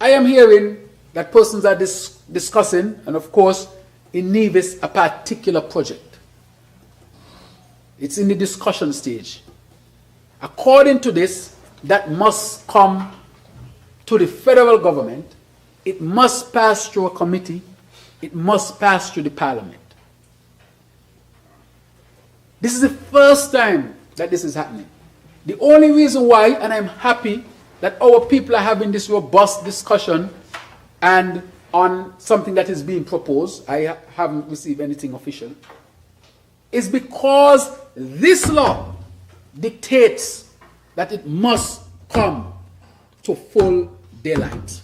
I am hearing that persons are discussing, and of course, in Nevis, a particular project. It's in the discussion stage. According to this, that must come to the federal government. It must pass through a committee. It must pass through the parliament. This is the first time that this is happening. The only reason why, and I'm happy that our people are having this robust discussion and on something that is being proposed, I haven't received anything official, is because this law dictates that it must come to full daylight.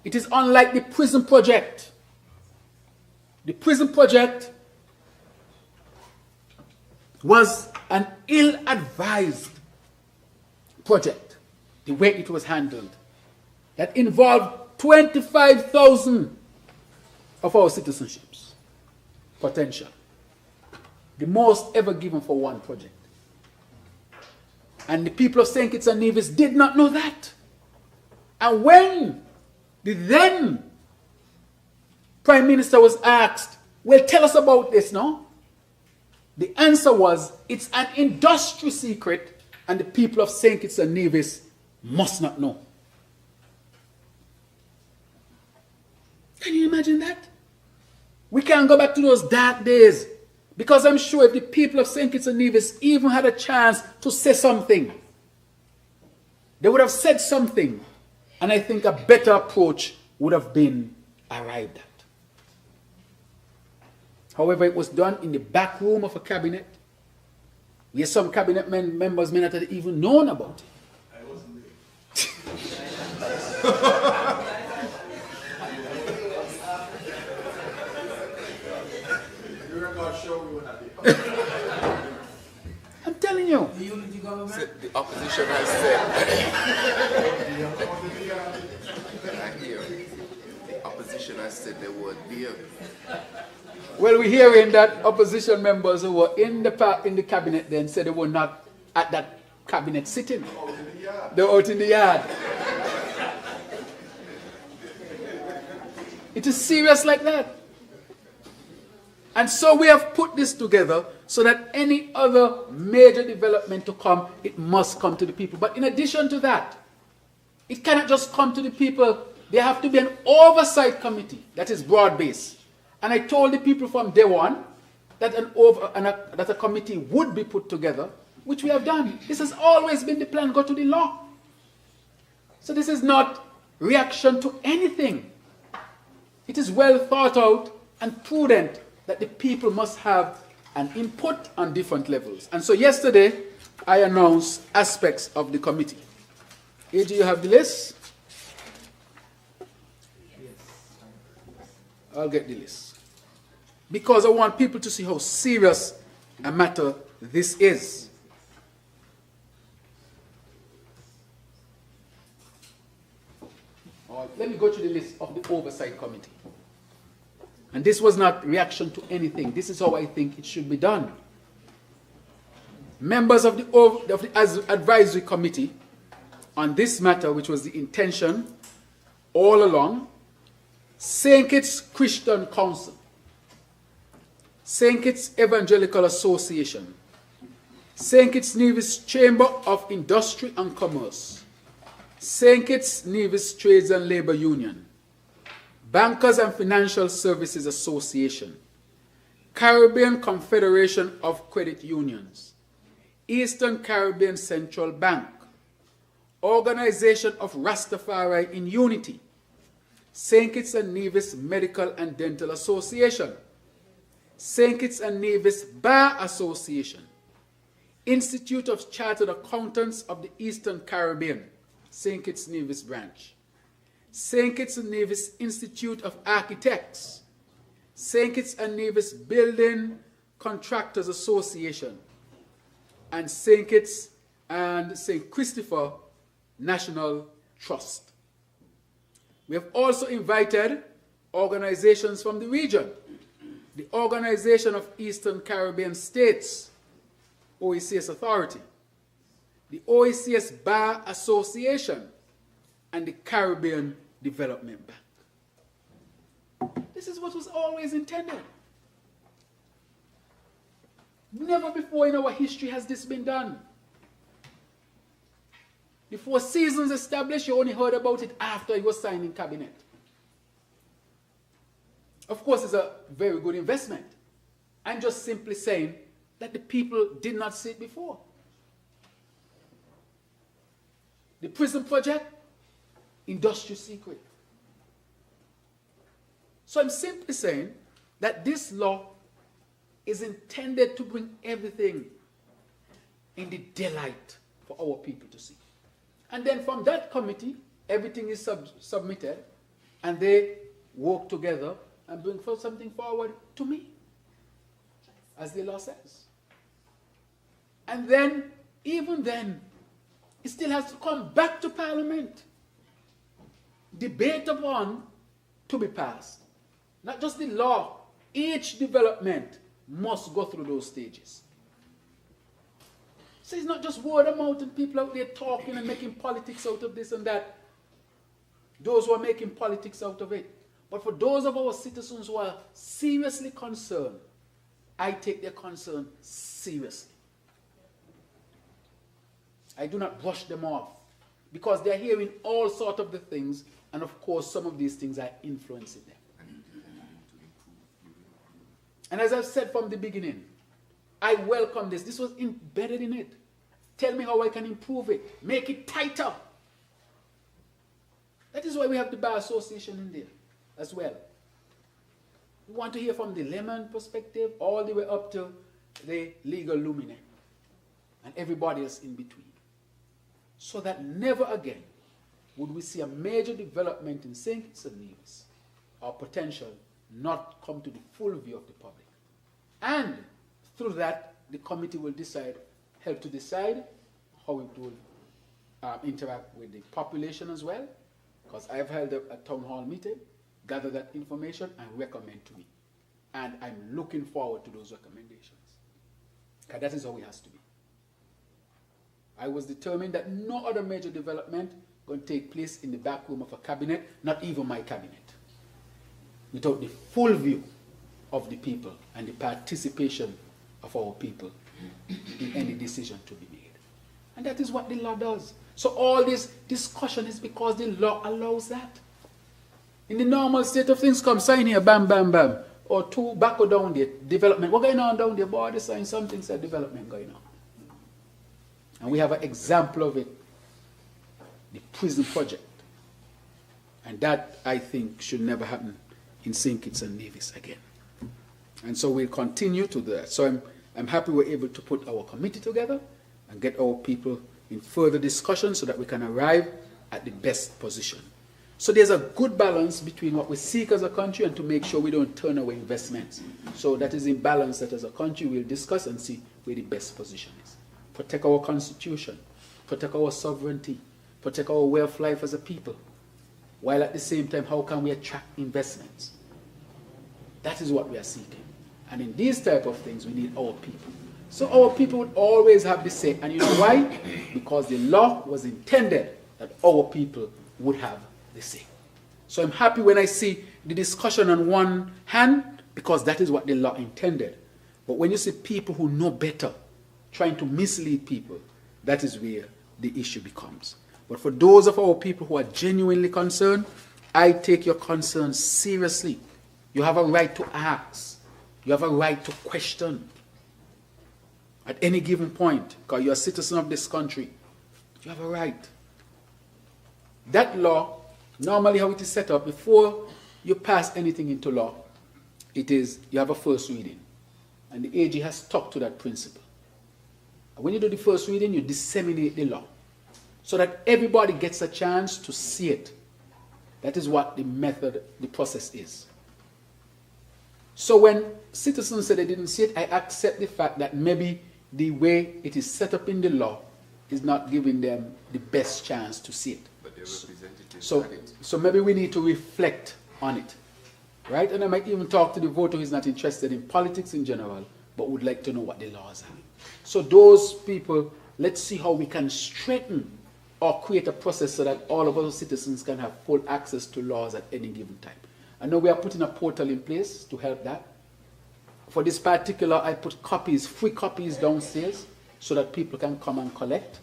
It is unlike the prison project. The prison project was an ill-advised project, the way it was handled, that involved 25,000 of our citizenships potential, the most ever given for one project. And the people of St. Kitts and Nevis did not know that. And when the then Prime Minister was asked, well, tell us about this now, the answer was, it's an industry secret and the people of St. Kitts and Nevis must not know. Can you imagine that? We can't go back to those dark days, because I'm sure if the people of St. Kitts and Nevis even had a chance to say something, they would have said something, and I think a better approach would have been arrived at. However, it was done in the back room of a cabinet, where some cabinet members may not have even known about it. I wasn't there. You're not sure we were not there. I'm telling you. The unity government? The opposition has said. I hear. The opposition has said they weren't there. Well, we're hearing that opposition members who were in the cabinet then said they were not at that cabinet sitting. They were out in the yard. It is serious like that. And so we have put this together so that any other major development to come, it must come to the people. But in addition to that, it cannot just come to the people. There have to be an oversight committee that is broad-based. And I told the people from day one that that a committee would be put together, which we have done. This has always been the plan, go to the law. So this is not reaction to anything. It is well thought out and prudent that the people must have an input on different levels. And so yesterday, I announced aspects of the committee. Here do you have the list? I'll get the list. Because I want people to see how serious a matter this is. All right, let me go to the list of the Oversight Committee. And this was not reaction to anything. This is how I think it should be done. Members of the Advisory Committee on this matter, which was the intention all along, St. Kitts Christian Council, St. Kitts Evangelical Association, St. Kitts Nevis Chamber of Industry and Commerce, St. Kitts Nevis Trades and Labor Union, Bankers and Financial Services Association, Caribbean Confederation of Credit Unions, Eastern Caribbean Central Bank, Organization of Rastafari in Unity, St. Kitts and Nevis Medical and Dental Association, St. Kitts and Nevis Bar Association, Institute of Chartered Accountants of the Eastern Caribbean, St. Kitts Nevis Branch, St. Kitts and Nevis Institute of Architects, St. Kitts and Nevis Building Contractors Association, and St. Kitts and St. Christopher National Trust. We have also invited organizations from the region, the Organization of Eastern Caribbean States, OECS Authority, the OECS Bar Association, and the Caribbean Development Bank. This is what was always intended. Never before in our history has this been done. The Four Seasons established, you only heard about it after it was signed in cabinet. Of course, it's a very good investment. I'm just simply saying that the people did not see it before. The prison project, industry secret. So I'm simply saying that this law is intended to bring everything in the daylight for our people to see. And then from that committee, everything is submitted, and they work together and bring something forward to me, as the law says. And then, even then, it still has to come back to Parliament, debate upon, to be passed. Not just the law, each development must go through those stages. So it's not just word of mouth and people out there talking and making politics out of this and that. Those who are making politics out of it. But for those of our citizens who are seriously concerned, I take their concern seriously. I do not brush them off because they're hearing all sorts of the things, and of course some of these things are influencing them. And as I've said from the beginning, I welcome this. This was embedded in it. Tell me how I can improve it. Make it tighter. That is why we have the Bar Association in there as well. We want to hear from the layman perspective all the way up to the legal lumine. and everybody else in between. So that never again would we see a major development in St. Kitts and Nevis, or potential, not come to the full view of the public. And through that, the committee will help to decide how it will interact with the population as well, because I've held a town hall meeting, gather that information and recommend to me. And I'm looking forward to those recommendations, because that is how it has to be. I was determined that no other major development going to take place in the back room of a cabinet, not even my cabinet, without the full view of the people and the participation of our people in any decision to be made. And that is what the law does. So all this discussion is because the law allows that. In the normal state of things, come sign here, bam, bam, bam. Or two back or down there, development. What going on down there? Boy, they sign something, said development going on. And we have an example of it, the prison project. And that, I think, should never happen in St. Kitts and Nevis again. And so we'll continue to that. So I'm happy we're able to put our committee together and get our people in further discussion so that we can arrive at the best position. So there's a good balance between what we seek as a country and to make sure we don't turn away investments. So that is in balance that as a country we'll discuss and see where the best position is. Protect our constitution, protect our sovereignty, protect our way of life as a people, while at the same time, how can we attract investments? That is what we are seeking. And in these type of things, we need our people. So our people would always have the say. And you know why? Because the law was intended that our people would have the say. So I'm happy when I see the discussion on one hand, because that is what the law intended. But when you see people who know better trying to mislead people, that is where the issue becomes. But for those of our people who are genuinely concerned, I take your concerns seriously. You have a right to ask. You have a right to question. At any given point, because you're a citizen of this country, you have a right. That law, normally how it is set up, before you pass anything into law, it is, you have a first reading. And the AG has stuck to that principle. And when you do the first reading, you disseminate the law, so that everybody gets a chance to see it. That is what the method, the process is. So when citizens say they didn't see it, I accept the fact that maybe the way it is set up in the law is not giving them the best chance to see it. But their representatives So maybe we need to reflect on it, right? And I might even talk to the voter who is not interested in politics in general, but would like to know what the laws are. So those people, let's see how we can strengthen or create a process so that all of our citizens can have full access to laws at any given time. I know we are putting a portal in place to help that. For this particular, I put copies, free copies downstairs so that people can come and collect.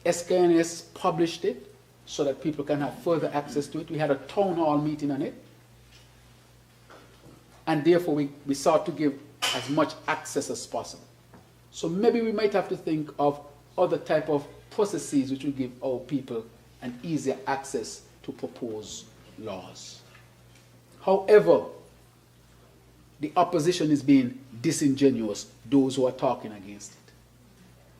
SKNS published it so that people can have further access to it. We had a town hall meeting on it. And therefore, we sought to give as much access as possible. So maybe we might have to think of other type of processes which will give our people an easier access to propose laws. However, the opposition is being disingenuous, those who are talking against it.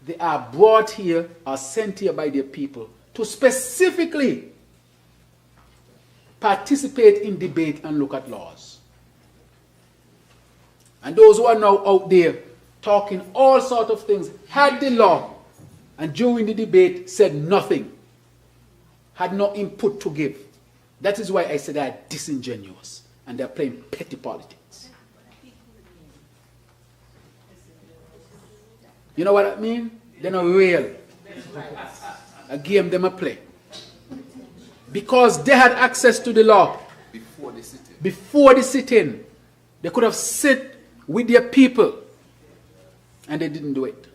They are brought here, are sent here by their people to specifically participate in debate and look at laws. And those who are now out there talking all sorts of things had the law and during the debate said nothing, had no input to give. That is why I said they are disingenuous and they are playing petty politics. You know what I mean? They're not real. A game them a play. Because they had access to the law before the sit-in. They could have sit with their people and they didn't do it.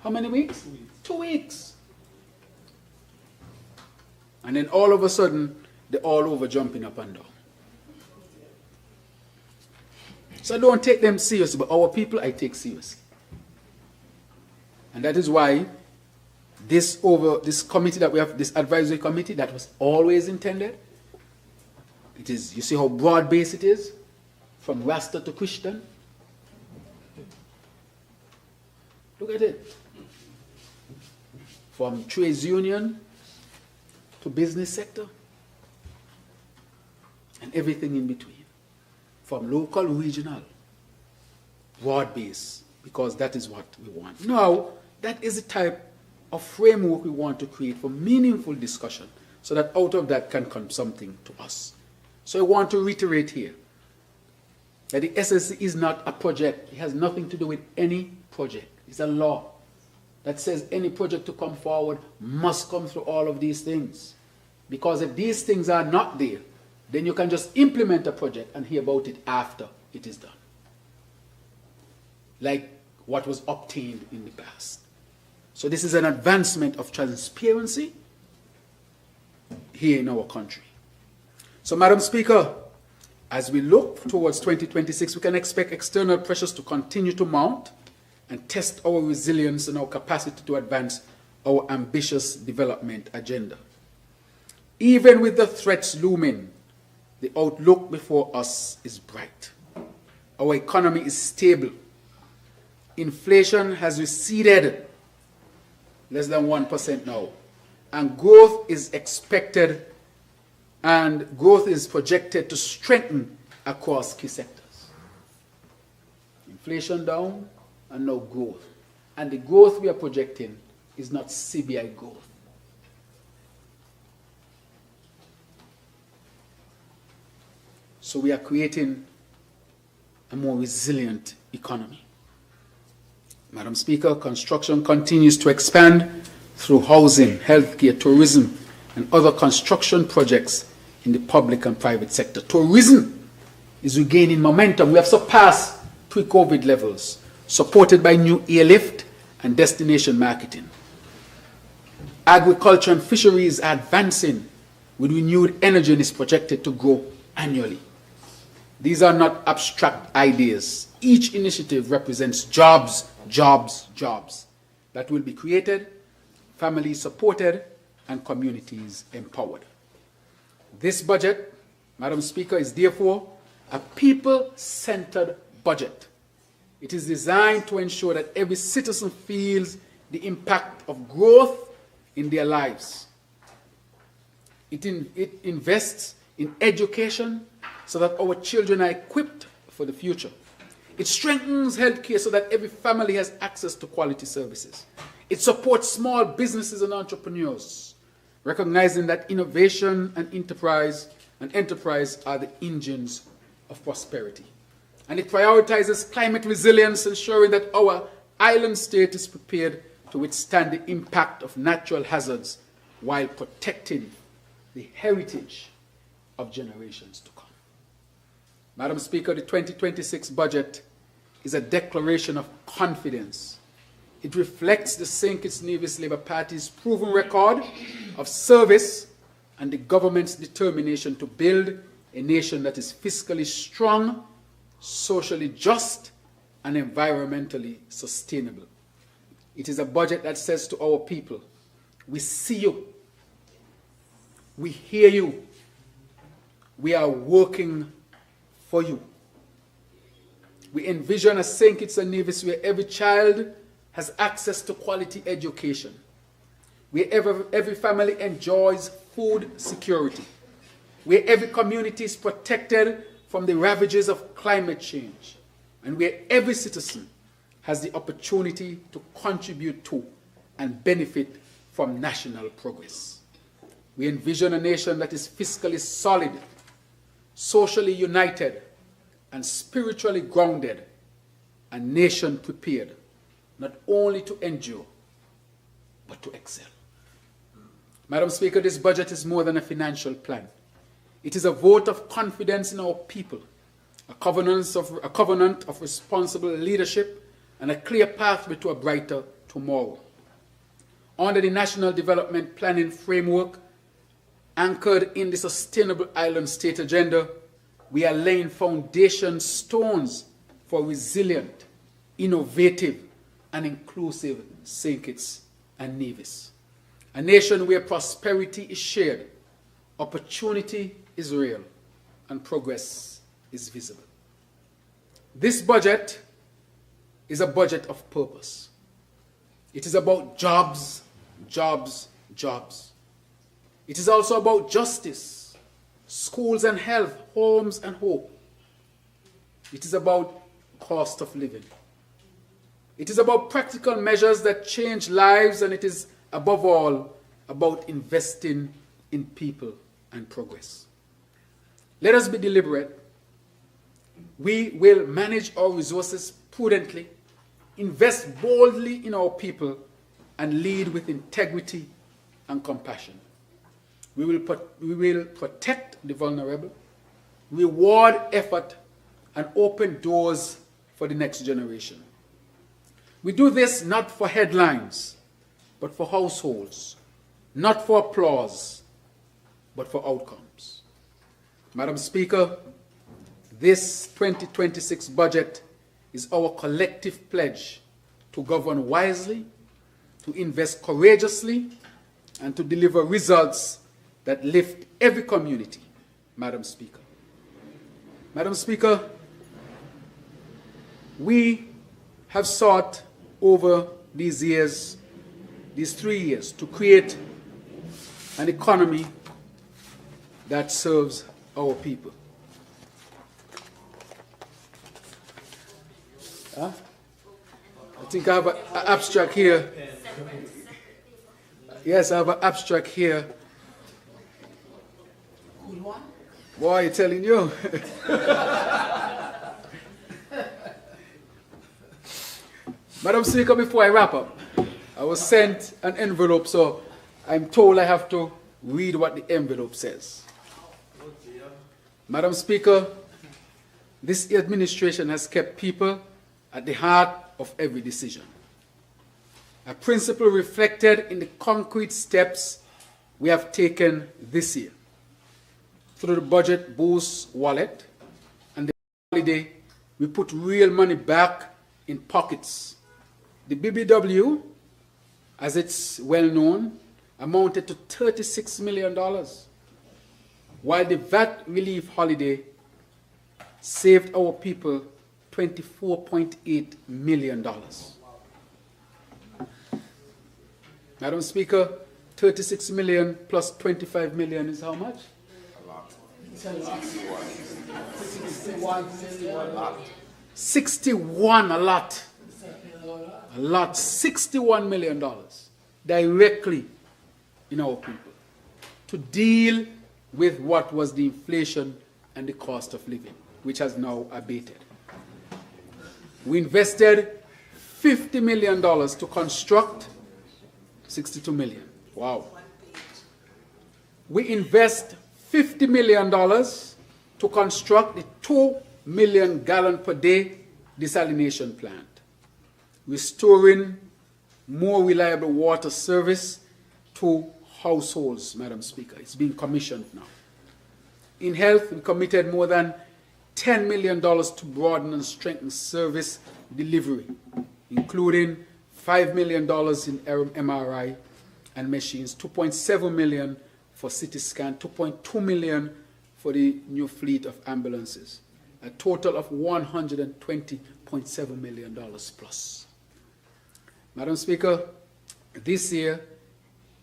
How many weeks? 2 weeks. And then all of a sudden, they're all over jumping up and down. So don't take them seriously, but our people I take seriously. And that is why this committee that we have, this advisory committee that was always intended, it is, you see how broad-based it is, from Rasta to Christian, Look at it. From trades union to business sector and everything in between. From local, regional, broad base, because that is what we want. Now, that is the type of framework we want to create for meaningful discussion so that out of that can come something to us. So I want to reiterate here that the SSC is not a project. It has nothing to do with any project. It's a law that says any project to come forward must come through all of these things. Because if these things are not there, then you can just implement a project and hear about it after it is done. Like what was obtained in the past. So this is an advancement of transparency here in our country. So, Madam Speaker, as we look towards 2026, we can expect external pressures to continue to mount and test our resilience and our capacity to advance our ambitious development agenda. Even with the threats looming, the outlook before us is bright. Our economy is stable. Inflation has receded, less than 1% now, and growth is expected and growth is projected to strengthen across key sectors. Inflation down and now growth. And the growth we are projecting is not CBI growth. So we are creating a more resilient economy. Madam Speaker, construction continues to expand through housing, healthcare, tourism, and other construction projects in the public and private sector. Tourism is regaining momentum. We have surpassed pre-COVID levels, supported by new airlift and destination marketing. Agriculture and fisheries are advancing with renewed energy and is projected to grow annually. These are not abstract ideas. Each initiative represents jobs, jobs, jobs that will be created, families supported, and communities empowered. This budget, Madam Speaker, is therefore a people-centered budget. It is designed to ensure that every citizen feels the impact of growth in their lives. It invests in education so that our children are equipped for the future. It strengthens healthcare so that every family has access to quality services. It supports small businesses and entrepreneurs, recognizing that innovation and enterprise are the engines of prosperity. And it prioritizes climate resilience, ensuring that our island state is prepared to withstand the impact of natural hazards while protecting the heritage of generations to come. Madam Speaker, the 2026 budget is a declaration of confidence. It reflects the St. Kitts Nevis Labour Party's proven record of service and the government's determination to build a nation that is fiscally strong, socially just, and environmentally sustainable. It is a budget that says to our people, we see you, we hear you, we are working for you. We envision a St. Kitts and Nevis where every child has access to quality education, where every family enjoys food security, where every community is protected from the ravages of climate change, and where every citizen has the opportunity to contribute to and benefit from national progress. We envision a nation that is fiscally solid, socially united, and spiritually grounded, a nation prepared not only to endure, but to excel. Madam Speaker, this budget is more than a financial plan. It is a vote of confidence in our people, a covenant of responsible leadership, and a clear pathway to a brighter tomorrow. Under the National Development Planning Framework, anchored in the Sustainable Island State Agenda, we are laying foundation stones for resilient, innovative, and inclusive St. Kitts and Nevis. A nation where prosperity is shared, opportunity is real, and progress is visible. This budget is a budget of purpose. It is about jobs, jobs, jobs. It is also about justice, schools and health, homes and hope. It is about cost of living. It is about practical measures that change lives, and it is above all about investing in people and progress. Let us be deliberate. We will manage our resources prudently, invest boldly in our people, and lead with integrity and compassion. We will protect the vulnerable, reward effort, and open doors for the next generation. We do this not for headlines, but for households, not for applause, but for outcomes. Madam Speaker, this 2026 budget is our collective pledge to govern wisely, to invest courageously, and to deliver results that lift every community, Madam Speaker. Madam Speaker, we have sought over these years, these 3 years, to create an economy that serves our people. I think I have an abstract here. Yes, I have an abstract here. Boy, I'm telling you. Madam Speaker, before I wrap up, I was sent an envelope, so I'm told I have to read what the envelope says. Madam Speaker, this administration has kept people at the heart of every decision. A principle reflected in the concrete steps we have taken this year. Through the budget boost wallet and the holiday, we put real money back in pockets. The BBW, as it's well known, amounted to $36 million, while the VAT relief holiday saved our people $24.8 million. Madam Speaker, 36 million plus 25 million is how much? A lot. 61, a lot. A lot, $61 million directly in our people to deal with what was the inflation and the cost of living, which has now abated. We invested $50 million to construct 62 million. Wow. We invest $50 million to construct the 2 million gallon per day desalination plant, restoring more reliable water service to households, Madam Speaker. It's being commissioned now. In health, we committed more than $10 million to broaden and strengthen service delivery, including $5 million in MRI and machines, $2.7 million for CT scan, $2.2 million for the new fleet of ambulances, a total of $120.7 million plus. Madam Speaker, this year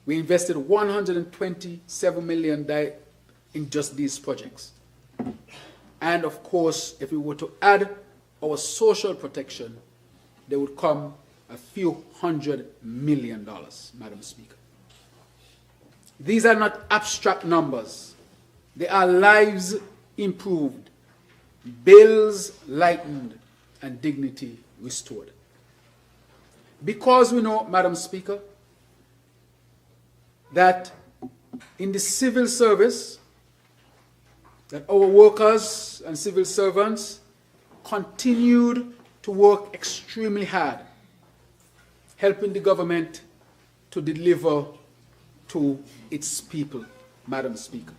we invested $127 million in just these projects. And of course, if we were to add our social protection, there would come a few $100 million, Madam Speaker. These are not abstract numbers. They are lives improved, bills lightened, and dignity restored. Because we know, Madam Speaker, that in the civil service, that our workers and civil servants continued to work extremely hard, helping the government to deliver to its people, Madam Speaker.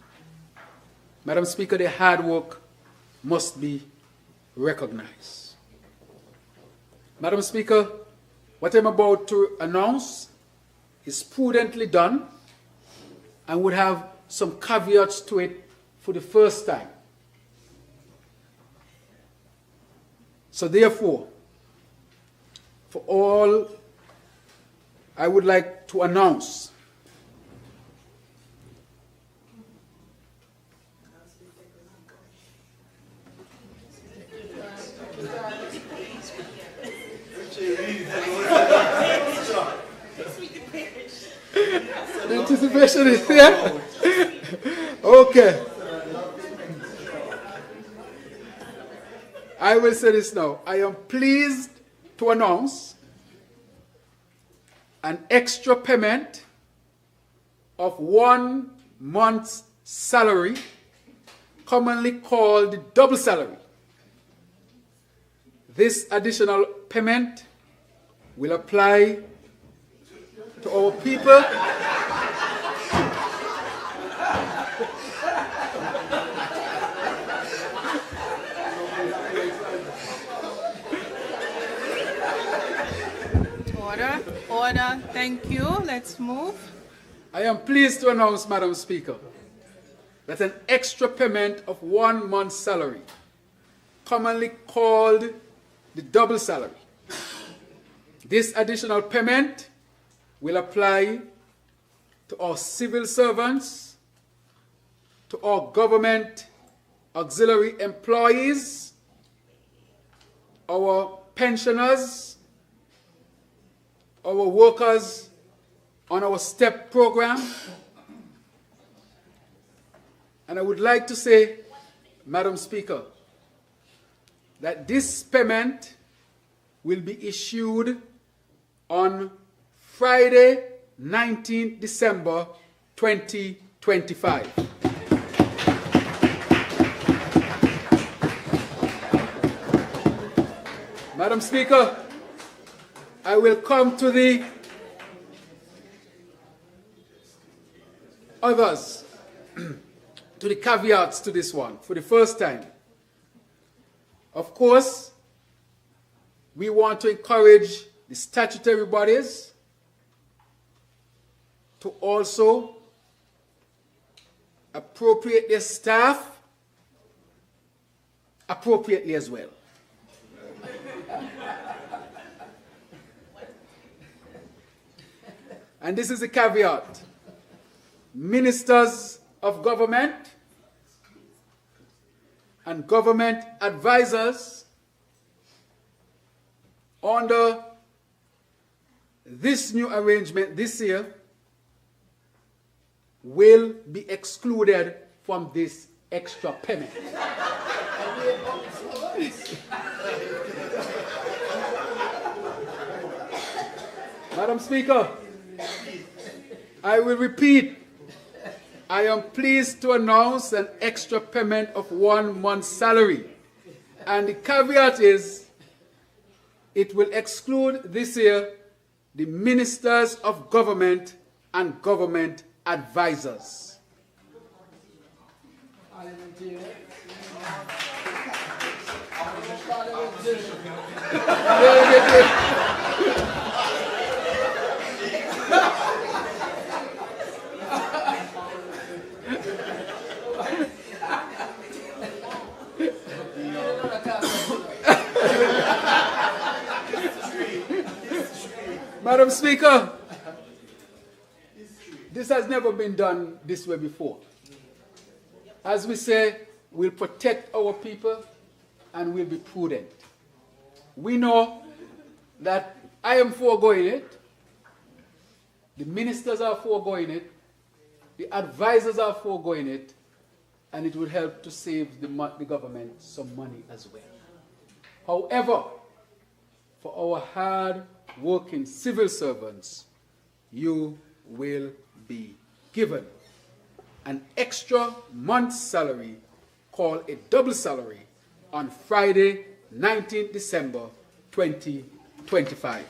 Madam Speaker, their hard work must be recognized. Madam Speaker, what I'm about to announce is prudently done and would have some caveats to it for the first time. So therefore, for all I would like to announce the anticipation is here. Okay. I will say this now. I am pleased to announce an extra payment of 1 month's salary, commonly called the double salary. This additional payment will apply to our people Order. Thank you. Let's move. I am pleased to announce, Madam Speaker, that an extra payment of 1 month's salary, commonly called the double salary. This additional payment will apply to our civil servants, to our government auxiliary employees, our pensioners, our workers on our STEP program. And I would like to say, Madam Speaker, that this payment will be issued on Friday, 19th December 2025. Madam Speaker, I will come to the others, to the caveats to this one for the first time. Of course, we want to encourage the statutory bodies to also appropriate their staff appropriately as well. And this is a caveat. Ministers of government and government advisors under this new arrangement this year will be excluded from this extra payment. Madam Speaker, I will repeat. I am pleased to announce an extra payment of 1 month's salary. And the caveat is, it will exclude this year the ministers of government and government advisors. Madam Speaker, this has never been done this way before. As we say, we'll protect our people and we'll be prudent. We know that I am foregoing it, the ministers are foregoing it, the advisors are foregoing it, and it will help to save the government some money as well. However, for our hard-working civil servants, you will be given an extra month's salary called a double salary on Friday, 19th December 2025.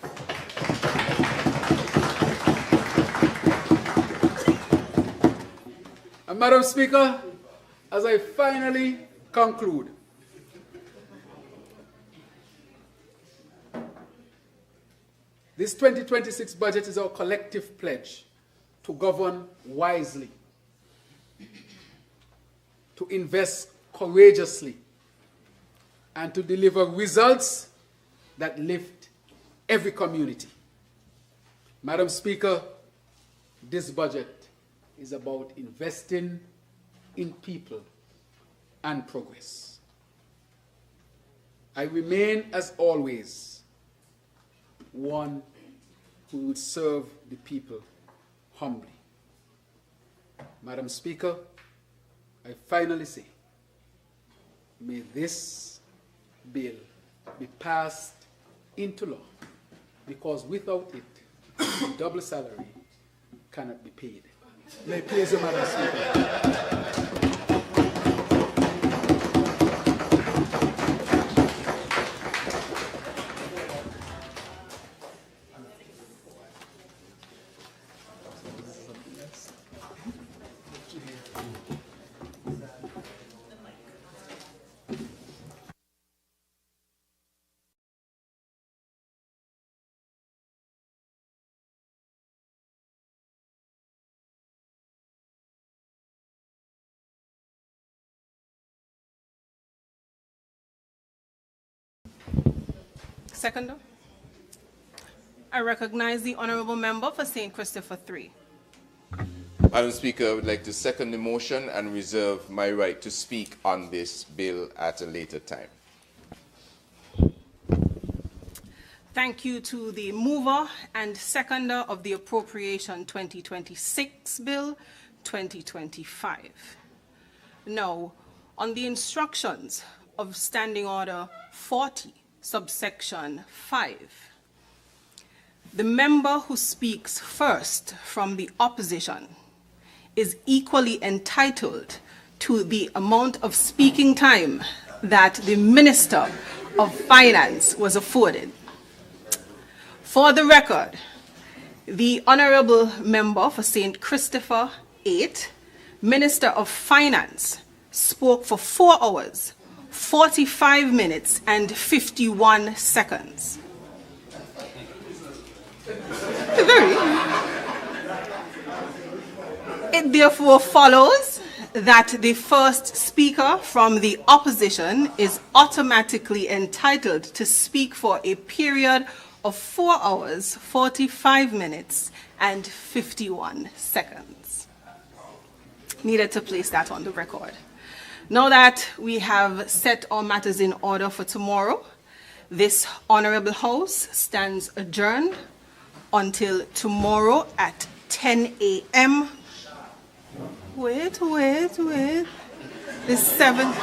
And Madam Speaker, as I finally conclude, this 2026 budget is our collective pledge to govern wisely, to invest courageously, and to deliver results that lift every community. Madam Speaker, this budget is about investing in people and progress. I remain, as always, one who would serve the people humbly. Madam Speaker, I finally say, may this bill be passed into law, because without it, double salary cannot be paid. May it please you, Madam Speaker. Seconder. I recognize the honourable member for St. Christopher 3. Madam Speaker, I would like to second the motion and reserve my right to speak on this bill at a later time. Thank you to the mover and seconder of the Appropriation 2026 Bill 2025. Now, on the instructions of Standing Order 40, subsection 5, the member who speaks first from the opposition is equally entitled to the amount of speaking time that the Minister of Finance was afforded. For the record, the honourable member for St. Christopher 8, Minister of Finance, spoke for 4 hours, 45 minutes and 51 seconds. It therefore follows that the first speaker from the opposition is automatically entitled to speak for a period of 4 hours, 45 minutes and 51 seconds. Needed to place that on the record. Now that we have set our matters in order for tomorrow, this Honourable House stands adjourned until tomorrow at 10 a.m. Wait. The 7th.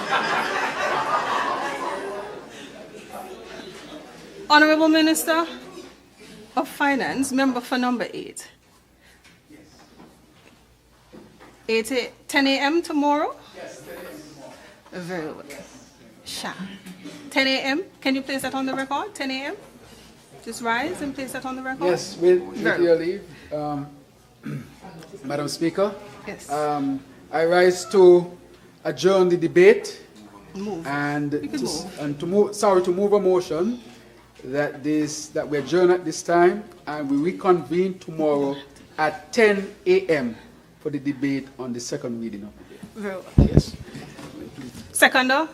Honourable Minister of Finance, member for number 8. 10 a.m. tomorrow? Yes, 10 a.m. tomorrow. Very well. 10 a.m. Can you place that on the record? 10 a.m. Just rise and place that on the record. Yes, with your leave, Madam Speaker. Yes. I rise to adjourn the debate move. To move a motion that we adjourn at this time and we reconvene tomorrow at 10 a.m. for the debate on the second reading of the bill. Very well. Yes. Seconder?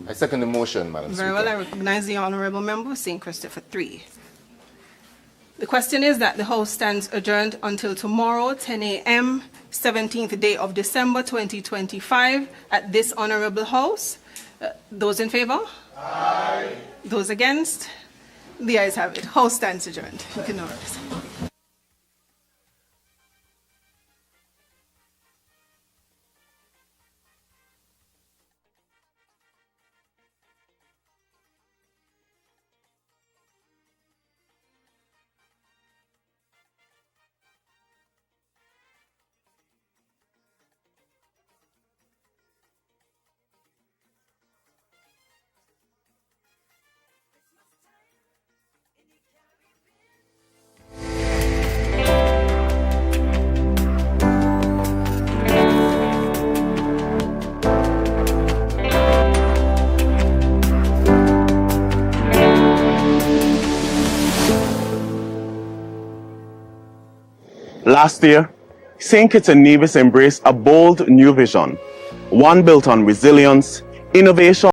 I second the motion, Madam Speaker. Very well. I recognize the honourable member of St. Christopher 3. The question is that the House stands adjourned until tomorrow, 10 a.m., 17th day of December 2025, at this honourable House. Those in favour? Aye. Those against? The ayes have it. House stands adjourned. You can now rise. Last year, St. Kitts and Nevis embraced a bold new vision, one built on resilience, innovation,